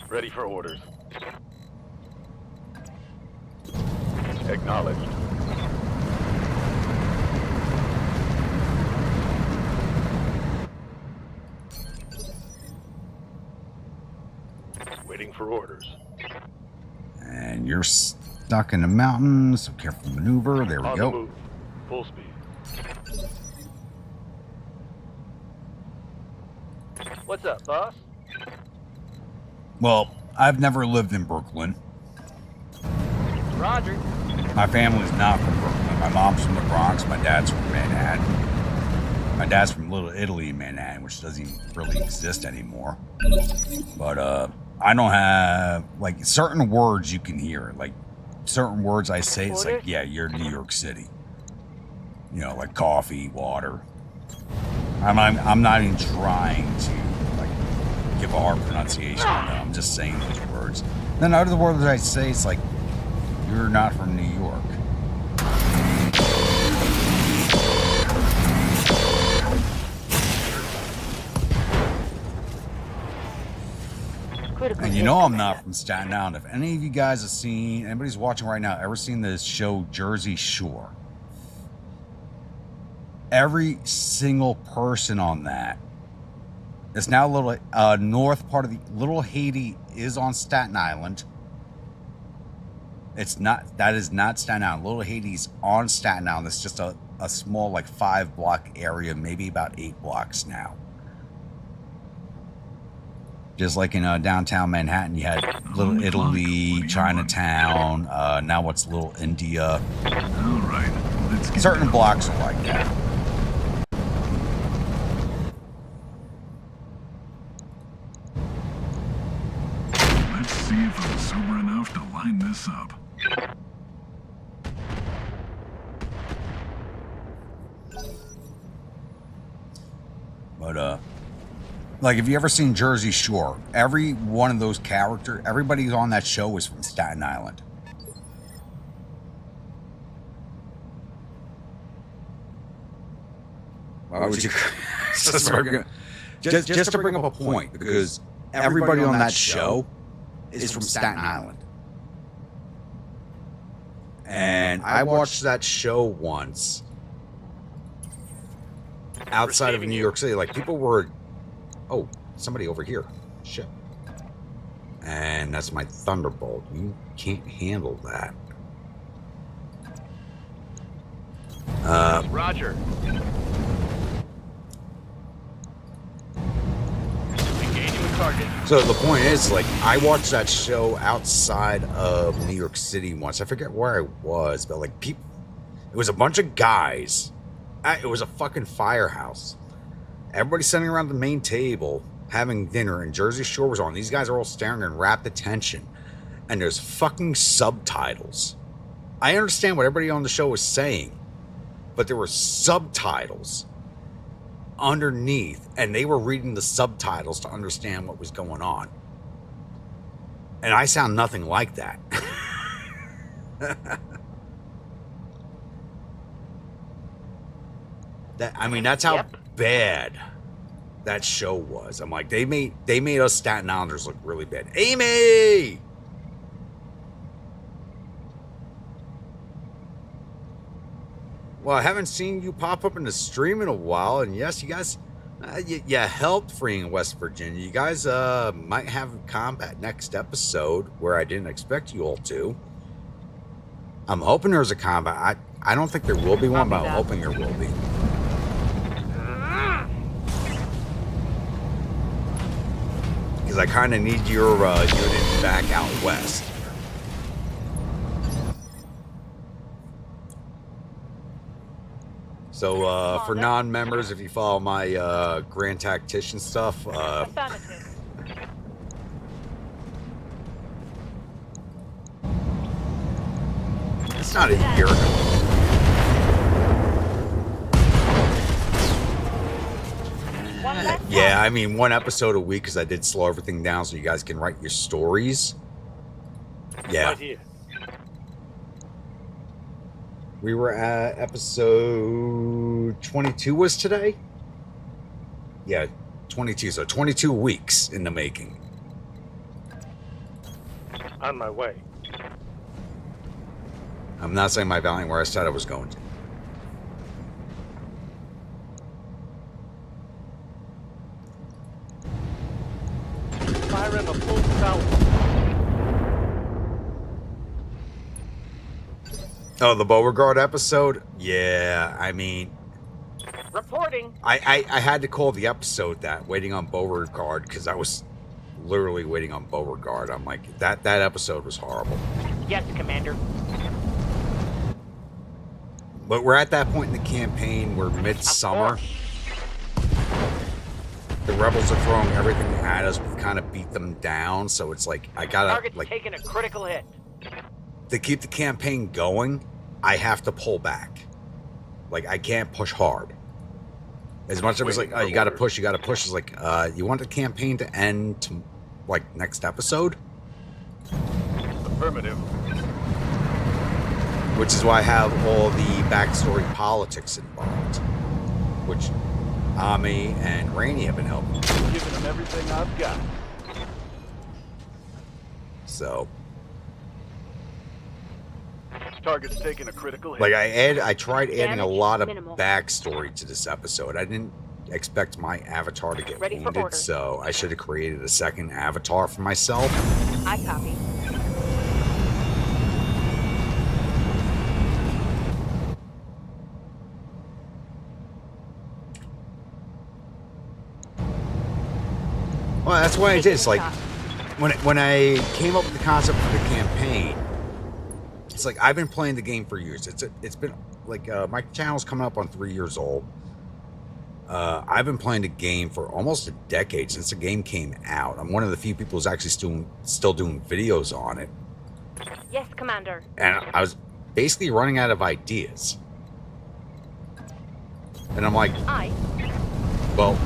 Ready for orders. Acknowledged. Waiting for orders. And you're stuck in the mountains, so careful maneuver. There we On go. the move. Full speed. What's up, boss? Well, I've never lived in Brooklyn. Roger. My family's not from Brooklyn. My mom's from the Bronx. My dad's from Manhattan. My dad's from Little Italy in Manhattan, which doesn't really exist anymore. But I don't have, like, certain words you can hear. Like, certain words I say, it's like, yeah, you're New York City. You know, like coffee, water. I'm not even trying to, like, give a hard pronunciation on that. I'm just saying those words. Then other words I say, it's like, you're not from New York. And you know I'm not from Staten Island. If any of you guys have seen, anybody's watching right now, ever seen this show Jersey Shore? Every single person on that, it's now a little north part of the Little Haiti is on Staten Island. It's not, that is not Staten Island. Little Haiti's on Staten Island. It's just a small, like 5-block area, maybe about 8 blocks now. Just like in downtown Manhattan, you had Little Italy, Chinatown, now what's Little India. All right, let's get certain blocks are like that. Let's see if I'm sober enough to line this up. But like, if you ever seen Jersey Shore, every one of those characters, everybody on that show was from Staten Island. Why would you? just to bring up a point, because everybody on that show is from Staten Island. And I watched that show once outside of New York City. Like, people were, oh, somebody over here. Shit. And that's my Thunderbolt. You can't handle that. Roger. Engaging with target. So the point is, like, I watched that show outside of New York City once. I forget where I was, but like, people, it was a bunch of guys. It was a fucking firehouse. Everybody sitting around the main table having dinner, and Jersey Shore was on. These guys are all staring in rapt attention, and there's fucking subtitles. I understand what everybody on the show was saying, but there were subtitles underneath, and they were reading the subtitles to understand what was going on. And I sound nothing like that. I mean, that's how bad that show was. I'm like, they made us Staten Islanders look really bad. Amy! Well, I haven't seen you pop up in the stream in a while, and yes, you guys, you helped freeing West Virginia. You guys might have combat next episode, where I didn't expect you all to. I'm hoping there's a combat. I don't think there will be one, but I'm hoping there will be. Because I kind of need your unit back out west. So for non-members, if you follow my Grand Tactician stuff, it's not a year ago. Yeah, I mean, one episode a week, because I did slow everything down so you guys can write your stories. Yeah. Right here. We were at episode 22 was today? Yeah, 22. So 22 weeks in the making. On my way. I'm not saying my Valiant where I said I was going to. Firing a full south. Oh, the Beauregard episode? Yeah, I mean, Reporting. I had to call the episode that, waiting on Beauregard, because I was literally waiting on Beauregard. I'm like, that episode was horrible. Yes, Commander. But we're at that point in the campaign where midsummer, the rebels are throwing everything at us. We've kind of beat them down, so it's like I gotta Target's like taking a critical hit. to keep the campaign going. I have to pull back. Like I can't push hard. As much as it was like, oh, you got to push. It's like, you want the campaign to end to like next episode? Affirmative. Which is why I have all the backstory politics involved, which Ami and Rainey have been helping. Giving them everything I've got. So, Target's taking a critical hit. like I tried adding a lot of minimal. backstory to this episode. I didn't expect my avatar to get Ready for wounded, order. so I should have created a second avatar for myself. I copy. Well, that's why I did. It's like when I came up with the concept for the campaign, it's like I've been playing the game for years. It's been like my channel's coming up on 3 years old. I've been playing the game for almost a decade since the game came out. I'm one of the few people who's actually still doing videos on it, Yes, Commander. and I was basically running out of ideas. And I'm like, well,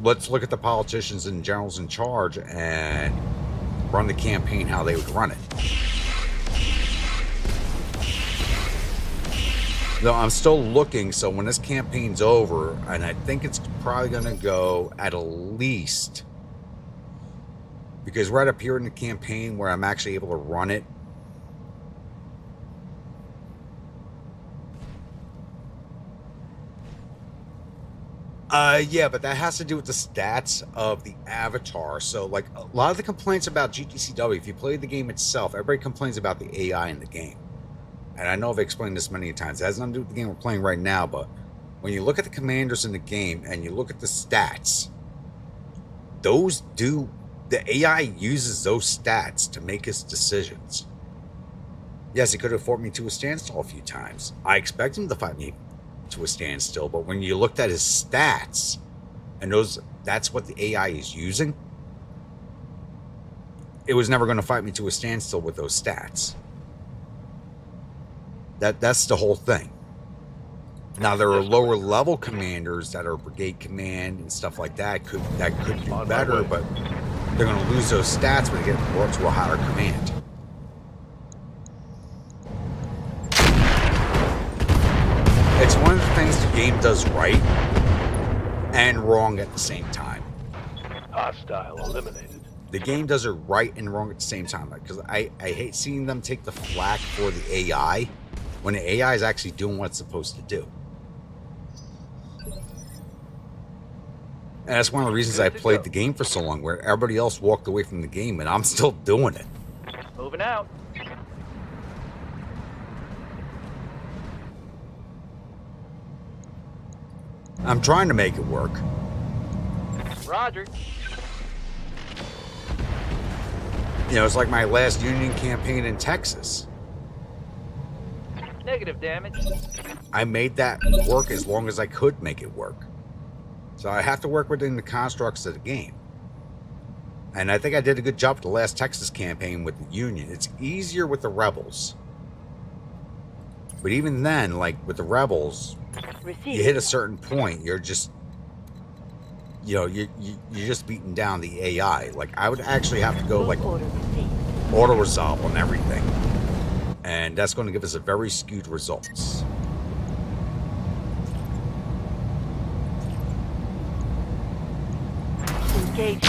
let's look at the politicians and generals in charge and run the campaign how they would run it. Though I'm still looking, so when this campaign's over, and I think it's probably going to go at least, because right up here in the campaign where I'm actually able to run it, yeah, but that has to do with the stats of the avatar. So, like, a lot of the complaints about GTCW, if you play the game itself, everybody complains about the AI in the game. And I know I've explained this many times. It has nothing to do with the game we're playing right now, but when you look at the commanders in the game and you look at the stats, the AI uses those stats to make its decisions. Yes, he could have forced me to a standstill a few times. I expect him to fight me to a standstill, but when you looked at his stats and that's what the AI is using, it was never going to fight me to a standstill with those stats. That's the whole thing. Now there are lower level commanders that are brigade command and stuff like that could do better, but they're going to lose those stats when they get brought to a higher command. It's one of the things the game does right and wrong at the same time. Hostile eliminated. The game does it right and wrong at the same time. Because I hate seeing them take the flack for the AI when the AI is actually doing what it's supposed to do. And that's one of the reasons I played the game for so long, where everybody else walked away from the game and I'm still doing it. Moving out. I'm trying to make it work. Roger. You know, it's like my last Union campaign in Texas. Negative damage. I made that work as long as I could make it work. So I have to work within the constructs of the game. And I think I did a good job with the last Texas campaign with the Union. It's easier with the rebels. But even then, like with the rebels, you hit a certain point, you're just, you know, you're just beating down the AI. Like I would actually have to go like auto resolve on everything. And that's going to give us a very skewed results. Engage.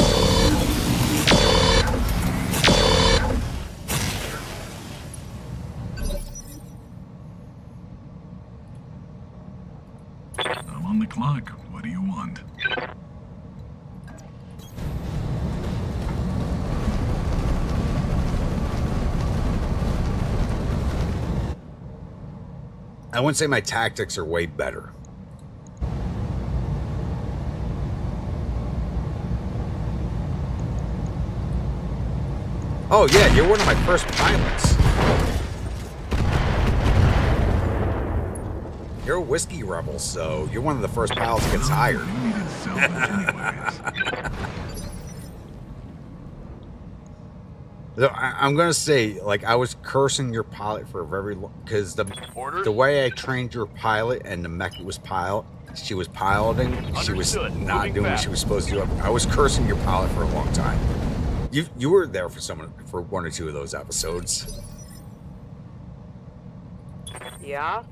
I'm on the clock. What do you want? I wouldn't say my tactics are way better. Oh yeah, you're one of my first pilots. You're a whiskey rebel, so you're one of the first pilots that gets hired. You needed salvage anyways. So I'm gonna say, like, I was cursing your pilot for a very long, because the way I trained your pilot and the mech she was piloting, she was not doing what she was supposed to do. I was cursing your pilot for a long time. You were there for one or two of those episodes. Yeah?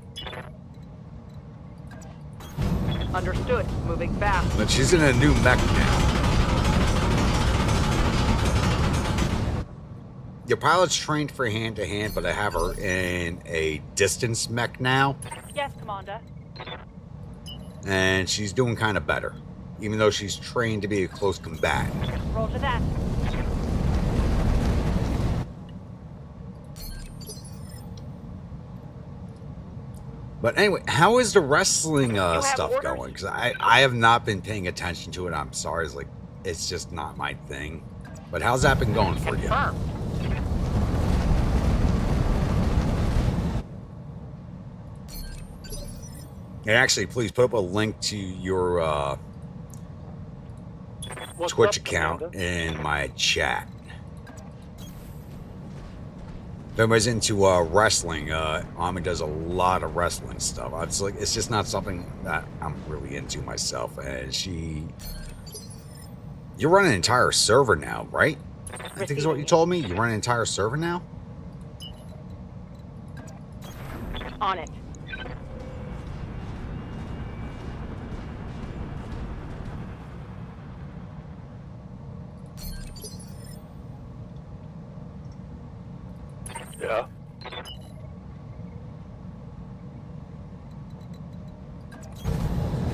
Understood. Moving fast. But she's in a new mech now. Your pilot's trained for hand-to-hand, but I have her in a distance mech now. Yes, Commander. And she's doing kind of better, even though she's trained to be a close combatant. Roger that. But anyway, how is the wrestling stuff orders? going? Because I have not been paying attention to it. I'm sorry, it's just not my thing. But how's that been going for you? And actually, please put up a link to your Twitch account in my chat. If anybody's into wrestling, Ami does a lot of wrestling stuff. It's just not something that I'm really into myself. And you're running an entire server now, right? I think is what you told me. You run an entire server now? On it. Yeah.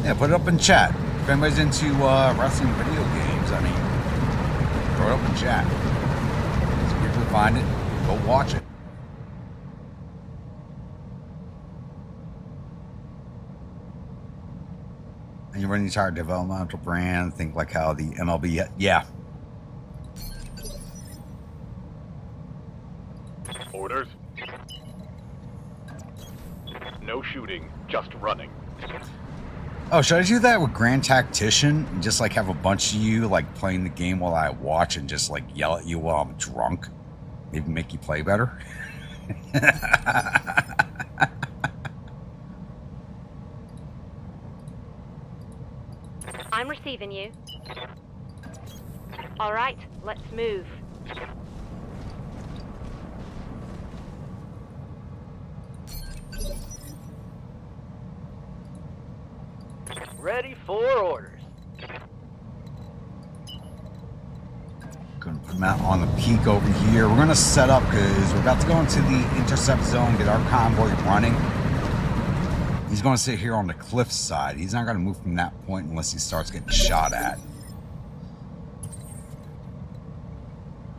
Yeah, put it up in chat. If anybody's into wrestling video games, I mean, throw it up in chat. So people find it, go watch it. And you run the entire developmental brand, think like how the MLB, yeah. Orders. No shooting, just running. Oh, should I do that with Grand Tactician? And just like have a bunch of you like playing the game while I watch and just like yell at you while I'm drunk? Maybe make you play better? I'm receiving you. All right, let's move. Ready for orders. Gonna put him out on the peak over here. We're gonna set up because we're about to go into the intercept zone, get our convoy running. He's gonna sit here on the cliff side. He's not gonna move from that point unless he starts getting shot at.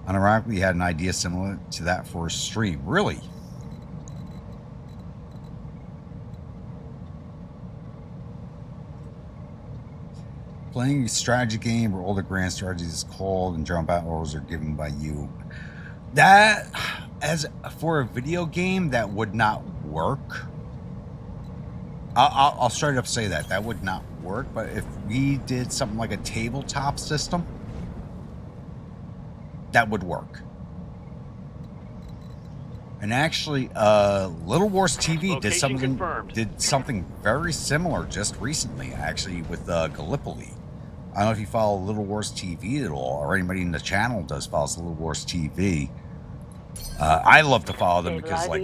Unironically, he had an idea similar to that for a stream. Really? Playing a strategy game where all the grand strategies is called and drum battle orders are given by you. That, as for a video game, that would not work. I'll straight up say that would not work. But if we did something like a tabletop system, that would work. And actually, Little Wars TV did something very similar just recently, actually, with Gallipoli. I don't know if you follow Little Wars TV at all, or anybody in the channel does follow Little Wars TV. I love to follow them because, like,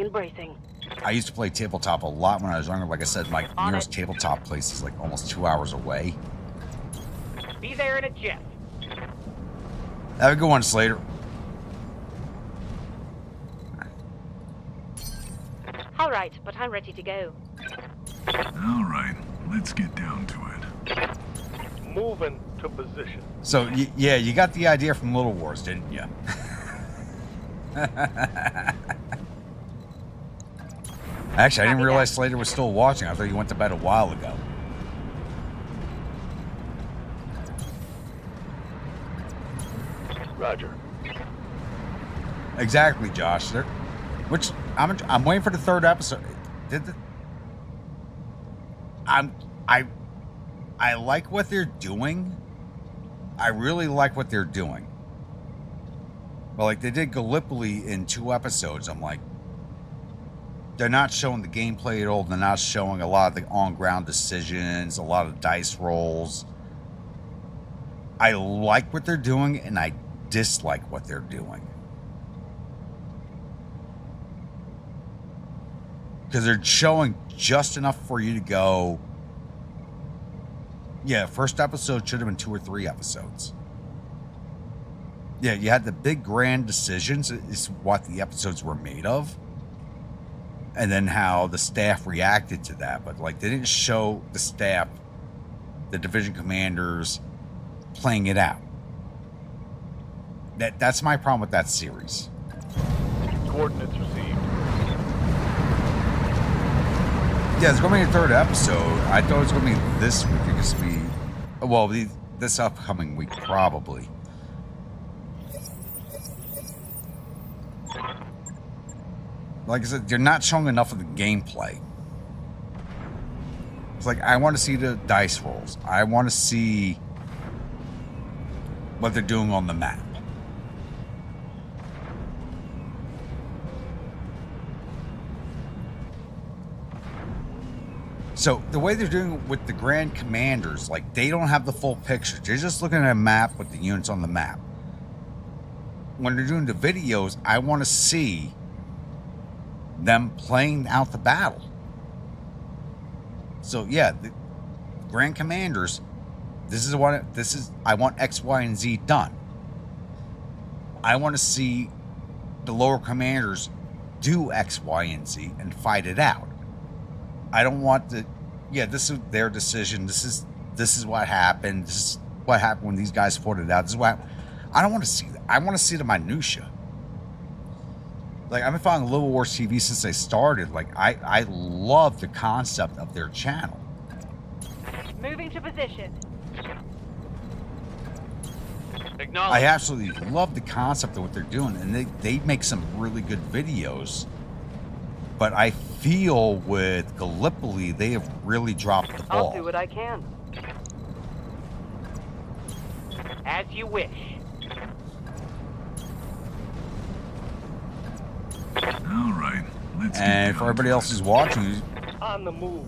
I used to play tabletop a lot when I was younger. Like I said, my nearest tabletop place is like almost 2 hours away. Be there in a jiff. Have a good one, Slater. All right, but I'm ready to go. All right, let's get down to it. Moving to position. So, yeah, you got the idea from Little Wars, didn't you? Actually, I didn't realize Slater was still watching. I thought he went to bed a while ago. Roger. Exactly, Josh. I'm waiting for the third episode. I like what they're doing. I really like what they're doing. But like they did Gallipoli in 2 episodes. I'm like, they're not showing the gameplay at all. They're not showing a lot of the on-ground decisions, a lot of dice rolls. I like what they're doing, and I dislike what they're doing. Because they're showing just enough for you to go, yeah, first episode should have been 2 or 3 episodes. Yeah, you had the big grand decisions is what the episodes were made of. And then how the staff reacted to that. But like they didn't show the staff, the division commanders playing it out. That's my problem with that series. Coordinates received. Yeah, it's going to be a 3rd episode. I thought it was going to be this week. It's going to be, well, this upcoming week, probably. Like I said, they're not showing enough of the gameplay. It's like, I want to see the dice rolls. I want to see what they're doing on the map. So the way they're doing with the Grand Commanders, like they don't have the full picture. They're just looking at a map with the units on the map. When they're doing the videos, I want to see them playing out the battle. So yeah, the Grand Commanders, I want X, Y, and Z done. I want to see the lower commanders do X, Y, and Z and fight it out. I don't want this is their decision. This is what happened. This is what happened when these guys fought it out. This is what I don't want to see that. I want to see the minutia. Like, I've been following Little Wars TV since they started. Like, I love the concept of their channel. Moving to position. I absolutely love the concept of what they're doing, and they make some really good videos. But I feel with Gallipoli, they have really dropped the ball. I'll do what I can. As you wish. All right, let's get And for everybody else who's watching, On the move.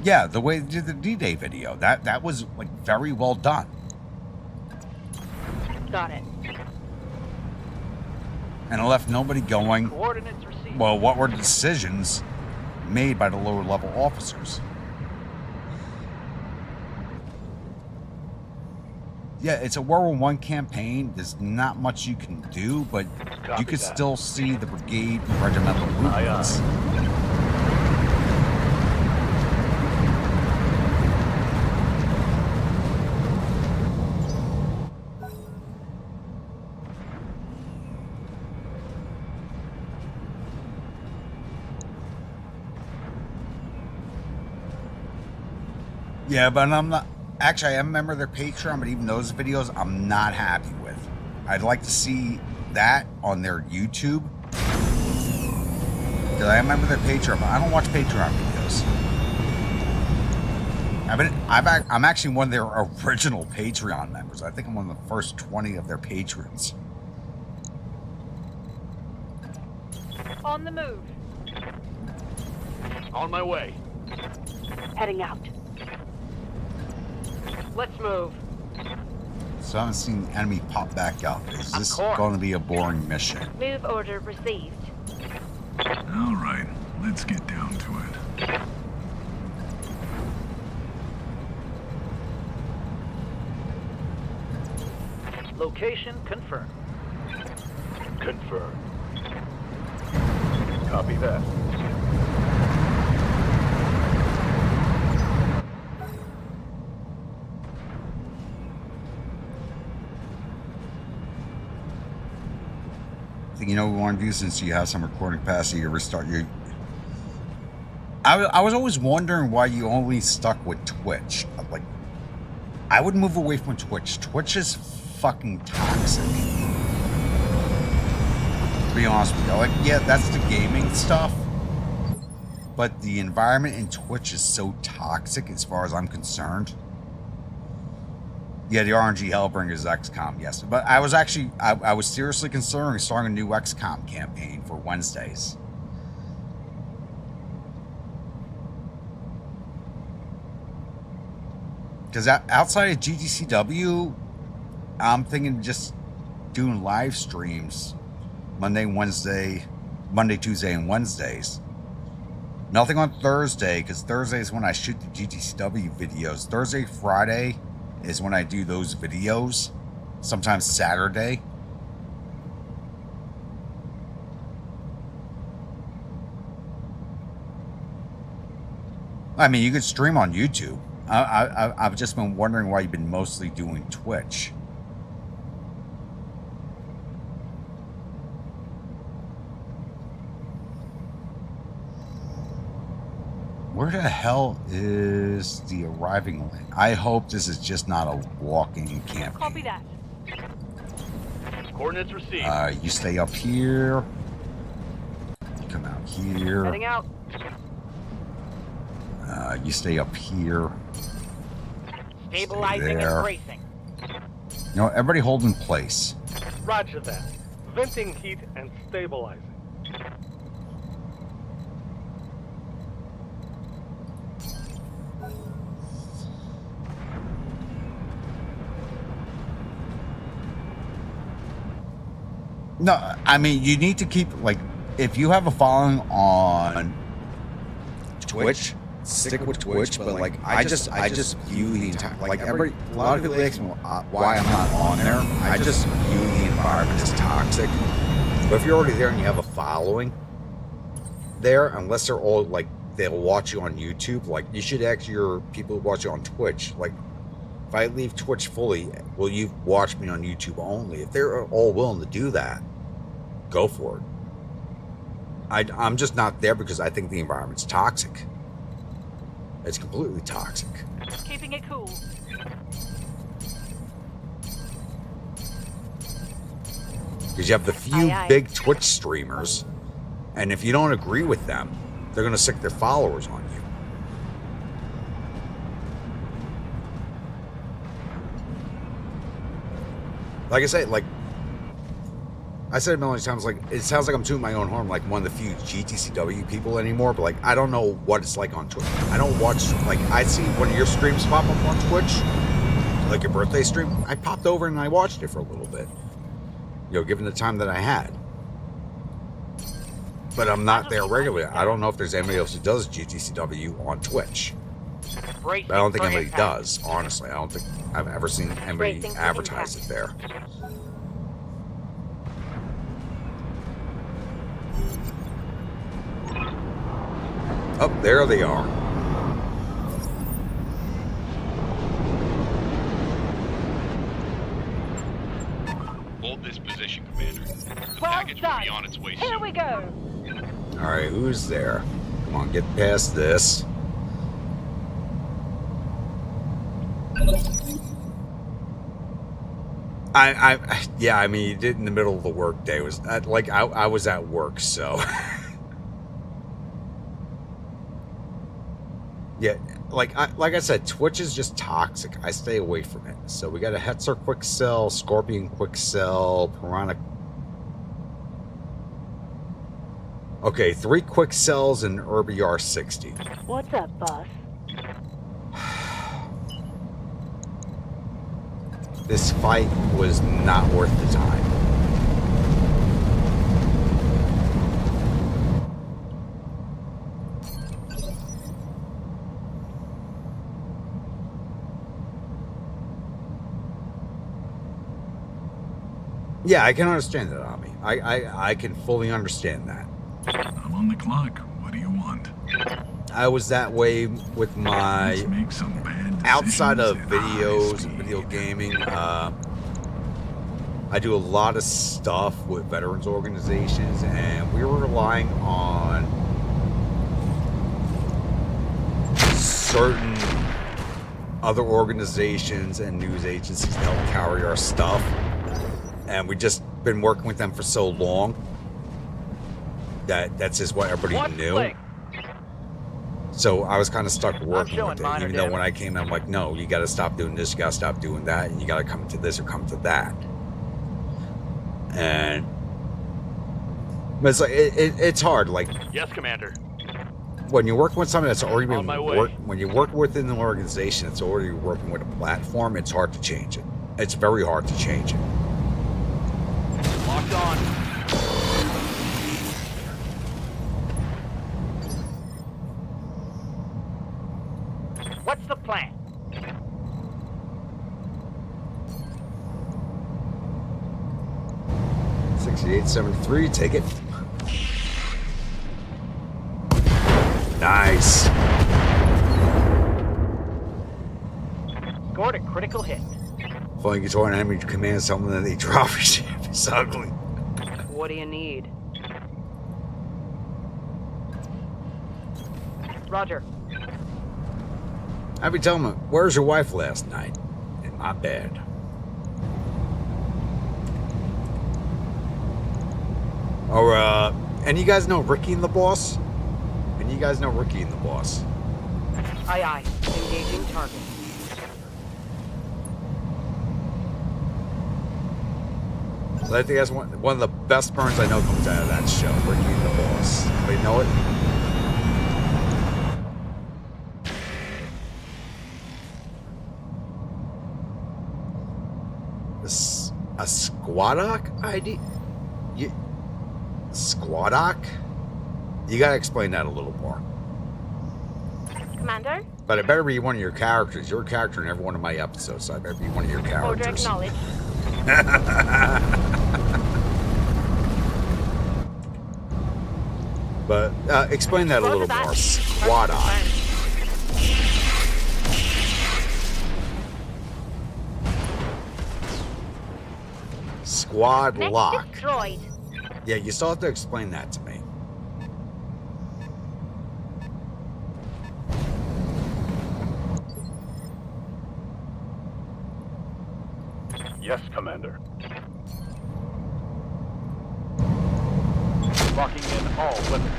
yeah, the way they did the D-Day video, that was like very well done. Got it. And it left nobody going, Coordinates received. well, what were the decisions made by the lower level officers? Yeah, it's a World War I campaign. There's not much you can do, but you could still see the brigade and regimental movements. Yeah, but I'm not. Actually, I am a member of their Patreon, but even those videos, I'm not happy with. I'd like to see that on their YouTube. Because I am a member of their Patreon, but I don't watch Patreon videos. I'm actually one of their original Patreon members. I think I'm one of the first 20 of their patrons. On the move. On my way. Heading out. Let's move. So I haven't seen enemy pop back up. Is this going to be a boring mission? Move order received. All right, let's get down to it. Location confirmed. Confirmed. Copy that. You know what we want to do, since you have some recording capacity, you restart your... I was always wondering why you only stuck with Twitch. Like, I would move away from Twitch. Twitch is fucking toxic. to be honest with you. Like, yeah, that's the gaming stuff. But the environment in Twitch is so toxic as far as I'm concerned. Yeah, the RNG Hellbringer is XCOM, yes. But I was actually, I was seriously considering starting a new XCOM campaign for Wednesdays. Because outside of GTCW, I'm thinking just doing live streams Monday, Tuesday, and Wednesdays. Nothing on Thursday, because Thursday is when I shoot the GTCW videos. Thursday, Friday is when I do those videos. Sometimes Saturday. I mean, you could stream on YouTube. I've just been wondering why you've been mostly doing Twitch. Where the hell is the arriving lane? I hope this is just not a walking campaign. Copy that. Coordinates received. You stay up here. You come out here. Heading out. You stay up here. Stabilizing there. and bracing. You know, everybody hold in place. Roger that. Venting heat and stabilizing. No, I mean, you need to keep, like, if you have a following on Twitch, stick with Twitch, but, like, I just view the entire, like, a lot of people ask me why I'm not on there. I just view the environment as toxic. But if you're already there and you have a following there, unless they're all, like, they'll watch you on YouTube, like, you should ask your people who watch you on Twitch, like, if I leave Twitch fully, will you watch me on YouTube only? If they're all willing to do that, go for it. I'm just not there because I think the environment's toxic. It's completely toxic. Keeping it cool. Because you have the few big Twitch streamers, and if you don't agree with them, they're going to stick their followers on you. Like I say, like I said a million times, like it sounds like I'm tooting my own horn, like one of the few GTCW people anymore. But like I don't know what it's like on Twitch. I don't watch. Like I see one of your streams pop up on Twitch, like your birthday stream. I popped over and I watched it for a little bit. You know, given the time that I had. But I'm not there regularly. I don't know if there's anybody else who does GTCW on Twitch. But I don't think anybody does, honestly. I don't think I've ever seen anybody advertise it there. Oh, there they are. Hold this position, Commander. The package will be on its way soon. Here we go. All right, who's there? Come on, get past this. Yeah, I mean, you did in the middle of the work day. Was like I was at work, so yeah, like I said, Twitch is just toxic. I stay away from it. So we got a Hetzer quick sell, Scorpion quick sell, Piranha. Okay, 3 quick sells and RBR 60. What's up, boss? This fight was not worth the time. Yeah, I can understand that, Ami. I can fully understand that. I'm on the clock. What do you want? I was that way with my outside of videos and video gaming. I do a lot of stuff with veterans organizations, and we were relying on certain other organizations and news agencies to help carry our stuff. And we've just been working with them for so long that's just what everybody One knew. fling. So I was kind of stuck working showing with it, minor even though when I damage. came in, I'm like, no, you got to stop doing this, you got to stop doing that, and you got to come to this or come to that. And but it's like it's hard. Like, Yes, Commander. when you're working with something that's already On been my way. when you work within an organization that's already working with a platform, it's hard to change it. It's very hard to change it. Locked on. What's the plan? $68.73, take it. Nice. Scored a critical hit. Flying guitar and enemy command something that they drop your ship. It's ugly. What do you need? Roger. I'd be telling them, where's your wife last night? In my bed. Or, and you guys know Ricky and the Boss? And you guys know Ricky and the Boss? Aye, aye. Engaging target. I think that's one of the best burns I know comes out of that show. Ricky and the Boss. Anybody know it? A Squadock ID? Squadock? You gotta explain that a little more. Commander? But it better be one of your characters. Your character in every one of my episodes, so I better be one of your Order characters. acknowledged. But explain that a little more. Squadock. Squad lock. Destroyed. Yeah, you still have to explain that to me. Yes, Commander. Locking in all weapons.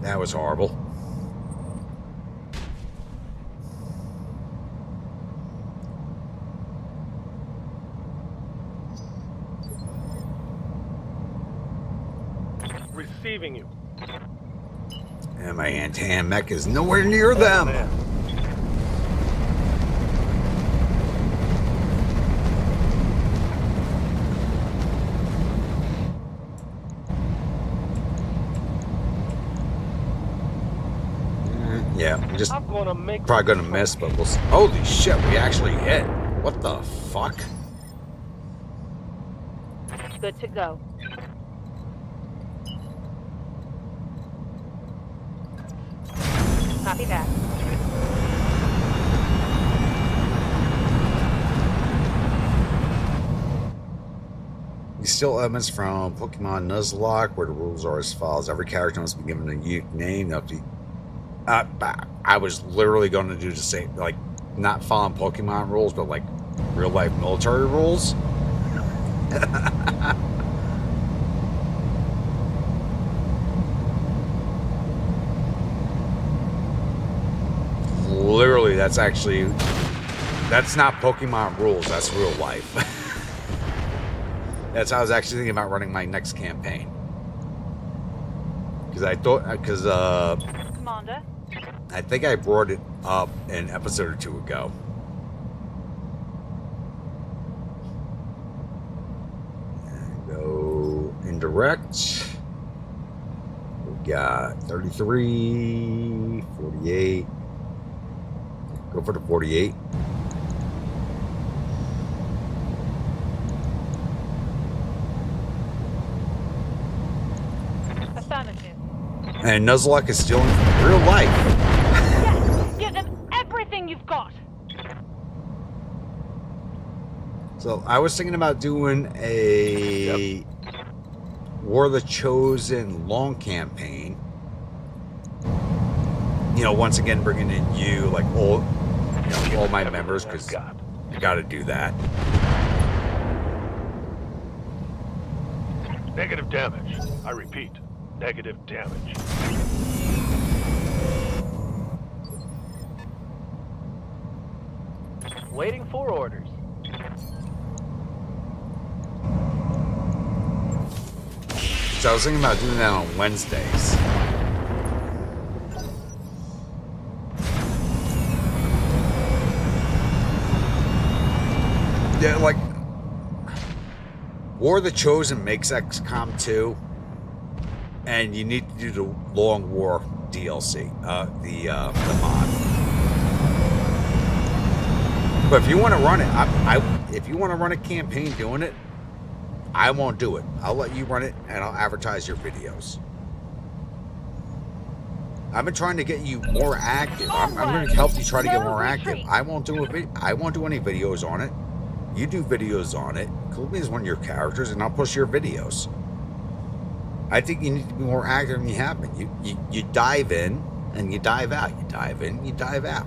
That was horrible. Receiving you. And my hand mech is nowhere near them. Yeah, I'm just probably gonna miss, but we'll see. Holy shit, we actually hit. What the fuck? Good to go. Copy that. We steal elements from Pokemon Nuzlocke, where the rules are as follows. Every character must be given a unique name. I was literally going to do the same, like, not following Pokemon rules, but like real life military rules. Literally, that's not Pokemon rules, that's real life. That's how I was actually thinking about running my next campaign. Because Commander? I think I brought it up an episode or two ago. And go indirect. We got 33, 48. Go for the 48. Affirmative. And Nuzlocke is still in real life. Yes! Give them everything you've got! So I was thinking about doing a War of the Chosen long campaign. You know, once again bringing in you, like all my members, because I got to do that. Negative damage. I repeat, negative damage. Waiting for orders. So I was thinking about doing that on Wednesdays. Yeah, like War of the Chosen makes XCOM 2, and you need to do the Long War DLC, the mod. But if you want to run it, if you want to run a campaign doing it, I won't do it. I'll let you run it, and I'll advertise your videos. I've been trying to get you more active. I'm going to help you try to get more active. I won't do any videos on it. You do videos on it. Include me as one of your characters, and I'll push your videos. I think you need to be more active than you have been. You dive in and you dive out. You dive in, you dive out.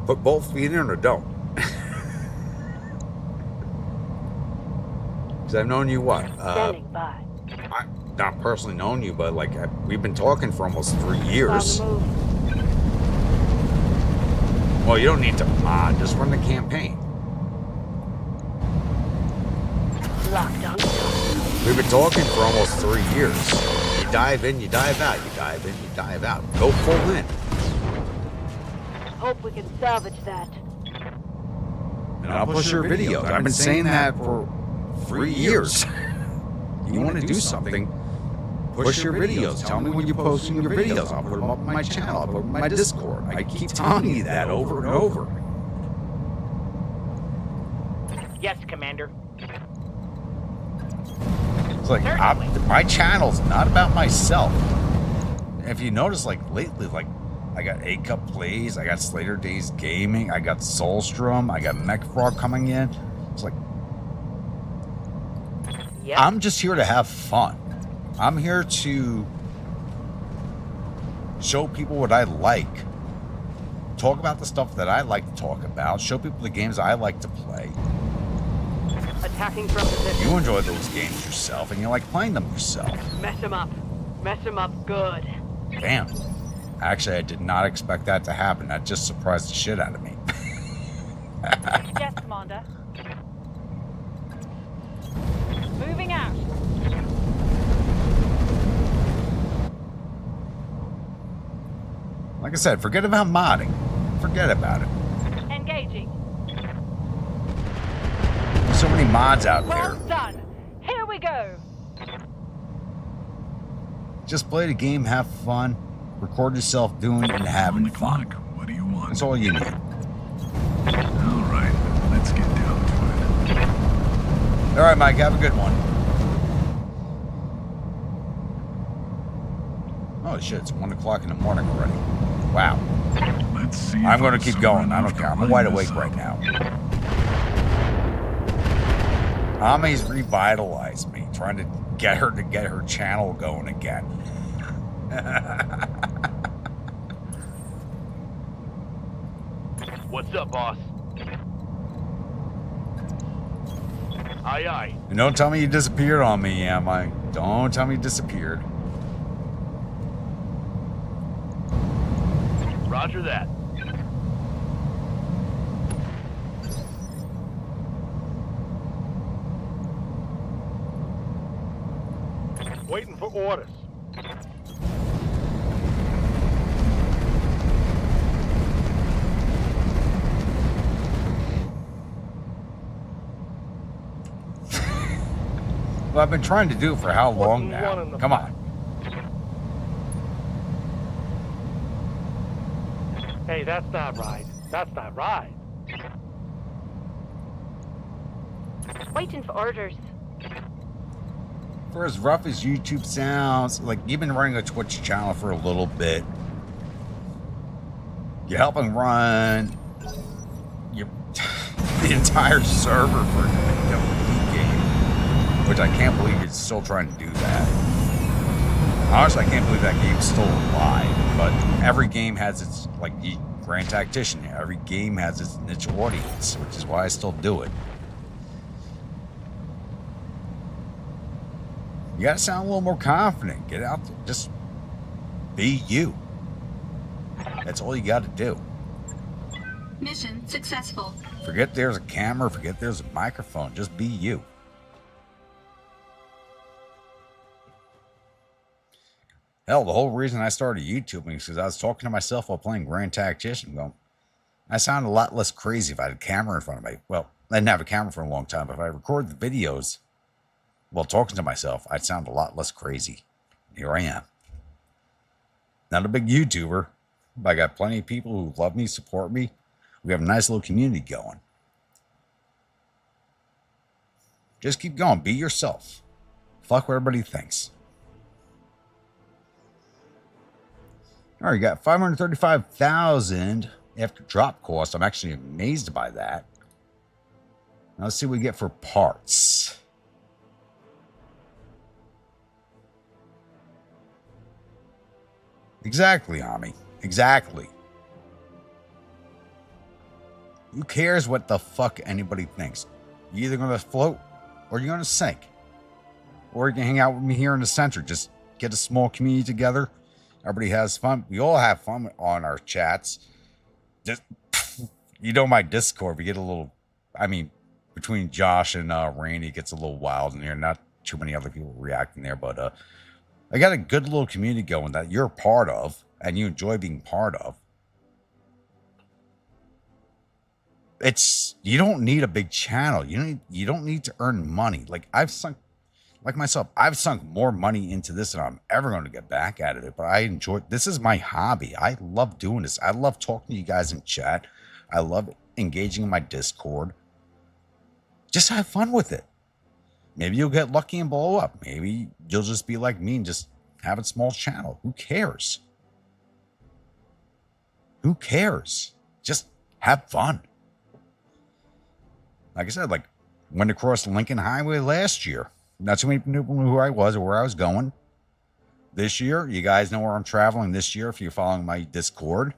Put both feet in or don't. Because I've known you what? Standing by. I've not personally known you, but like we've been talking for almost 3 years. Well, you don't need to mod. Just run the campaign. Locked on. We've been talking for almost 3 years. You dive in, you dive out. You dive in, you dive out. Go full in. Hope we can salvage that. And I'll push your videos. I've been saying that for 3 years. You want to do something, push your videos. Tell me when you're posting your videos. I'll put them up on my channel. I'll put them on my Discord. I keep telling you that over and over. Yes, Commander. It's like my channel's not about myself. If you notice, like lately, like I got A Cup Plays, I got Slater Days Gaming, I got Soulstrom, I got Mechfrog coming in. It's like I'm just here to have fun. I'm here to show people what I like, talk about the stuff that I like to talk about, show people the games I like to play. Attacking from position. You enjoy those games yourself, and you like playing them yourself. Mess him up. Mess him up good. Damn. Actually, I did not expect that to happen. That just surprised the shit out of me. Yes, Commander. Moving out. Like I said, forget about modding. Forget about it. Engaging. There's so many mods out there. Well done. Here we go. Just play the game, have fun, record yourself doing it, and having fun. What do you want? That's all you need. All right, let's get down to it. All right, Mike, have a good one. Oh shit, it's 1 o'clock in the morning already. Wow. Let's see. I'm going to keep going. I don't care. I'm wide awake right now. Ami's revitalized me, trying to get her channel going again. What's up, boss? Aye, aye. And don't tell me you disappeared on me, Ami. Don't tell me you disappeared. Roger that. Waiting for orders. Well, I've been trying to do it for how long now? Come on. Hey, that's not right. That's not right. Waiting for orders. For as rough as YouTube sounds, like you've been running a Twitch channel for a little bit. You're helping run the entire server for a game, which I can't believe you're still trying to do that. Honestly, I can't believe that game's still alive. But every game has its, like Grand Tactician, every game has its niche audience, which is why I still do it. You got to sound a little more confident. Get out there. Just be you. That's all you got to do. Mission successful. Forget there's a camera. Forget there's a microphone. Just be you. Hell, the whole reason I started YouTubing is because I was talking to myself while playing Grand Tactician. Going, I sound a lot less crazy if I had a camera in front of me. Well, I didn't have a camera for a long time, but if I recorded the videos while talking to myself, I'd sound a lot less crazy. Here I am. Not a big YouTuber, but I got plenty of people who love me, support me. We have a nice little community going. Just keep going. Be yourself. Fuck what everybody thinks. All right, you got 535,000 after drop cost. I'm actually amazed by that. Now let's see what we get for parts. Exactly, Ami. Exactly. Who cares what the fuck anybody thinks? You're either going to float or you're going to sink. Or you can hang out with me here in the center. Just get a small community together. Everybody has fun. We all have fun on our chats. Just, you know, my Discord, we get a little, I mean, between Josh and Randy, it gets a little wild in there. Not too many other people reacting there, but I got a good little community going that you're part of and you enjoy being part of. You don't need a big channel. You don't need to earn money. Like I've sunk more money into this than I'm ever going to get back out of it. But I enjoy, this is my hobby. I love doing this. I love talking to you guys in chat. I love engaging in my Discord. Just have fun with it. Maybe you'll get lucky and blow up. Maybe you'll just be like me and just have a small channel. Who cares? Who cares? Just have fun. Like I said, like went across Lincoln Highway last year. Not too many people knew who I was or where I was going. This year, you guys know where I'm traveling this year if you're following my Discord.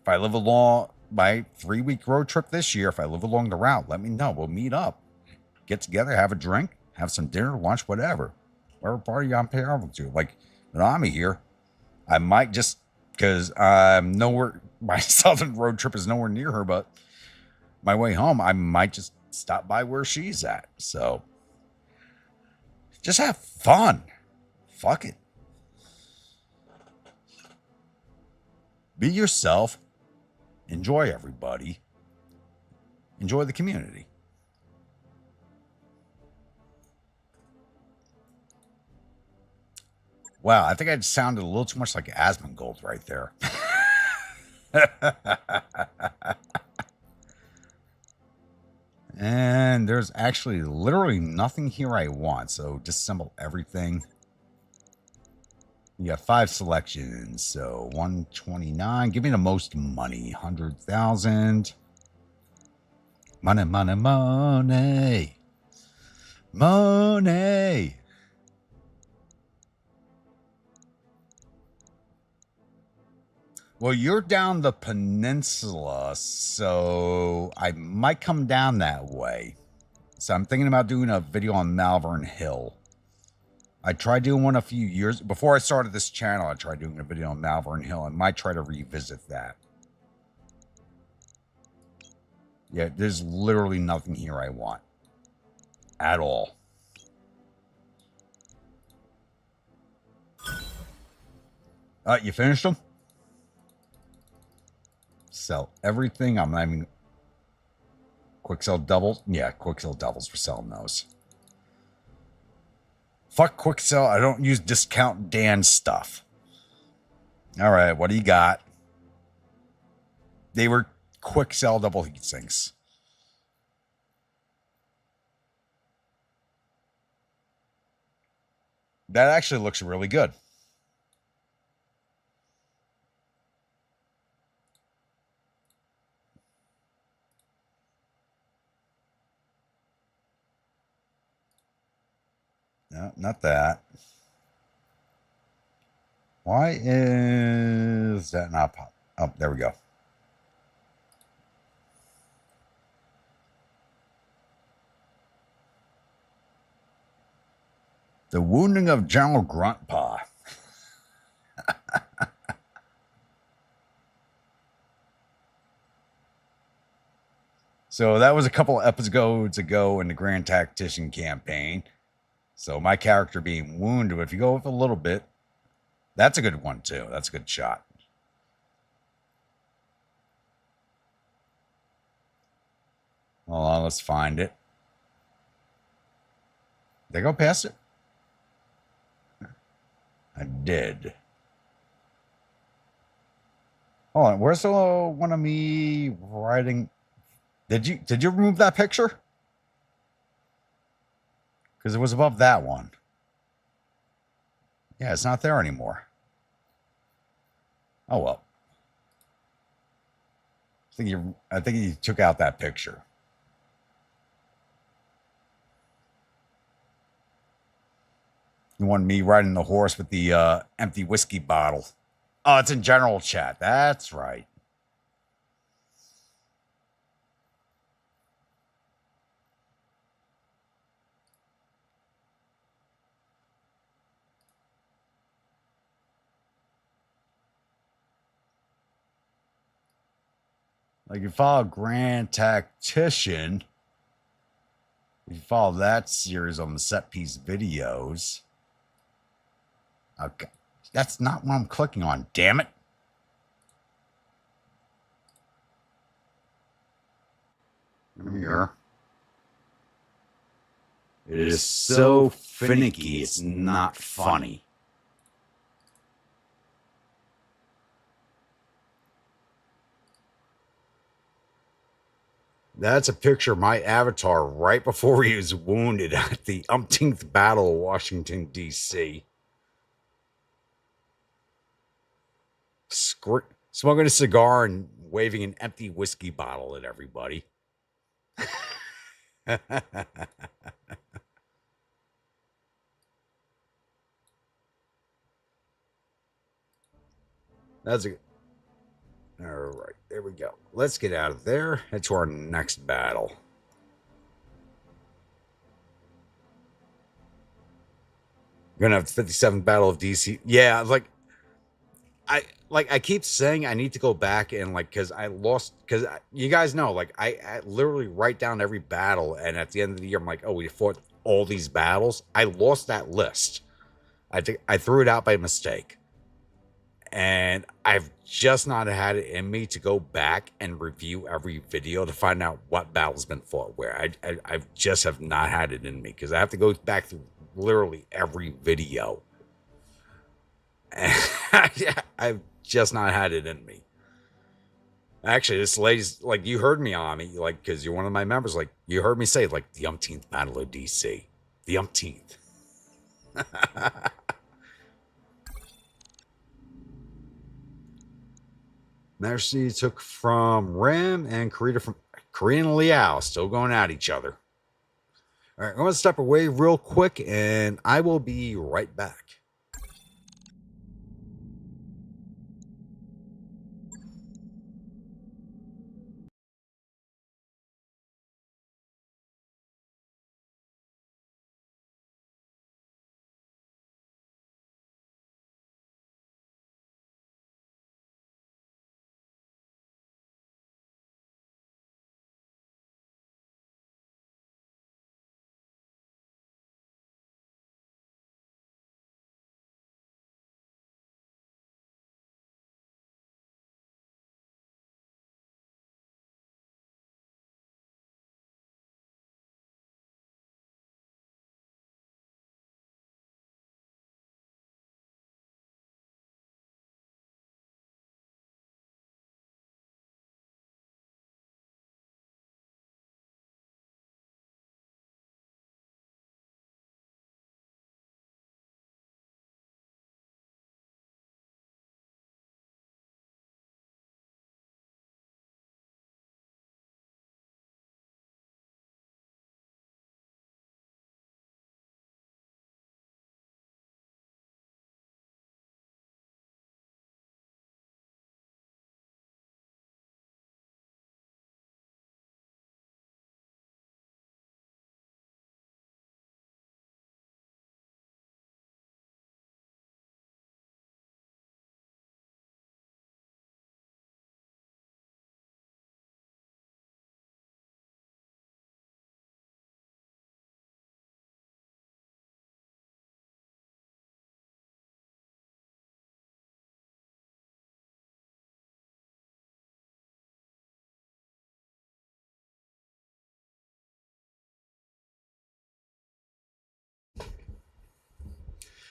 If I live along my 3-week road trip this year, if I live along the route, let me know. We'll meet up. Get together, have a drink, have some dinner, lunch, whatever. Whatever party I'm traveling to. Like, when I'm here, I might just, because I'm nowhere, my southern road trip is nowhere near her, but my way home, I might just stop by where she's at. So just have fun. Fuck it. Be yourself. Enjoy everybody. Enjoy the community. Wow, I think I sounded a little too much like Asmongold right there. And there's actually literally nothing here I want. So disassemble everything. You have 5 selections. So 129. Give me the most money. 100,000. Money, money, money. Money. Well, you're down the peninsula, so I might come down that way. So I'm thinking about doing a video on Malvern Hill. I tried doing one a few years before I started this channel. I tried doing a video on Malvern Hill. I might try to revisit that. Yeah, there's literally nothing here I want at all. You finished them? Sell everything. I'm not even quick sell doubles. Yeah, quick sell doubles. We're selling those. Fuck quick sell. I don't use discount Dan stuff. All right, what do you got? They were quick sell double heat sinks. That actually looks really good. No, not that. Why is that not pop? Oh, there we go. The wounding of General Gruntpa. So that was a couple of episodes ago in the Grand Tactician campaign. So my character being wounded, if you go with a little bit, that's a good one too. That's a good shot. Hold on, let's find it. Did I go past it? I did. Hold on, where's the one of me riding? Did you remove that picture? Because it was above that one. Yeah, it's not there anymore. Oh well. I think you took out that picture. You want me riding the horse with the empty whiskey bottle. Oh, it's in general chat. That's right. Like, you follow Grand Tactician, if you follow that series on the set piece videos. Okay. That's not what I'm clicking on, damn it. Here. It is so finicky, it's not funny. That's a picture of my avatar right before he was wounded at the umpteenth Battle of Washington, D.C. Smoking a cigar and waving an empty whiskey bottle at everybody. That's a... All right, there we go. Let's get out of there. Head to our next battle. We're gonna have the 57th Battle of DC. Yeah, I keep saying I need to go back and because I lost, because you guys know, I literally write down every battle, and at the end of the year I'm like, oh, we fought all these battles. I lost that list. I think I threw it out by mistake. And I've just not had it in me to go back and review every video to find out what battle's been fought where. I just have not had it in me because I have to go back through literally every video. And I've just not had it in me. Actually, this lady's you heard me on me, because you're one of my members. You heard me say, the umpteenth Battle of DC. The umpteenth. Mercy took from Ram and Korean Liao, still going at each other. All right, I'm going to step away real quick, and I will be right back.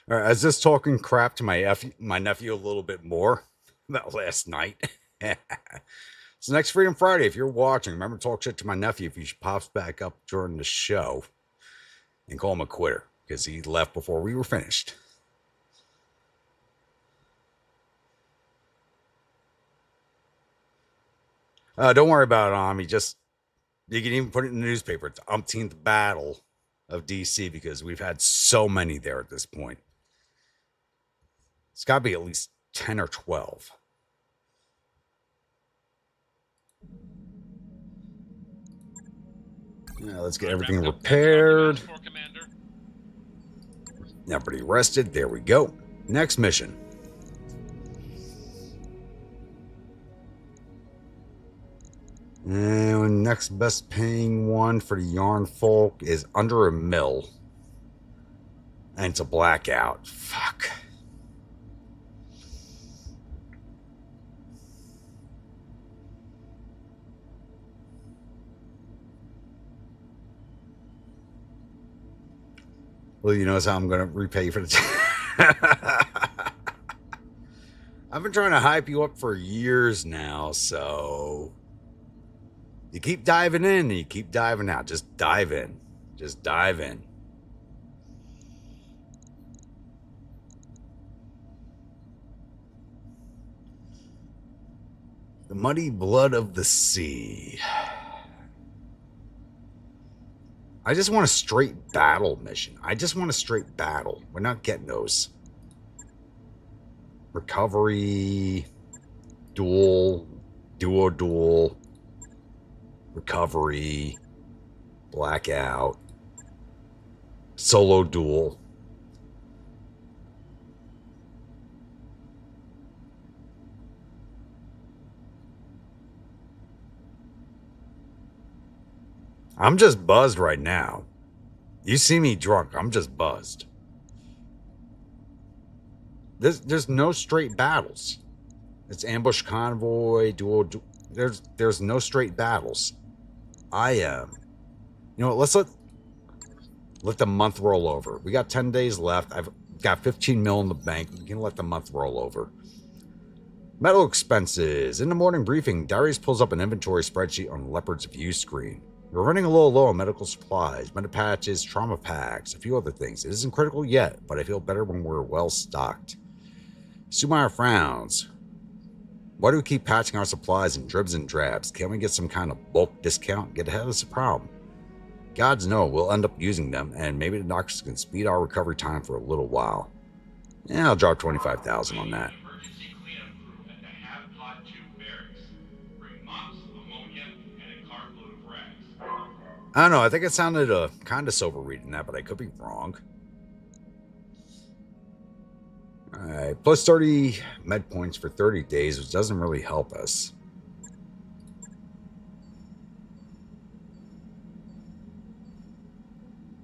All right, I was just talking crap to my nephew a little bit more about last night. So next Freedom Friday, if you're watching, remember to talk shit to my nephew if he pops back up during the show and call him a quitter because he left before we were finished. Don't worry about it, Ami. You can even put it in the newspaper. It's the umpteenth battle of DC because we've had so many there at this point. It's got to be at least 10 or 12. Yeah, let's get everything repaired. Everybody rested. There we go. Next mission. And next best paying one for the yarn folk is under a mill. And it's a blackout. Fuck. Well, you notice how I'm going to repay you for the I've been trying to hype you up for years now, so you keep diving in and you keep diving out. Just dive in. Just dive in. The muddy blood of the sea. I just want a straight battle mission. I just want a straight battle. We're not getting those. Recovery, duel, duo, recovery, blackout, solo duel. I'm just buzzed right now. You see me drunk. I'm just buzzed. There's no straight battles. It's ambush convoy, duel. There's no straight battles. I am. You know what? Let's let the month roll over. We got 10 days left. I've got 15 mil in the bank. We can let the month roll over. Metal expenses. In the morning briefing, Darius pulls up an inventory spreadsheet on Leopard's view screen. We're running a little low on medical supplies, patches, trauma packs, a few other things. It isn't critical yet, but I feel better when we're well stocked. Sumeyer frowns. Why do we keep patching our supplies in dribs and drabs? Can't we get some kind of bulk discount? Get ahead of this problem. Gods know we'll end up using them, and maybe the doctors can speed our recovery time for a little while. Yeah, I'll drop 25,000 on that. I don't know. I think it sounded kind of sober reading that, but I could be wrong. All right, plus 30 med points for 30 days, which doesn't really help us.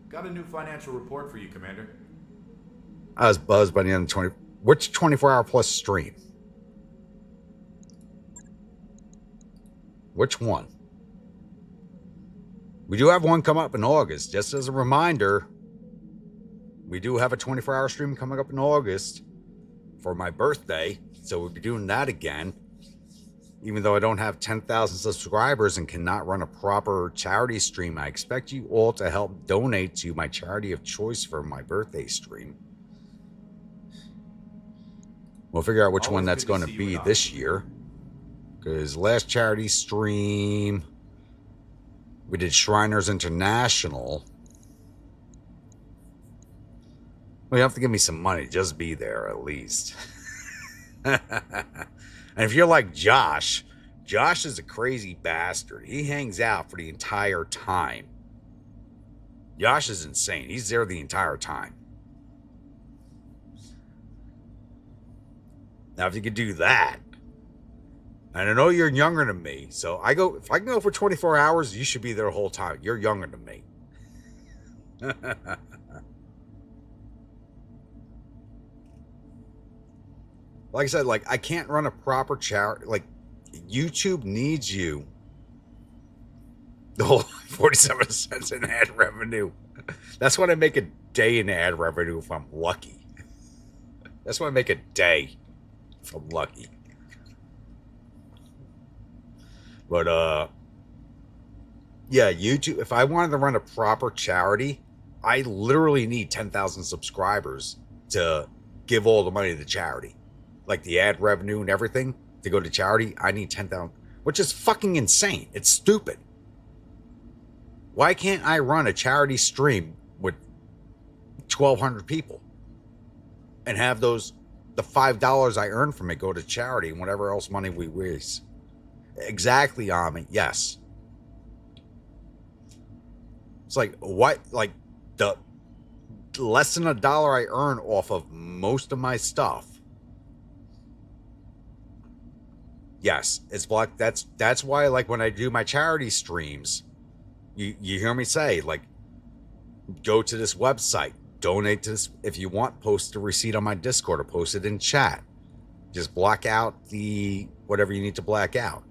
Got a new financial report for you, Commander. I was buzzed by the end of 20. Which 24-hour plus stream? Which one? We do have one come up in August. Just as a reminder, we do have a 24-hour stream coming up in August for my birthday. So we'll be doing that again. Even though I don't have 10,000 subscribers and cannot run a proper charity stream, I expect you all to help donate to my charity of choice for my birthday stream. We'll figure out which one that's going to be this year. Because last charity stream, we did Shriners International. Well, you have to give me some money. Just be there at least. And if you're like Josh, Josh is a crazy bastard. He hangs out for the entire time. Josh is insane. He's there the entire time. Now, if you could do that, and I know you're younger than me, so if I can go for 24 hours, you should be there the whole time. You're younger than me. Like I said, I can't run a proper charity. YouTube needs you. The whole 47 cents in ad revenue. That's what I make a day in ad revenue if I'm lucky. That's what I make a day if I'm lucky. But yeah, YouTube. If I wanted to run a proper charity, I literally need 10,000 subscribers to give all the money to charity, like the ad revenue and everything to go to charity. I need 10,000, which is fucking insane. It's stupid. Why can't I run a charity stream with 1,200 people and have the $5 I earn from it go to charity and whatever else money we raise? Exactly, Ami. Yes. It's like what? Like the less than $1 I earn off of most of my stuff. Yes, it's black. That's why, like, when I do my charity streams, you hear me say, like, go to this website, donate to this. If you want, post a receipt on my Discord or post it in chat. Just block out the whatever you need to black out.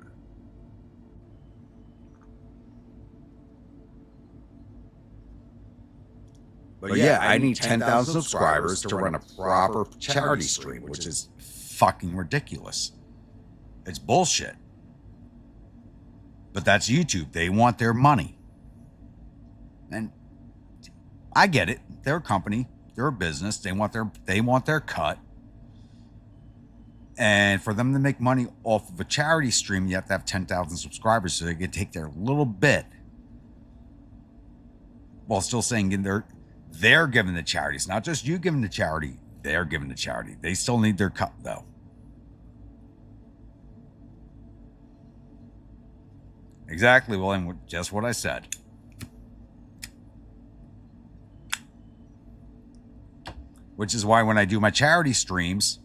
But yeah, I need 10,000 subscribers to run a proper charity stream, which is fucking ridiculous. It's bullshit. But that's YouTube. They want their money. And I get it. They're a company. They're a business. They want their cut. And for them to make money off of a charity stream, you have to have 10,000 subscribers so they can take their little bit while still saying they're giving the charity. It's not just you giving the charity. They're giving the charity. They still need their cut, though. Exactly, William. Just what I said. Which is why when I do my charity streams,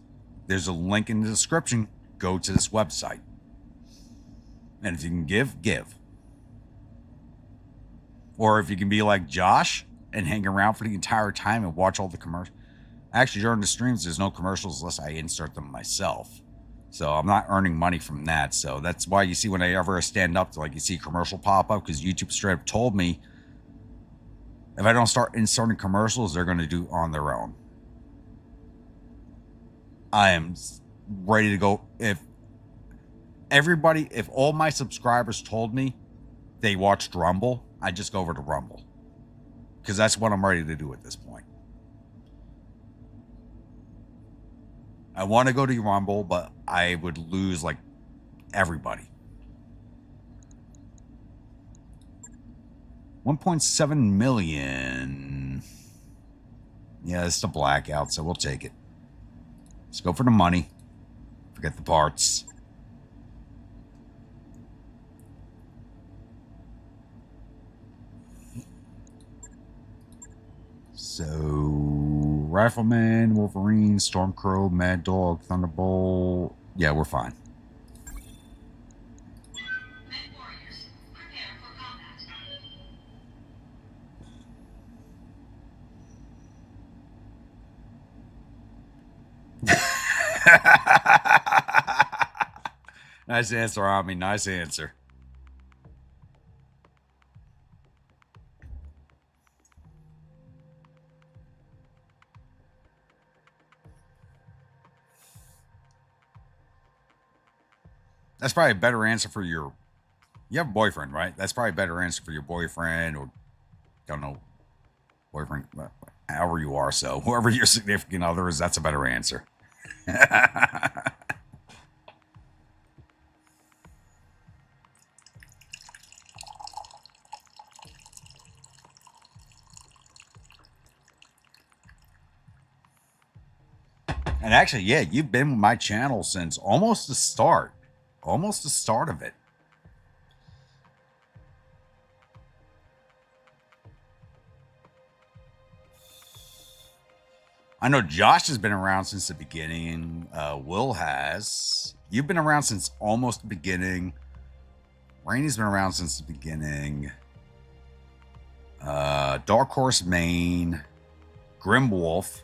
there's a link in the description. Go to this website. And if you can give. Or if you can be like Josh and hang around for the entire time and watch all the commercials. Actually, during the streams, there's no commercials unless I insert them myself. So I'm not earning money from that. So that's why you see when I ever stand up, like you see a commercial pop up, because YouTube straight up told me if I don't start inserting commercials, they're going to do on their own. I am ready to go. If all my subscribers told me they watched Rumble, I just go over to Rumble. Because that's what I'm ready to do at this point. I want to go to Rumble, but I would lose like everybody. 1.7 million. Yeah, it's the blackout, so we'll take it. Let's go for the money. Forget the parts. So, Rifleman, Wolverine, Stormcrow, Mad Dog, Thunderbolt. Yeah, we're fine. Nice answer, Ami. Nice answer. That's probably a better answer for your... You have a boyfriend, right? That's probably a better answer for your boyfriend or... Don't know. Boyfriend. However you are, so. Whoever your significant other is, that's a better answer. And actually, yeah, you've been with my channel since almost the start. Almost the start of it. I know Josh has been around since the beginning. Will has. You've been around since almost the beginning. Rainey's been around since the beginning. Dark Horse Main. Grimwolf.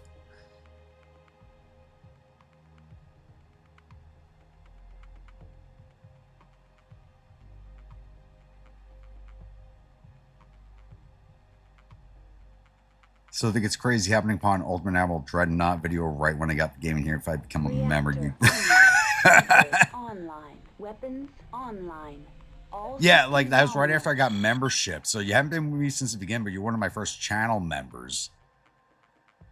So I think it's crazy happening upon Ultimate Admiral Dreadnought video right when I got the game in here. If I become a member, you. Online. Weapons online. All Yeah, like that was systems right after I got membership. So you haven't been with me since the beginning, but you're one of my first channel members.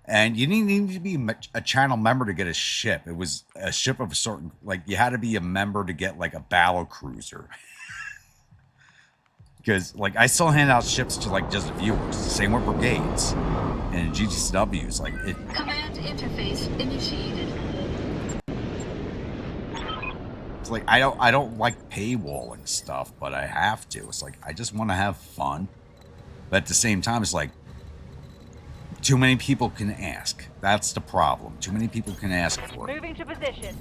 And you didn't need to be a channel member to get a ship. It was a ship of a certain, like you had to be a member to get like a battle cruiser. Because like I still hand out ships to like just viewers. Same with brigades and GTCWs. Like it. Command interface initiated. It's like I don't like paywalling stuff, but I have to. It's like I just want to have fun. But at the same time, it's like too many people can ask. That's the problem. Too many people can ask for it. Moving to position.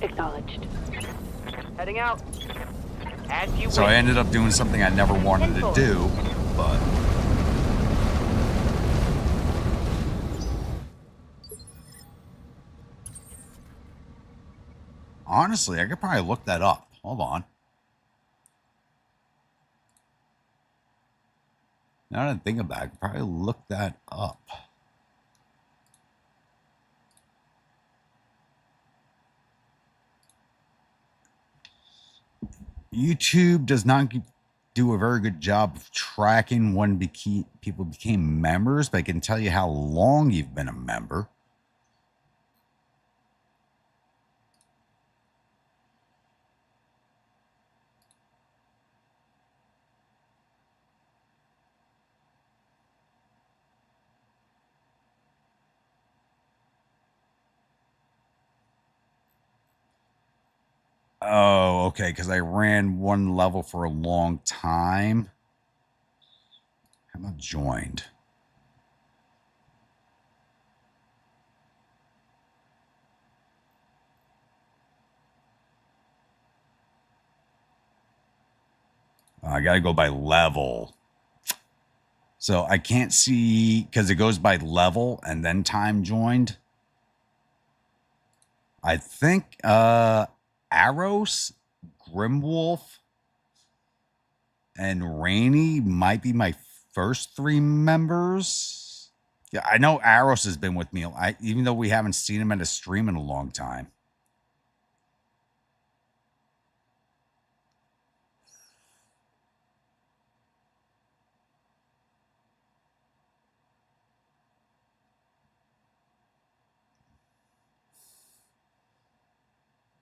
Acknowledged. Heading out. As you So I ended up doing something I never wanted to do, but honestly, I could probably look that up. Hold on. Now that I think about it, I could probably look that up. YouTube does not do a very good job of tracking when people became members, but I can tell you how long you've been a member. Oh, okay, because I ran one level for a long time. How about joined? I got to go by level. So I can't see because it goes by level and then time joined. I think Arrows, Grimwolf, and Rainy might be my first 3 members. Yeah, I know Arrows has been with me, even though we haven't seen him at a stream in a long time.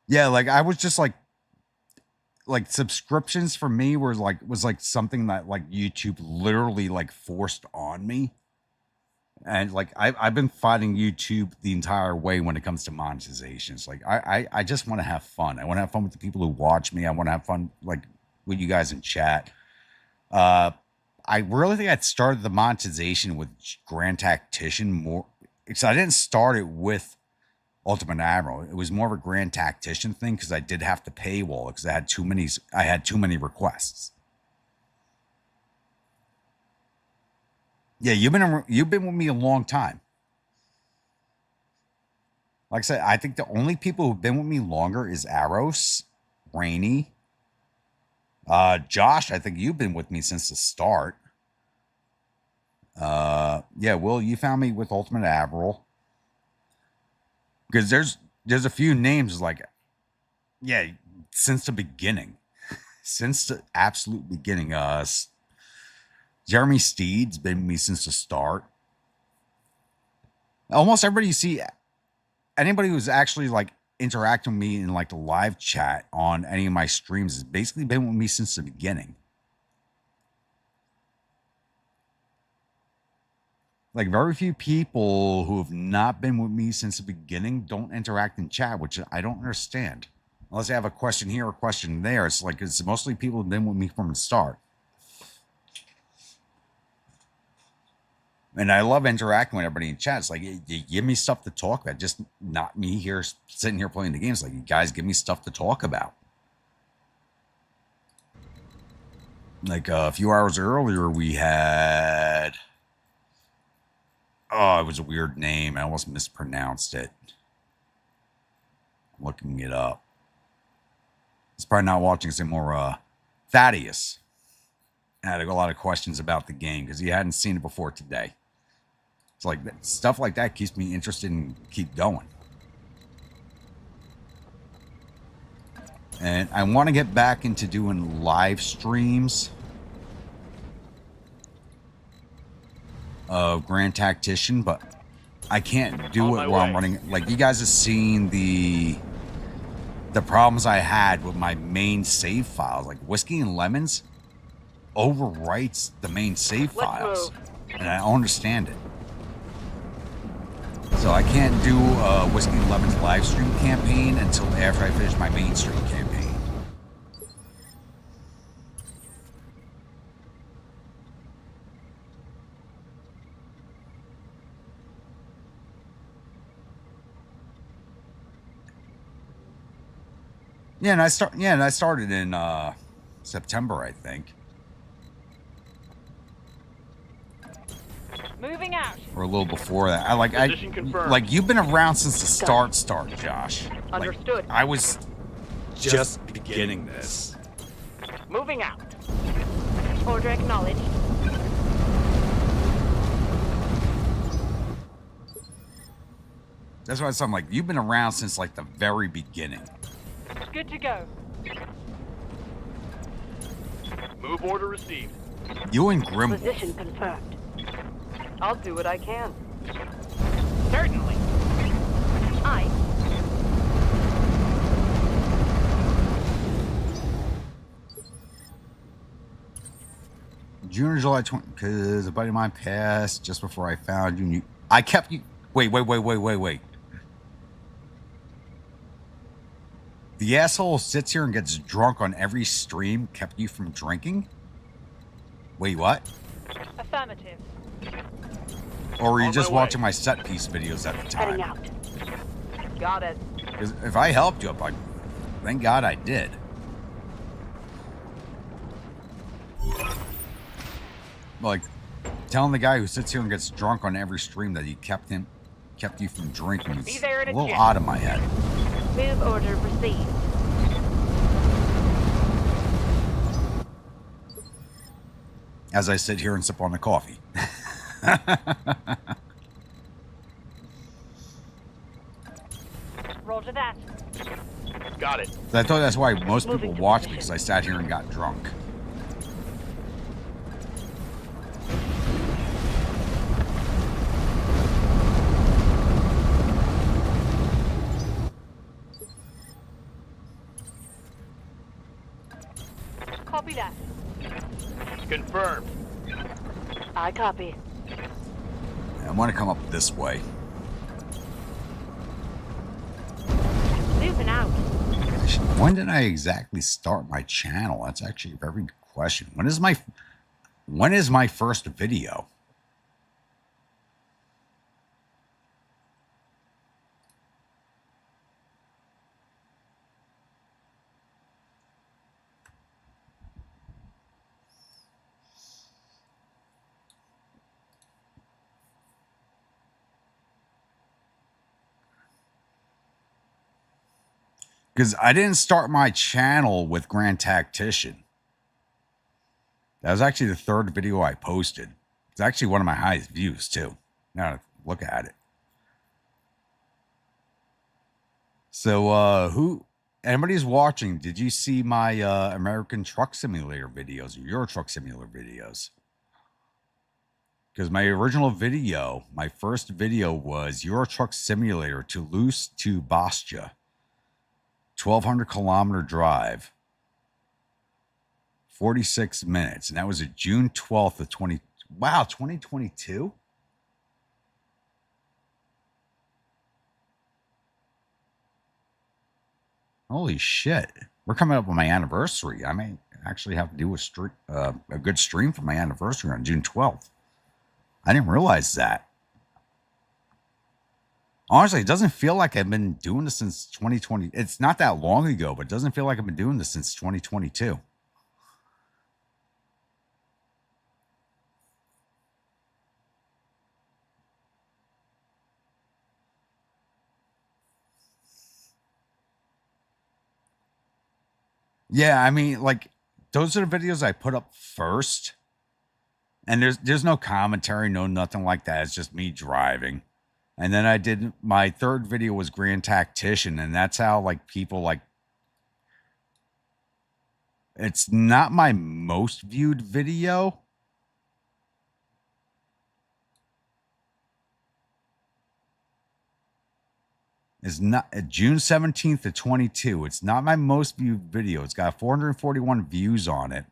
Yeah, like I was just like subscriptions for me was like something that like YouTube literally like forced on me. And like I've been fighting YouTube the entire way when it comes to monetization. It's like I just want to have fun. I want to have fun with the people who watch me. I want to have fun like with you guys in chat. I really think I started the monetization with Grand Tactician more because I didn't start it with Ultimate Admiral. It was more of a Grand Tactician thing because I did have to paywall because I had too many requests. Yeah, you've been with me a long time. Like I said, I think the only people who've been with me longer is Arrows, Rainy, Josh. I think you've been with me since the start. Yeah, Will, you found me with Ultimate Admiral. Because there's a few names like, yeah, since the beginning, since the absolute beginning. Jeremy Steed's been with me since the start. Almost everybody you see, anybody who's actually like interacting with me in like the live chat on any of my streams has basically been with me since the beginning. Like very few people who have not been with me since the beginning don't interact in chat, which I don't understand. Unless I have a question here or a question there. It's like it's mostly people who've been with me from the start. And I love interacting with everybody in chat. It's like you give me stuff to talk about, just not me here sitting here playing the games. Like you guys give me stuff to talk about. Like a few hours earlier, we had. Oh, it was a weird name. I almost mispronounced it. I'm looking it up. He's probably not watching some more. Thaddeus. I had a lot of questions about the game because he hadn't seen it before today. It's like stuff like that keeps me interested and keep going. And I want to get back into doing live streams of Grand Tactician, but I can't do it while I'm running. Like, you guys have seen the problems I had with my main save files. Like, Whiskey and Lemons overwrites the main save files, and I don't understand it. So I can't do a Whiskey and Lemons live stream campaign until after I finish my mainstream campaign. Yeah, and I started in September, I think. Moving out. Or a little before that. Like you've been around since the start, Josh. Understood. Like, I was just beginning this. Moving out. Order acknowledged. That's why I'm like, you've been around since like the very beginning. Good to go. Move order received. You and Grim. Position confirmed. I'll do what I can. Certainly. Aye. June or July 20, because a buddy of mine passed just before I found you. I kept you. Wait. The asshole sits here and gets drunk on every stream, kept you from drinking? Wait, what? Affirmative. Or were you just watching my set piece videos at the time? Heading out. Got it. Because if I helped you, like, thank God I did. Like, telling the guy who sits here and gets drunk on every stream that he kept you from drinking is a little odd in my head. Move order received. As I sit here and sip on the coffee. Roger that. Got it. I thought that's why most people watch me, because I sat here and got drunk. Copy that. Confirmed. I copy. I want to come up this way. Moving out. When did I exactly start my channel? That's actually a very good question. When is my first video? Because I didn't start my channel with Grand Tactician. That was actually the third video I posted. It's actually one of my highest views, too. Now look at it. So, anybody's watching, did you see my American Truck Simulator videos or Euro Truck Simulator videos? Because my original video, my first video was Euro Truck Simulator Toulouse to Bastia. 1,200 kilometer drive, 46 minutes, and that was a June 12th of 2022. Holy shit. We're coming up on my anniversary. I may actually have to do a good stream for my anniversary on June 12th. I didn't realize that. Honestly, it doesn't feel like I've been doing this since 2020. It's not that long ago, but it doesn't feel like I've been doing this since 2022. Yeah, I mean, like, those are the videos I put up first. And there's no commentary, no nothing like that. It's just me driving. And then I did my third video was Grand Tactician, and that's how like people like. It's not my most viewed video. It's not June 17th to 22. It's not my most viewed video. It's got 441 views on it.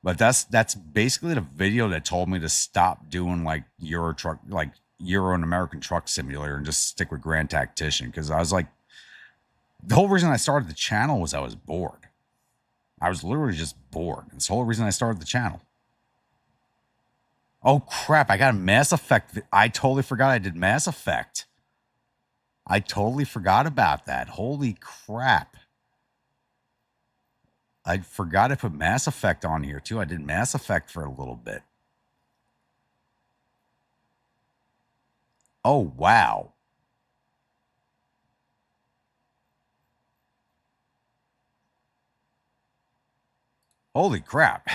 But that's basically the video that told me to stop doing like Euro and American Truck Simulator and just stick with Grand Tactician, because I was like, the whole reason I started the channel was I was bored. I was literally just bored. That's the whole reason I started the channel. Oh crap, I got a Mass Effect. I totally forgot I did Mass Effect. I totally forgot about that. Holy crap. I forgot to put Mass Effect on here too. I did Mass Effect for a little bit. Oh, wow. Holy crap.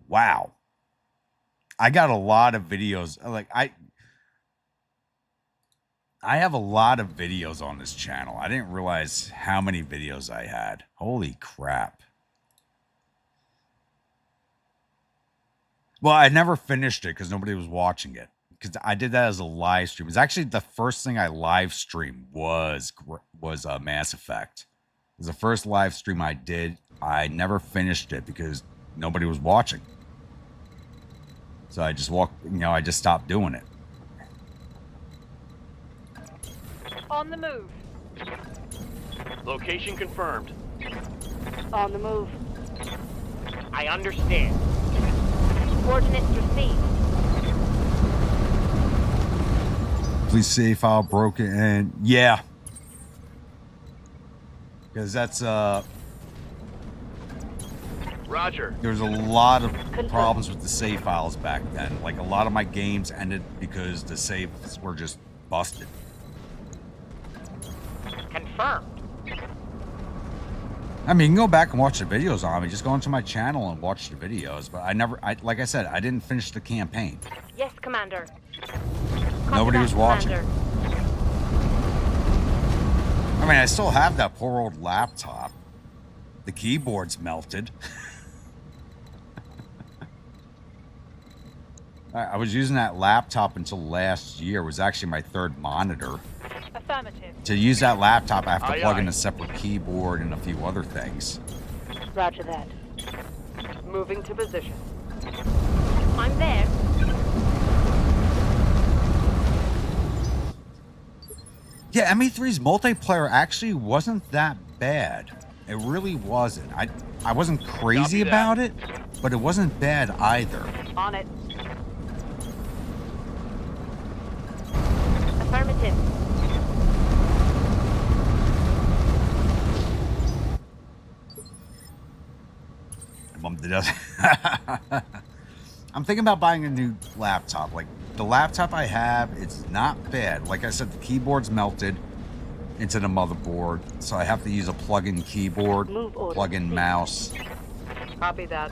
Wow. I got a lot of videos. Like I have a lot of videos on this channel. I didn't realize how many videos I had. Holy crap. Well, I never finished it because nobody was watching it. Because I did that as a live stream. It's actually the first thing I live streamed was Mass Effect. It was the first live stream I did. I never finished it because nobody was watching. So I just I just stopped doing it. On the move. Location confirmed. On the move. I understand. Coordinates received. Please save file broken, and yeah. Because that's Roger. There's a lot of problems with the save files back then. Like a lot of my games ended because the saves were just busted. Confirmed. I mean, you can go back and watch the videos on me. Just go into my channel and watch the videos. But like I said, I didn't finish the campaign. Yes, Commander. Nobody was watching. Commander. I mean, I still have that poor old laptop. The keyboard's melted. I was using that laptop until last year. It was actually my third monitor. Affirmative. To use that laptop, I have to plug in a separate keyboard and a few other things. Roger that. Moving to position. I'm there. Yeah, ME3's multiplayer actually wasn't that bad. It really wasn't. I wasn't crazy about it, but it wasn't bad either. On it. Affirmative. I'm thinking about buying a new laptop. Like, the laptop I have, it's not bad. Like I said, the keyboard's melted into the motherboard, so I have to use a plug-in keyboard, plug-in mouse. Copy that.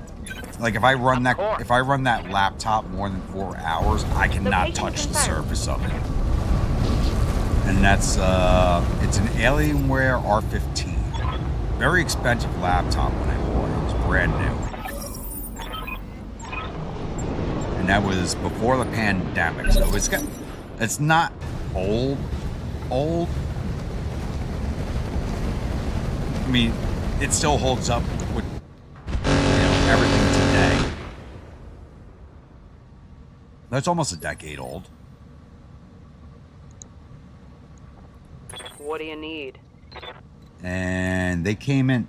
Like if I run that laptop more than 4 hours, I cannot touch the surface of it. And that's it's an Alienware R15. Very expensive laptop when I bought it. It was brand new. And that was before the pandemic, so it's not old. I mean, it still holds up with everything today. That's almost a decade old. What do you need? And they came in.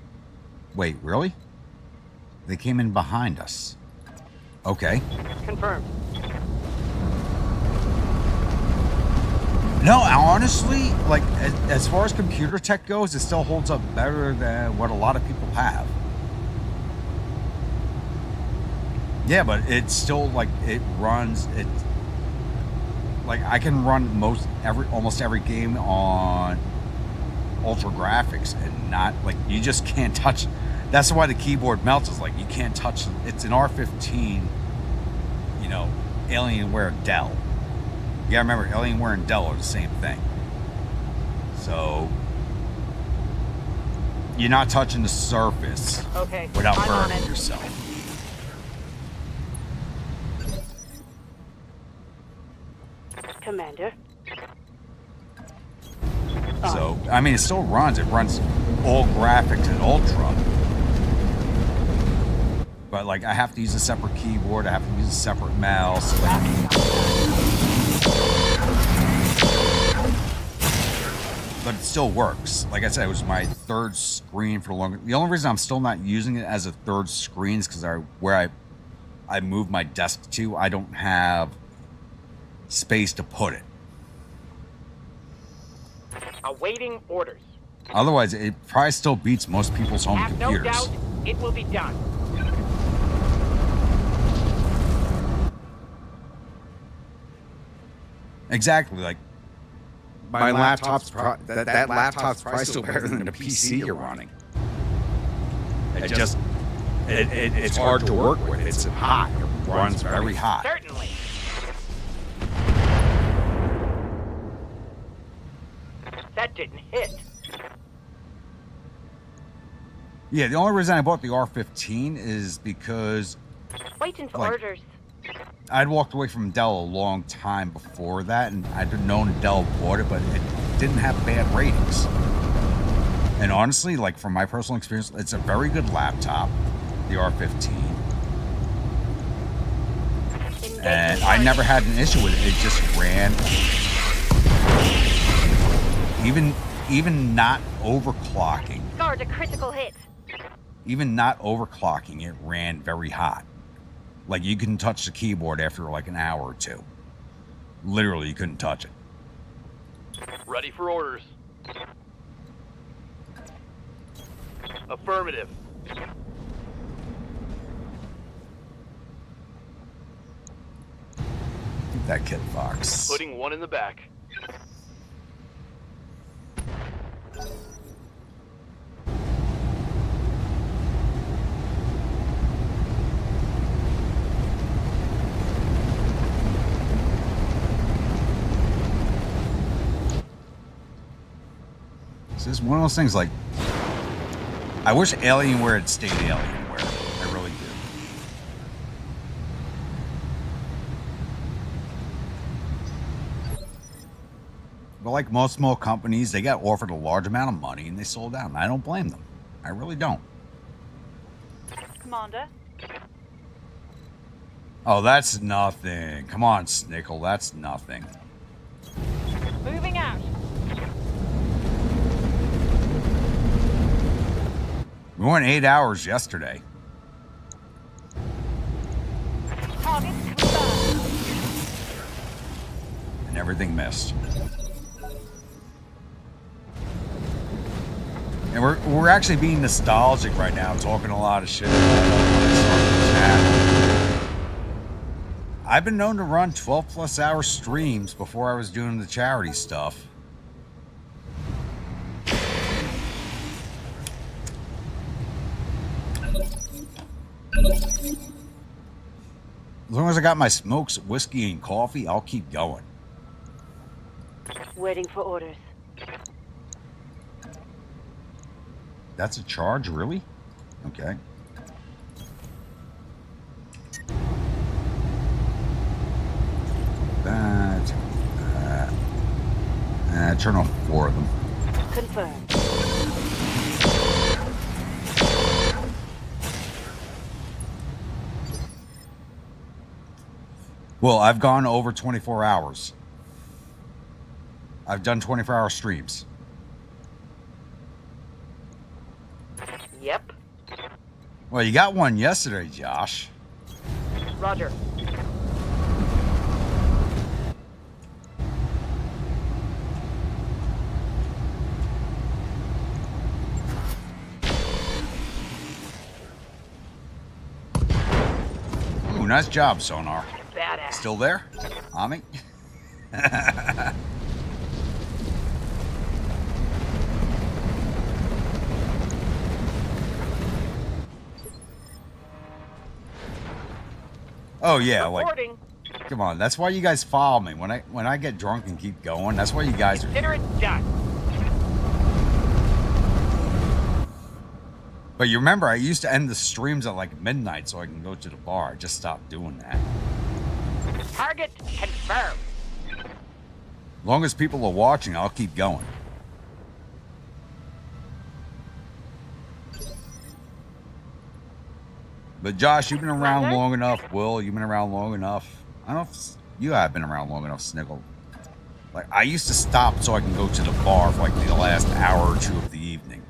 Wait, really? They came in behind us. Okay. Confirmed. No, honestly, like as far as computer tech goes, it still holds up better than what a lot of people have. Yeah, but it's still like it runs. It like I can run almost every game on ultra graphics and not like you just can't touch. That's why the keyboard melts. Is like you can't touch. It's an R15. You know, Alienware and Dell. You gotta remember, Alienware and Dell are the same thing. So you're not touching the surface without burning yourself. Commander. So, I mean, it still runs. It runs all graphics and ultra. But, like, I have to use a separate keyboard. I have to use a separate mouse. But it still works. Like I said, it was my third screen for longer. The only reason I'm still not using it as a third screen is because where I move my desk to, I don't have space to put it. Awaiting orders. Otherwise, it probably still beats most people's home Have computers. no doubt it will be done. Exactly. Like my laptop's that laptop's probably still better than the PC you're running. It's hard to work with. It's hot. It runs very hot. Certainly. That didn't hit. Yeah, the only reason I bought the R15 is because Waiting for like, orders. I'd walked away from Dell a long time before that, and I'd known Dell bought it, but it didn't have bad ratings. And honestly, like from my personal experience, it's a very good laptop, the R15. And I never had an issue with it. It just ran. Even not overclocking. Guard a critical hit. Even not overclocking, it ran very hot. Like you couldn't touch the keyboard after like an hour or two. Literally, you couldn't touch it. Ready for orders. Affirmative. Get that kid, Fox. Putting one in the back. It's just one of those things like, I wish Alienware had stayed Alienware. I really do. But like most small companies, they got offered a large amount of money and they sold out. And I don't blame them. I really don't. Commander. Oh, that's nothing. Come on, Snickle. That's nothing. Moving out. We went 8 hours yesterday. Target confirmed. And everything missed. And we're actually being nostalgic right now, talking a lot of shit about the channel. I've been known to run 12+ hour streams before I was doing the charity stuff. As long as I got my smokes, whiskey, and coffee, I'll keep going. Waiting for orders. That's a charge, really? Okay. Turn off 4 of them. Confirmed. Well, I've gone over 24 hours. I've done 24-hour streams. Yep. Well, you got one yesterday, Josh. Roger. Ooh, nice job, Sonar. Badass. Still there? Ami? Oh yeah, like Reporting. come on. That's why you guys follow me when I get drunk and keep going. That's why you guys are Consider here. it done. But you remember, I used to end the streams at like midnight so I can go to the bar. I just stopped doing that. Target confirmed. As long as people are watching, I'll keep going. But Josh, you've been around long enough. Will, you've been around long enough. I don't know if you have been around long enough, Sniggle. Like, I used to stop so I can go to the bar for like the last hour or two of the evening.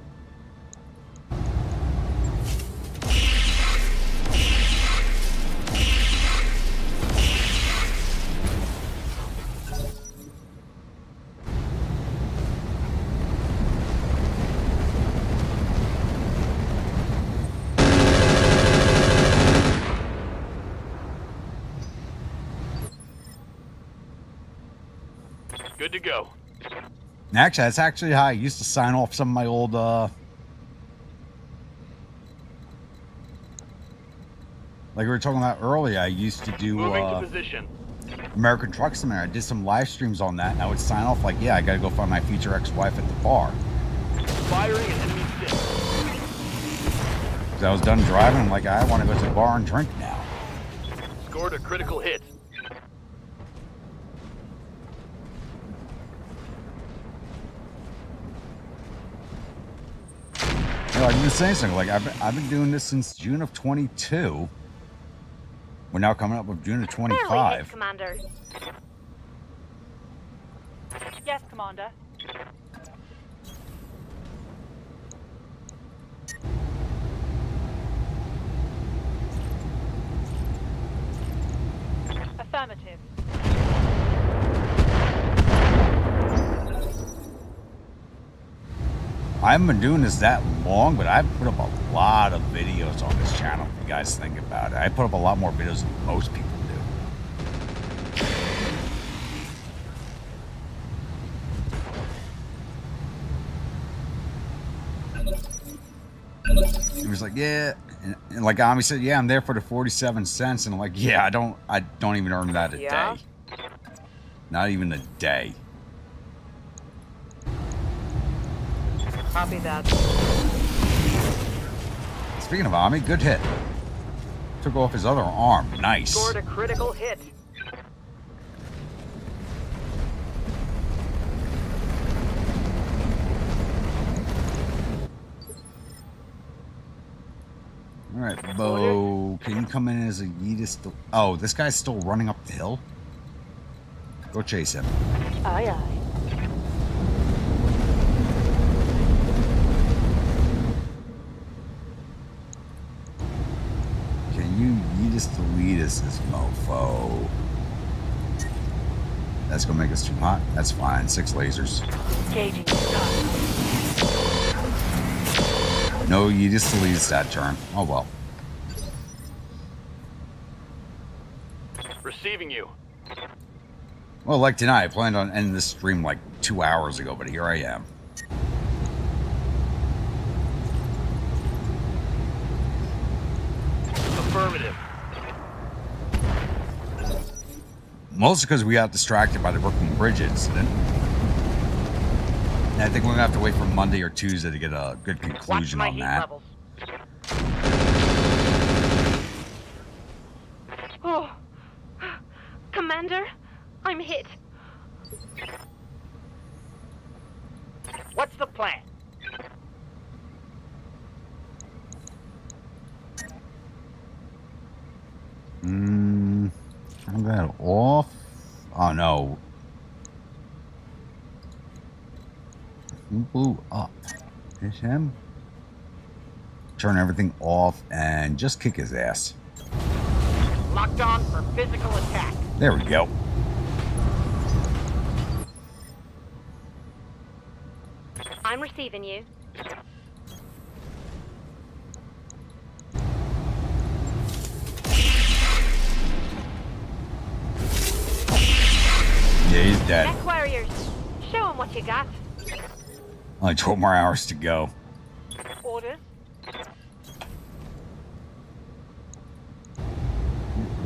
Good to go. Actually, that's actually how I used to sign off some of my old, like we were talking about earlier, I used to do, Moving to position. American Truck Simulator. I did some live streams on that, and I would sign off like, yeah, I gotta go find my future ex-wife at the bar. Firing an enemy stick. Because I was done driving, I'm like, I want to go to the bar and drink now. Scored a critical hit. You know, I've been saying something, like, I've been doing this since June of 22. We're now coming up with June of 25. Commander. Yes, Commander. Affirmative. I haven't been doing this that long, but I've put up a lot of videos on this channel, if you guys think about it. I put up a lot more videos than most people do. He was like, yeah, and like Ami said, yeah, I'm there for the 47 cents, and I'm like, yeah, I don't even earn that a day. Not even a day. Copy that. Speaking of Ami, good hit. Took off his other arm. Nice. Scored a critical hit. All right, Bo, can you come in as a Yeetus? Oh, this guy's still running up the hill? Go chase him. Aye, aye. You Yeetus delete us, this mofo. That's gonna make us too hot. That's fine. 6 lasers. Engaging. No, Yeetus deletes that turn. Oh well. Receiving you. Well, like tonight, I planned on ending this stream like 2 hours ago, but here I am. Affirmative. Mostly because we got distracted by the Brooklyn Bridge incident. And I think we're gonna have to wait for Monday or Tuesday to get a good conclusion on that. Levels. Oh, Commander, I'm hit. What's the plan? Turn that off. Oh no. Who blew up? Is him? Turn everything off and just kick his ass. Locked on for physical attack. There we go. I'm receiving you. Yeah, he's dead. Neck warriors, show them what you got. Only 12 more hours to go. Orders.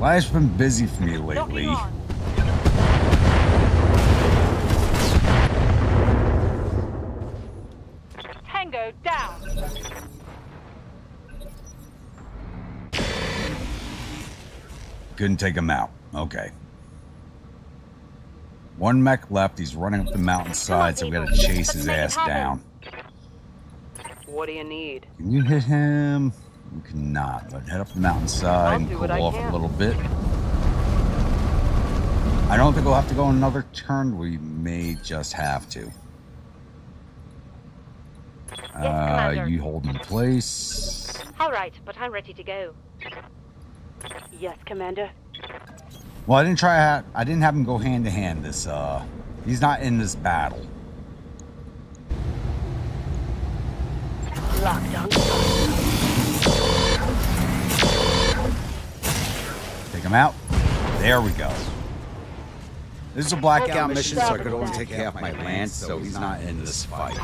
Life's been busy for me lately. Tango down. Couldn't take him out. Okay. One mech left. He's running up the mountainside, so we gotta chase his ass down. What do you need? Can you hit him? You cannot, but head up the mountainside and cool off a little bit. I don't think we'll have to go another turn. We may just have to. You hold in place. All right, but I'm ready to go. Yes, Commander. Well, I didn't have him go hand to hand this, he's not in this battle. Lockdown. Take him out. There we go. This is a blackout mission, so I could only take half my lance, so he's not in this fight.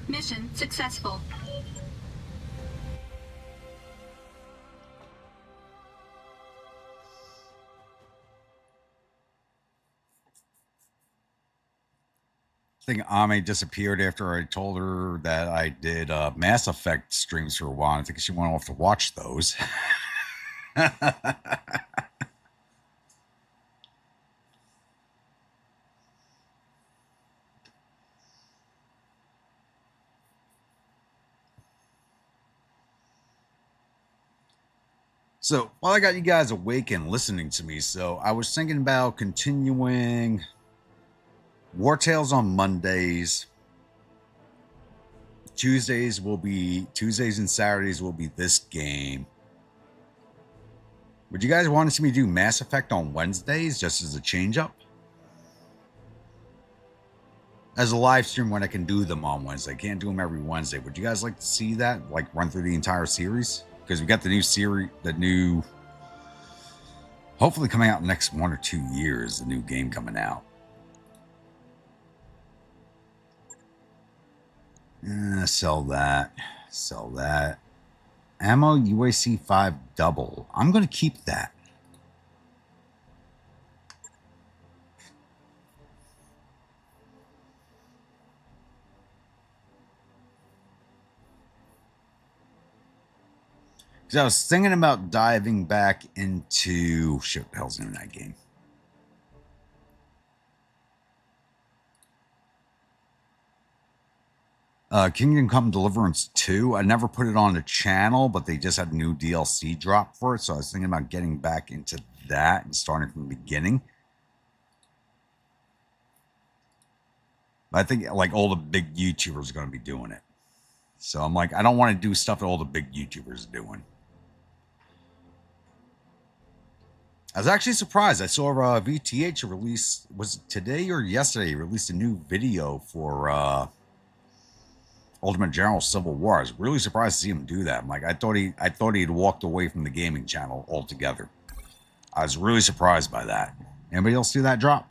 Mission successful. I think Ame disappeared after I told her that I did Mass Effect streams for a while. I think she went off to watch those. So while I got you guys awake and listening to me, so I was thinking about continuing War Tales on Mondays. Tuesdays and Saturdays will be this game. Would you guys want to see me do Mass Effect on Wednesdays just as a change up? As a live stream when I can do them on Wednesday. I can't do them every Wednesday. Would you guys like to see that? Like run through the entire series? Because we got the new series, hopefully coming out in the next 1 or 2 years, the new game coming out. Sell that. Sell that. Ammo UAC 5 double. I'm going to keep that. Because I was thinking about diving back into... Shit, what the hell's in that game? Kingdom Come Deliverance 2. I never put it on the channel, but they just had a new DLC drop for it. So I was thinking about getting back into that and starting from the beginning. But I think like all the big YouTubers are going to be doing it. So I'm like, I don't want to do stuff that all the big YouTubers are doing. I was actually surprised. I saw VTH release, was it today or yesterday, released a new video for Ultimate General Civil War. I was really surprised to see him do that. I'm like, I thought he had walked away from the gaming channel altogether. I was really surprised by that. Anybody else see that drop?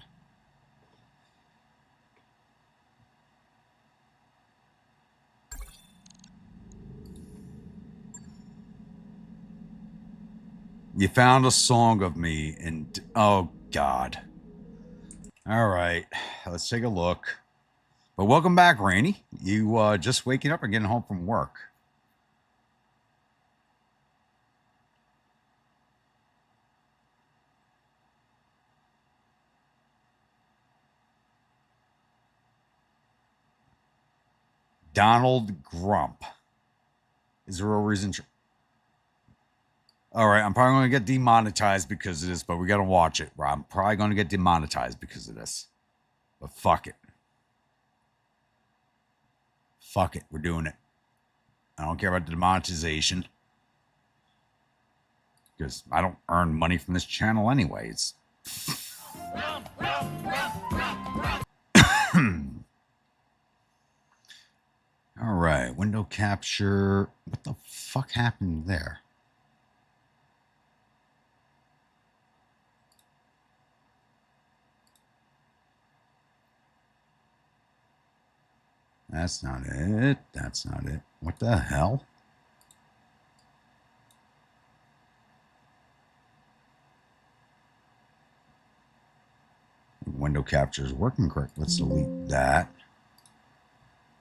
You found a song of me and oh God. All right, let's take a look. But welcome back, Rainey. You just waking up and getting home from work. Donald Grump. Is there a reason? All right, I'm probably going to get demonetized because of this, but we got to watch it. I'm probably going to get demonetized because of this. But fuck it. Fuck it. We're doing it. I don't care about the demonetization. Because I don't earn money from this channel anyway. It's... All right, window capture. What the fuck happened there? That's not it. That's not it. What the hell? Window capture is working correct. Let's delete that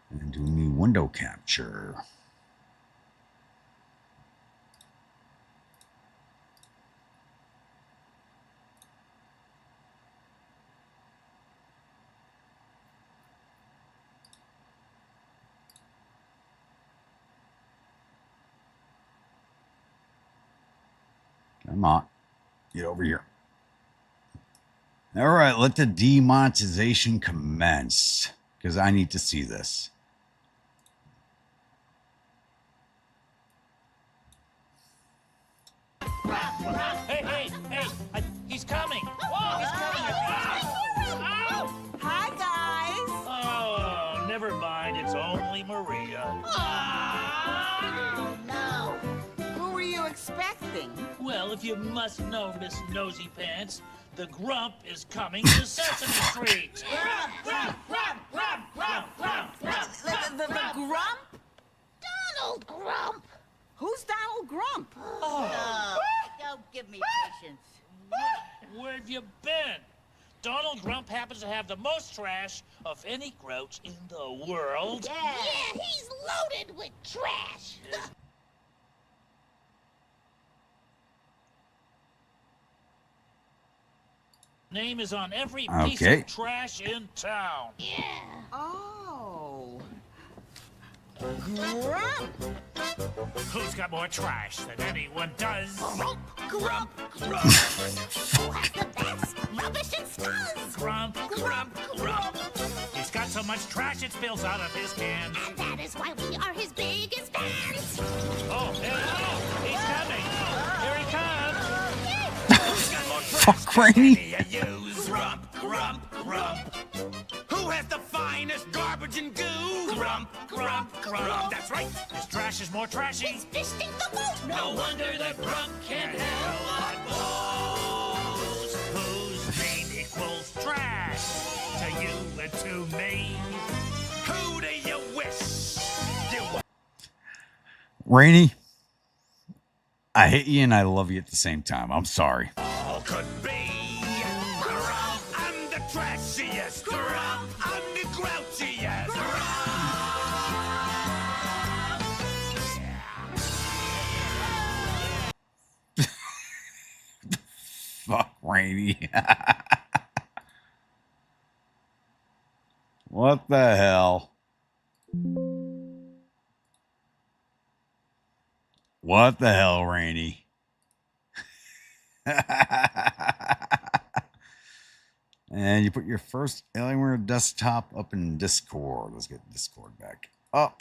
and do new window capture. Come on, get over here. All right, let the demonetization commence because I need to see this. Hey, he's coming. Whoa, he's coming. Hi, guys. Oh, never mind. It's only Maria. Oh, no. Who were you expecting? Well, if you must know, Miss Nosy Pants, the Grump is coming to Sesame Street. Grump. The Grump? Donald Grump. Who's Donald Grump? Oh, don't give me patience. Where have you been? Donald Grump happens to have the most trash of any grouch in the world. Yeah, he's loaded with trash. Name is on every piece Okay. of trash in town. Yeah. Oh. Grump. Who's got more trash than anyone does? Grump. Who has the best rubbish and scuzz? Grump. He's got so much trash it spills out of his can. And that is why we are his biggest fans. Oh, he's coming. Here he comes. Who's got more trash Fuck, Rainy. than any of yous? Grump. Who has the finest garbage and goo? Grump. That's right. His trash is more trashy. His fish think the most. No wonder that Grump can't help but boast. Whose name equals trash to you and to me? Who do you wish you were? Rainy, I hate you and I love you at the same time. I'm sorry. All could be. Grump, I'm the trashiest. Grump, I'm the grouchiest. Fuck, Rainy. What the hell? What the hell, Rainy? And you put your first Alienware desktop up in Discord. Let's get Discord back up.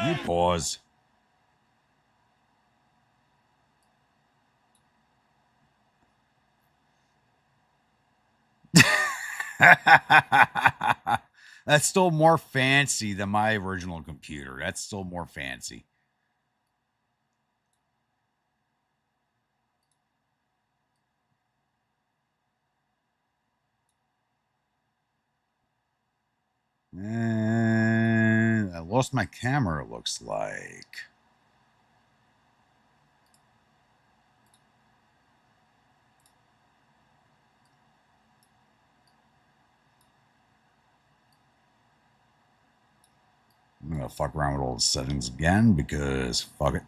You pause. That's still more fancy than my original computer. That's still more fancy. And I lost my camera, it looks like. I'm gonna fuck around with all the settings again because fuck it.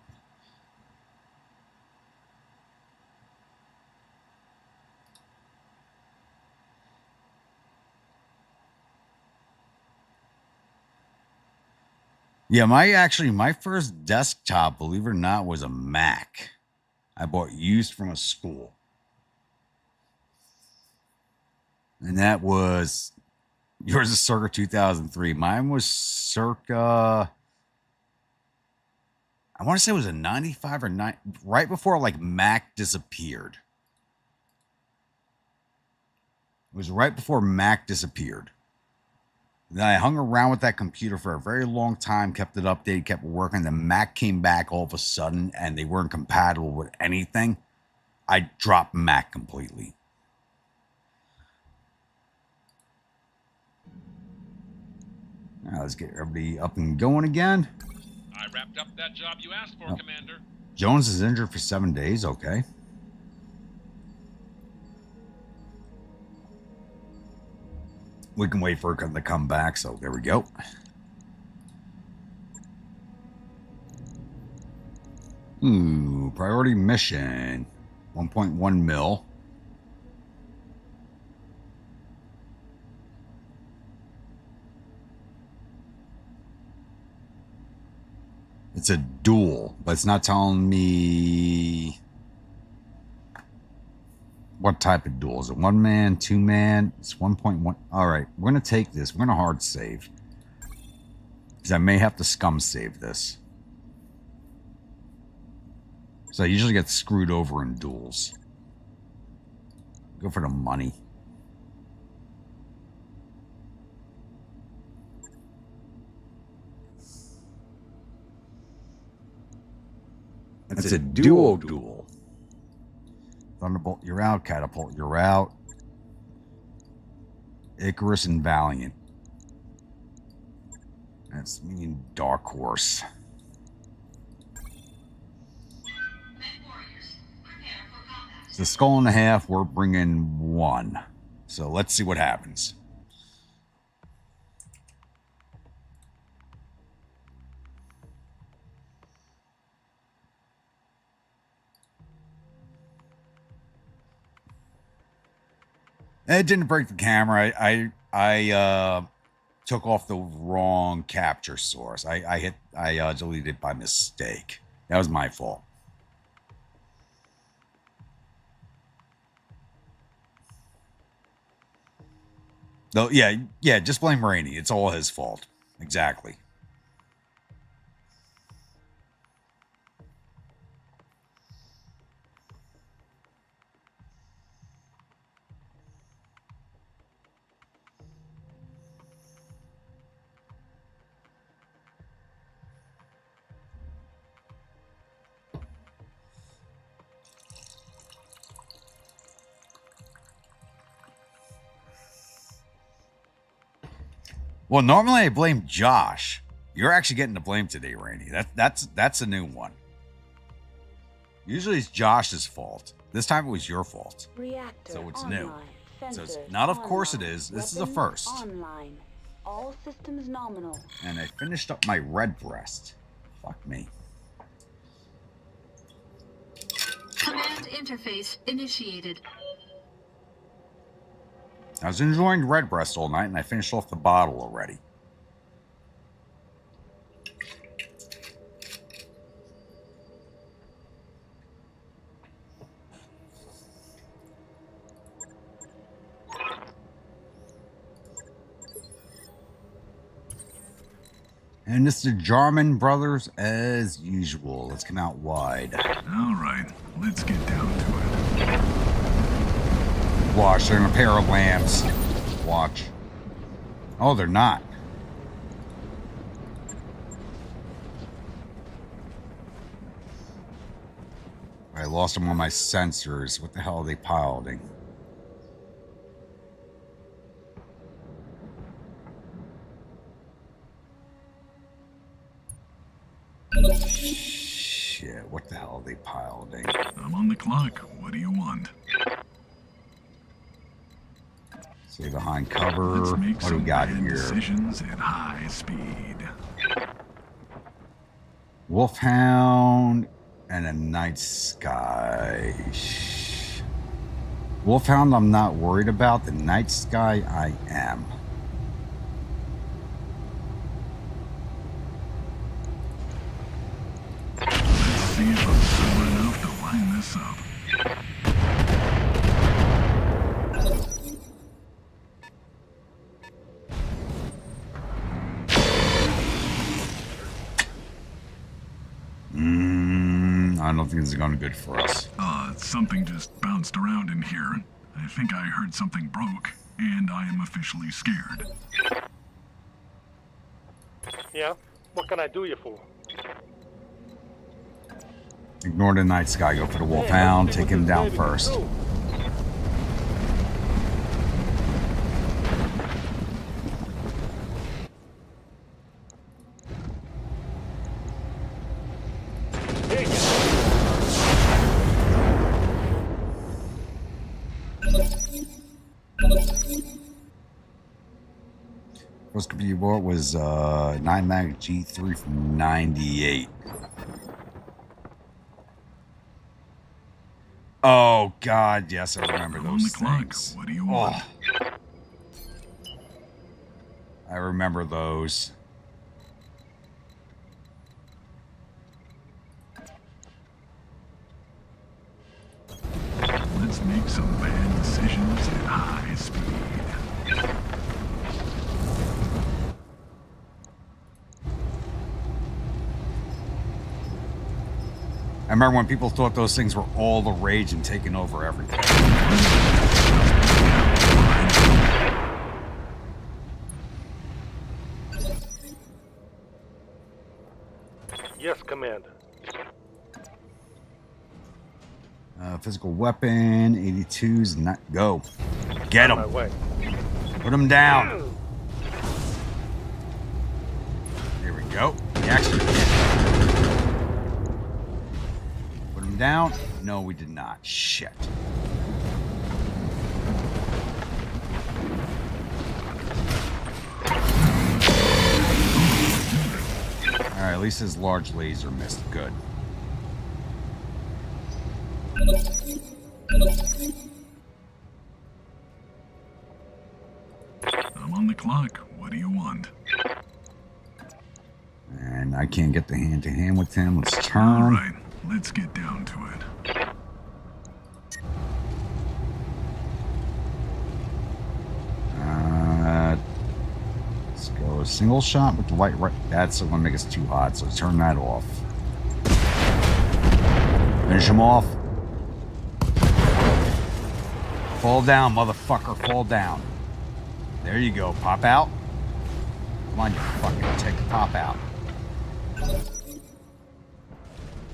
Yeah, my first desktop, believe it or not, was a Mac. I bought used from a school. And that was, yours is circa 2003. Mine was circa, I want to say it was a 95 or 9, right before like Mac disappeared. It was right before Mac disappeared. Then I hung around with that computer for a very long time, kept it updated, kept working. The Mac came back all of a sudden, and they weren't compatible with anything. I dropped Mac completely. Now let's get everybody up and going again. I wrapped up that job you asked for, Commander. Jones is injured for 7 days. Okay. We can wait for him to come back. So there we go. Ooh, priority mission. 1.1 mil. It's a duel, but it's not telling me what type of duel. Is it 1 man, 2 man? It's 1.1. All right, we're going to take this. We're going to hard save. Because I may have to scum save this. So I usually get screwed over in duels. Go for the money. It's a duo. Thunderbolt, you're out. Catapult, you're out. Icarus and Valiant. That's meaning Dark Horse. So skull and a half, we're bringing 1. So let's see what happens. It didn't break the camera. I took off the wrong capture source. I deleted it by mistake. That was my fault. Though, yeah, just blame Rainey. It's all his fault. Exactly. Well, normally I blame Josh. You're actually getting the blame today, Rainey. That's a new one. Usually it's Josh's fault. This time it was your fault. Reactor so it's online. new. So it's Sensors not, of course it online. is. This is a Weapons first. Online. All systems nominal. And I finished up my red breast. Fuck me. Command interface initiated. I was enjoying red breast all night, and I finished off the bottle already. And it's the Jarman brothers as usual. Let's come out wide. All right, let's get down to it. Watch, they're in a pair of lamps. Watch. Oh, they're not. I lost them on my sensors. What the hell are they piloting? Shit, what the hell are they piloting? I'm on the clock. What do you want? Stay behind cover. What do we got here? Decisions at high speed. Wolfhound and a Night Sky. Wolfhound I'm not worried about. The Night Sky I am. Let's see if I'm smart enough to line this up. I don't think this is going good for us. Something just bounced around in here. I think I heard something broke, and I am officially scared. Yeah? What can I do you for? Ignore the night sky. Go for the wolfhound. Take him down first. First computer you bought was 9 mag G3 from 98. Oh God, yes, I remember those things. What do you want? I remember those. Let's make some bad decisions at high speed. I remember when people thought those things were all the rage and taking over everything. Yes, Commander. Physical weapon, 82s, not go. Get him. Put him down. There we go. The action. Put him down. No, we did not. Shit. Alright, at least his large laser missed. Good. I'm on the clock. What do you want? And I can't get the hand-to-hand with him. Let's turn. All right, let's get down to it. Let's go single shot with the light right. That's going to make us too hot, so turn that off. Finish him off. Fall down, motherfucker. Fall down. There you go. Pop out. Come on, you fucking tick. Pop out.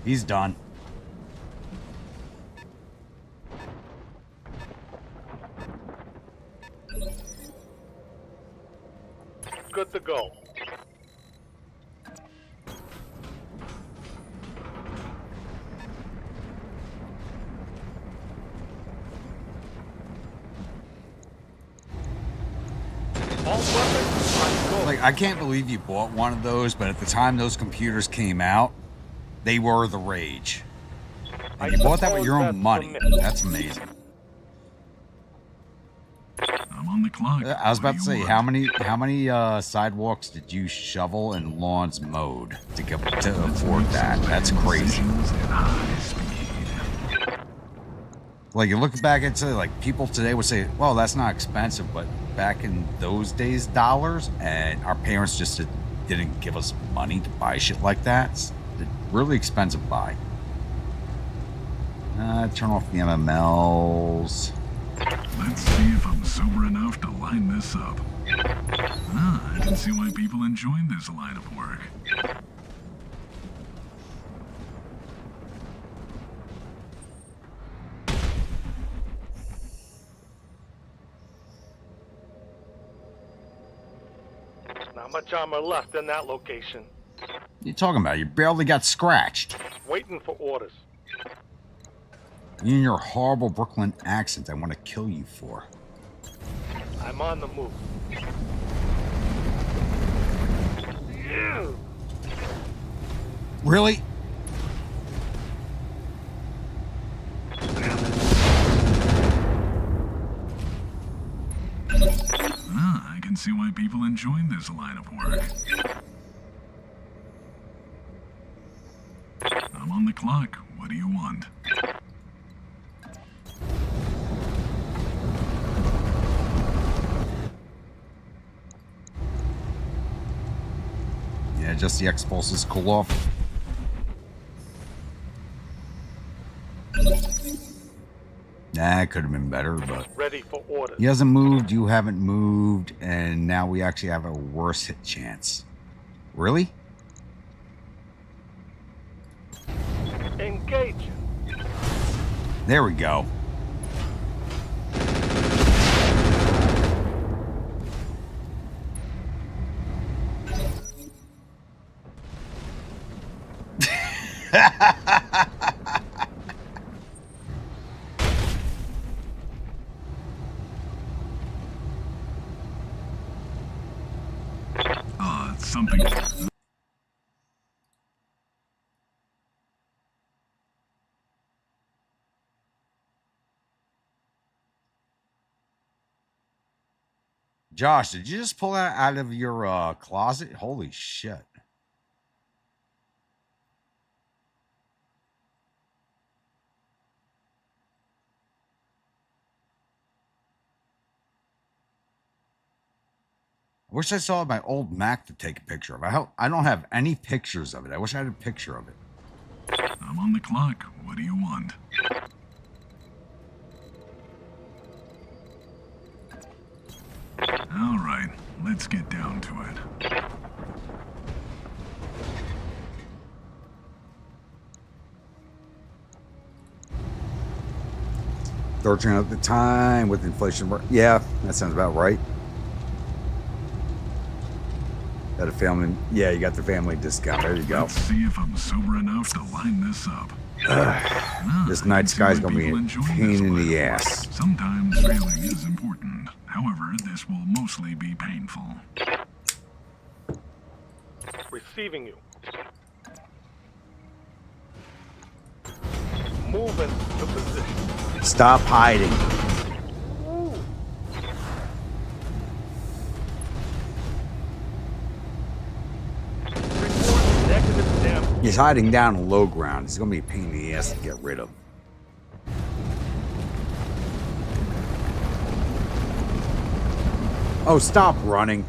He's done. Good to go. Like, I can't believe you bought one of those, but at the time those computers came out, they were the rage. And you bought that with your own money. That's amazing. I'm on the clock. I was about to say, how many sidewalks did you shovel and lawns mowed to afford that? That's crazy. Like, you look back into, like, people today would say, well, that's not expensive, but back in those days, dollars, and our parents just didn't give us money to buy shit like that. It's a really expensive buy. Turn off the MMLs. Let's see if I'm sober enough to line this up. I can see why people enjoy this line of work. Not much armor left in that location. What are you talking about? You barely got scratched. Waiting for orders. You and your horrible Brooklyn accent I want to kill you for. I'm on the move. Really? I can see why people enjoy this line of work. I'm on the clock. What do you want? Yeah, just the X-Pulses cool off. Nah, it could have been better, but... Ready for orders. He hasn't moved, you haven't moved, and now we actually have a worse hit chance. Really? Engage. There we go. Something. Josh, did you just pull that out of your closet? Holy shit. I wish I saw my old Mac to take a picture of. I don't have any pictures of it. I wish I had a picture of it. I'm on the clock. What do you want? All right, let's get down to it. $13 at the time with inflation. Yeah, that sounds about right. Got a family. Yeah, you got the family discount. There you go. Let's see if I'm sober enough to line this up. This night sky's gonna be a pain in the ass. Sometimes failing is important. However, this will mostly be painful. Receiving you. Move into position. Stop hiding. He's hiding down in low ground. He's gonna be a pain in the ass to get rid of. Oh, stop running.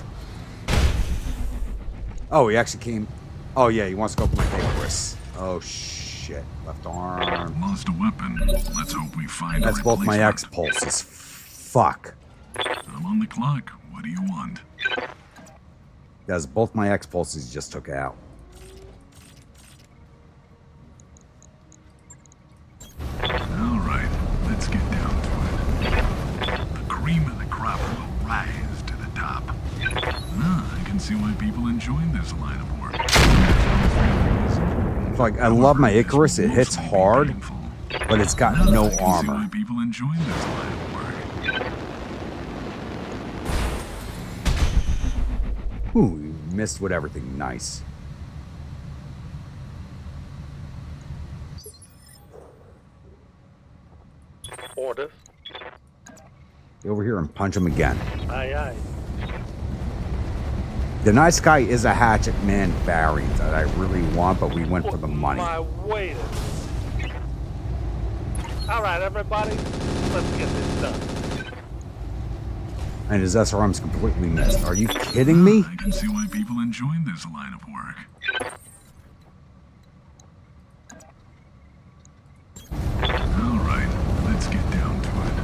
Oh, he actually came. Oh, yeah, he wants to go for my Icarus. Oh, shit. Left arm. Lost a weapon. Let's hope we find That's both my X pulses. Fuck. I'm on the clock. What do you want? That's both my X pulses he just took out. All right, let's get down to it. The cream of the crop will rise to the top. I can see why people enjoy this line of work. It's like, I love my Icarus. It hits hard, but it's got no armor. I can see why people enjoy this line of work. Ooh, you missed with everything. Nice. Orders. Get over here and punch him again. Aye, aye. The Night Sky is a Hatchet Man variant that I really want, but we went for the money. My waiter. All right, everybody, let's get this done. And his SRM's completely missed. Are you kidding me? I can see why people enjoy this line of work. All right, let's get down to it.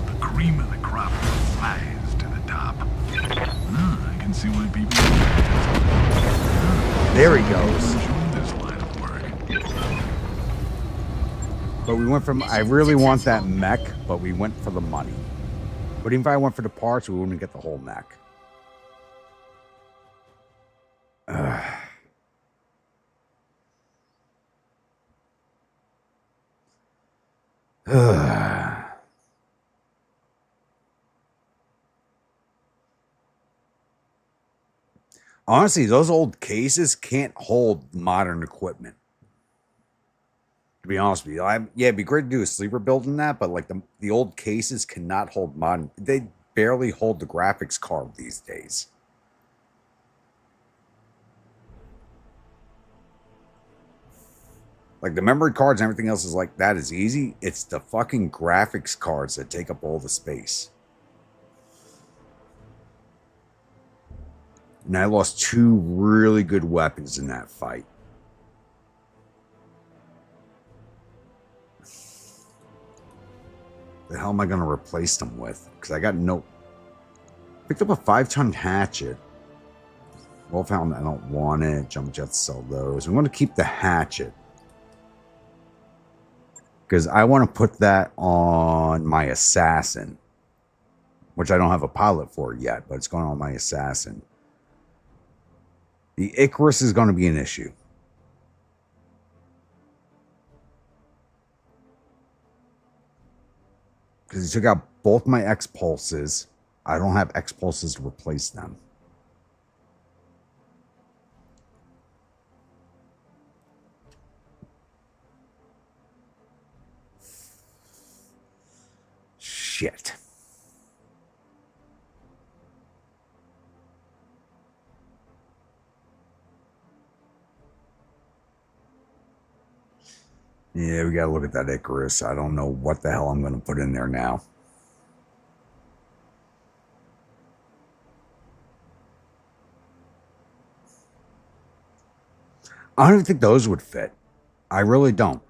The cream of the crop will rise to the top. I can see why people. There he goes. Enjoy this line of work. But we went from, I really want that mech, but we went for the money. But even if I went for the parts, we wouldn't get the whole mech. Honestly, those old cases can't hold modern equipment. To be honest with you, yeah, it'd be great to do a sleeper build in that, but like the old cases cannot hold modern. They barely hold the graphics card these days. Like the memory cards and everything else is like that is easy. It's the fucking graphics cards that take up all the space. And I lost 2 really good weapons in that fight. The hell am I going to replace them with? Because I got no... Picked up a 5-ton hatchet. Wolfhound, I don't want it. Jump jets, sell those. We want to keep the hatchet. Because I want to put that on my assassin, which I don't have a pilot for yet, but it's going on my assassin. The Icarus is going to be an issue. Because he took out both my X-Pulses. I don't have X-Pulses to replace them. Shit. Yeah, we gotta look at that Icarus. I don't know what the hell I'm gonna put in there now. I don't even think those would fit. I really don't.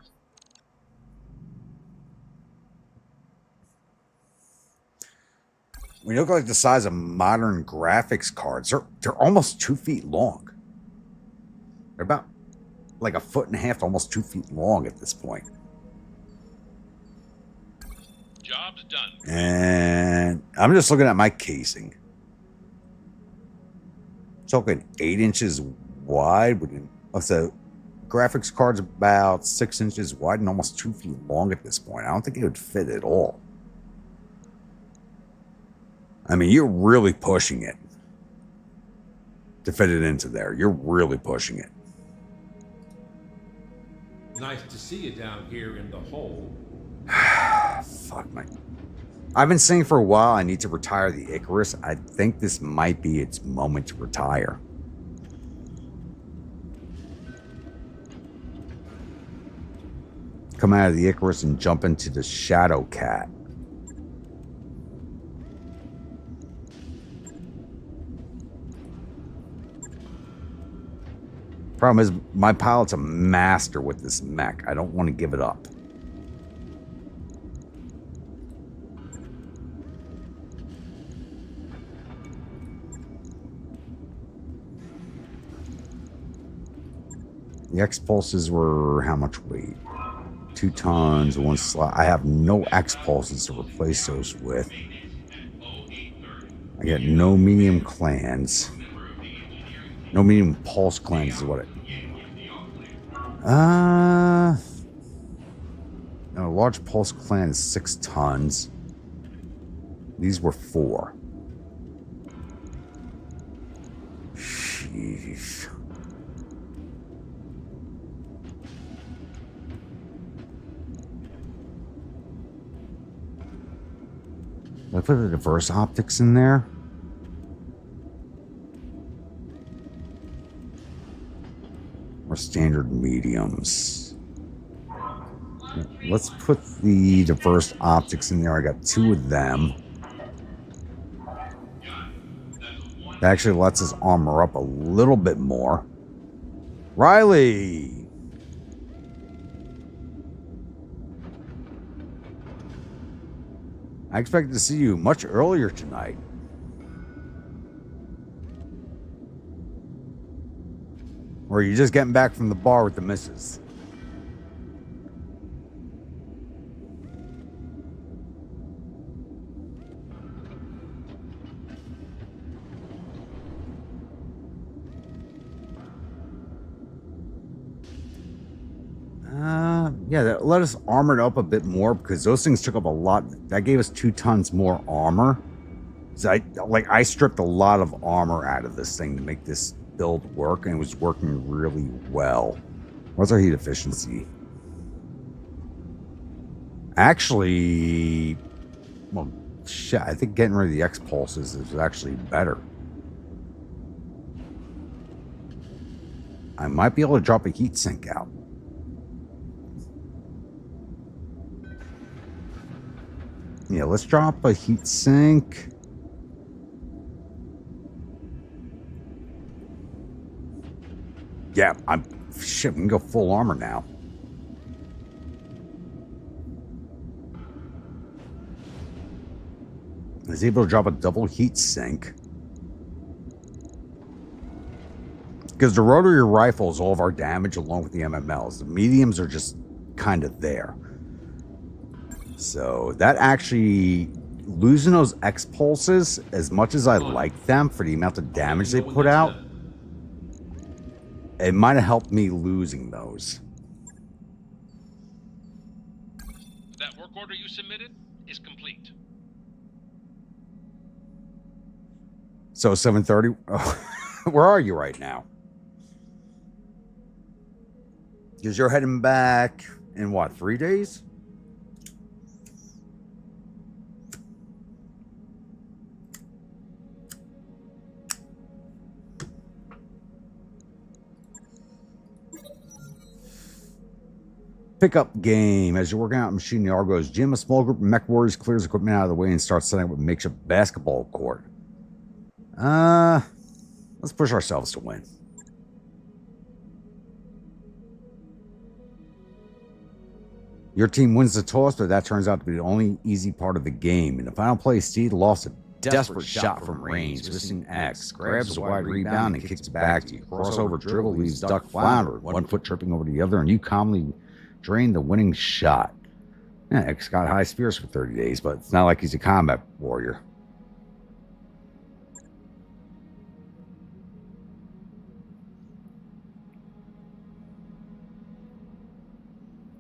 When you look like the size of modern graphics cards, they're almost 2 feet long. They're about like 1.5 feet, almost 2 feet long at this point. Job's done. And I'm just looking at my casing. Talking 8 inches wide. So graphics card's about 6 inches wide and almost 2 feet long at this point. I don't think it would fit at all. I mean, you're really pushing it to fit it into there. You're really pushing it. Nice to see you down here in the hole. Fuck, man. I've been saying for a while I need to retire the Icarus. I think this might be its moment to retire. Come out of the Icarus and jump into the Shadow Cat. Problem is, my pilot's a master with this mech. I don't want to give it up. The X-Pulses were how much weight? 2 tons, 1 slot. I have no X-Pulses to replace those with. I got no medium clans. No medium pulse clans is what it... No, a large pulse clan is 6 tons. These were 4. Jeez. Did I put the diverse optics in there? Or standard mediums? Let's put the diverse optics in there. I got 2 of them. That actually lets us armor up a little bit more. Riley! I expected to see you much earlier tonight. Or are you just getting back from the bar with the missus? Yeah, that let us armor it up a bit more because those things took up a lot. That gave us 2 tons more armor. So I stripped a lot of armor out of this thing to make this build work, and it was working really well. What's our heat efficiency? Actually, well, shit, I think getting rid of the X-Pulses is actually better. I might be able to drop a heat sink out. Yeah, let's drop a heat sink. Yeah, shit, we can go full armor now. I was able to drop a double heat sink. Because the rotary rifle is all of our damage along with the MMLs. The mediums are just kind of there. So that actually, losing those X pulses, as much as I like them for the amount of damage they put out, it might have helped me losing those. That work order you submitted is complete. So 7:30. Oh, where are you right now? Because you're heading back in what, 3 days? Pickup game. As you're working out in Machine the Argo's gym, a small group of mech warriors clears equipment out of the way and starts setting up a makeshift basketball court. Let's push ourselves to win. Your team wins the toss, but that turns out to be the only easy part of the game. In the final play, Steed lost a desperate shot from range. Missing X grabs a wide rebound and kicks it back to you. Crossover dribble leaves Duck flounder, 1 foot tripping over the other, and you calmly drain the winning shot. Yeah, X got high spears for 30 days, but it's not like he's a combat warrior.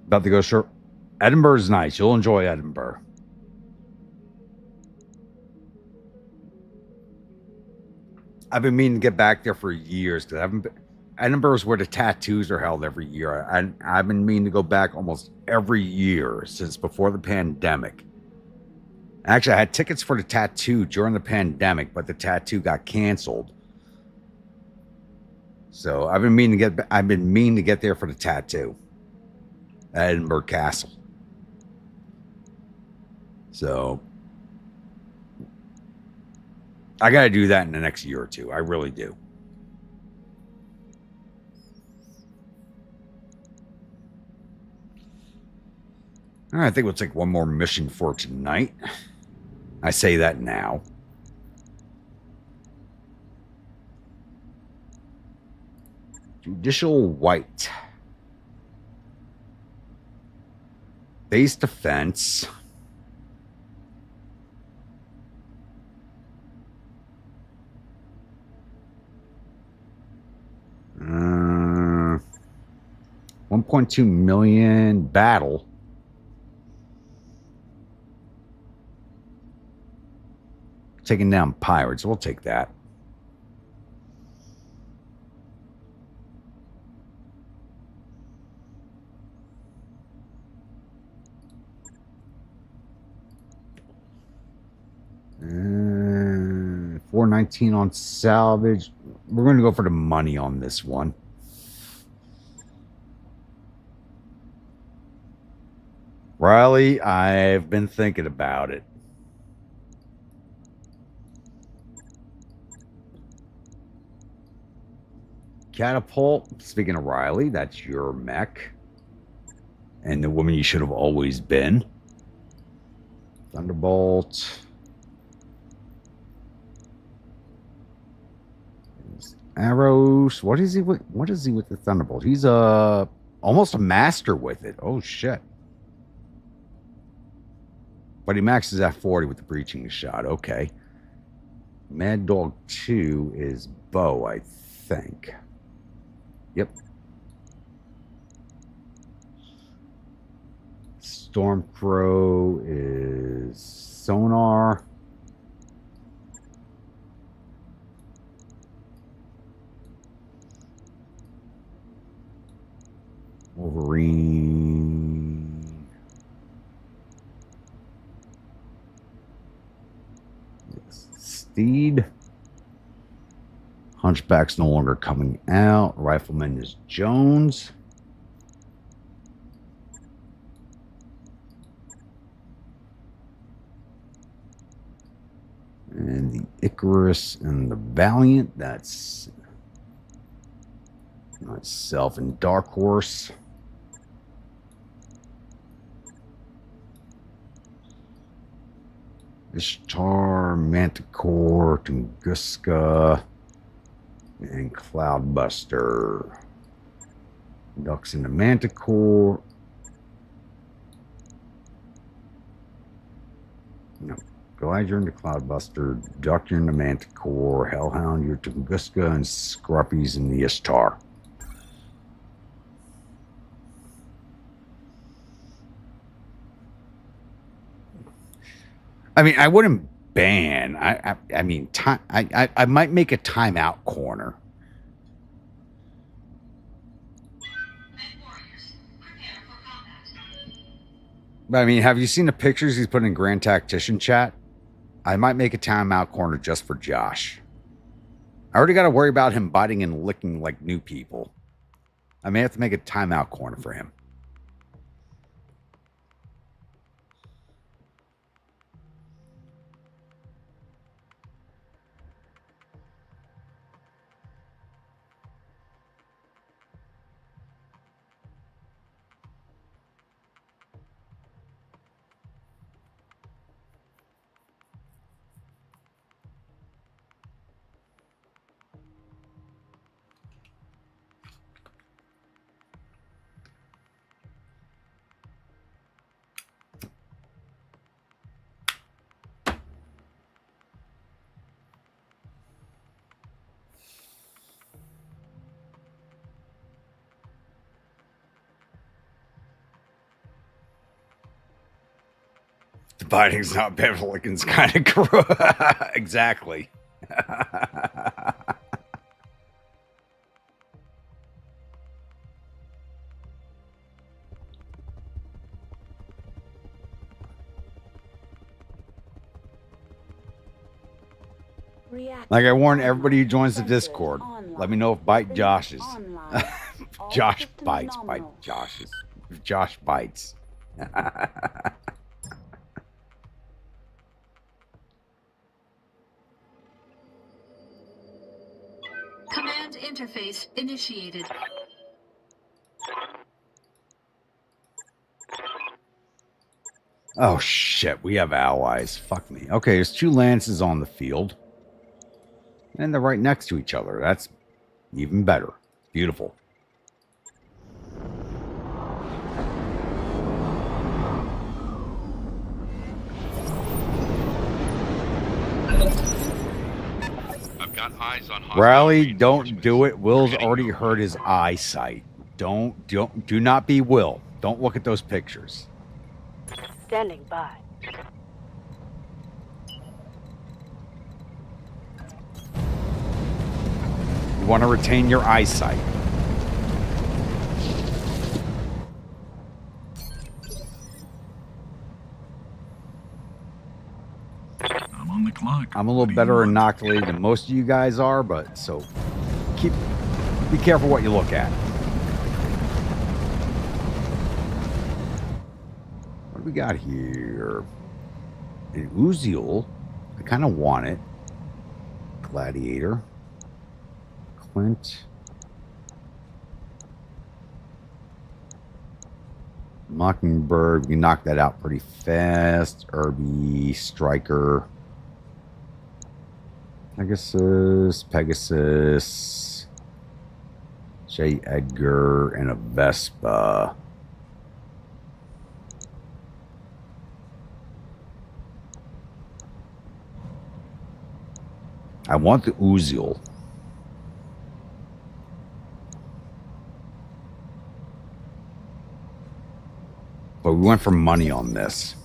About to go short. Edinburgh's nice. You'll enjoy Edinburgh. I've been meaning to get back there for years because I haven't been. Edinburgh's where the tattoos are held every year. I've been meaning to go back almost every year since before the pandemic. Actually, I had tickets for the tattoo during the pandemic, but the tattoo got canceled. So I've been meaning to get there for the tattoo at Edinburgh Castle. So I got to do that in the next year or two. I really do. All right, I think we'll take one more mission for tonight. I say that now. Judicial White. Base defense. Uh, 1.2 million battle. Taking down pirates. We'll take that. $419 on salvage. We're going to go for the money on this one. Riley, I've been thinking about it. Catapult. Speaking of Riley, that's your mech. And the woman you should have always been. Thunderbolt. Arrows. What is he with the Thunderbolt? He's almost a master with it. Oh shit. But he maxes at 40 with the breaching shot. Okay. Mad Dog 2 is bow, I think. Yep. Stormcrow is sonar. Wolverine. Steed. Hunchback's no longer coming out. Rifleman is Jones. And the Icarus and the Valiant, that's myself and Dark Horse. Ishtar, Manticore, Tunguska, and Cloudbuster. Ducks in the Manticore. Glide, you're into Cloudbuster. Duck, you're into Manticore. Hellhound, you're Tunguska. And Scruffy's in the Ishtar. I mean, I wouldn't ban. I mean, I might make a timeout corner. But I mean, have you seen the pictures he's put in Grand Tactician chat? I might make a timeout corner just for Josh. I already got to worry about him biting and licking like new people. I may have to make a timeout corner for him. The biting's not bad, licking's kind of gross. Exactly. Like I warn everybody who joins the Discord, let me know if bite Josh's. Josh bites, bite Josh's. Josh bites. Command interface initiated. Oh shit, we have allies. Fuck me. Okay, there's 2 lances on the field. And they're right next to each other. That's even better. Beautiful. I've got eyes on Rally, don't do it. Will's already hurt his eyesight. Do not be Will. Don't look at those pictures. Standing by. You want to retain your eyesight. I'm on the clock. I'm a little better inoculated than most of you guys are, but so be careful what you look at. What do we got here? An Uziel. I kind of want it. Gladiator. Clint. Mockingbird. We can knock that out pretty fast. Irby. Striker. Pegasus. J. Edgar. And a Vespa. I want the Uziel. But we went for money on this.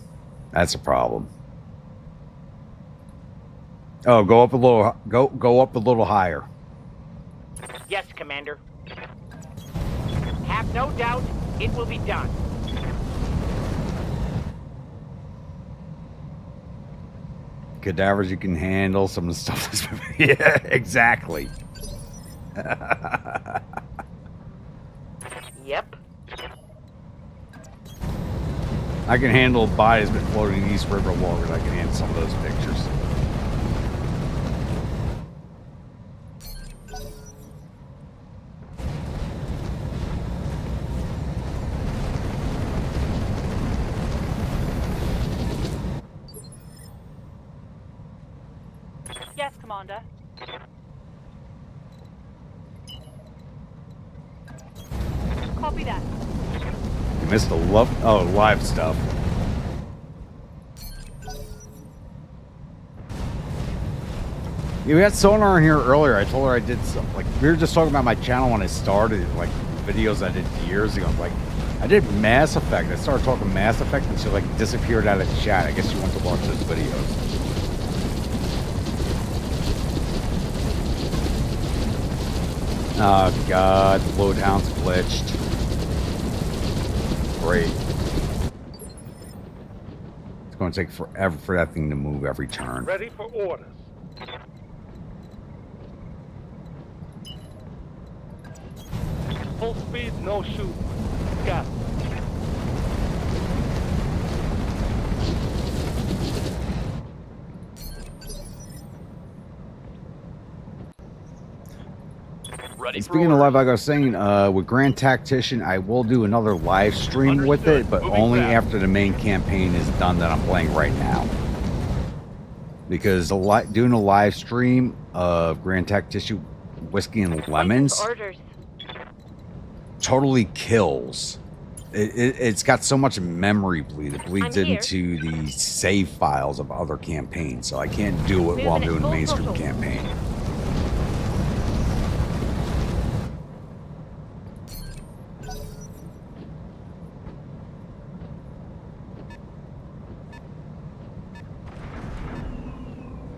That's a problem. Oh, go up a little. Go up a little higher. Yes, Commander. Have no doubt, it will be done. Cadavers you can handle. Some of the stuff that's... Yeah, exactly. Yep. I can handle bodies been floating East River longer than I can handle some of those pictures. Yes, Commander. Copy that. You missed the live stuff. Yeah, we had Sonar in here earlier. I told her I did some, like, we were just talking about my channel when I started, like, videos I did years ago. Like, I did Mass Effect. I started talking Mass Effect, and she, like, disappeared out of the chat. I guess she went to watch those videos. Oh, God. The loadhound's glitched. Great. It's going to take forever for that thing to move every turn. Ready for orders. Full speed, no shoot. Got it. Ready. Speaking of live, like I was saying, with Grand Tactician, I will do another live stream with it, but only after the main campaign is done that I'm playing right now. Because doing a live stream of Grand Tactician Whiskey and Lemons totally kills. It's got so much memory bleed. It bleeds into the save files of other campaigns, so I can't do it while I'm doing the mainstream campaign.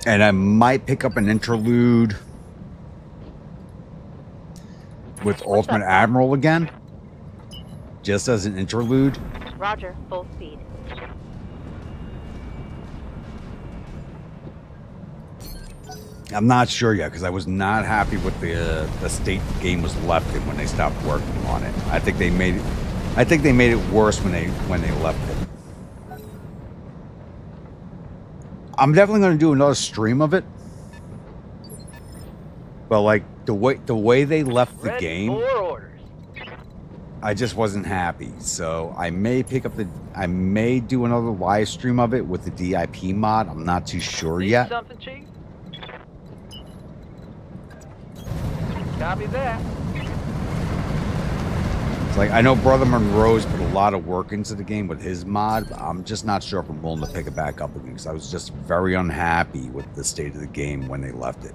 And I might pick up an interlude with Ultimate Admiral again, just as an interlude. Roger, full speed. I'm not sure yet because I was not happy with the state the game was left in when they stopped working on it. I think they made it worse when they left it. I'm definitely going to do another stream of it. But like the way they left the game, I just wasn't happy. So I may do another live stream of it with the DIP mod. I'm not too sure yet. Something, Chief? Copy that. It's like I know Brother Monroe's put a lot of work into the game with his mod, but I'm just not sure if I'm willing to pick it back up again because I was just very unhappy with the state of the game when they left it.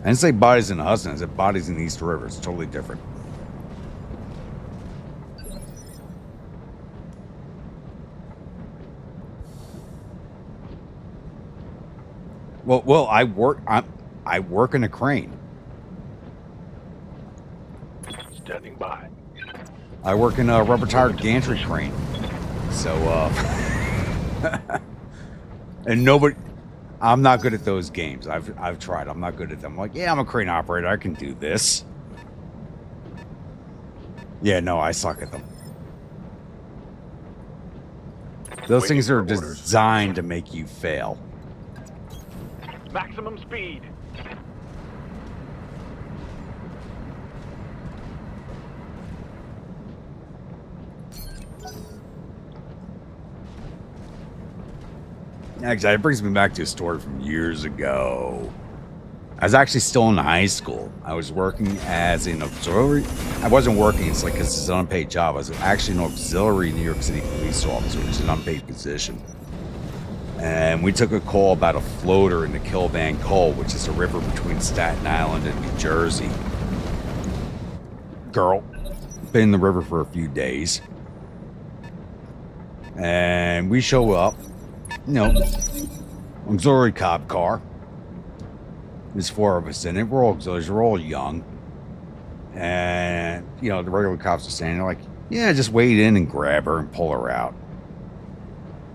I didn't say bodies in Hudson, I said bodies in East River. It's totally different. Well, I work in a crane. Standing by. I work in a rubber-tired gantry crane. So, and nobody, I'm not good at those games. I've tried. I'm not good at them. I'm like, yeah, I'm a crane operator. I can do this. Yeah, no, I suck at them. Those things are designed to make you fail. Maximum speed. Actually, it brings me back to a story from years ago. I was actually still in high school. I was working as an auxiliary. I wasn't working, it's like, because it's an unpaid job. I was actually an auxiliary New York City police officer, which is an unpaid position. And we took a call about a floater in the Kilvan Cove, which is a river between Staten Island and New Jersey. Girl, been in the river for a few days. And we show up. You know, auxiliary cop car. There's 4 of us in it. We're all auxiliaries. We're all young. And, you know, the regular cops are saying, they're like, yeah, just wade in and grab her and pull her out.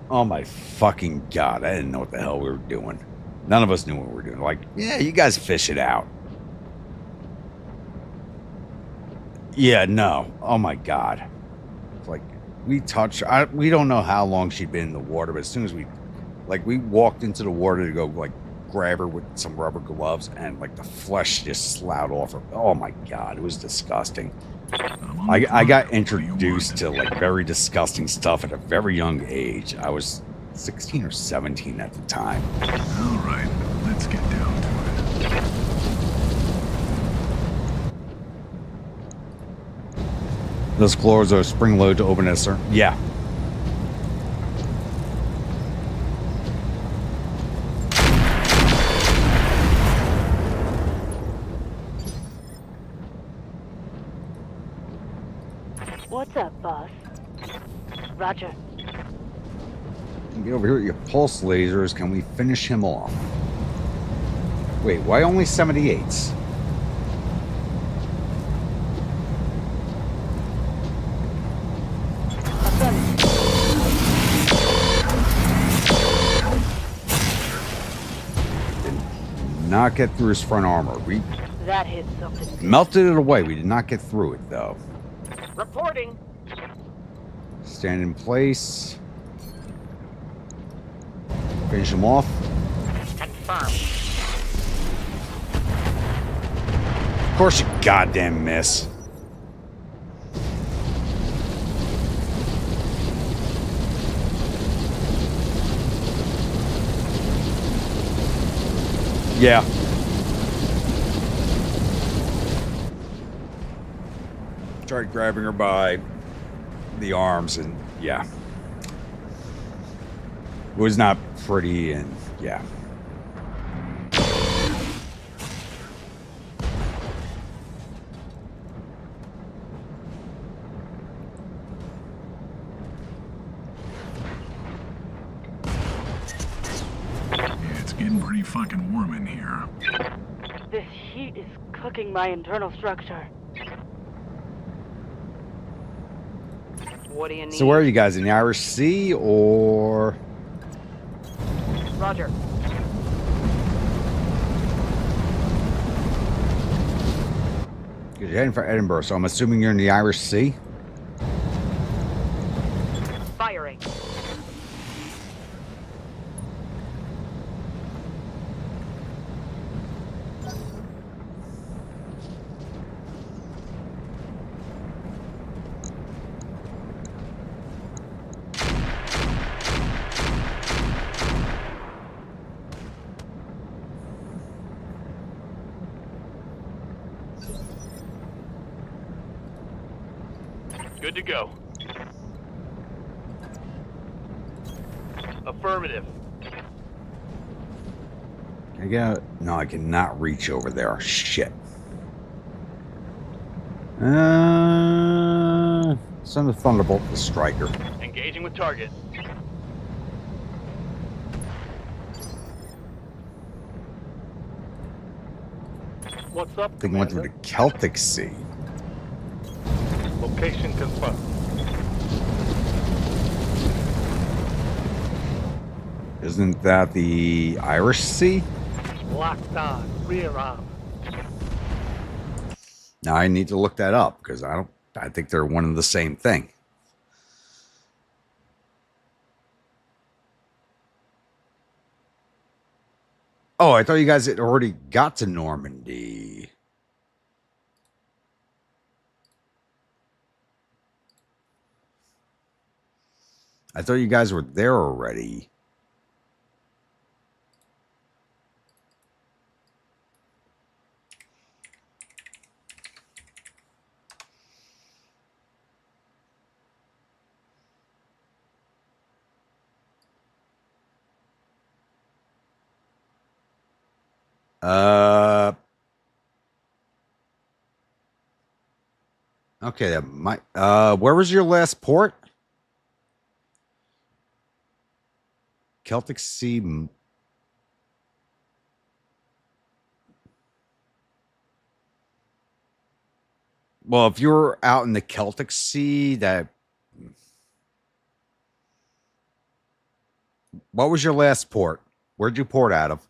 Oh, my fucking God. I didn't know what the hell we were doing. None of us knew what we were doing. Like, yeah, you guys fish it out. Yeah, no. Oh, my God. It's like, we don't know how long she'd been in the water, but as soon as we walked into the water to go, like, grab her with some rubber gloves, and, like, the flesh just sloughed off her. Oh, my God. It was disgusting. I got introduced to, like, very disgusting stuff at a very young age. I was 16 or 17 at the time. All right, let's get down to it. Those floors are spring load to open a certain... Yeah. What's up, boss? Roger. Get over here with your pulse lasers. Can we finish him off? Wait, why only 78s? Did not get through his front armor. We That hit something. melted it away. We did not get through it, though. Reporting. Stand in place. Finish him off. Confirmed. Of course you goddamn miss. Yeah. Tried grabbing her by the arms and yeah. It was not pretty and yeah. It's getting pretty fucking warm in here. This heat is cooking my internal structure. What do you need? So where are you guys, in the Irish Sea or? Roger. You're heading for Edinburgh, so I'm assuming you're in the Irish Sea? Firing. Good to go. Affirmative. Can I get? No, I cannot reach over there. Shit. Send the Thunderbolt to the Striker. Engaging with target. What's up, I think I went through the Celtic Sea. Location confirmed. Isn't that the Irish Sea? Locked on. Rear arm. Now I need to look that up because I think they're one and the same thing. Oh, I thought you guys had already got to Normandy. I thought you guys were there already. Okay, that might where was your last port? Celtic Sea. Well, if you're out in the Celtic Sea, that what was your last port? Where'd you port out of?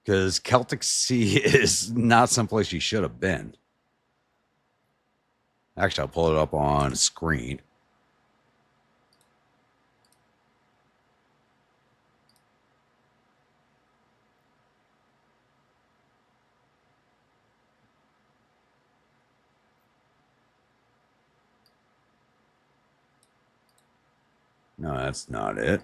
Because Celtic Sea is not someplace you should have been. Actually, I'll pull it up on screen. No, that's not it.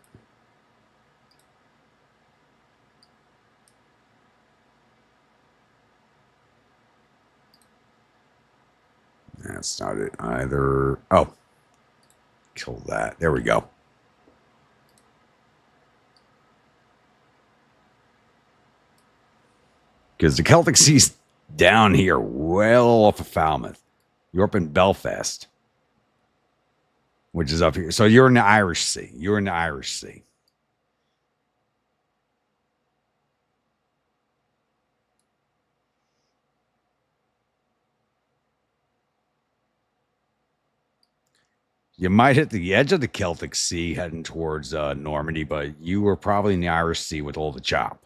That's not it either. Oh, kill that. There we go. Because the Celtic Sea's down here, well off of Falmouth. You're up in Belfast, which is up here. So you're in the Irish Sea. You're in the Irish Sea. You might hit the edge of the Celtic Sea heading towards Normandy, but you were probably in the Irish Sea with all the chop.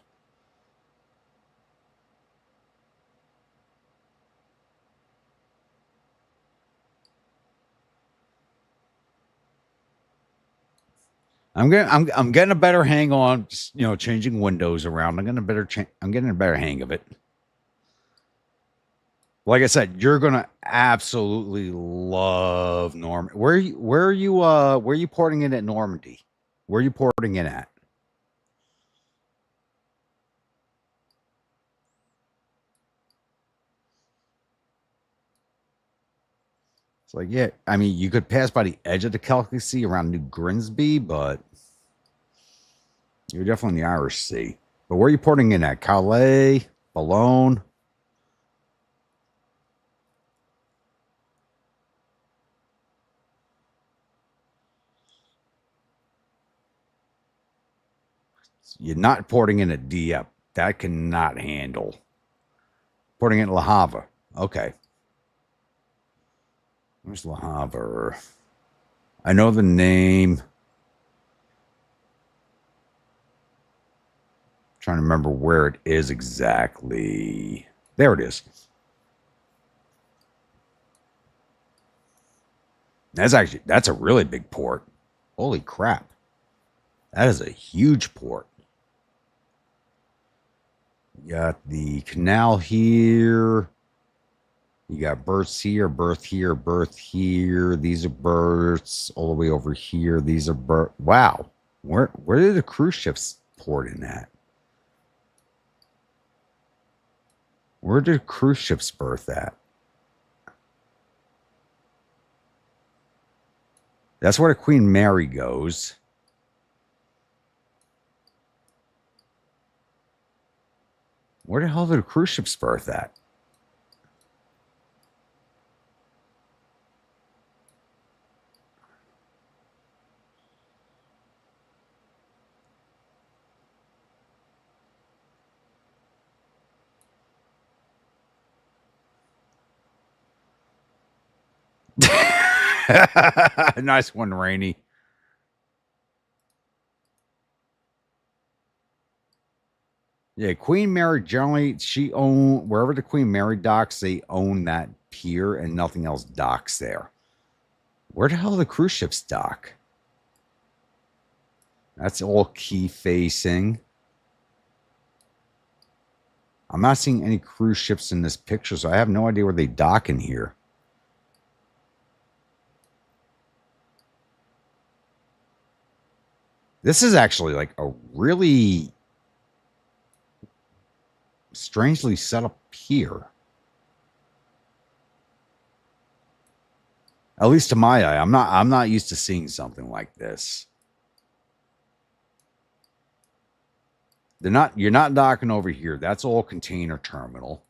I'm getting a better hang on, changing windows around. I'm getting a better hang of it. Like I said, you're gonna absolutely love Normandy. Where are you porting in at Normandy? Where are you porting in at? It's like, yeah, I mean, you could pass by the edge of the Celtic Sea around New Grimsby, but you're definitely in the Irish Sea. But where are you porting in at? Calais, Boulogne? You're not porting in at Dieppe. That cannot handle. Porting in Le Havre. Okay. Where's Le Havre? I know the name. Trying to remember where it is exactly. There it is. That's a really big port. Holy crap. That is a huge port. You got the canal here. You got berths here, berth here, berth here. These are berths all the way over here. These are berth. Wow. Where did the cruise ships port in at? Where did cruise ships berth at? That's where the Queen Mary goes. Where the hell did the cruise ships berth at? Nice one, Rainy. Yeah, Queen Mary generally, wherever the Queen Mary docks, they own that pier and nothing else docks there. Where the hell do the cruise ships dock? That's all quay facing. I'm not seeing any cruise ships in this picture, so I have no idea where they dock in here. This is actually like a really strangely set up pier. At least to my eye, I'm not used to seeing something like this. You're not docking over here. That's all container terminal.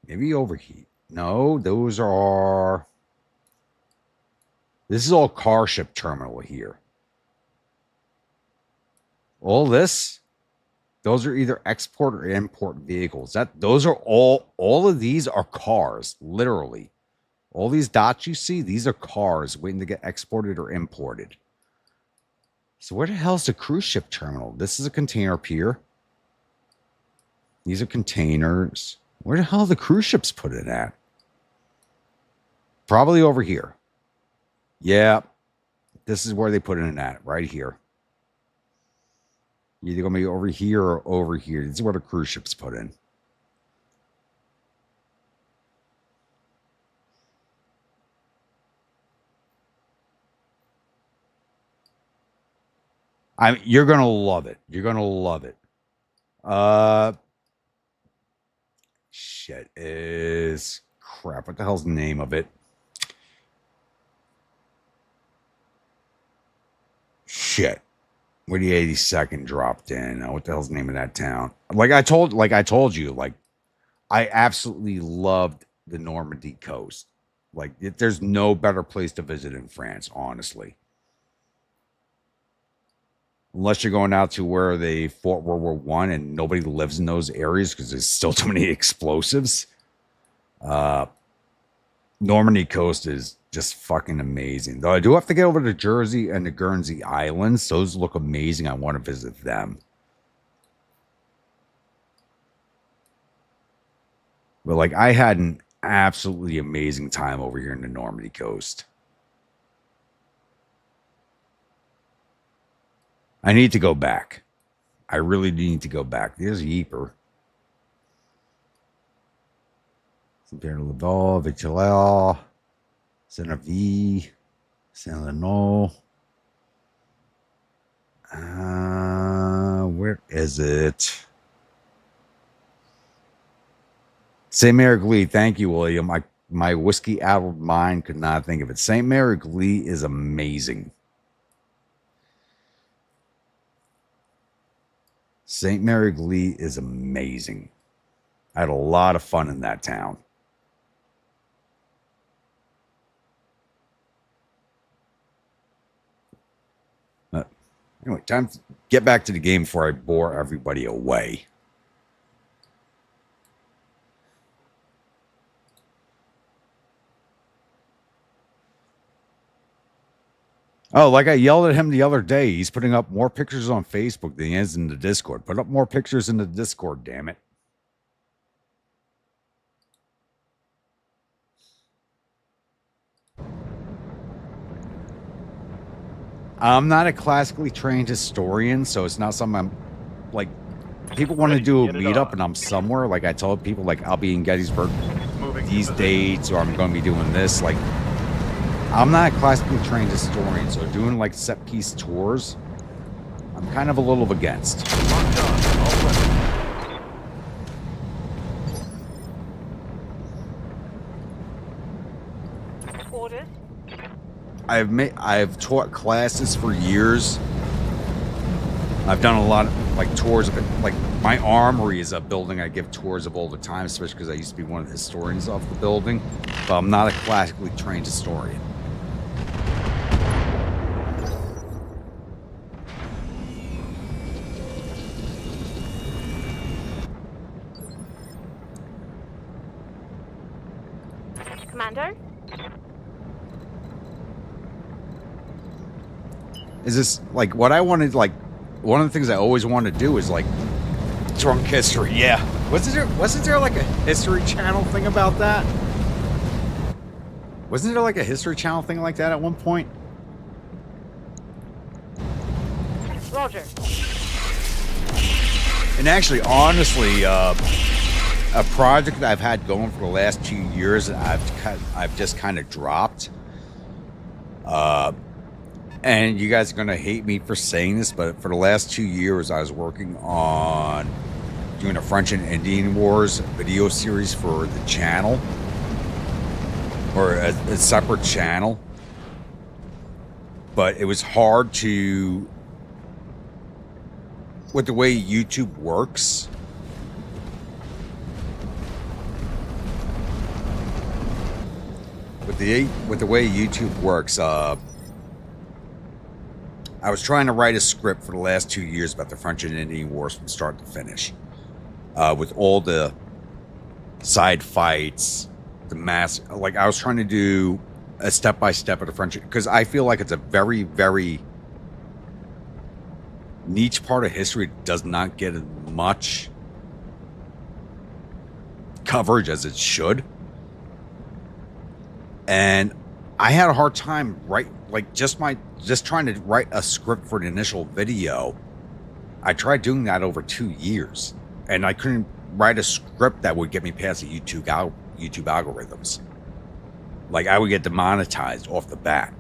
Maybe over here. No, this is all car ship terminal here. All this, those are either export or import vehicles. Those are all of these are cars, literally. All these dots you see, these are cars waiting to get exported or imported. So where the hell's the cruise ship terminal? This is a container pier. These are containers. Where the hell are the cruise ships put it at? Probably over here. Yeah. This is where they put it at, right here. Either going to be over here or over here. This is where the cruise ships put in. You're going to love it. You're going to love it. Shit is crap. What the hell's the name of it? Shit. Where the 82nd dropped in. What the hell's the name of that town? Like I told you, like I absolutely loved the Normandy coast. Like, there's no better place to visit in France, honestly. Unless you're going out to where they fought World War One and nobody lives in those areas because there's still too many explosives. Normandy coast is just fucking amazing. Though I do have to get over to Jersey and the Guernsey Islands. Those look amazing. I want to visit them. But like, I had an absolutely amazing time over here in the Normandy coast. I need to go back. I really need to go back. There's Yeeper. Saint-Pierre-de-Laval, Victoria, Saint-Hervé, Saint-Lenoir. Where is it? St. Mary Glee. Thank you, William. My whiskey-addled mind could not think of it. St. Mary Glee is amazing. St. Mary Glee is amazing. I had a lot of fun in that town. Anyway, time to get back to the game before I bore everybody away. Oh, like I yelled at him the other day. He's putting up more pictures on Facebook than he is in the Discord. Put up more pictures in the Discord, damn it. I'm not a classically trained historian, so it's not something I'm like. People want to do a meetup, and I'm somewhere. Like I told people, like I'll be in Gettysburg these dates, or I'm going to be doing this. Like I'm not a classically trained historian, so doing like set piece tours, I'm kind of a little against. Orders. I've taught classes for years. I've done a lot of like tours of it. Like my armory is a building I give tours of all the time, especially because I used to be one of the historians of the building. But I'm not a classically trained historian. Commander? Is this like what I wanted? Like one of the things I always wanted to do is like drunk history. Yeah, wasn't there like a History Channel thing about that? Wasn't there like a History Channel thing like that at one point? Roger. And actually, honestly, a project that I've had going for the last 2 years that I've just kind of dropped. And you guys are going to hate me for saying this, but for the last 2 years, I was working on doing a French and Indian Wars video series for the channel, or a separate channel. But it was hard to, with the way YouTube works, with the way YouTube works, I was trying to write a script for the last 2 years about the French and Indian Wars from start to finish, with all the side fights, the mass. Like I was trying to do a step-by-step of the French, because I feel like it's a very, very niche part of history that does not get as much coverage as it should. And I had a hard time just trying to write a script for the initial video. I tried doing that over 2 years, and I couldn't write a script that would get me past the YouTube algorithms. Like I would get demonetized off the bat.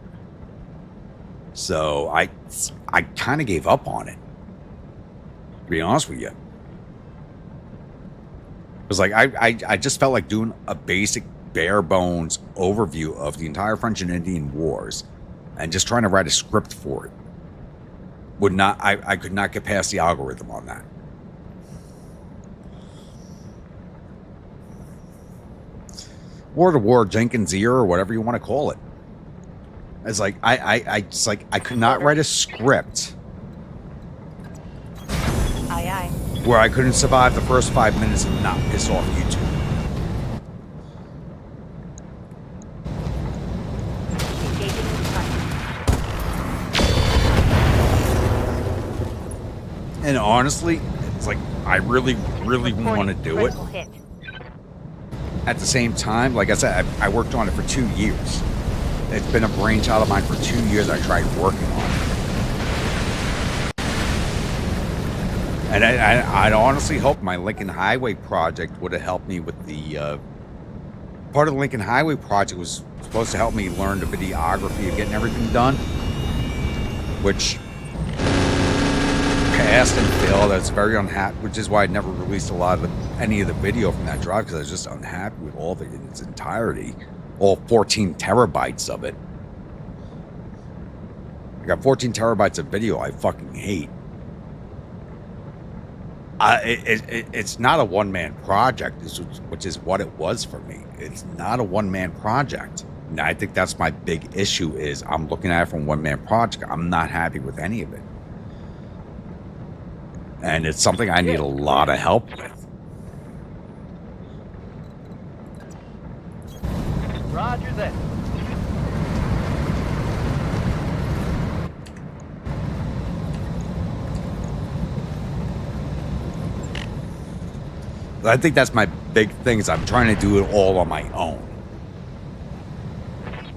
So I kind of gave up on it, to be honest with you. It was like I just felt like doing a basic bare bones overview of the entire French and Indian Wars and just trying to write a script for it would not, I could not get past the algorithm on that. War to War Jenkins ear or whatever you want to call it. It's like I just like I could not write a script Aye, aye. where I couldn't survive the first 5 minutes and not piss off YouTube. Engaging in front. And honestly, it's like I really want to do it. Critical hit. At the same time, like I said, I worked on it for 2 years. It's been a brainchild of mine for 2 years. I tried working on it. And I'd honestly hope my Lincoln Highway project would have helped me with the... part of the Lincoln Highway project was supposed to help me learn the videography of getting everything done. Which passed and failed. I was very unhappy, which is why I never released any of the video from that drive, because I was just unhappy with all of it in its entirety. All 14 terabytes of it. I got 14 terabytes of video I fucking hate. It's not a one-man project, which is what it was for me. It's not a one-man project. And I think that's my big issue is I'm looking at it from a one-man project. I'm not happy with any of it. And it's something I need a lot of help with. Roger that. I think that's my big thing is I'm trying to do it all on my own.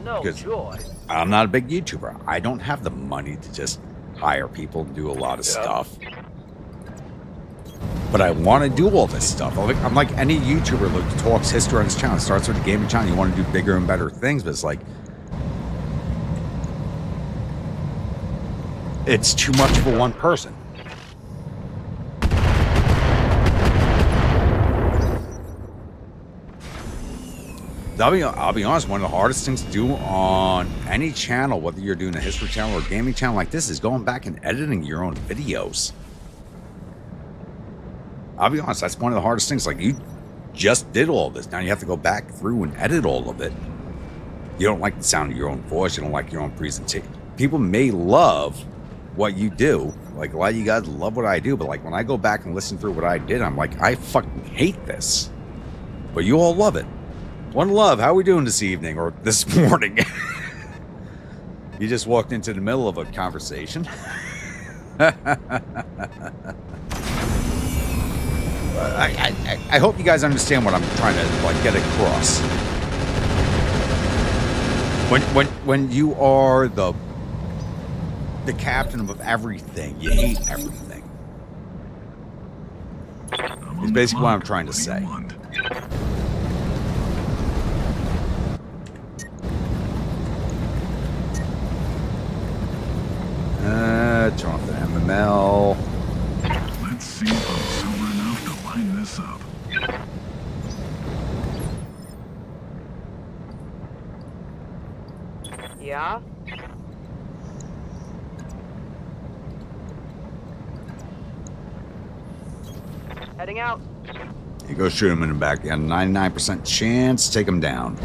No joy. I'm not a big YouTuber. I don't have the money to just hire people and do a lot of stuff. But I want to do all this stuff. I'm like any YouTuber who talks history on his channel. It starts with a gaming channel. You want to do bigger and better things, but it's like it's too much for one person. I'll be honest, one of the hardest things to do on any channel, whether you're doing a history channel or a gaming channel like this, is going back and editing your own videos. I'll be honest, that's one of the hardest things. Like, you just did all this. Now you have to go back through and edit all of it. You don't like the sound of your own voice. You don't like your own presentation. People may love what you do. Like, a lot of you guys love what I do. But, like, when I go back and listen through what I did, I'm like, I fucking hate this. But you all love it. One love, how are we doing this evening or this morning? You just walked into the middle of a conversation. I hope you guys understand what I'm trying to like get across. When you are the captain of everything, you hate everything. It's basically what I'm trying to say. Turn off the MML. Let's see if I'm sober enough to line this up. Yeah? Heading out. You go shoot him in the back. You got a 99% chance. Take him down.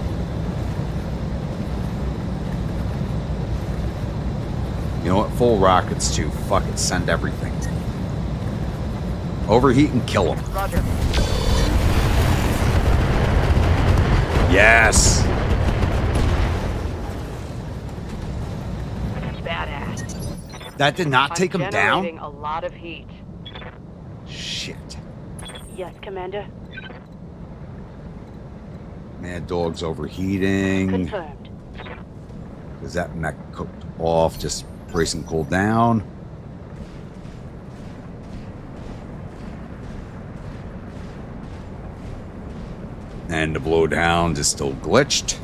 You know what? Full rockets too. Fuck it. Send everything. Overheat and kill him. Roger. Yes. Badass. That did not take him down? Generating a lot of heat. Shit. Yes, Commander. Mad Dog's overheating. Confirmed. Is that mech cooked off? Just brace and cool down. And the blowdown is still glitched.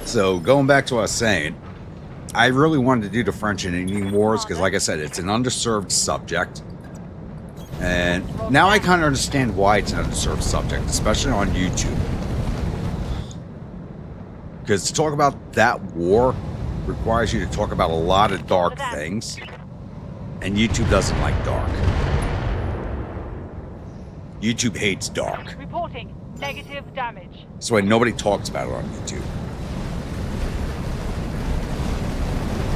So going back to what I was saying, I really wanted to do the French and Indian Wars because, like I said, it's an underserved subject. And now I kind of understand why it's an undeserved subject, especially on YouTube. Because to talk about that war requires you to talk about a lot of dark things. And YouTube doesn't like dark. YouTube hates dark. Reporting negative damage. That's why nobody talks about it on YouTube.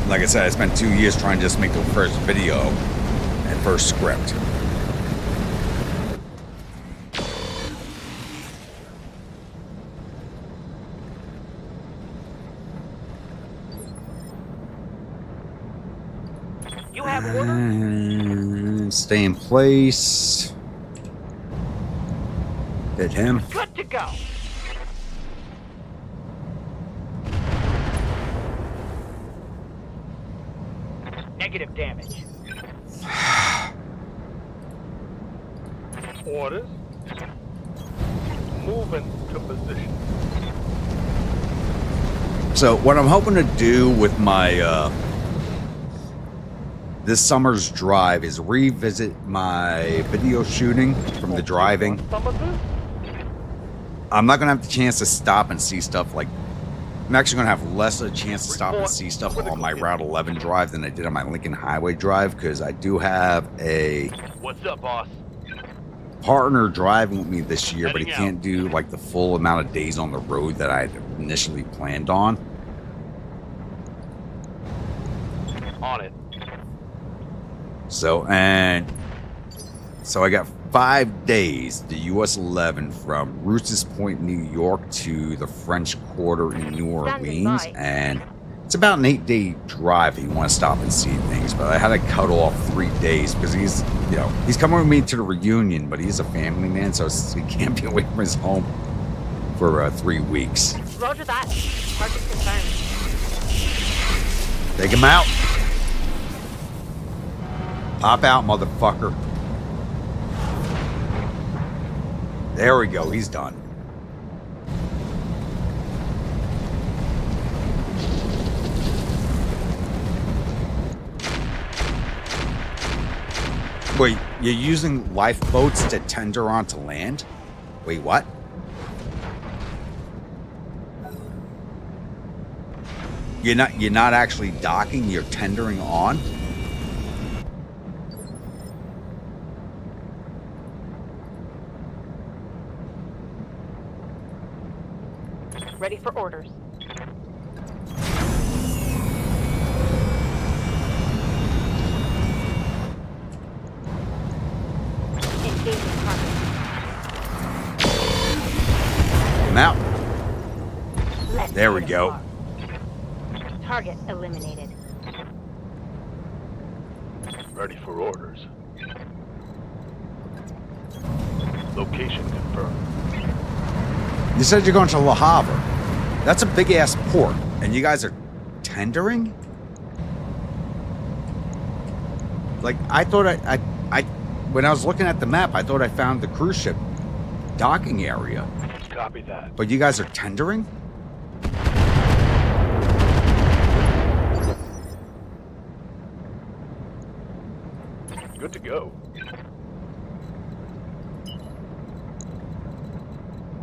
Like I said, I spent 2 years trying to just make the first video and first script. You have orders? And stay in place. Hit him. Good to go. Negative damage. Orders. Moving to position. So what I'm hoping to do with my this summer's drive is revisit my video shooting from the driving. I'm not gonna have the chance to stop and see stuff like. I'm actually gonna have less of a chance to stop and see stuff on my Route 11 drive than I did on my Lincoln Highway drive, because I do have a What's up, boss? partner driving with me this year, but he can't do like the full amount of days on the road that I had initially planned on. On it. So I got 5 days, the US 11 from Roosters Point, New York to the French Quarter in New Orleans, and it's about an 8-day drive if you want to stop and see things, but I had to cut off 3 days because he's coming with me to the reunion, but he's a family man, so he can't be away from his home for 3 weeks. Roger that. Target confirmed. Take him out. Pop out, motherfucker. There we go, he's done. Wait, you're using lifeboats to tender onto land? Wait, what? You're not actually docking, you're tendering on? Ready for orders. Engaging target. I'm out. Let's There we hit go. him hard. Target eliminated. Ready for orders. Location confirmed. You said you're going to Le Havre. That's a big-ass port, and you guys are tendering? Like, I thought I when I was looking at the map, I thought I found the cruise ship docking area. Copy that. But you guys are tendering? Good to go.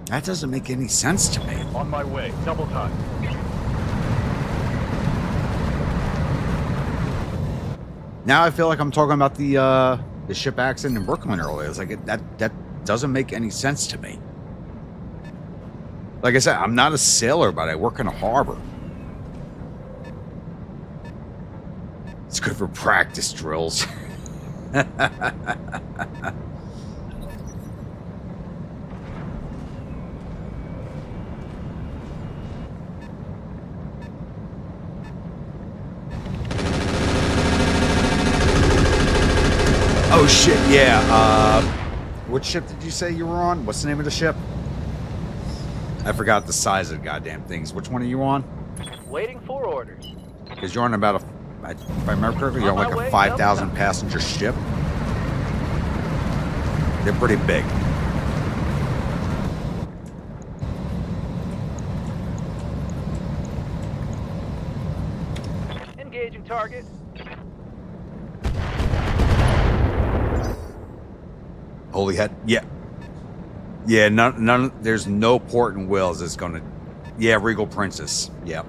That doesn't make any sense to me. On my way. Double time. Now I feel like I'm talking about the ship accident in Brooklyn earlier. It's like that doesn't make any sense to me. Like I said, I'm not a sailor, but I work in a harbor. It's good for practice drills. Oh shit, yeah. What ship did you say you were on? What's the name of the ship? I forgot the size of the goddamn things. Which one are you on? Waiting for orders. Because you're on about if I remember correctly, you're on like a 5,000 passenger ship. They're pretty big. Engaging target. Holy head. Yeah. Yeah, none, there's no port in Wales that's gonna, yeah, Regal Princess. Yep.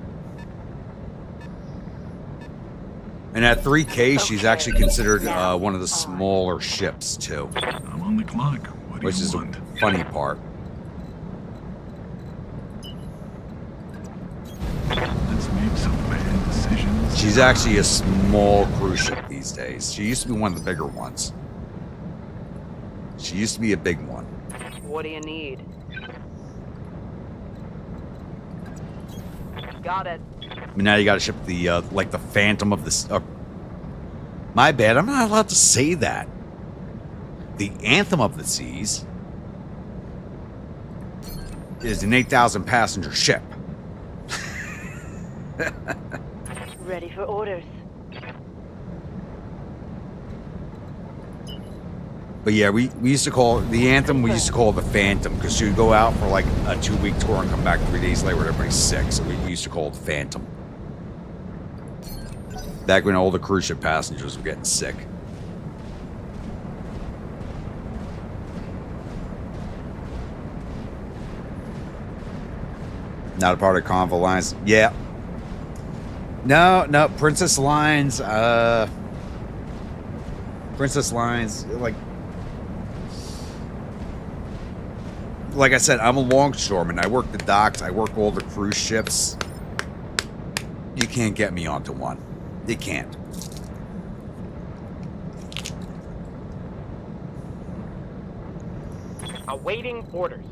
And at 3K, she's actually considered one of the smaller ships, too. I'm on the clock. What do which you is want? the funny part. Let's make some bad decisions. She's actually a small cruise ship these days. She used to be one of the bigger ones. She used to be a big one. What do you need? Got it. I mean, now you got to ship the, like the Phantom of the... my bad, I'm not allowed to say that. The Anthem of the Seas is an 8,000 passenger ship. Ready for orders. But yeah, we used to call the Anthem, we used to call it the Phantom, because she would go out for like a 2-week tour and come back 3 days later when everybody's sick. So we used to call it the Phantom. Back when all the cruise ship passengers were getting sick. Not a part of Convo Lines. Yeah. No, Princess Lines, like I said, I'm a longshoreman. I work the docks. I work all the cruise ships. You can't get me onto one. You can't. Awaiting orders.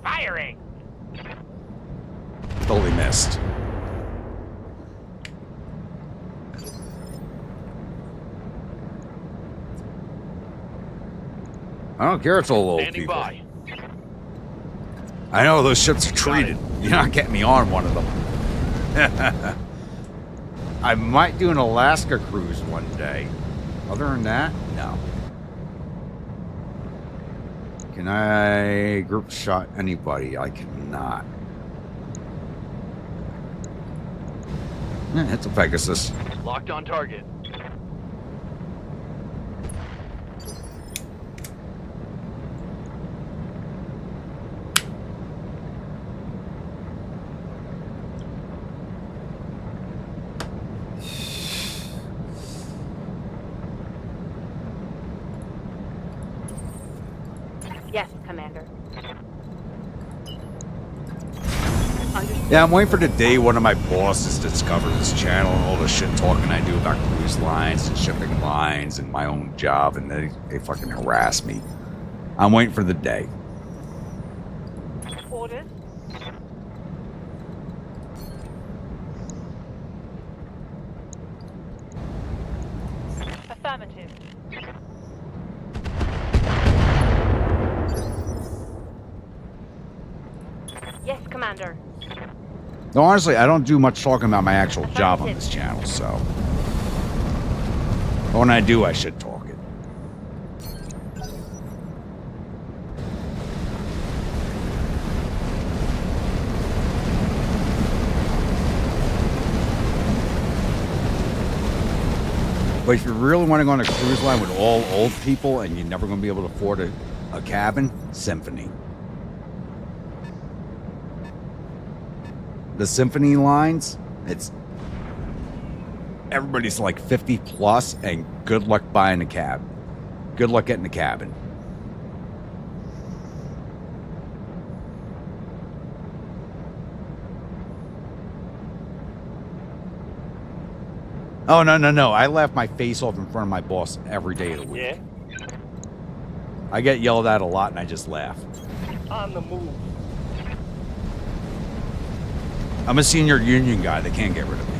Firing! Totally missed. I don't care if it's all old Standing people. by. I know those ships are treated. You're not getting me on one of them. I might do an Alaska cruise one day. Other than that, no. Can I group shot anybody? I cannot. It's a Pegasus. Locked on target. Yes, Commander. Yeah, I'm waiting for the day one of my bosses discovers this channel and all the shit talking I do about cruise lines and shipping lines and my own job, and they fucking harass me. I'm waiting for the day. Orders. Affirmative. Yes, Commander. No, honestly, I don't do much talking about my actual job on this channel, so. But when I do, I should talk it. But if you really want to go on a cruise line with all old people and you're never going to be able to afford a cabin, Symphony. The Symphony lines, it's everybody's like 50 plus, and good luck buying a cab. Good luck getting a cabin. Oh, no. I laugh my face off in front of my boss every day of the week. Yeah? I get yelled at a lot, and I just laugh. On the move. I'm a senior union guy. They can't get rid of me.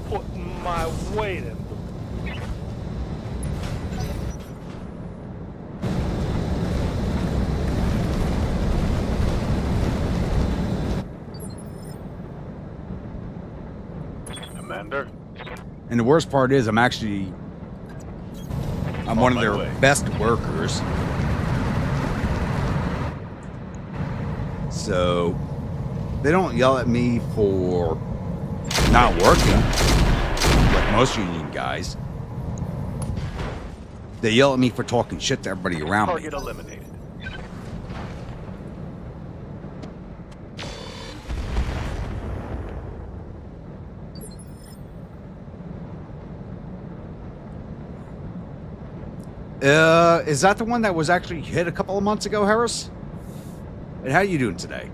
Putting my weight in. Commander? And the worst part is I'm one of their best workers. So They don't yell at me for not working, like most union guys. They yell at me for talking shit to everybody around me. Target eliminated. Is that the one that was actually hit a couple of months ago, Harris? And how are you doing today?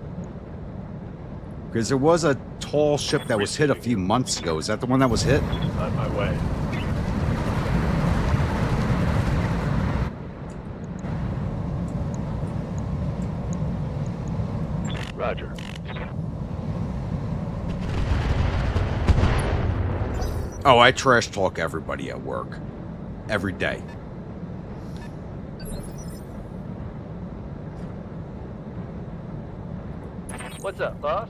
Because there was a tall ship that was hit a few months ago. Is that the one that was hit? On my way. Roger. Oh, I trash talk everybody at work. Every day. What's up, boss?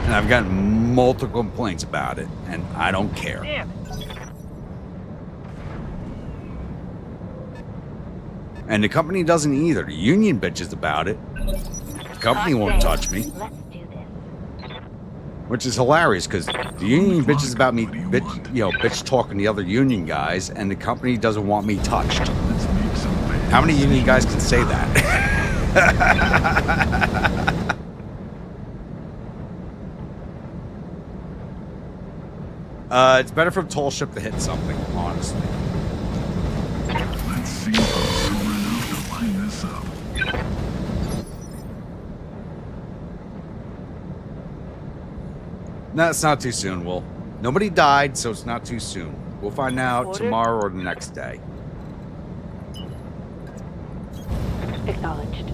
And I've gotten multiple complaints about it, and I don't care. Damn it. And the company doesn't either. The union bitches about it. The company won't touch me. Let's do this. Which is hilarious, because the union bitches about me, bitch talking to the other union guys, and the company doesn't want me touched. How many union guys can say that? It's better for a tall ship to hit something, honestly. Let's see if I'm sober enough to line this up. No, it's not too soon, Will. Nobody died, so it's not too soon. We'll find out tomorrow or the next day. Acknowledged.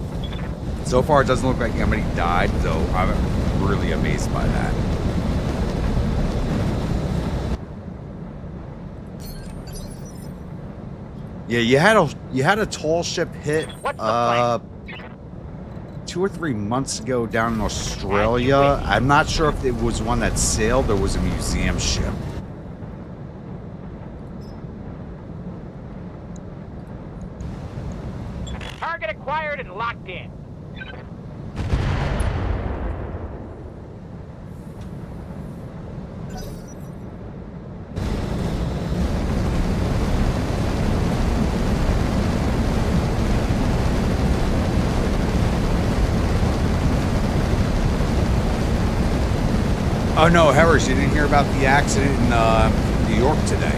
So far, it doesn't look like anybody died, though. I'm really amazed by that. Yeah, you had a tall ship hit 2 or 3 months ago down in Australia. I'm not sure if it was one that sailed or was a museum ship. Target acquired and locked in. Oh no, Harris, you didn't hear about the accident in New York today.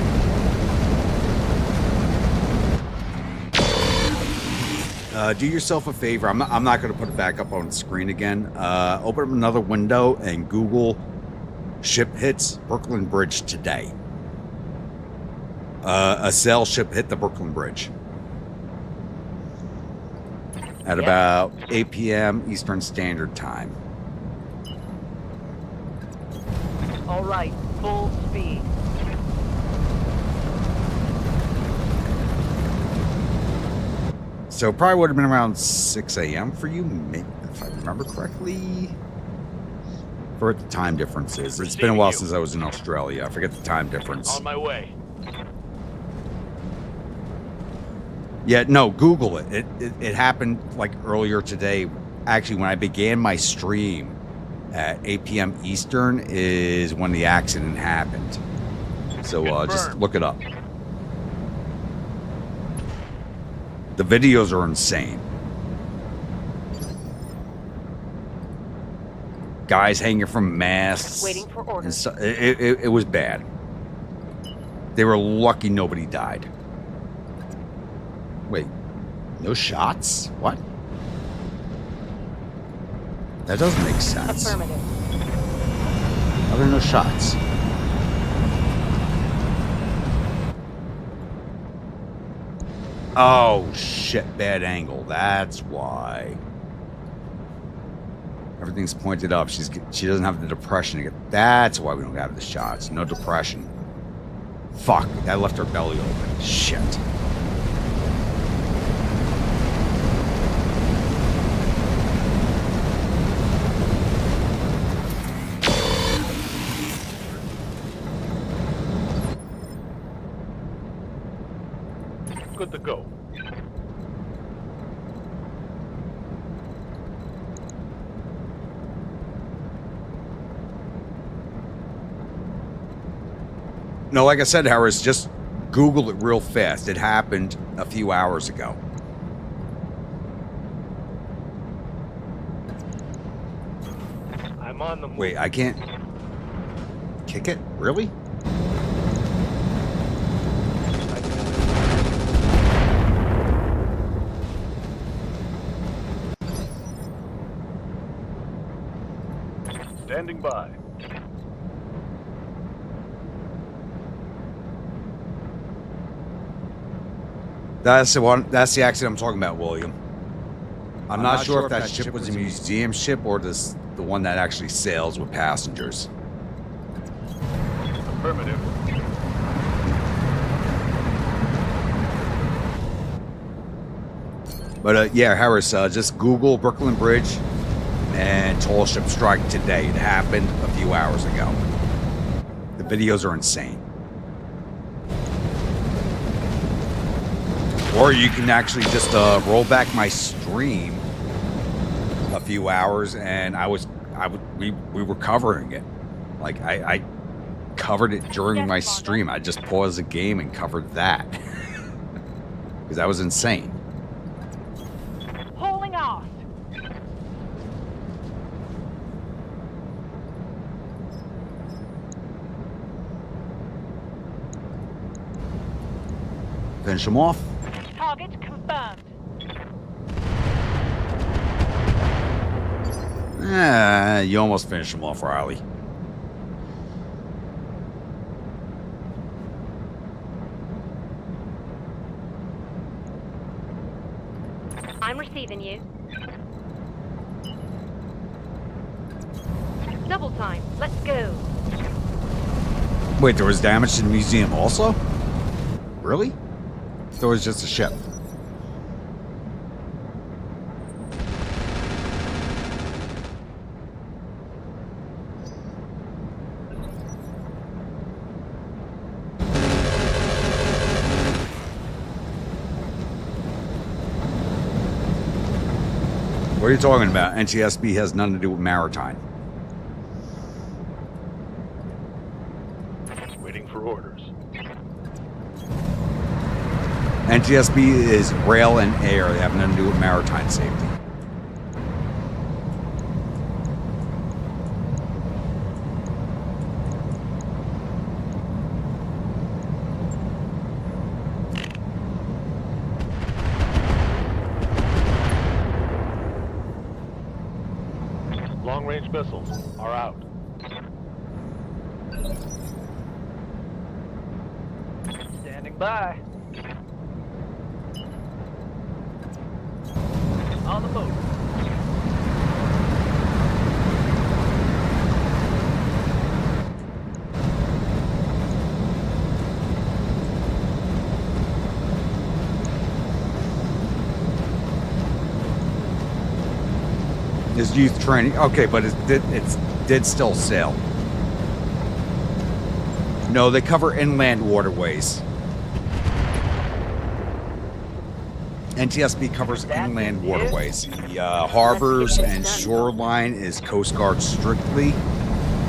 Do yourself a favor. I'm not going to put it back up on the screen again. Open up another window and Google ship hits Brooklyn Bridge today. A sail ship hit the Brooklyn Bridge at about 8 p.m. Eastern Standard Time. All right, full speed. So probably would have been around 6 a.m. for you, maybe, if I remember correctly. For what the time difference is. It's been a while since I was in Australia. I forget the time difference. On my way. Yeah, no, Google it. It happened like earlier today. Actually, when I began my stream at 8 p.m. Eastern is when the accident happened. So just look it up. The videos are insane. Guys hanging from masts. Waiting for orders. And so, it was bad. They were lucky nobody died. Wait, no shots? What? That doesn't make sense. Affirmative. How are there no shots? Oh, shit, bad angle. That's why. Everything's pointed up. She doesn't have the depression to get. That's why we don't have the shots. No depression. Fuck, that left her belly open. Shit. Good to go. No, like I said, Harris, just Google it real fast. It happened a few hours ago. I'm on the move. Wait, I can't kick it? Really? Standing by. That's the one. That's the accident I'm talking about, William. I'm not sure if that ship was a museum ship or the one that actually sails with passengers. Affirmative. But yeah, Harris, just Google Brooklyn Bridge and tall ship strike today. It happened a few hours ago. The videos are insane. Or you can actually just roll back my stream a few hours, and we were covering it. Like I covered it during my stream. I just paused the game and covered that because that was insane. Hauling off. Finish them off. Target confirmed. You almost finished them off, Riley. I'm receiving you. Double time. Let's go. Wait, there was damage to the museum also? Really? There was just a ship. What are you talking about? NTSB has nothing to do with maritime. Waiting for orders. NTSB is rail and air. They have nothing to do with maritime safety. Long-range missiles are out. Standing by. On the move. Is youth training. Okay, but it did still sail. No, they cover inland waterways. NTSB covers inland waterways. The harbors and shoreline is Coast Guard strictly.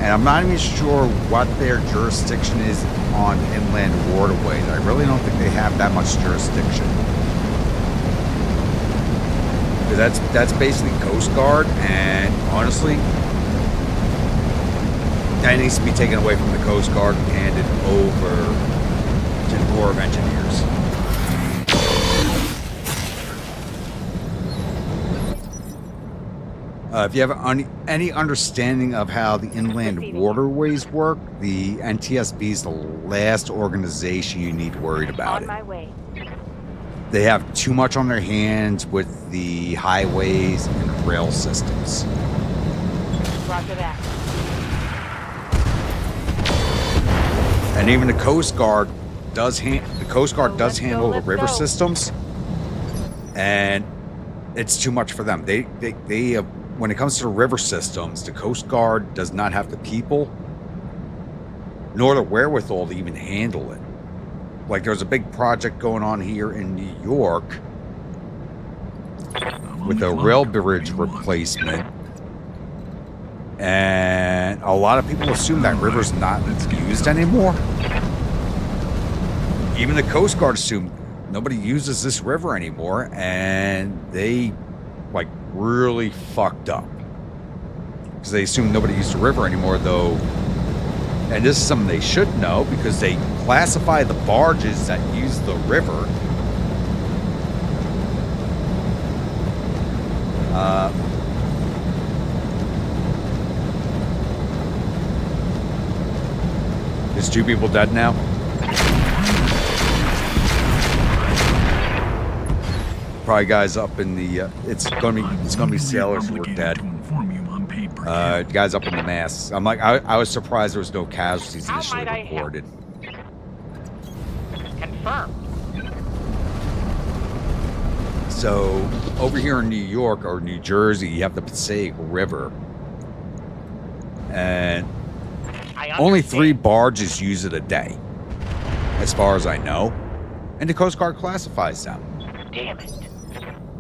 And I'm not even sure what their jurisdiction is on inland waterways. I really don't think they have that much jurisdiction. Because that's basically Coast Guard, and honestly, that needs to be taken away from the Coast Guard and handed over to the Corps of Engineers. If you have any understanding of how the inland waterways work, the NTSB is the last organization you need worried about it. On my way. They have too much on their hands with the highways and rail systems. Roger that. And even the Coast Guard does handle the river systems, and it's too much for them. They when it comes to the river systems, the Coast Guard does not have the people nor the wherewithal to even handle it. like there's a big project going on here in New York with a rail bridge replacement, and a lot of people assume that river's not used anymore. Even the Coast Guard assume nobody uses this river anymore, and they like really fucked up because they assume nobody used the river anymore, though. And this is something they should know because they classify the barges that use the river. Is 2 people dead now? Probably guys up in the. It's gonna be sailors who are dead. Guys up in the masts. I'm like, I was surprised there was no casualties initially recorded. Confirmed. So over here in New York or New Jersey, you have the Passaic River, and only 3 barges use it a day, as far as I know, and the Coast Guard classifies them. Damn it.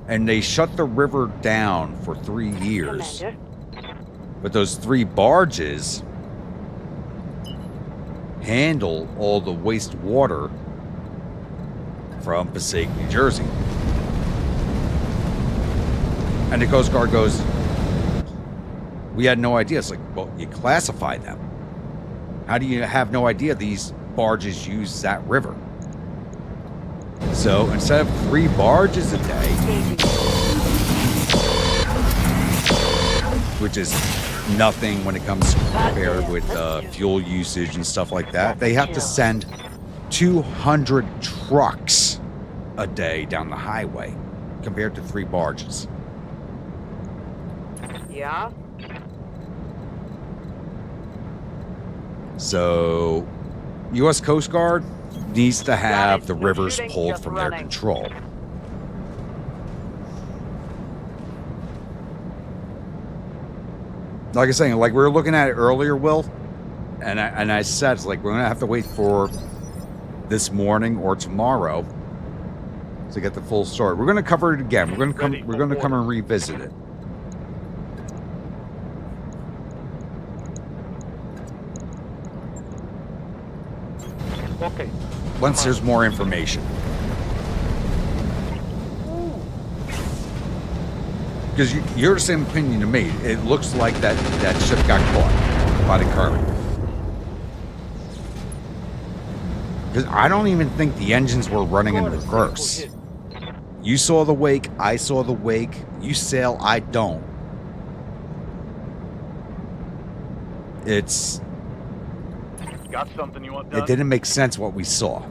And they shut the river down for 3 years. Commander. But those 3 barges handle all the wastewater from Passaic, New Jersey. And the Coast Guard goes, we had no idea. It's like, well, you classify them. How do you have no idea these barges use that river? So instead of 3 barges a day, which is nothing when it comes to compared with fuel usage and stuff like that, they have to send 200 trucks a day down the highway compared to 3 barges. Yeah? So, U.S. Coast Guard needs to have the rivers pulled from their control. Like I was saying, like we were looking at it earlier, Will, and I said, it's like we're gonna have to wait for this morning or tomorrow to get the full story. We're gonna cover it again. We're gonna come and revisit it. Okay. Once there's more information. Because you're the same opinion to me. It looks like that ship got caught by the current. Because I don't even think the engines were running in reverse. You saw the wake, I saw the wake. You sail, I don't. It's... Got something you want done? It didn't make sense what we saw.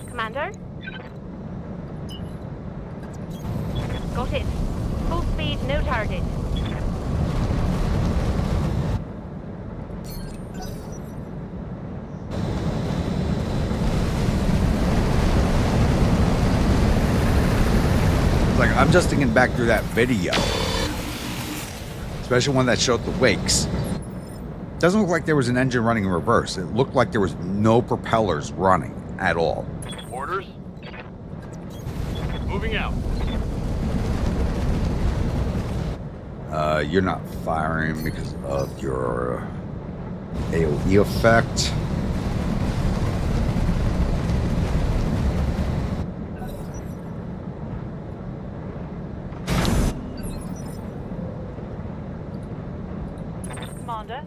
Commander? Got it. Full speed, no target. Like, I'm just thinking back through that video, especially one that showed the wakes. Doesn't look like there was an engine running in reverse. It looked like there was no propellers running at all. Orders? Moving out. You're not firing because of your AOE effect. Commander?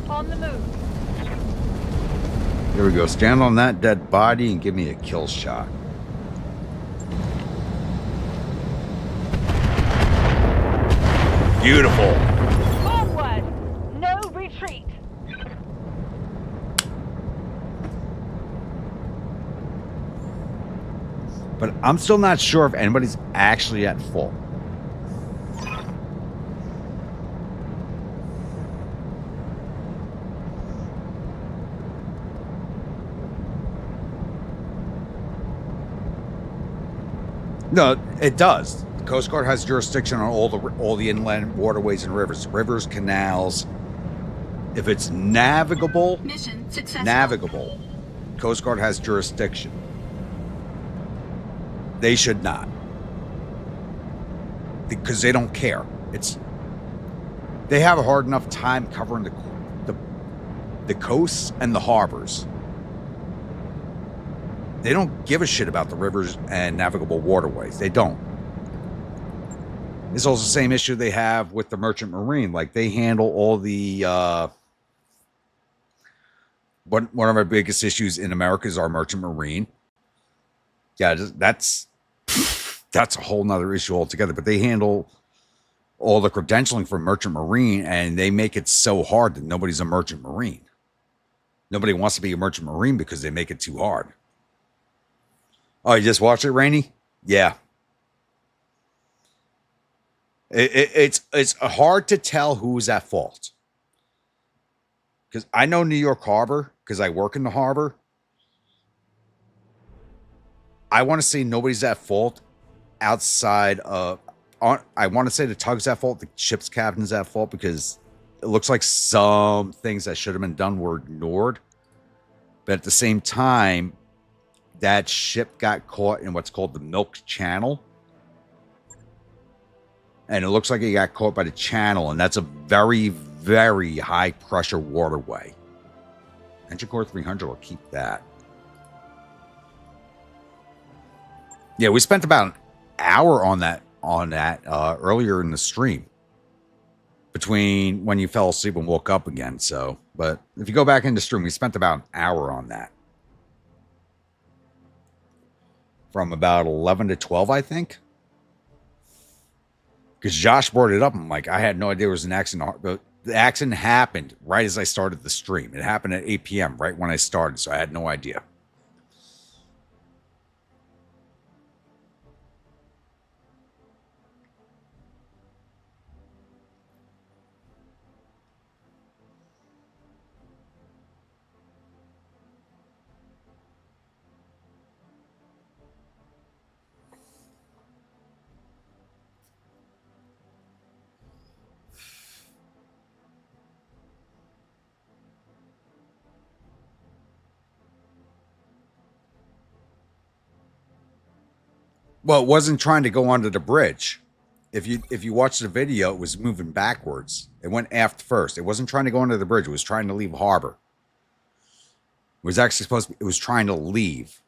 On the move. Here we go. Stand on that dead body and give me a kill shot. Beautiful. Forward! No retreat! But I'm still not sure if anybody's actually at full. No, it does. The Coast Guard has jurisdiction on all the inland waterways and rivers, canals. If it's navigable, Mission successful. navigable, Coast Guard has jurisdiction. They should not, because they don't care. They have a hard enough time covering the coasts and the harbors. They don't give a shit about the rivers and navigable waterways. They don't. It's also the same issue they have with the merchant marine. Like, they handle all the one of our biggest issues in America is our merchant marine. Yeah, that's a whole nother issue altogether. But they handle all the credentialing for merchant marine, and they make it so hard that nobody's a merchant marine. Nobody wants to be a merchant marine because they make it too hard. Oh, you just watched it, Rainey? Yeah. It's hard to tell who's at fault. Because I know New York Harbor, because I work in the harbor. I want to say nobody's at fault outside of... I want to say the tug's at fault, the ship's captain's at fault, because it looks like some things that should have been done were ignored. But at the same time, that ship got caught in what's called the Milk Channel. And it looks like it got caught by the channel, and that's a very, very high pressure waterway. Engine Core 300 will keep that. Yeah, we spent about an hour on that earlier in the stream. Between when you fell asleep and woke up again. So, but if you go back into stream, we spent about an hour on that. From about 11 to 12, I think. Because Josh brought it up. I'm like, I had no idea there was an accident. But the accident happened right as I started the stream. It happened at 8 p.m. right when I started. So I had no idea. Well, it wasn't trying to go under the bridge. If you watch the video, it was moving backwards. It went aft first. It wasn't trying to go under the bridge. It was trying to leave harbor. It was actually supposed to be, it was trying to leave.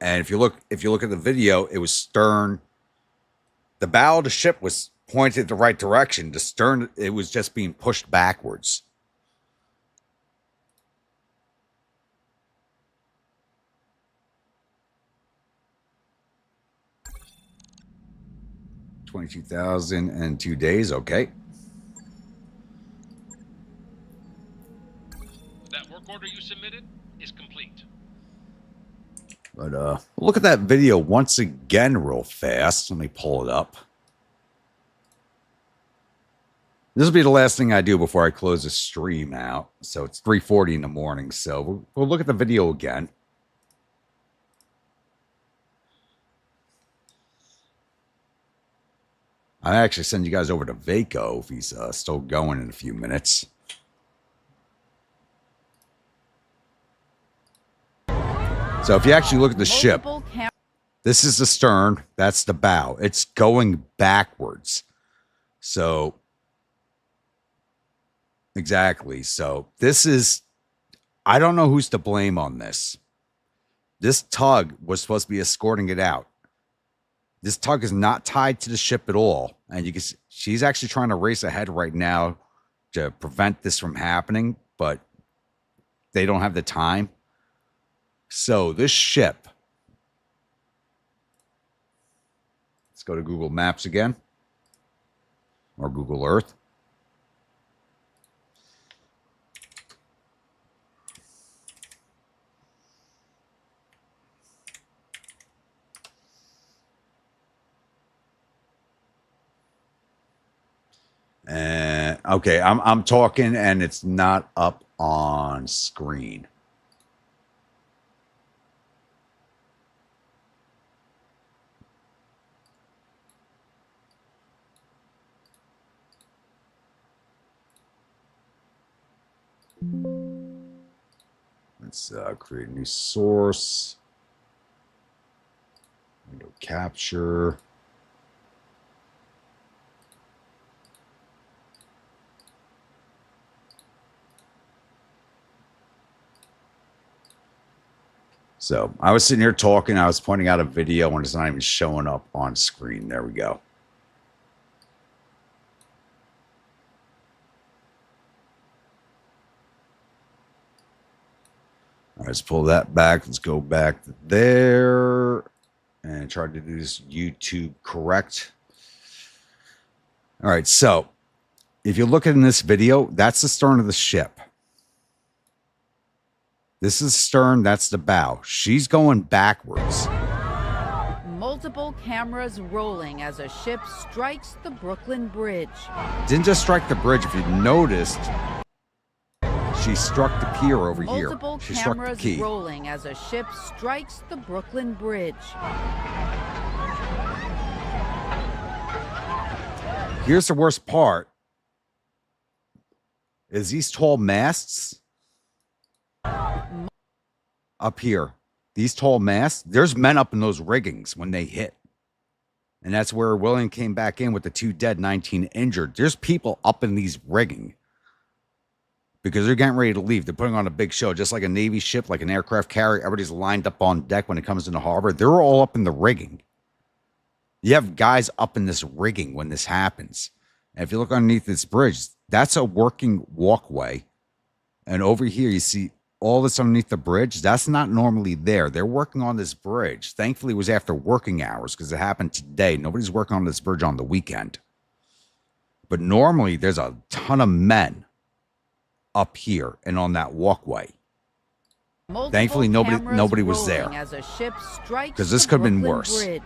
And if you look at the video, it was stern. The bow of the ship was pointed the right direction. The stern, it was just being pushed backwards. $22,002 days, okay. That work order you submitted is complete. But look at that video once again real fast. Let me pull it up. This will be the last thing I do before I close the stream out. So it's 3:40 in the morning. So we'll look at the video again. I actually send you guys over to Vaco if he's still going in a few minutes. So if you actually look at the ship, this is the stern, that's the bow. It's going backwards. So, exactly. So this is, I don't know who's to blame on this. This tug was supposed to be escorting it out. This tug is not tied to the ship at all. And you can see, she's actually trying to race ahead right now to prevent this from happening, but they don't have the time. So this ship, let's go to Google Maps again, or Google Earth. And okay, I'm talking and it's not up on screen. Let's create a new source. Window capture. So I was sitting here talking. I was pointing out a video and it's not even showing up on screen. There we go. All right, let's pull that back. Let's go back to there and try to do this YouTube correct. All right, so if you look in this video, that's the stern of the ship. This is stern, that's the bow. She's going backwards. Multiple cameras rolling as a ship strikes the Brooklyn Bridge. Didn't just strike the bridge. If you noticed, she struck the pier over here. Multiple She struck the cameras key. rolling as a ship strikes the Brooklyn Bridge. Here's the worst part. Is these tall masts up here. These tall masts, there's men up in those riggings when they hit. And that's where William came back in with the 2 dead, 19 injured. There's people up in these rigging because they're getting ready to leave. They're putting on a big show, just like a Navy ship, like an aircraft carrier. Everybody's lined up on deck when it comes into harbor. They're all up in the rigging. You have guys up in this rigging when this happens. And if you look underneath this bridge, that's a working walkway. And over here, you see all this underneath the bridge. That's not normally there. They're working on this bridge. Thankfully, it was after working hours because it happened today. Nobody's working on this bridge on the weekend. But normally, there's a ton of men up here and on that walkway. Multiple Thankfully, nobody cameras was there rolling as a ship strikes because this the could have been Brooklyn worse. Bridge.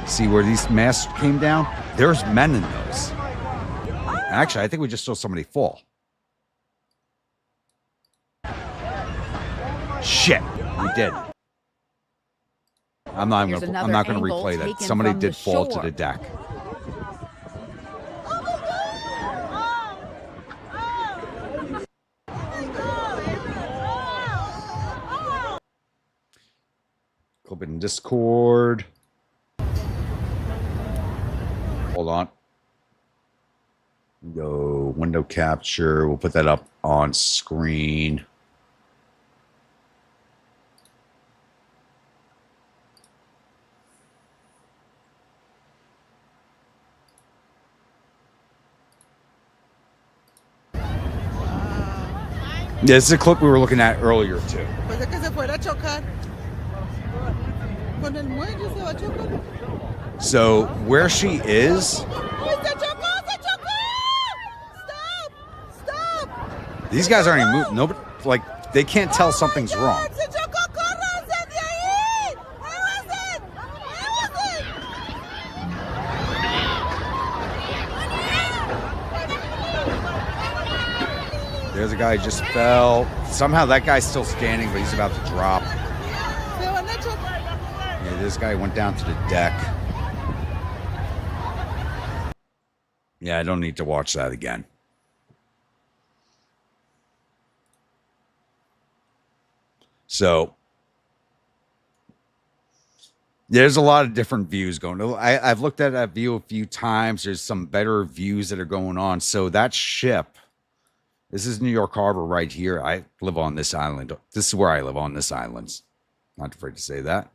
See where these masts came down? There's men in those. Actually, I think we just saw somebody fall. Shit, we did. I'm not going to replay that. Somebody did fall to the deck. Clip it in Discord. Hold on. Go window capture. We'll put that up on screen. Yeah, this is a clip we were looking at earlier too. So where she is, these guys aren't even moving. Nobody, like, they can't tell something's wrong. There's a guy who just fell. Somehow that guy's still standing, but he's about to drop. Yeah, this guy went down to the deck. Yeah, I don't need to watch that again. So there's a lot of different views going on. I've looked at that view a few times. There's some better views that are going on. So that ship, this is New York Harbor right here. I live on this island. This is where I live, on this island. Not afraid to say that.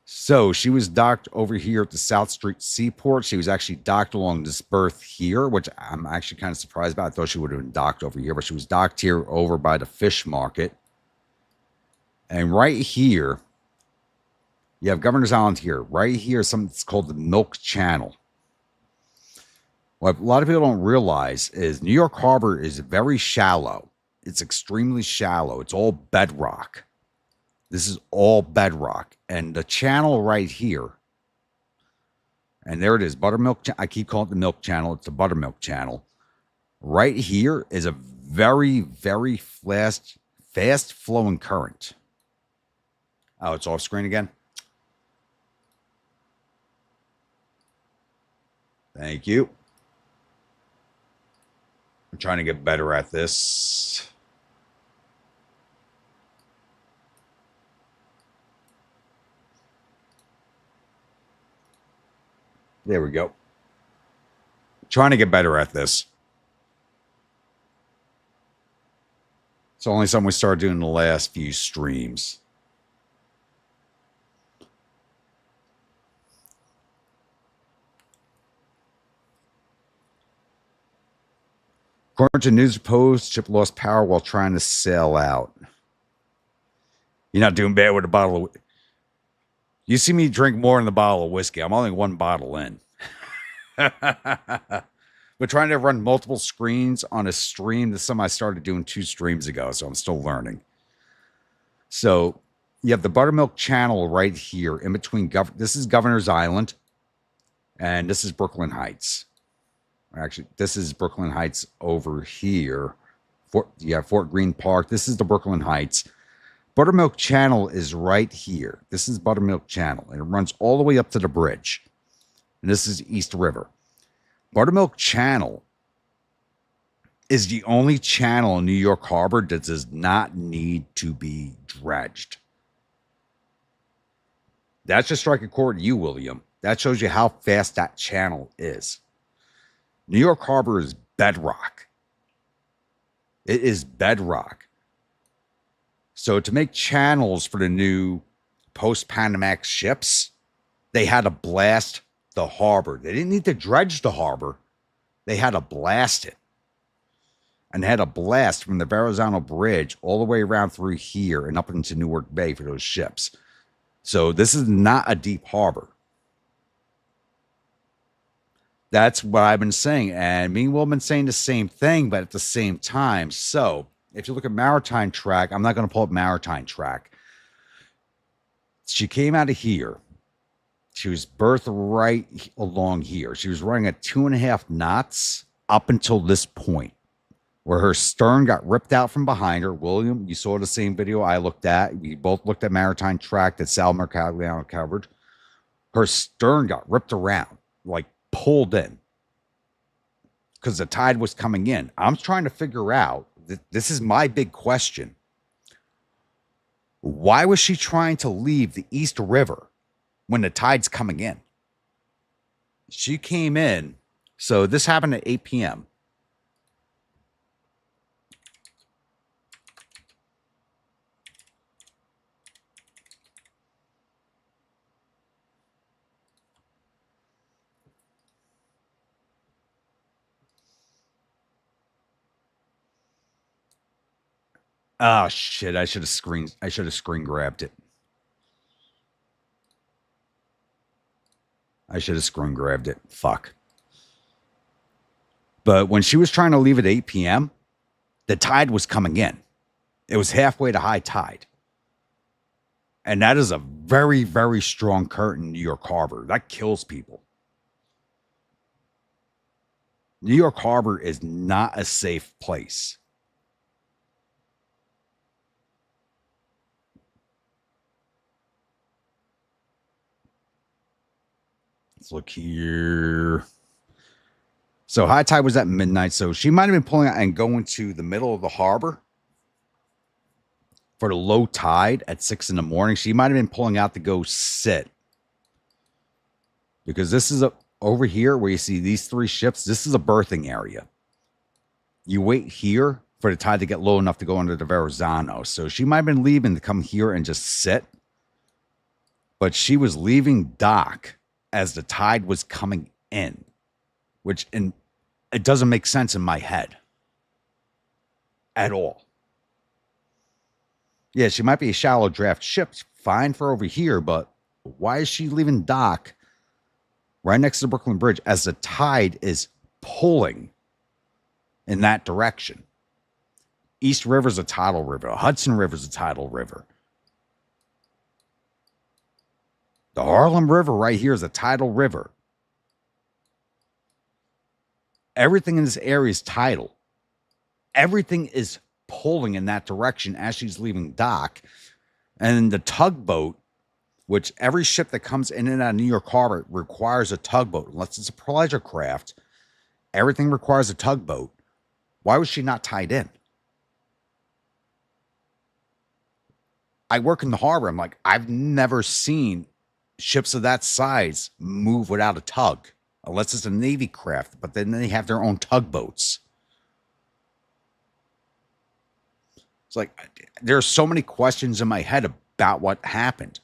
So she was docked over here at the South Street Seaport. She was actually docked along this berth here, which I'm actually kind of surprised about. I thought she would have been docked over here, but she was docked here over by the fish market. And right here, you have Governor's Island here. Right here is something that's called the Milk Channel. What a lot of people don't realize is New York Harbor is very shallow. It's extremely shallow. It's all bedrock. This is all bedrock. And the channel right here, and there it is, buttermilk. I keep calling it the milk channel. It's the buttermilk channel. Right here is a very, very fast flowing current. Oh, it's off screen again. Thank you. I'm trying to get better at this. There we go. Trying to get better at this. It's only something we started doing the last few streams. According to news post, ship lost power while trying to sail out. You're not doing bad with a bottle of... You see me drink more than a bottle of whiskey. I'm only one bottle in. But trying to run multiple screens on a stream, this is something I started doing 2 streams ago, so I'm still learning. So you have the Buttermilk Channel right here in between. This is Governor's Island, and this is Brooklyn Heights. Actually, this is Brooklyn Heights over here. Fort Greene Park. This is the Brooklyn Heights. Buttermilk Channel is right here. This is Buttermilk Channel, and it runs all the way up to the bridge. And this is East River. Buttermilk Channel is the only channel in New York Harbor that does not need to be dredged. That should strike a chord to you, William. That shows you how fast that channel is. New York Harbor is bedrock. It is bedrock. So to make channels for the new post-Panamax ships, they had to blast the harbor. They didn't need to dredge the harbor. They had to blast it. And they had a blast from the Verrazano Bridge all the way around through here and up into Newark Bay for those ships. So this is not a deep harbor. That's what I've been saying. And me and Will have been saying the same thing, but at the same time. So if you look at Maritime Track, I'm not going to pull up Maritime Track. She came out of here. She was berthed right along here. She was running at 2.5 knots up until this point, where her stern got ripped out from behind her. William, you saw the same video I looked at. We both looked at Maritime Track that Sal Mercado covered. Her stern got ripped around, like pulled in, because the tide was coming in. I'm trying to figure out, this is my big question. Why was she trying to leave the East River when the tide's coming in? She came in. So this happened at 8 p.m. Oh shit, I should have screen grabbed it. I should have screen grabbed it. Fuck. But when she was trying to leave at 8 p.m., the tide was coming in. It was halfway to high tide. And that is a very, very strong current in New York Harbor. That kills people. New York Harbor is not a safe place. Let's look here. So high tide was at midnight. So she might have been pulling out and going to the middle of the harbor for the low tide at 6 in the morning. She might have been pulling out to go sit. Because this is over here where you see these 3 ships. This is a berthing area. You wait here for the tide to get low enough to go under the Verrazano. So she might have been leaving to come here and just sit. But she was leaving dock as the tide was coming in, which it doesn't make sense in my head at all. Yeah, she might be a shallow draft ship, fine for over here, but why is she leaving dock right next to the Brooklyn Bridge as the tide is pulling in that direction? East River's a tidal river. Hudson River's a tidal river. The Harlem River right here is a tidal river. Everything in this area is tidal. Everything is pulling in that direction as she's leaving dock. And the tugboat, which every ship that comes in and out of New York Harbor requires a tugboat, unless it's a pleasure craft. Everything requires a tugboat. Why was she not tied in? I work in the harbor. I'm like, I've never seen ships of that size move without a tug, unless it's a Navy craft, but then they have their own tugboats. It's like, there are so many questions in my head about what happened.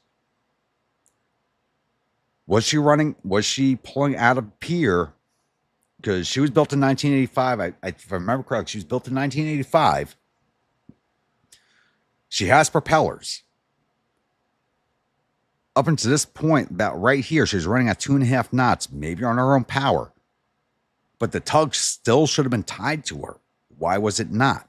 Was she pulling out of pier? Because she was built in 1985. If I remember correctly, she was built in 1985. She has propellers. Up until this point, about right here, she's running at 2.5 knots, maybe on her own power. But the tug still should have been tied to her. Why was it not?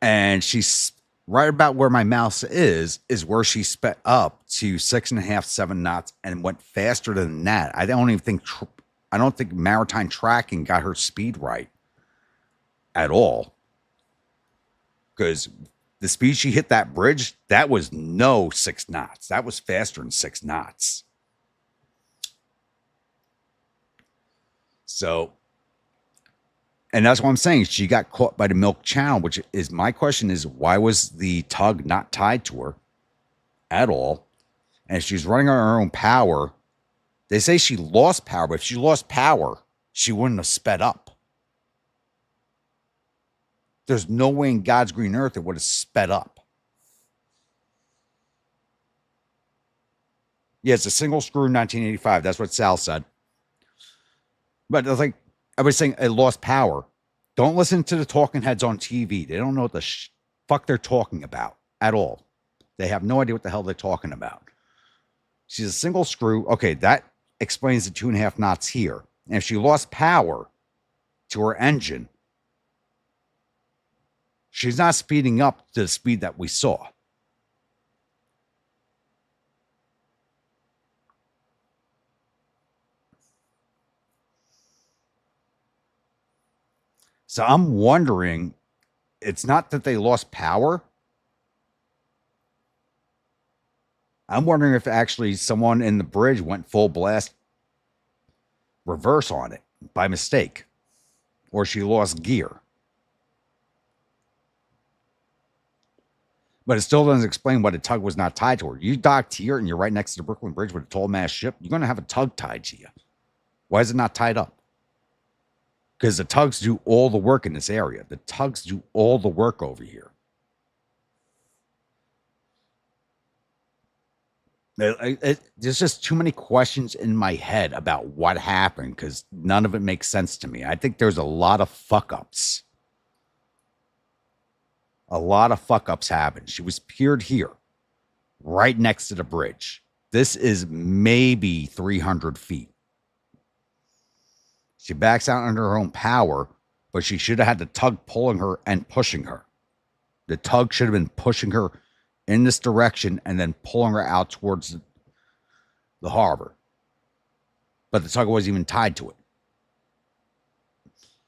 And she's right about where my mouse is where she sped up to 6.5, 7 knots and went faster than that. I don't think maritime tracking got her speed right at all. Because the speed she hit that bridge, that was no 6 knots. That was faster than 6 knots. So, and that's what I'm saying. She got caught by the milk channel, which is my question is, why was the tug not tied to her at all? And if she's running on her own power, they say she lost power, but if she lost power, she wouldn't have sped up. There's no way in God's green earth it would have sped up. Yeah, it's a single screw 1985. That's what Sal said. But I was saying it lost power. Don't listen to the talking heads on TV. They don't know what the fuck they're talking about at all. They have no idea what the hell they're talking about. She's a single screw. Okay, that explains the 2.5 knots here. And if she lost power to her engine, she's not speeding up to the speed that we saw. So I'm wondering, it's not that they lost power. I'm wondering if actually someone in the bridge went full blast reverse on it by mistake, or she lost gear. But it still doesn't explain why the tug was not tied to her. You docked here and you're right next to the Brooklyn Bridge with a tall mast ship. You're going to have a tug tied to you. Why is it not tied up? Because the tugs do all the work in this area. The tugs do all the work over here. There's just too many questions in my head about what happened because none of it makes sense to me. I think there's a lot of fuck-ups. A lot of fuck-ups happened. She was piered here, right next to the bridge. This is maybe 300 feet. She backs out under her own power, but she should have had the tug pulling her and pushing her. The tug should have been pushing her in this direction and then pulling her out towards the harbor. But the tug wasn't even tied to it.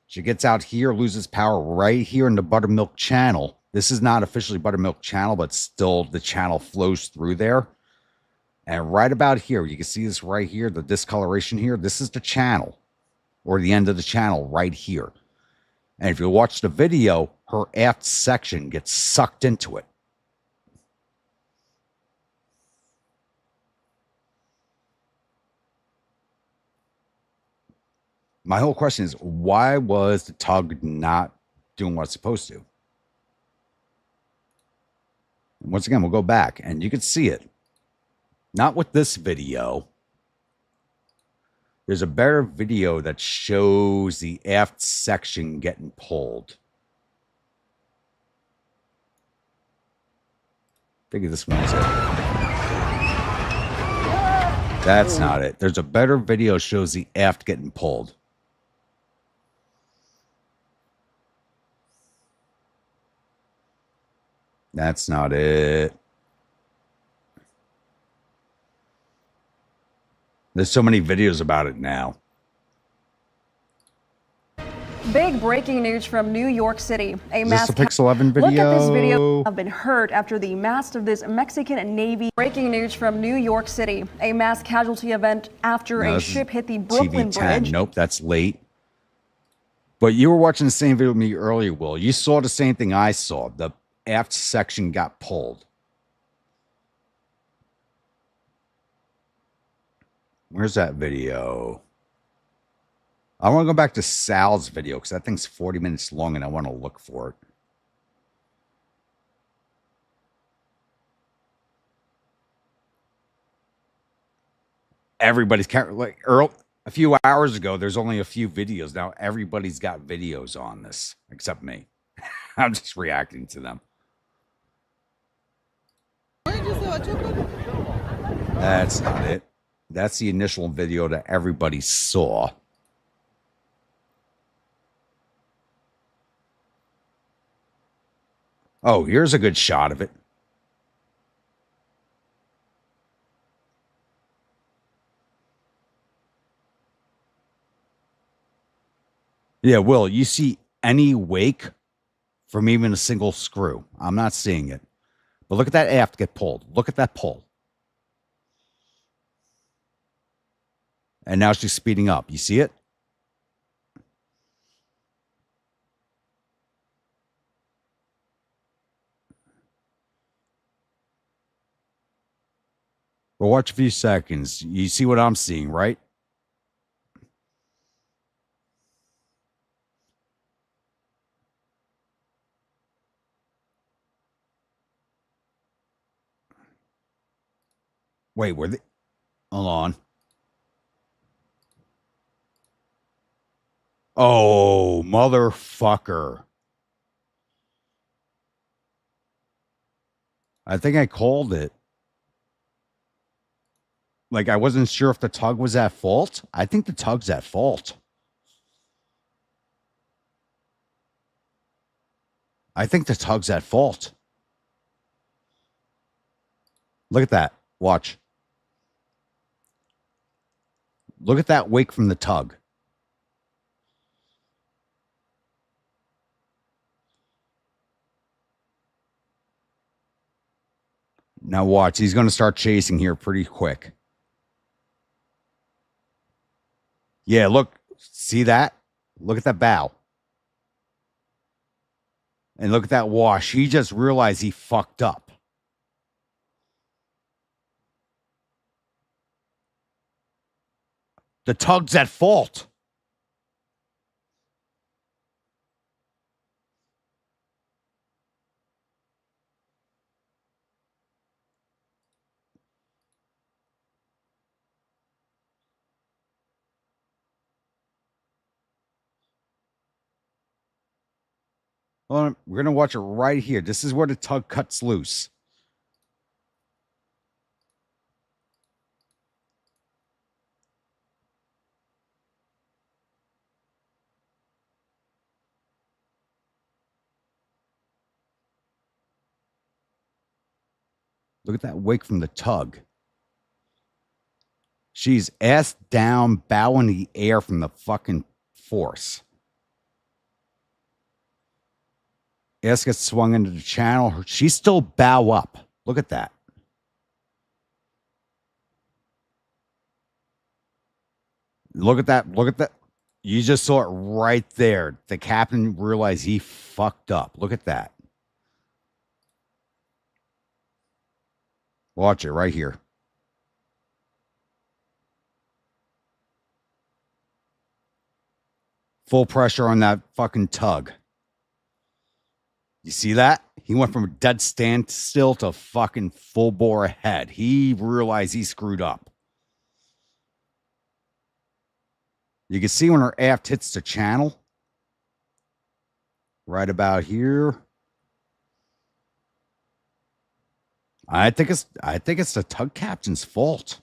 She gets out here, loses power right here in the Buttermilk Channel. This is not officially Buttermilk Channel, but still the channel flows through there. And right about here, you can see this right here, the discoloration here. This is the channel, or the end of the channel right here. And if you watch the video, her aft section gets sucked into it. My whole question is, why was the tug not doing what it's supposed to? Once again, we'll go back and you can see it. Not with this video. There's a better video that shows the aft section getting pulled. I think this one's it. That's not it. There's a better video that shows the aft getting pulled. That's not it. There's so many videos about it now. Big breaking news from New York City. Is this a Pix 11 video? Look at this video. Have been hurt after the mast of this Mexican Navy. Breaking news from New York City. A mass casualty event after a ship hit the Brooklyn Bridge. Nope, that's late. But you were watching the same video with me earlier, Will. You saw the same thing I saw. The aft section got pulled. Where's that video? I want to go back to Sal's video because that thing's 40 minutes long and I want to look for it. Everybody's like Earl. A few hours ago, there's only a few videos. Now everybody's got videos on this except me. I'm just reacting to them. That's not it. That's the initial video that everybody saw. Oh, here's a good shot of it. Yeah, Will, you see any wake from even a single screw? I'm not seeing it. But look at that aft get pulled. Look at that pull. And now she's speeding up. You see it? Well, watch a few seconds. You see what I'm seeing, right? Wait, were they? Hold on. Oh, motherfucker. I think I called it. Like, I wasn't sure if the tug was at fault. I think the tug's at fault. I think the tug's at fault. Look at that. Watch. Look at that wake from the tug. Now watch. He's going to start chasing here pretty quick. Yeah, look. See that? Look at that bow. And look at that wash. He just realized he fucked up. The tug's at fault. Hold on. We're going to watch it right here. This is where the tug cuts loose. Look at that wake from the tug. She's ass down, bow in the air from the fucking force. Ass gets swung into the channel. She's still bow up. Look at that. Look at that. Look at that. You just saw it right there. The captain realized he fucked up. Look at that. Watch it right here. Full pressure on that fucking tug. You see that? He went from a dead standstill to fucking full bore ahead. He realized he screwed up. You can see when her aft hits the channel. Right about here. I think it's the tug captain's fault.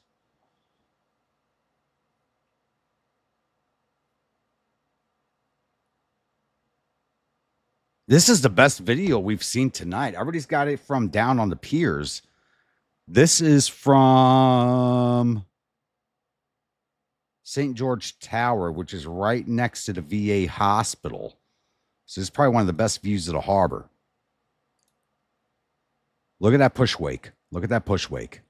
This is the best video we've seen tonight. Everybody's got it from down on the piers. This is from St. George Tower, which is right next to the VA hospital. So this is probably one of the best views of the harbor. Look at that push wake. Look at that push wake.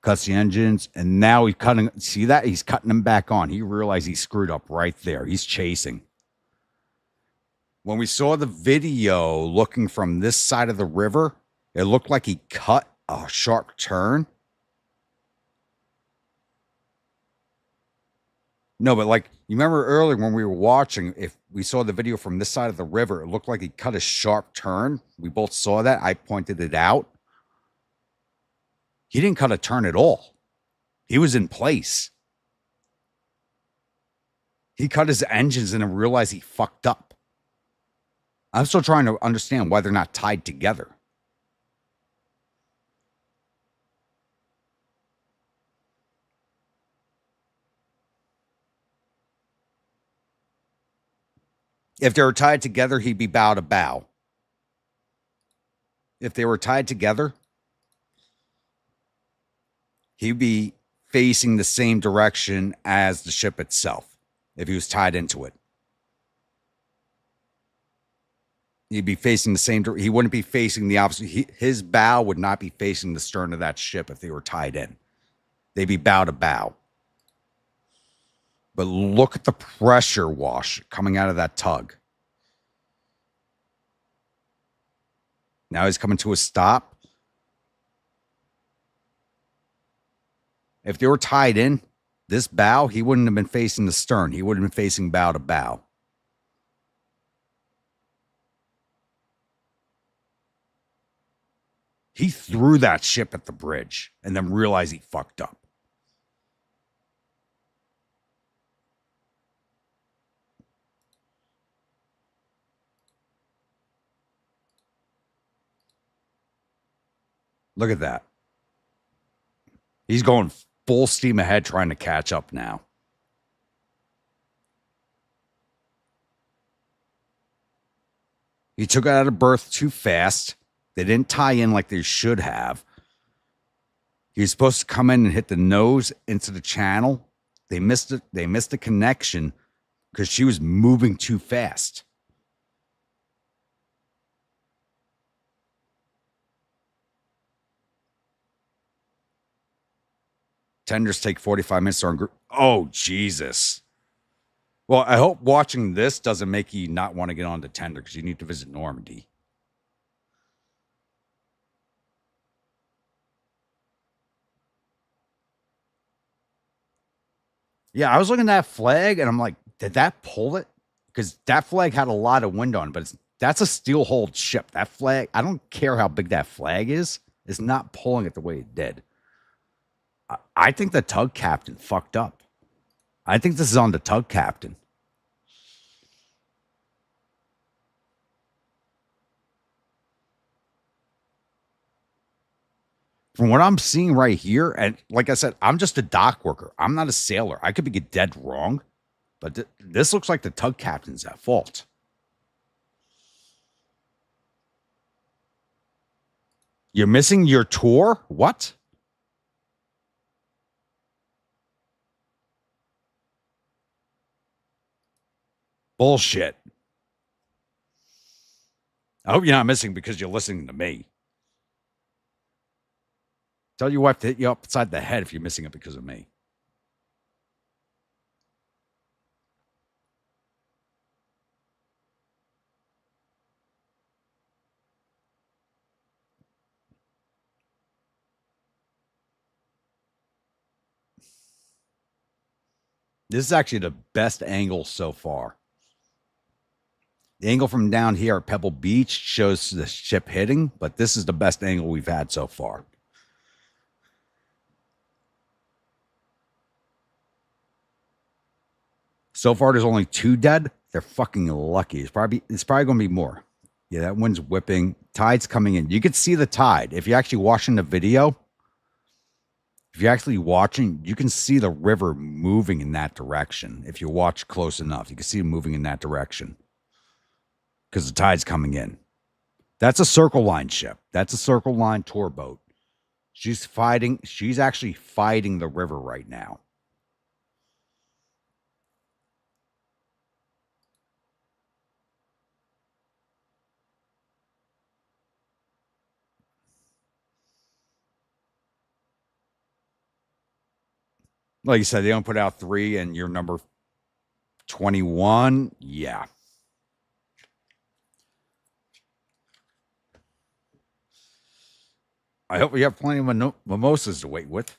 Cuts the engines, and now he's cutting. See that? He's cutting them back on. He realized he screwed up right there. He's chasing. When we saw the video looking from this side of the river, it looked like he cut a sharp turn. No, but like, you remember earlier when we were watching, if we saw the video from this side of the river, it looked like he cut a sharp turn. We both saw that. I pointed it out. He didn't cut a turn at all. He was in place. He cut his engines and then realized he fucked up. I'm still trying to understand why they're not tied together. If they were tied together, he'd be bow to bow. If they were tied together, he'd be facing the same direction as the ship itself. If he was tied into it, he'd be facing the same. He wouldn't be facing the opposite. His bow would not be facing the stern of that ship if they were tied in. They'd be bow to bow. But look at the pressure wash coming out of that tug. Now he's coming to a stop. If they were tied in, this bow, he wouldn't have been facing the stern. He would have been facing bow to bow. He threw that ship at the bridge and then realized he fucked up. Look at that. He's going full steam ahead trying to catch up now. He took it out of berth too fast. They didn't tie in like they should have. He was supposed to come in and hit the nose into the channel. They missed it. They missed the connection because she was moving too fast. Tenders take 45 minutes on. Oh, Jesus. Well, I hope watching this doesn't make you not want to get on the tender because you need to visit Normandy. Yeah, I was looking at that flag and I'm like, did that pull it? Because that flag had a lot of wind on it, but that's a steel-hulled ship. That flag, I don't care how big that flag is, it's not pulling it the way it did. I think the tug captain fucked up. I think this is on the tug captain. From what I'm seeing right here, and like I said, I'm just a dock worker. I'm not a sailor. I could be dead wrong, but this looks like the tug captain's at fault. You're missing your tour? What? Bullshit. I hope you're not missing because you're listening to me. Tell your wife to hit you upside the head if you're missing it because of me. This is actually the best angle so far. The angle from down here at Pebble Beach shows the ship hitting, but this is the best angle we've had so far. So far, there's only 2 dead. They're fucking lucky. It's probably going to be more. Yeah, that wind's whipping. Tide's coming in. You can see the tide. If you're actually watching the video, if you're actually watching, you can see the river moving in that direction. If you watch close enough, you can see it moving in that direction. Because the tide's coming in. That's a Circle Line ship. That's a Circle Line tour boat. She's fighting. She's actually fighting the river right now. Like you said, they don't put out 3 and you're number 21. Yeah. I hope we have plenty of mimosas to wait with.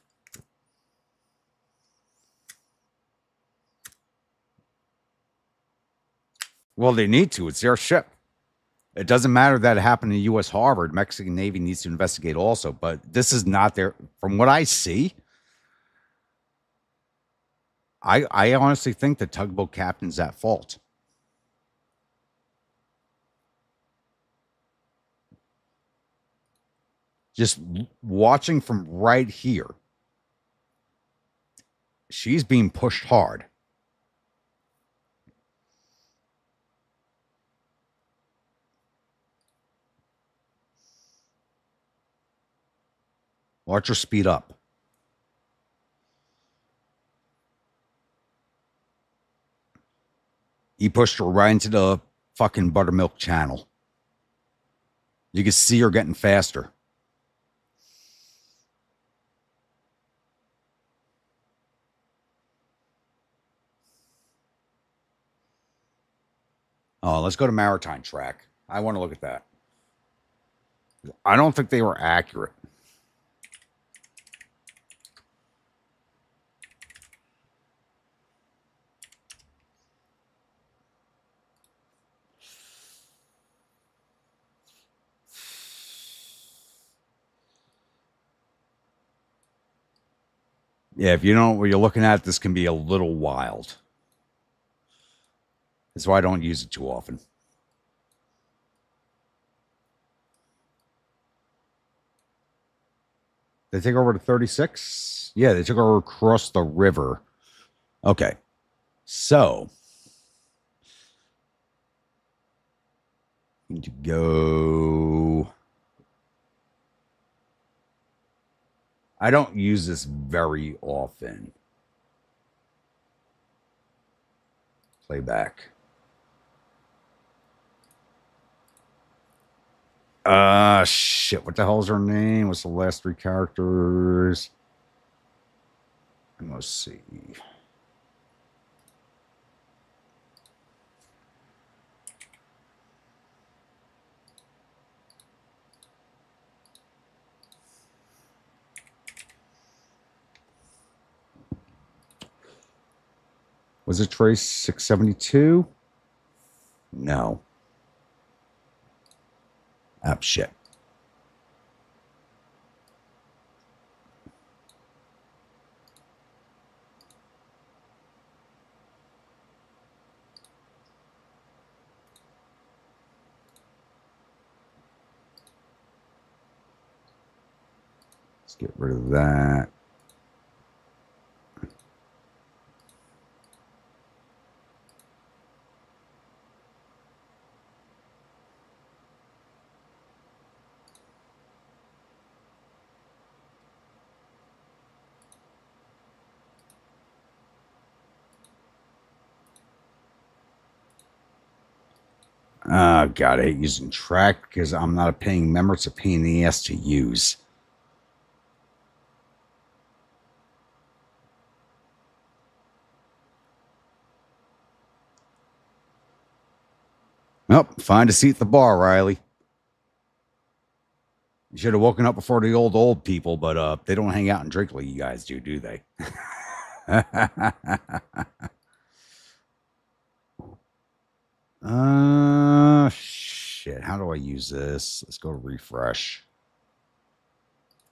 Well, they need to. It's their ship. It doesn't matter that it happened in U.S. Harvard. Mexican Navy needs to investigate also. But this is not their... From what I see, I honestly think the tugboat captain's at fault. Just watching from right here, she's being pushed hard. Watch her speed up. He pushed her right into the fucking buttermilk channel. You can see her getting faster. Oh, let's go to maritime track. I want to look at that. I don't think they were accurate. Yeah, if you don't know what you're looking at, this can be a little wild. That's why I don't use it too often. They take over to 36? Yeah, they took over across the river. Okay. So, need to go... I don't use this very often. Playback. Shit. What the hell is her name? What's the last 3 characters? Let's see. Was it Trace 672? No. Shit. Let's get rid of that. God, I hate using track because I'm not a paying member. It's a pain in the ass to use. Well, find a seat at the bar, Riley. You should have woken up before the old people, but they don't hang out and drink like you guys do they? Shit. How do I use this? Let's go to refresh.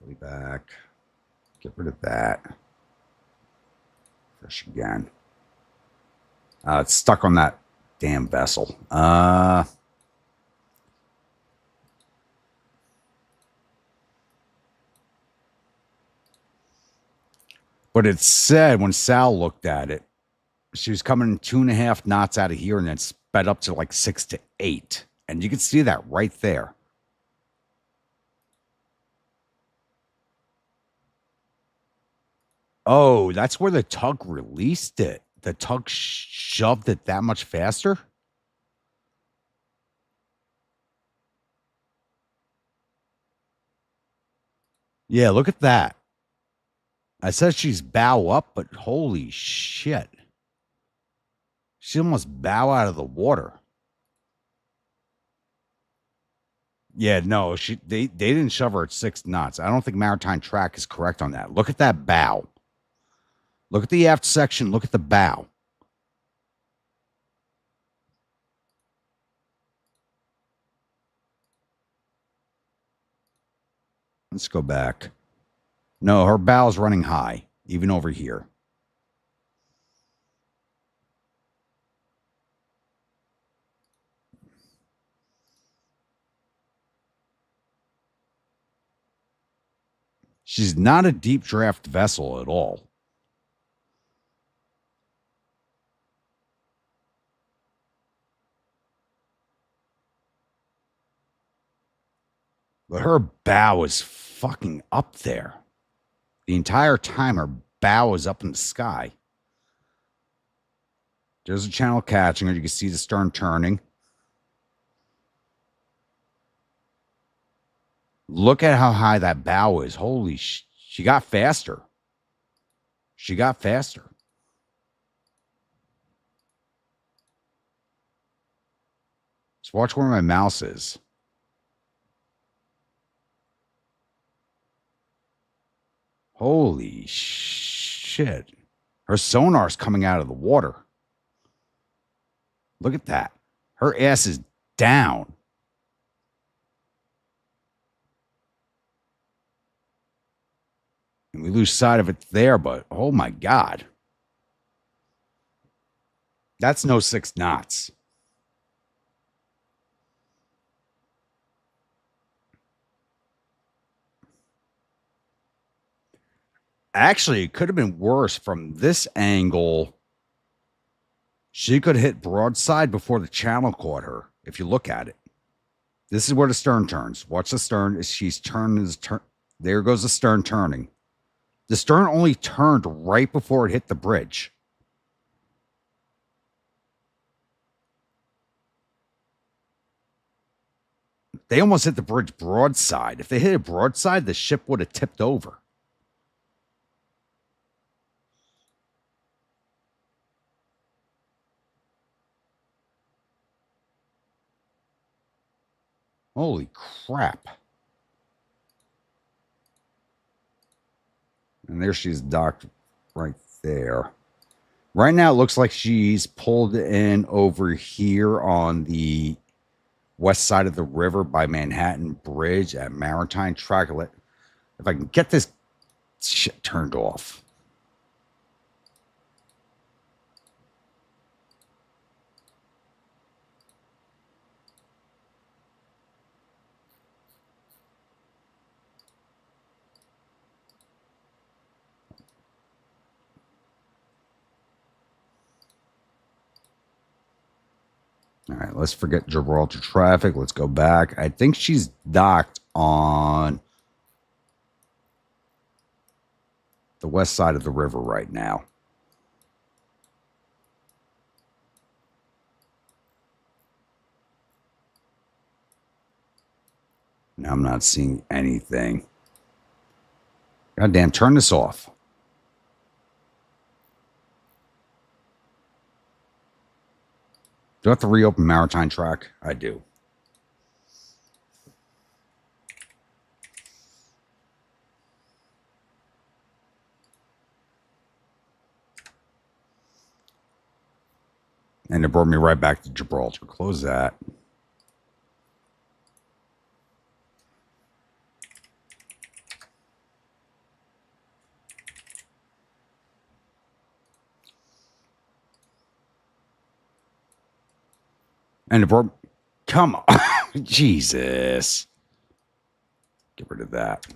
Play back. Get rid of that. Refresh again. It's stuck on that damn vessel. But it said when Sal looked at it, she was coming 2.5 knots out of here and then sped up to like 6 to 8. And you can see that right there. Oh, that's where the tug released it. The tug shoved it that much faster? Yeah, look at that. I said she's bow up, but holy shit. She almost bow out of the water. Yeah, no, they didn't shove her at 6 knots. I don't think maritime track is correct on that. Look at that bow. Look at the aft section. Look at the bow. Let's go back. No, her bow's running high, even over here. She's not a deep draft vessel at all. But her bow is fucking up there. The entire time her bow is up in the sky. There's a channel catching her. You can see the stern turning. Look at how high that bow is. Holy she got faster. She got faster. Just watch where my mouse is. Holy shit. Her sonar's coming out of the water. Look at that. Her ass is down. And we lose sight of it there, but oh my God. That's no 6 knots. Actually, it could have been worse from this angle. She could have hit broadside before the channel caught her, if you look at it. This is where the stern turns. Watch the stern. As she's turning. There goes the stern turning. The stern only turned right before it hit the bridge. They almost hit the bridge broadside. If they hit it broadside, the ship would have tipped over. Holy crap. And there she's docked right there. Right now, it looks like she's pulled in over here on the west side of the river by Manhattan Bridge at Maritime Track. If I can get this shit turned off. All right, let's forget Gibraltar traffic. Let's go back. I think she's docked on the west side of the river right now. Now I'm not seeing anything. Goddamn, turn this off. Do I have to reopen Maritime Track? I do. And it brought me right back to Gibraltar. Close that. And it brought... Come on. Jesus. Get rid of that.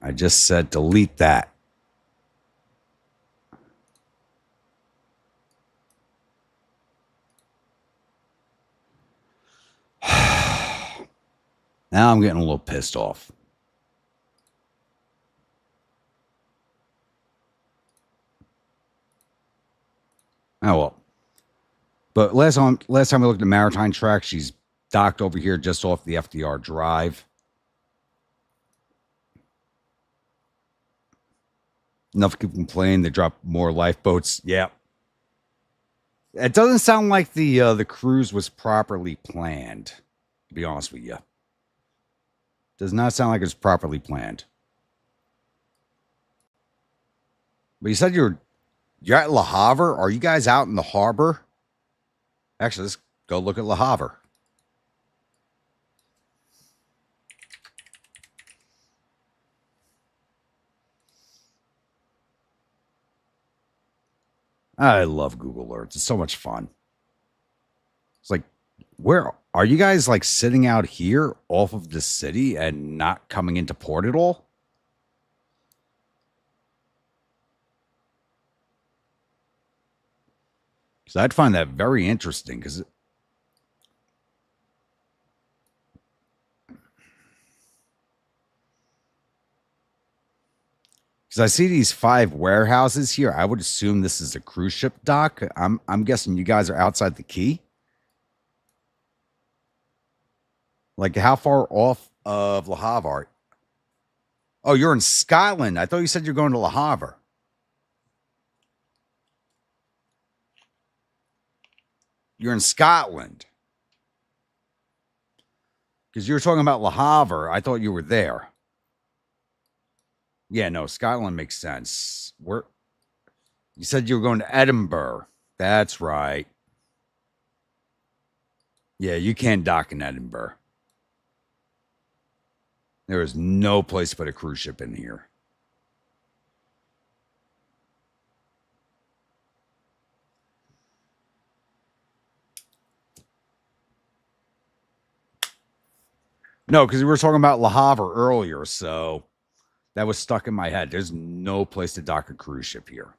I just said delete that. Now I'm getting a little pissed off. Oh, well. But last time we looked at Maritime Track, she's docked over here just off the FDR Drive. Enough people complain. They drop more lifeboats. Yeah. It doesn't sound like the cruise was properly planned, to be honest with you. Does not sound like it's properly planned. But you said you're at Le Havre? Are you guys out in the harbor? Actually, let's go look at Le Havre. I love Google Alerts. It's so much fun. It's like, where are you guys like sitting out here off of the city and not coming into port at all? Because I'd find that very interesting because I see these 5 warehouses here. I would assume this is a cruise ship dock. I'm guessing you guys are outside the quay. Like, how far off of Le Havre? Oh, you're in Scotland. I thought you said you're going to Le Havre. You're in Scotland. Because you were talking about Le Havre. I thought you were there. Yeah, no, Scotland makes sense. You said you were going to Edinburgh. That's right. Yeah, you can't dock in Edinburgh. There is no place to put a cruise ship in here. No, because we were talking about Le Havre earlier, so that was stuck in my head. There's no place to dock a cruise ship here.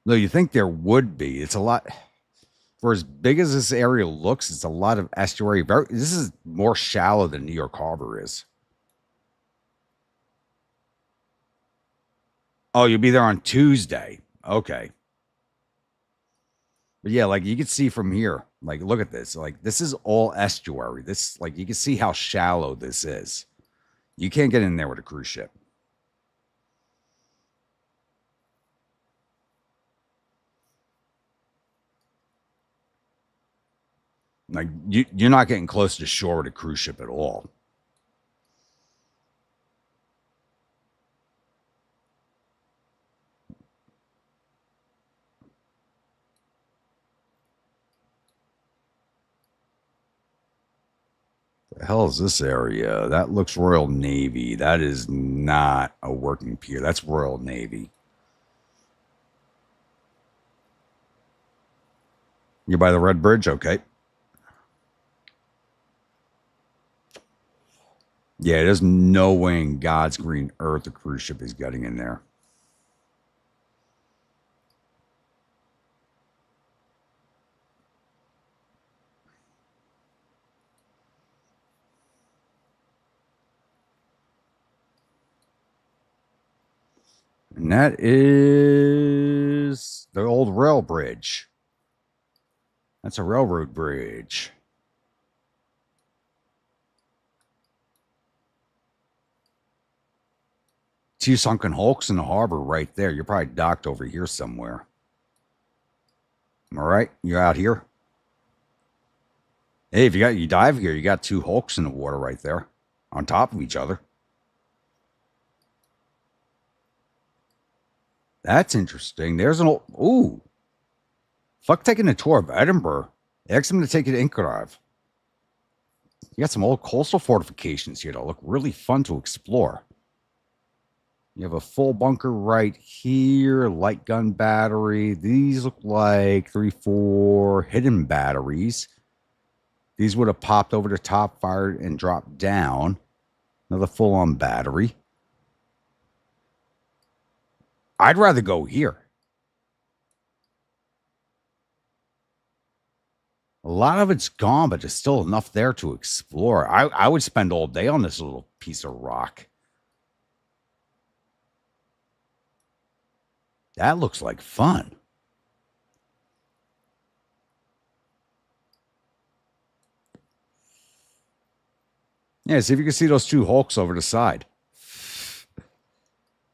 No, you think there would be. It's a lot. For as big as this area looks, it's a lot of estuary. This is more shallow than New York Harbor is. Oh, you'll be there on Tuesday. Okay. But yeah, like you can see from here, like look at this. Like this is all estuary. This, like you can see how shallow this is. You can't get in there with a cruise ship. Like you're not getting close to shore with a cruise ship at all. The hell is this area? That looks Royal Navy. That is not a working pier. That's Royal Navy. You're by the Red Bridge? Okay. Yeah, there's no way in God's green earth a cruise ship is getting in there. And that is the old rail bridge. That's a railroad bridge. Two sunken hulks in the harbor right there. You're probably docked over here somewhere. Am I right? You're out here? Hey, if you dive here, you got 2 hulks in the water right there on top of each other. That's interesting. There's an old... Ooh. Fuck taking a tour of Edinburgh. Ask them to take you to Inchrive. You got some old coastal fortifications here that look really fun to explore. You have a full bunker right here, light gun battery. These look like 3, 4 hidden batteries. These would have popped over the top, fired, and dropped down. Another full-on battery. I'd rather go here. A lot of it's gone, but there's still enough there to explore. I would spend all day on this little piece of rock. That looks like fun. Yeah, see if you can see those 2 hulks over the side.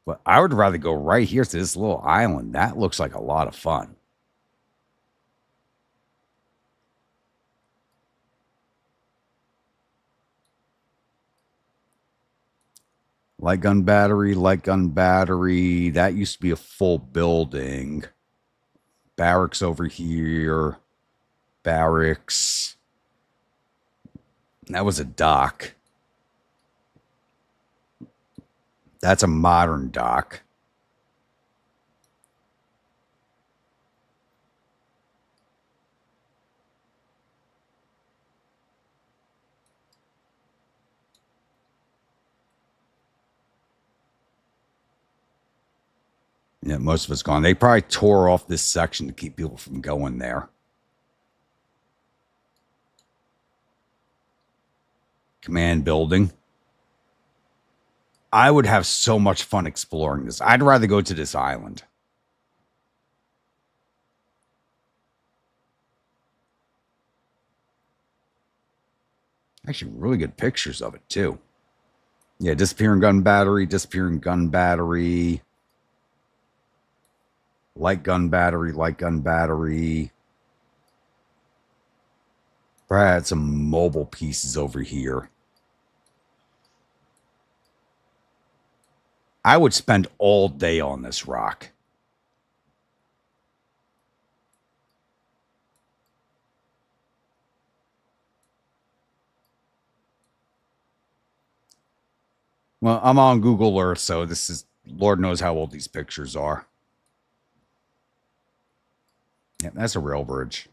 But I would rather go right here to this little island. That looks like a lot of fun. Light gun battery, light gun battery. That used to be a full building. Barracks over here. Barracks. That was a dock. That's a modern dock. Yeah, most of it's gone. They probably tore off this section to keep people from going there. Command building. I would have so much fun exploring this. I'd rather go to this island. Actually, really good pictures of it, too. Yeah, disappearing gun battery, disappearing gun battery. Light gun battery, light gun battery. Probably had some mobile pieces over here. I would spend all day on this rock. Well, I'm on Google Earth, so this is, Lord knows how old these pictures are. Yeah, that's a rail bridge.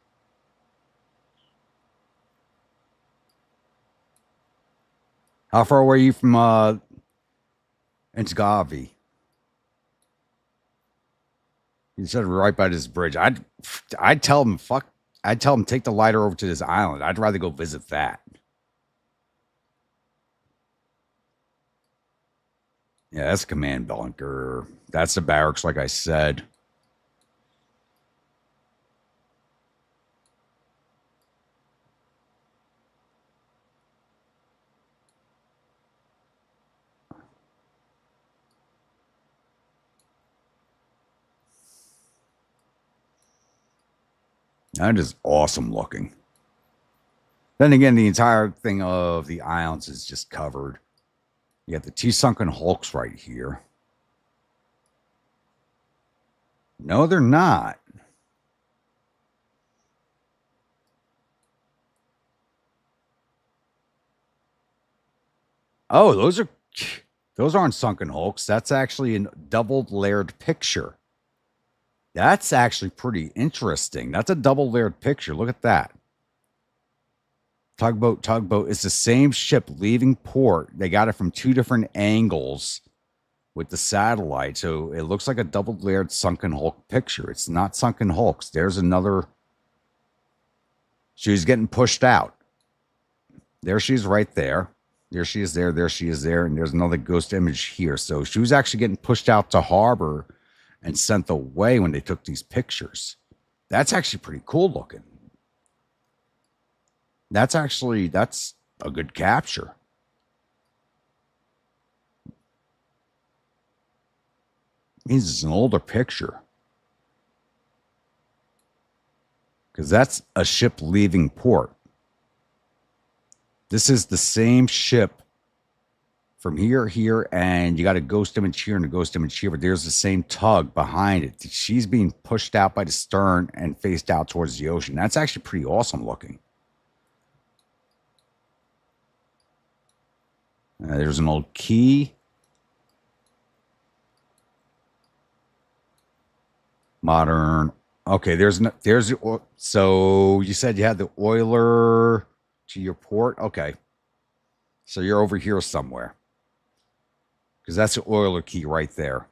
How far away are you from Gavi? You said right by this bridge. I'd tell him I'd tell him take the lighter over to this island. I'd rather go visit that. Yeah, that's command bunker. That's the barracks, like I said. That is awesome looking. Then again, the entire thing of the islands is just covered. You got the two sunken hulks right here. No, they're not. Oh, those aren't sunken hulks. That's actually a double layered picture. That's actually pretty interesting. That's a double layered picture. Look at that. Tugboat. It's the same ship leaving port. They got it from two different angles with the satellite. So it looks like a double layered sunken hulk picture. It's not sunken hulks. There's another. She's getting pushed out. There she's right there. There she is there. There she is there. And there's another ghost image here. So she was actually getting pushed out to harbor and sent away when they took these pictures. That's actually pretty cool looking. That's a good capture. Means it's an older picture. Because that's a ship leaving port. This is the same ship from here, and you got a ghost image here and a ghost image here, but there's the same tug behind it. She's being pushed out by the stern and faced out towards the ocean. That's actually pretty awesome looking. There's an old key. Modern. Okay, so you said you had the oiler to your port. Okay. So you're over here somewhere. Because that's the oiler key right there.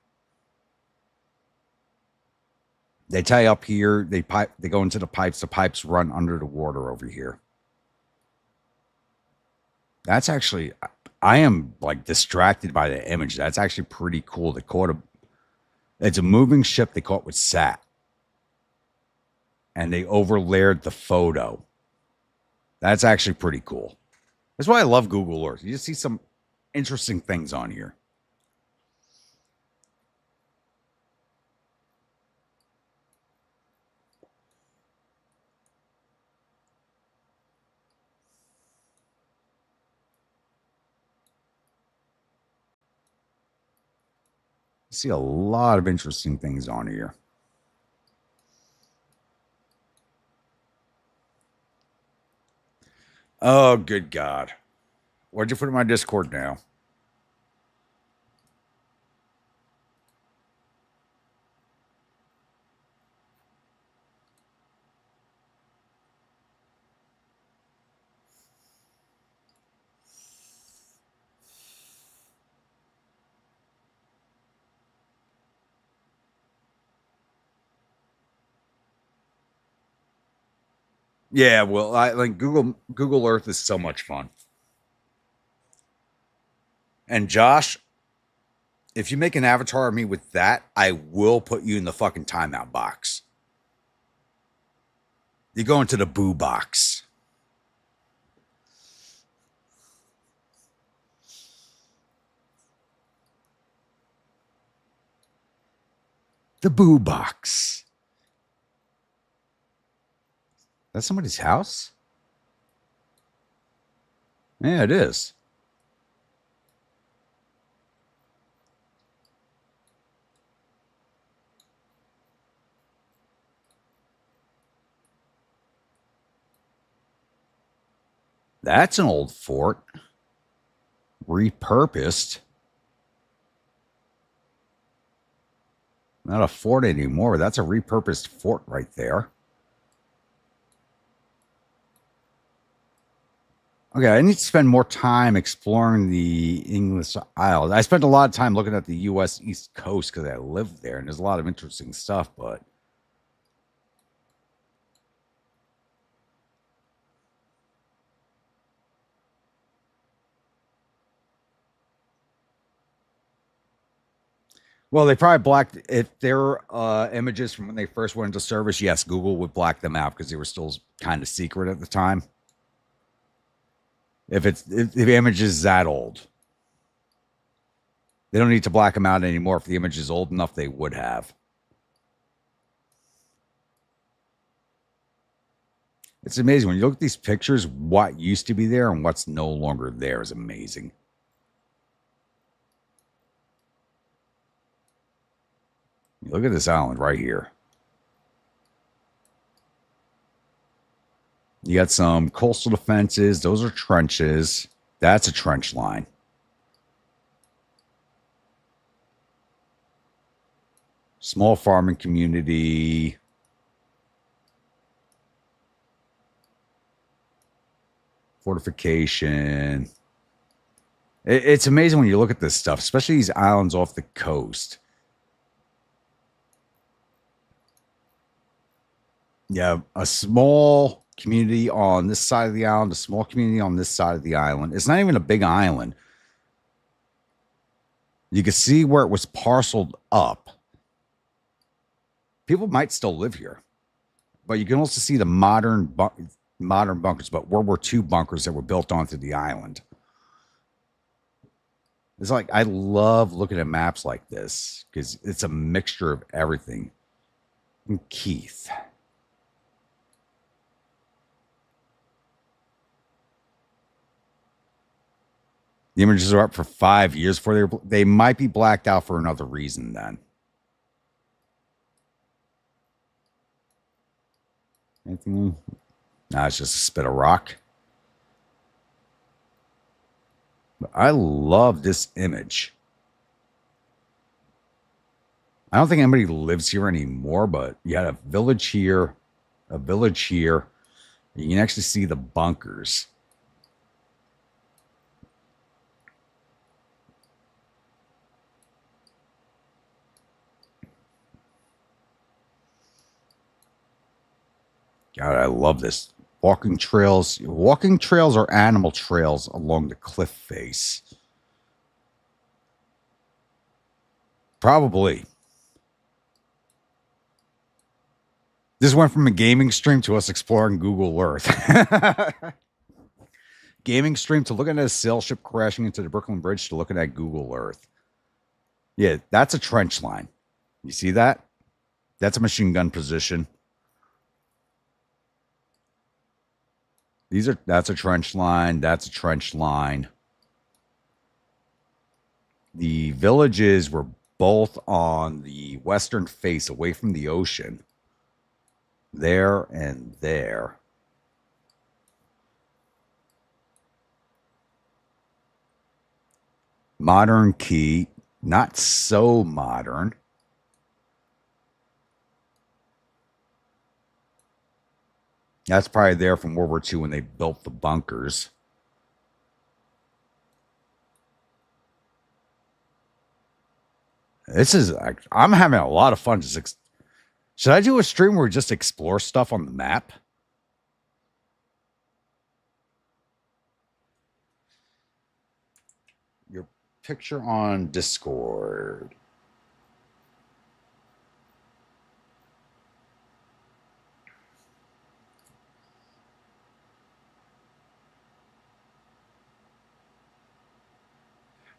They tie up here. They go into the pipes. The pipes run under the water over here. That's actually, I am like distracted by the image. That's actually pretty cool. They caught it's a moving ship they caught with sat. And they overlaid the photo. That's actually pretty cool. That's why I love Google Earth. You just see some interesting things on here. See a lot of interesting things on here. Oh, good God. Why'd you put in my Discord now? Yeah, well, I like Google Earth is so much fun. And Josh, if you make an avatar of me with that, I will put you in the fucking timeout box. You go into the boo box. The boo box. That's somebody's house? Yeah, it is. That's an old fort. Repurposed. Not a fort anymore. That's a repurposed fort right there. Okay, I need to spend more time exploring the English Isles. I spent a lot of time looking at the U.S. East Coast because I lived there, and there's a lot of interesting stuff, but... Well, they probably blacked... If they're images from when they first went into service, yes, Google would black them out because they were still kind of secret at the time. If the image is that old. They don't need to black them out anymore. If the image is old enough, they would have. It's amazing. When you look at these pictures, what used to be there and what's no longer there is amazing. Look at this island right here. You got some coastal defenses. Those are trenches. That's a trench line. Small farming community. Fortification. It's amazing when you look at this stuff, especially these islands off the coast. Yeah, a small community on this side of the island, a small community on this side of the island. It's not even a big island. You can see where it was parceled up. People might still live here, but you can also see the modern bunkers, but World War II bunkers that were built onto the island. It's like, I love looking at maps like this because it's a mixture of everything. And Keith. The images are up for 5 years before they might be blacked out for another reason then. Anything? Nah, it's just a spit of rock. But I love this image. I don't think anybody lives here anymore, but you had a village here, a village here. You can actually see the bunkers. God, I love this. Walking trails or animal trails along the cliff face. Probably. This went from a gaming stream to us exploring Google Earth. Gaming stream to looking at a sail ship crashing into the Brooklyn Bridge to looking at Google Earth. Yeah, that's a trench line. You see that? That's a machine gun position. That's a trench line. That's a trench line. The villages were both on the western face away from the ocean. There and there. Modern key, not so modern. That's probably there from World War II when they built the bunkers. This is, I'm having a lot of fun. Should I do a stream where we just explore stuff on the map? Your picture on Discord.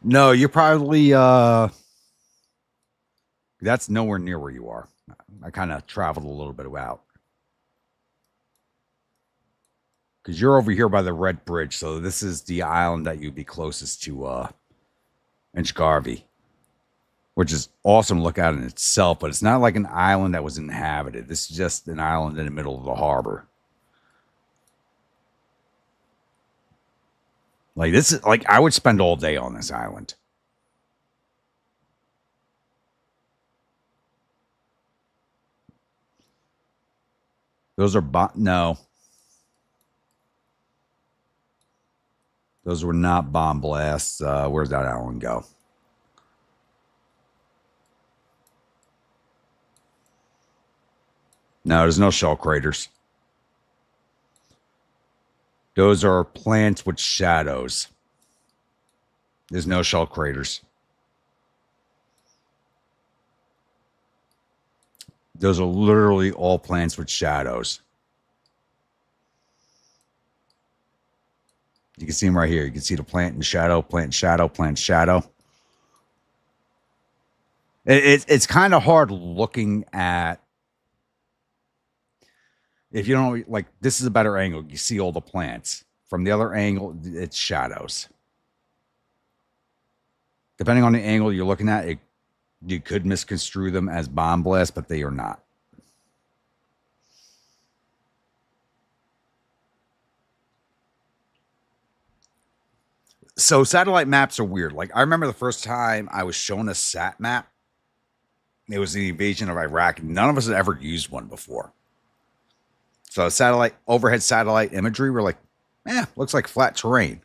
No, you're probably, that's nowhere near where you are. I kind of traveled a little bit out. Because you're over here by the Red Bridge, so this is the island that you'd be closest to, Inchgarvey. Which is awesome to look at in itself, but it's not like an island that was inhabited. This is just an island in the middle of the harbor. Like, this is, like, I would spend all day on this island. Those are no. Those were not bomb blasts. Where's that island go? No, there's no shell craters. Those are plants with shadows. There's no shell craters. Those are literally all plants with shadows. You can see them right here. You can see the plant and shadow, plant, shadow, plant, shadow. It's kind of hard looking at. If you don't, like, this is a better angle. You see all the plants. From the other angle, it's shadows. Depending on the angle you're looking at, you could misconstrue them as bomb blasts, but they are not. So satellite maps are weird. Like, I remember the first time I was shown a sat map. It was the invasion of Iraq. None of us had ever used one before. So overhead satellite imagery, we're like, looks like flat terrain.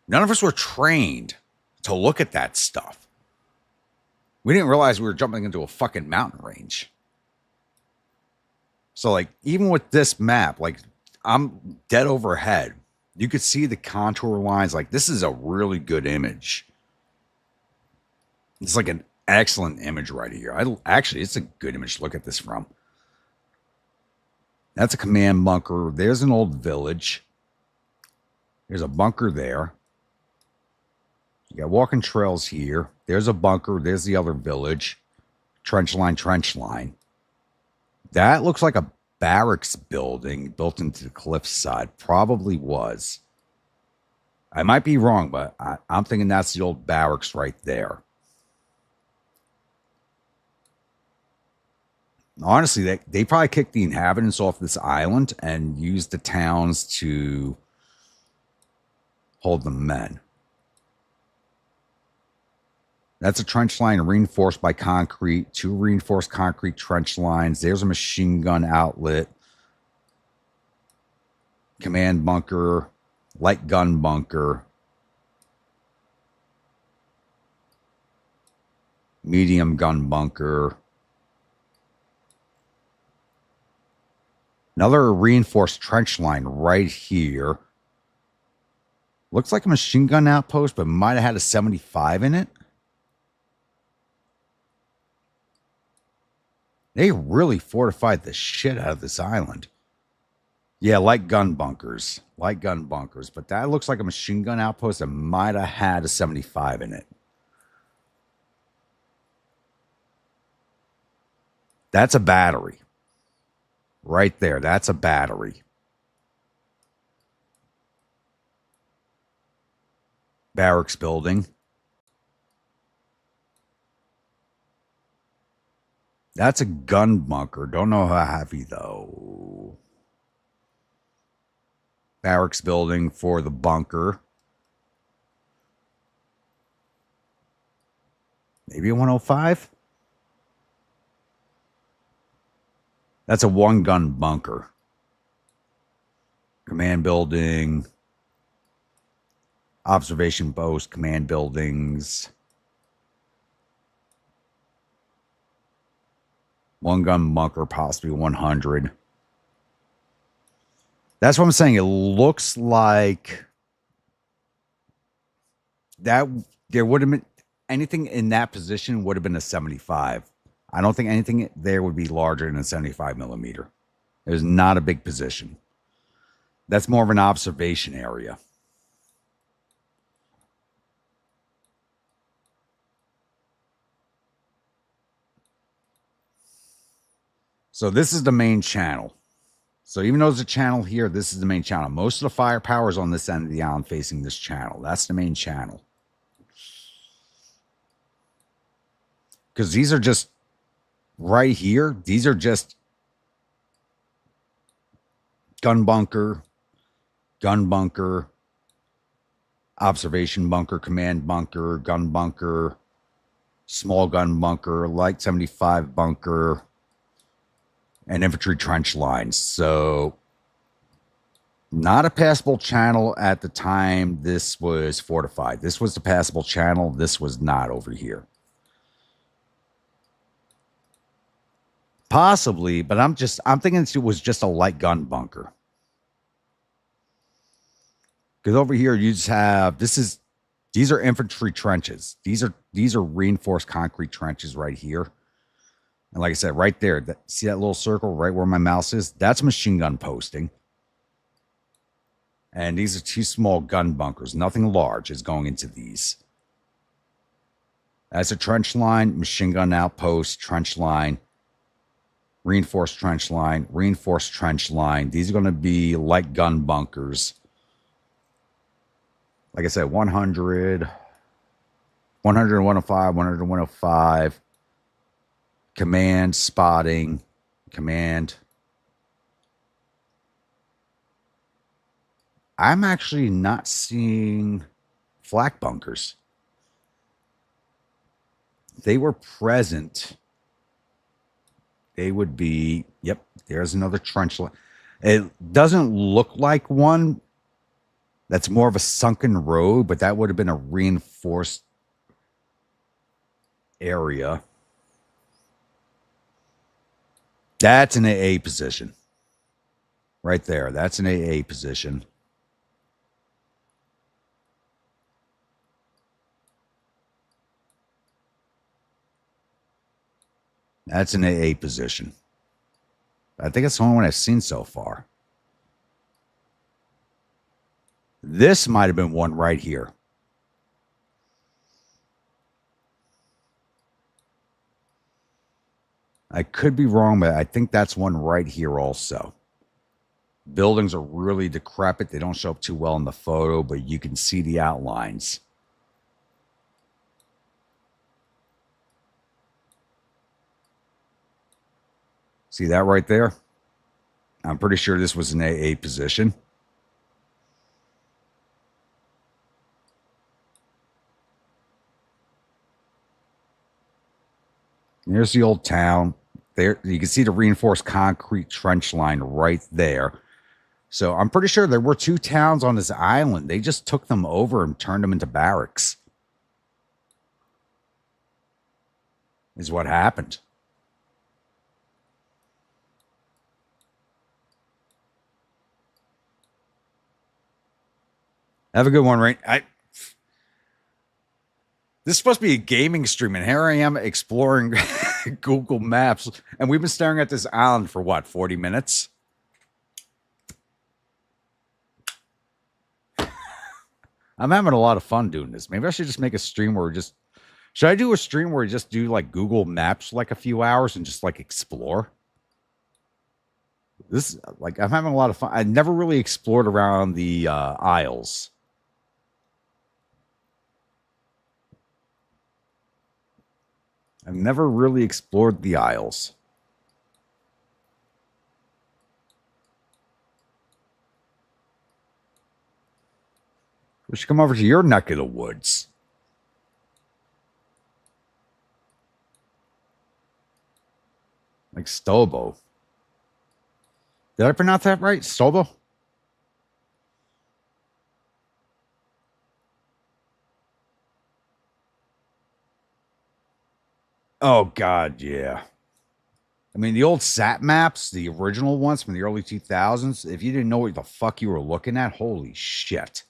None of us were trained to look at that stuff. We didn't realize we were jumping into a fucking mountain range. So, like, even with this map, like, I'm dead overhead. You could see the contour lines. Like, this is a really good image. It's like an excellent image right here. Actually, it's a good image to look at this from. That's a command bunker. There's an old village. There's a bunker there. You got walking trails here. There's a bunker. There's the other village. Trench line, trench line. That looks like a barracks building built into the cliffside. Probably was. I might be wrong, but I'm thinking that's the old barracks right there. Honestly, they probably kicked the inhabitants off this island and used the towns to hold the men. That's a trench line reinforced by concrete. 2 reinforced concrete trench lines. There's a machine gun outlet. Command bunker. Light gun bunker. Medium gun bunker. Another reinforced trench line right here. Looks like a machine gun outpost, but might have had a 75 in it. They really fortified the shit out of this island. Yeah, light gun bunkers. Light gun bunkers. But that looks like a machine gun outpost that might have had a 75 in it. That's a battery. Right there. That's a battery. Barracks building. That's a gun bunker. Don't know how heavy, though. Barracks building for the bunker. Maybe a 105? That's a one-gun bunker. Command building. Observation post, command buildings. One-gun bunker, possibly 100. That's what I'm saying. It looks like that there would have been anything in that position would have been a 75. I don't think anything there would be larger than a 75 millimeter. It was not a big position. That's more of an observation area. So this is the main channel. So even though there's a channel here, this is the main channel. Most of the firepower is on this end of the island facing this channel. That's the main channel. Because these are just right here. These are just gun bunker, observation bunker, command bunker, gun bunker, small gun bunker, light 75 bunker, and infantry trench lines. So not a passable channel at the time this was fortified. This was the passable channel. This was not over here. Possibly, but I'm thinking it was just a light gun bunker. Because over here you just have these are infantry trenches. These are reinforced concrete trenches right here. And like I said, right there, see that little circle right where my mouse is? That's machine gun posting. And these are two small gun bunkers. Nothing large is going into these. That's a trench line, machine gun outpost, trench line, reinforced trench line, reinforced trench line. These are going to be light gun bunkers. Like I said, 100, 100, 105, 100, 105. Command, spotting, command. I'm actually not seeing flak bunkers. If they were present, they would be, yep, there's another trench line. It doesn't look like one. That's more of a sunken road, but that would have been a reinforced area. That's an AA position. Right there. That's an AA position. That's an AA position. I think it's the only one I've seen so far. This might have been one right here. I could be wrong, but I think that's one right here also. Buildings are really decrepit. They don't show up too well in the photo, but you can see the outlines. See that right there? I'm pretty sure this was an AA position. There's the old town. There, you can see the reinforced concrete trench line right there. So I'm pretty sure there were two towns on this island. They just took them over and turned them into barracks. Is what happened. Have a good one, Rain. This is supposed to be a gaming stream, and here I am exploring Google Maps, and we've been staring at this island for what, 40 minutes? I'm having a lot of fun doing this. Maybe I should just make a stream where we just... Should I do a stream where we just do, like, Google Maps like a few hours and just, like, explore? This, like, I'm having a lot of fun. I never really explored around the Isles. I've never really explored the Isles. We should come over to your neck of the woods. Like Stobo. Did I pronounce that right? Stobo? Oh, God, yeah. I mean, the old sat maps, the original ones from the early 2000s, if you didn't know what the fuck you were looking at, holy shit.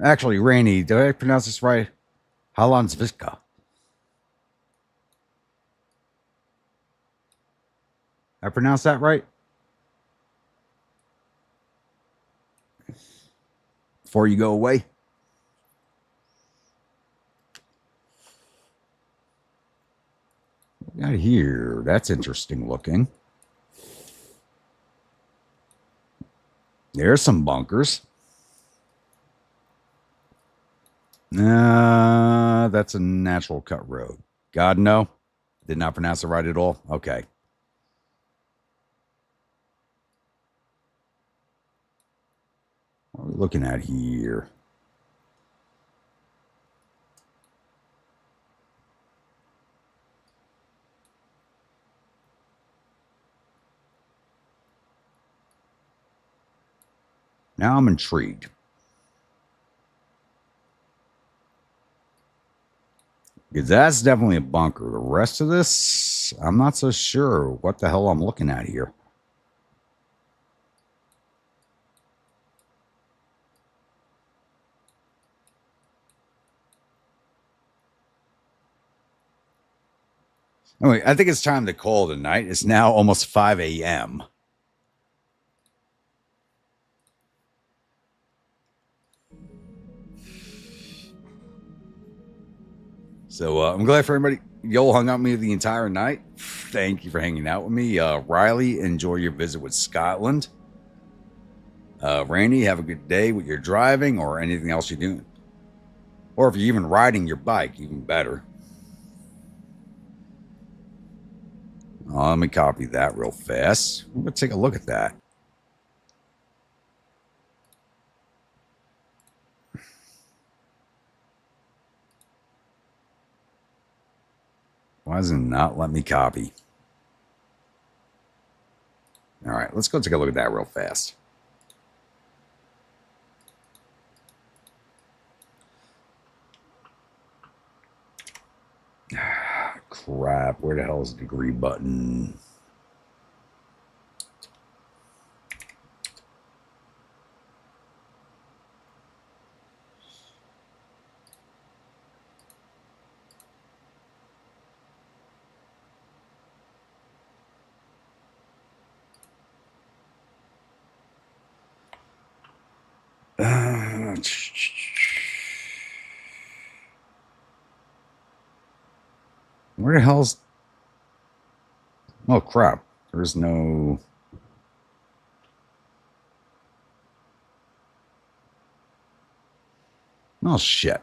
Actually, Rainy, did I pronounce this right? Halanzviska. I pronounced that right? Before you go away? What we got here? That's interesting looking. There's some bunkers. That's a natural cut road. God, no. Did not pronounce it right at all. Okay. What are we looking at here? Now I'm intrigued. Because that's definitely a bunker. The rest of this, I'm not so sure what the hell I'm looking at here. Anyway, I think it's time to call it a night. It's now almost 5 a.m. So I'm glad for everybody. Y'all hung out with me the entire night. Thank you for hanging out with me. Riley, enjoy your visit with Scotland. Randy, have a good day with your driving or anything else you're doing. Or if you're even riding your bike, even better. Let me copy that real fast. I'm going to take a look at that. Why does it not let me copy? All right, let's go take a look at that real fast. Crap, where the hell is the degree button? Where the hell's... Oh, crap. There's no... Oh, shit.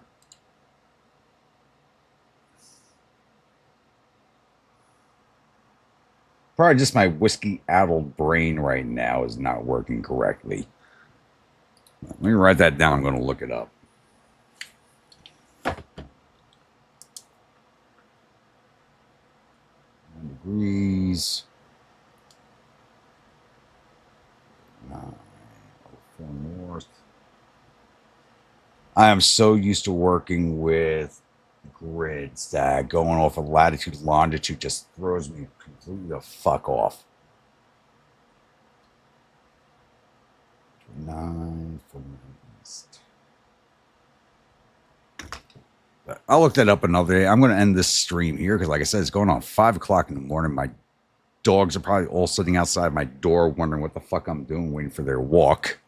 Probably just my whiskey-addled brain right now is not working correctly. Let me write that down. I'm going to look it up. Degrees. 904 north. I am so used to working with grids that going off of latitude, longitude just throws me completely the fuck off. 9 from east. But I'll look that up another day. I'm going to end this stream here because, like I said, it's going on 5 o'clock in the morning. My dogs are probably all sitting outside my door wondering what the fuck I'm doing, waiting for their walk.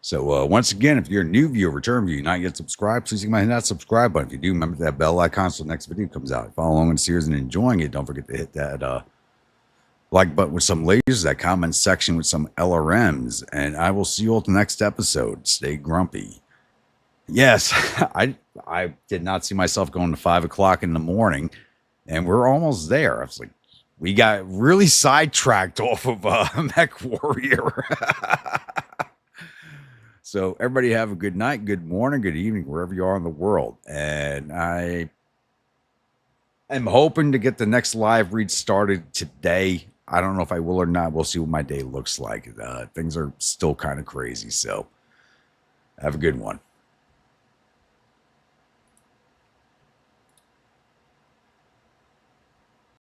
So once again, if you're a new viewer, return viewer, not yet subscribed, please hit that subscribe button. If you do, remember that bell icon so the next video comes out. Follow along in the series and enjoying it. Don't forget to hit that like button with some lasers, that comment section with some LRMs, and I will see you all at the next episode. Stay grumpy. Yes, I did not see myself going to 5 o'clock in the morning, and we're almost there. I was like, we got really sidetracked off of Mech Warrior. So everybody have a good night, good morning, good evening, wherever you are in the world. And I am hoping to get the next live read started today. I don't know if I will or not. We'll see what my day looks like. Things are still kind of crazy. So have a good one.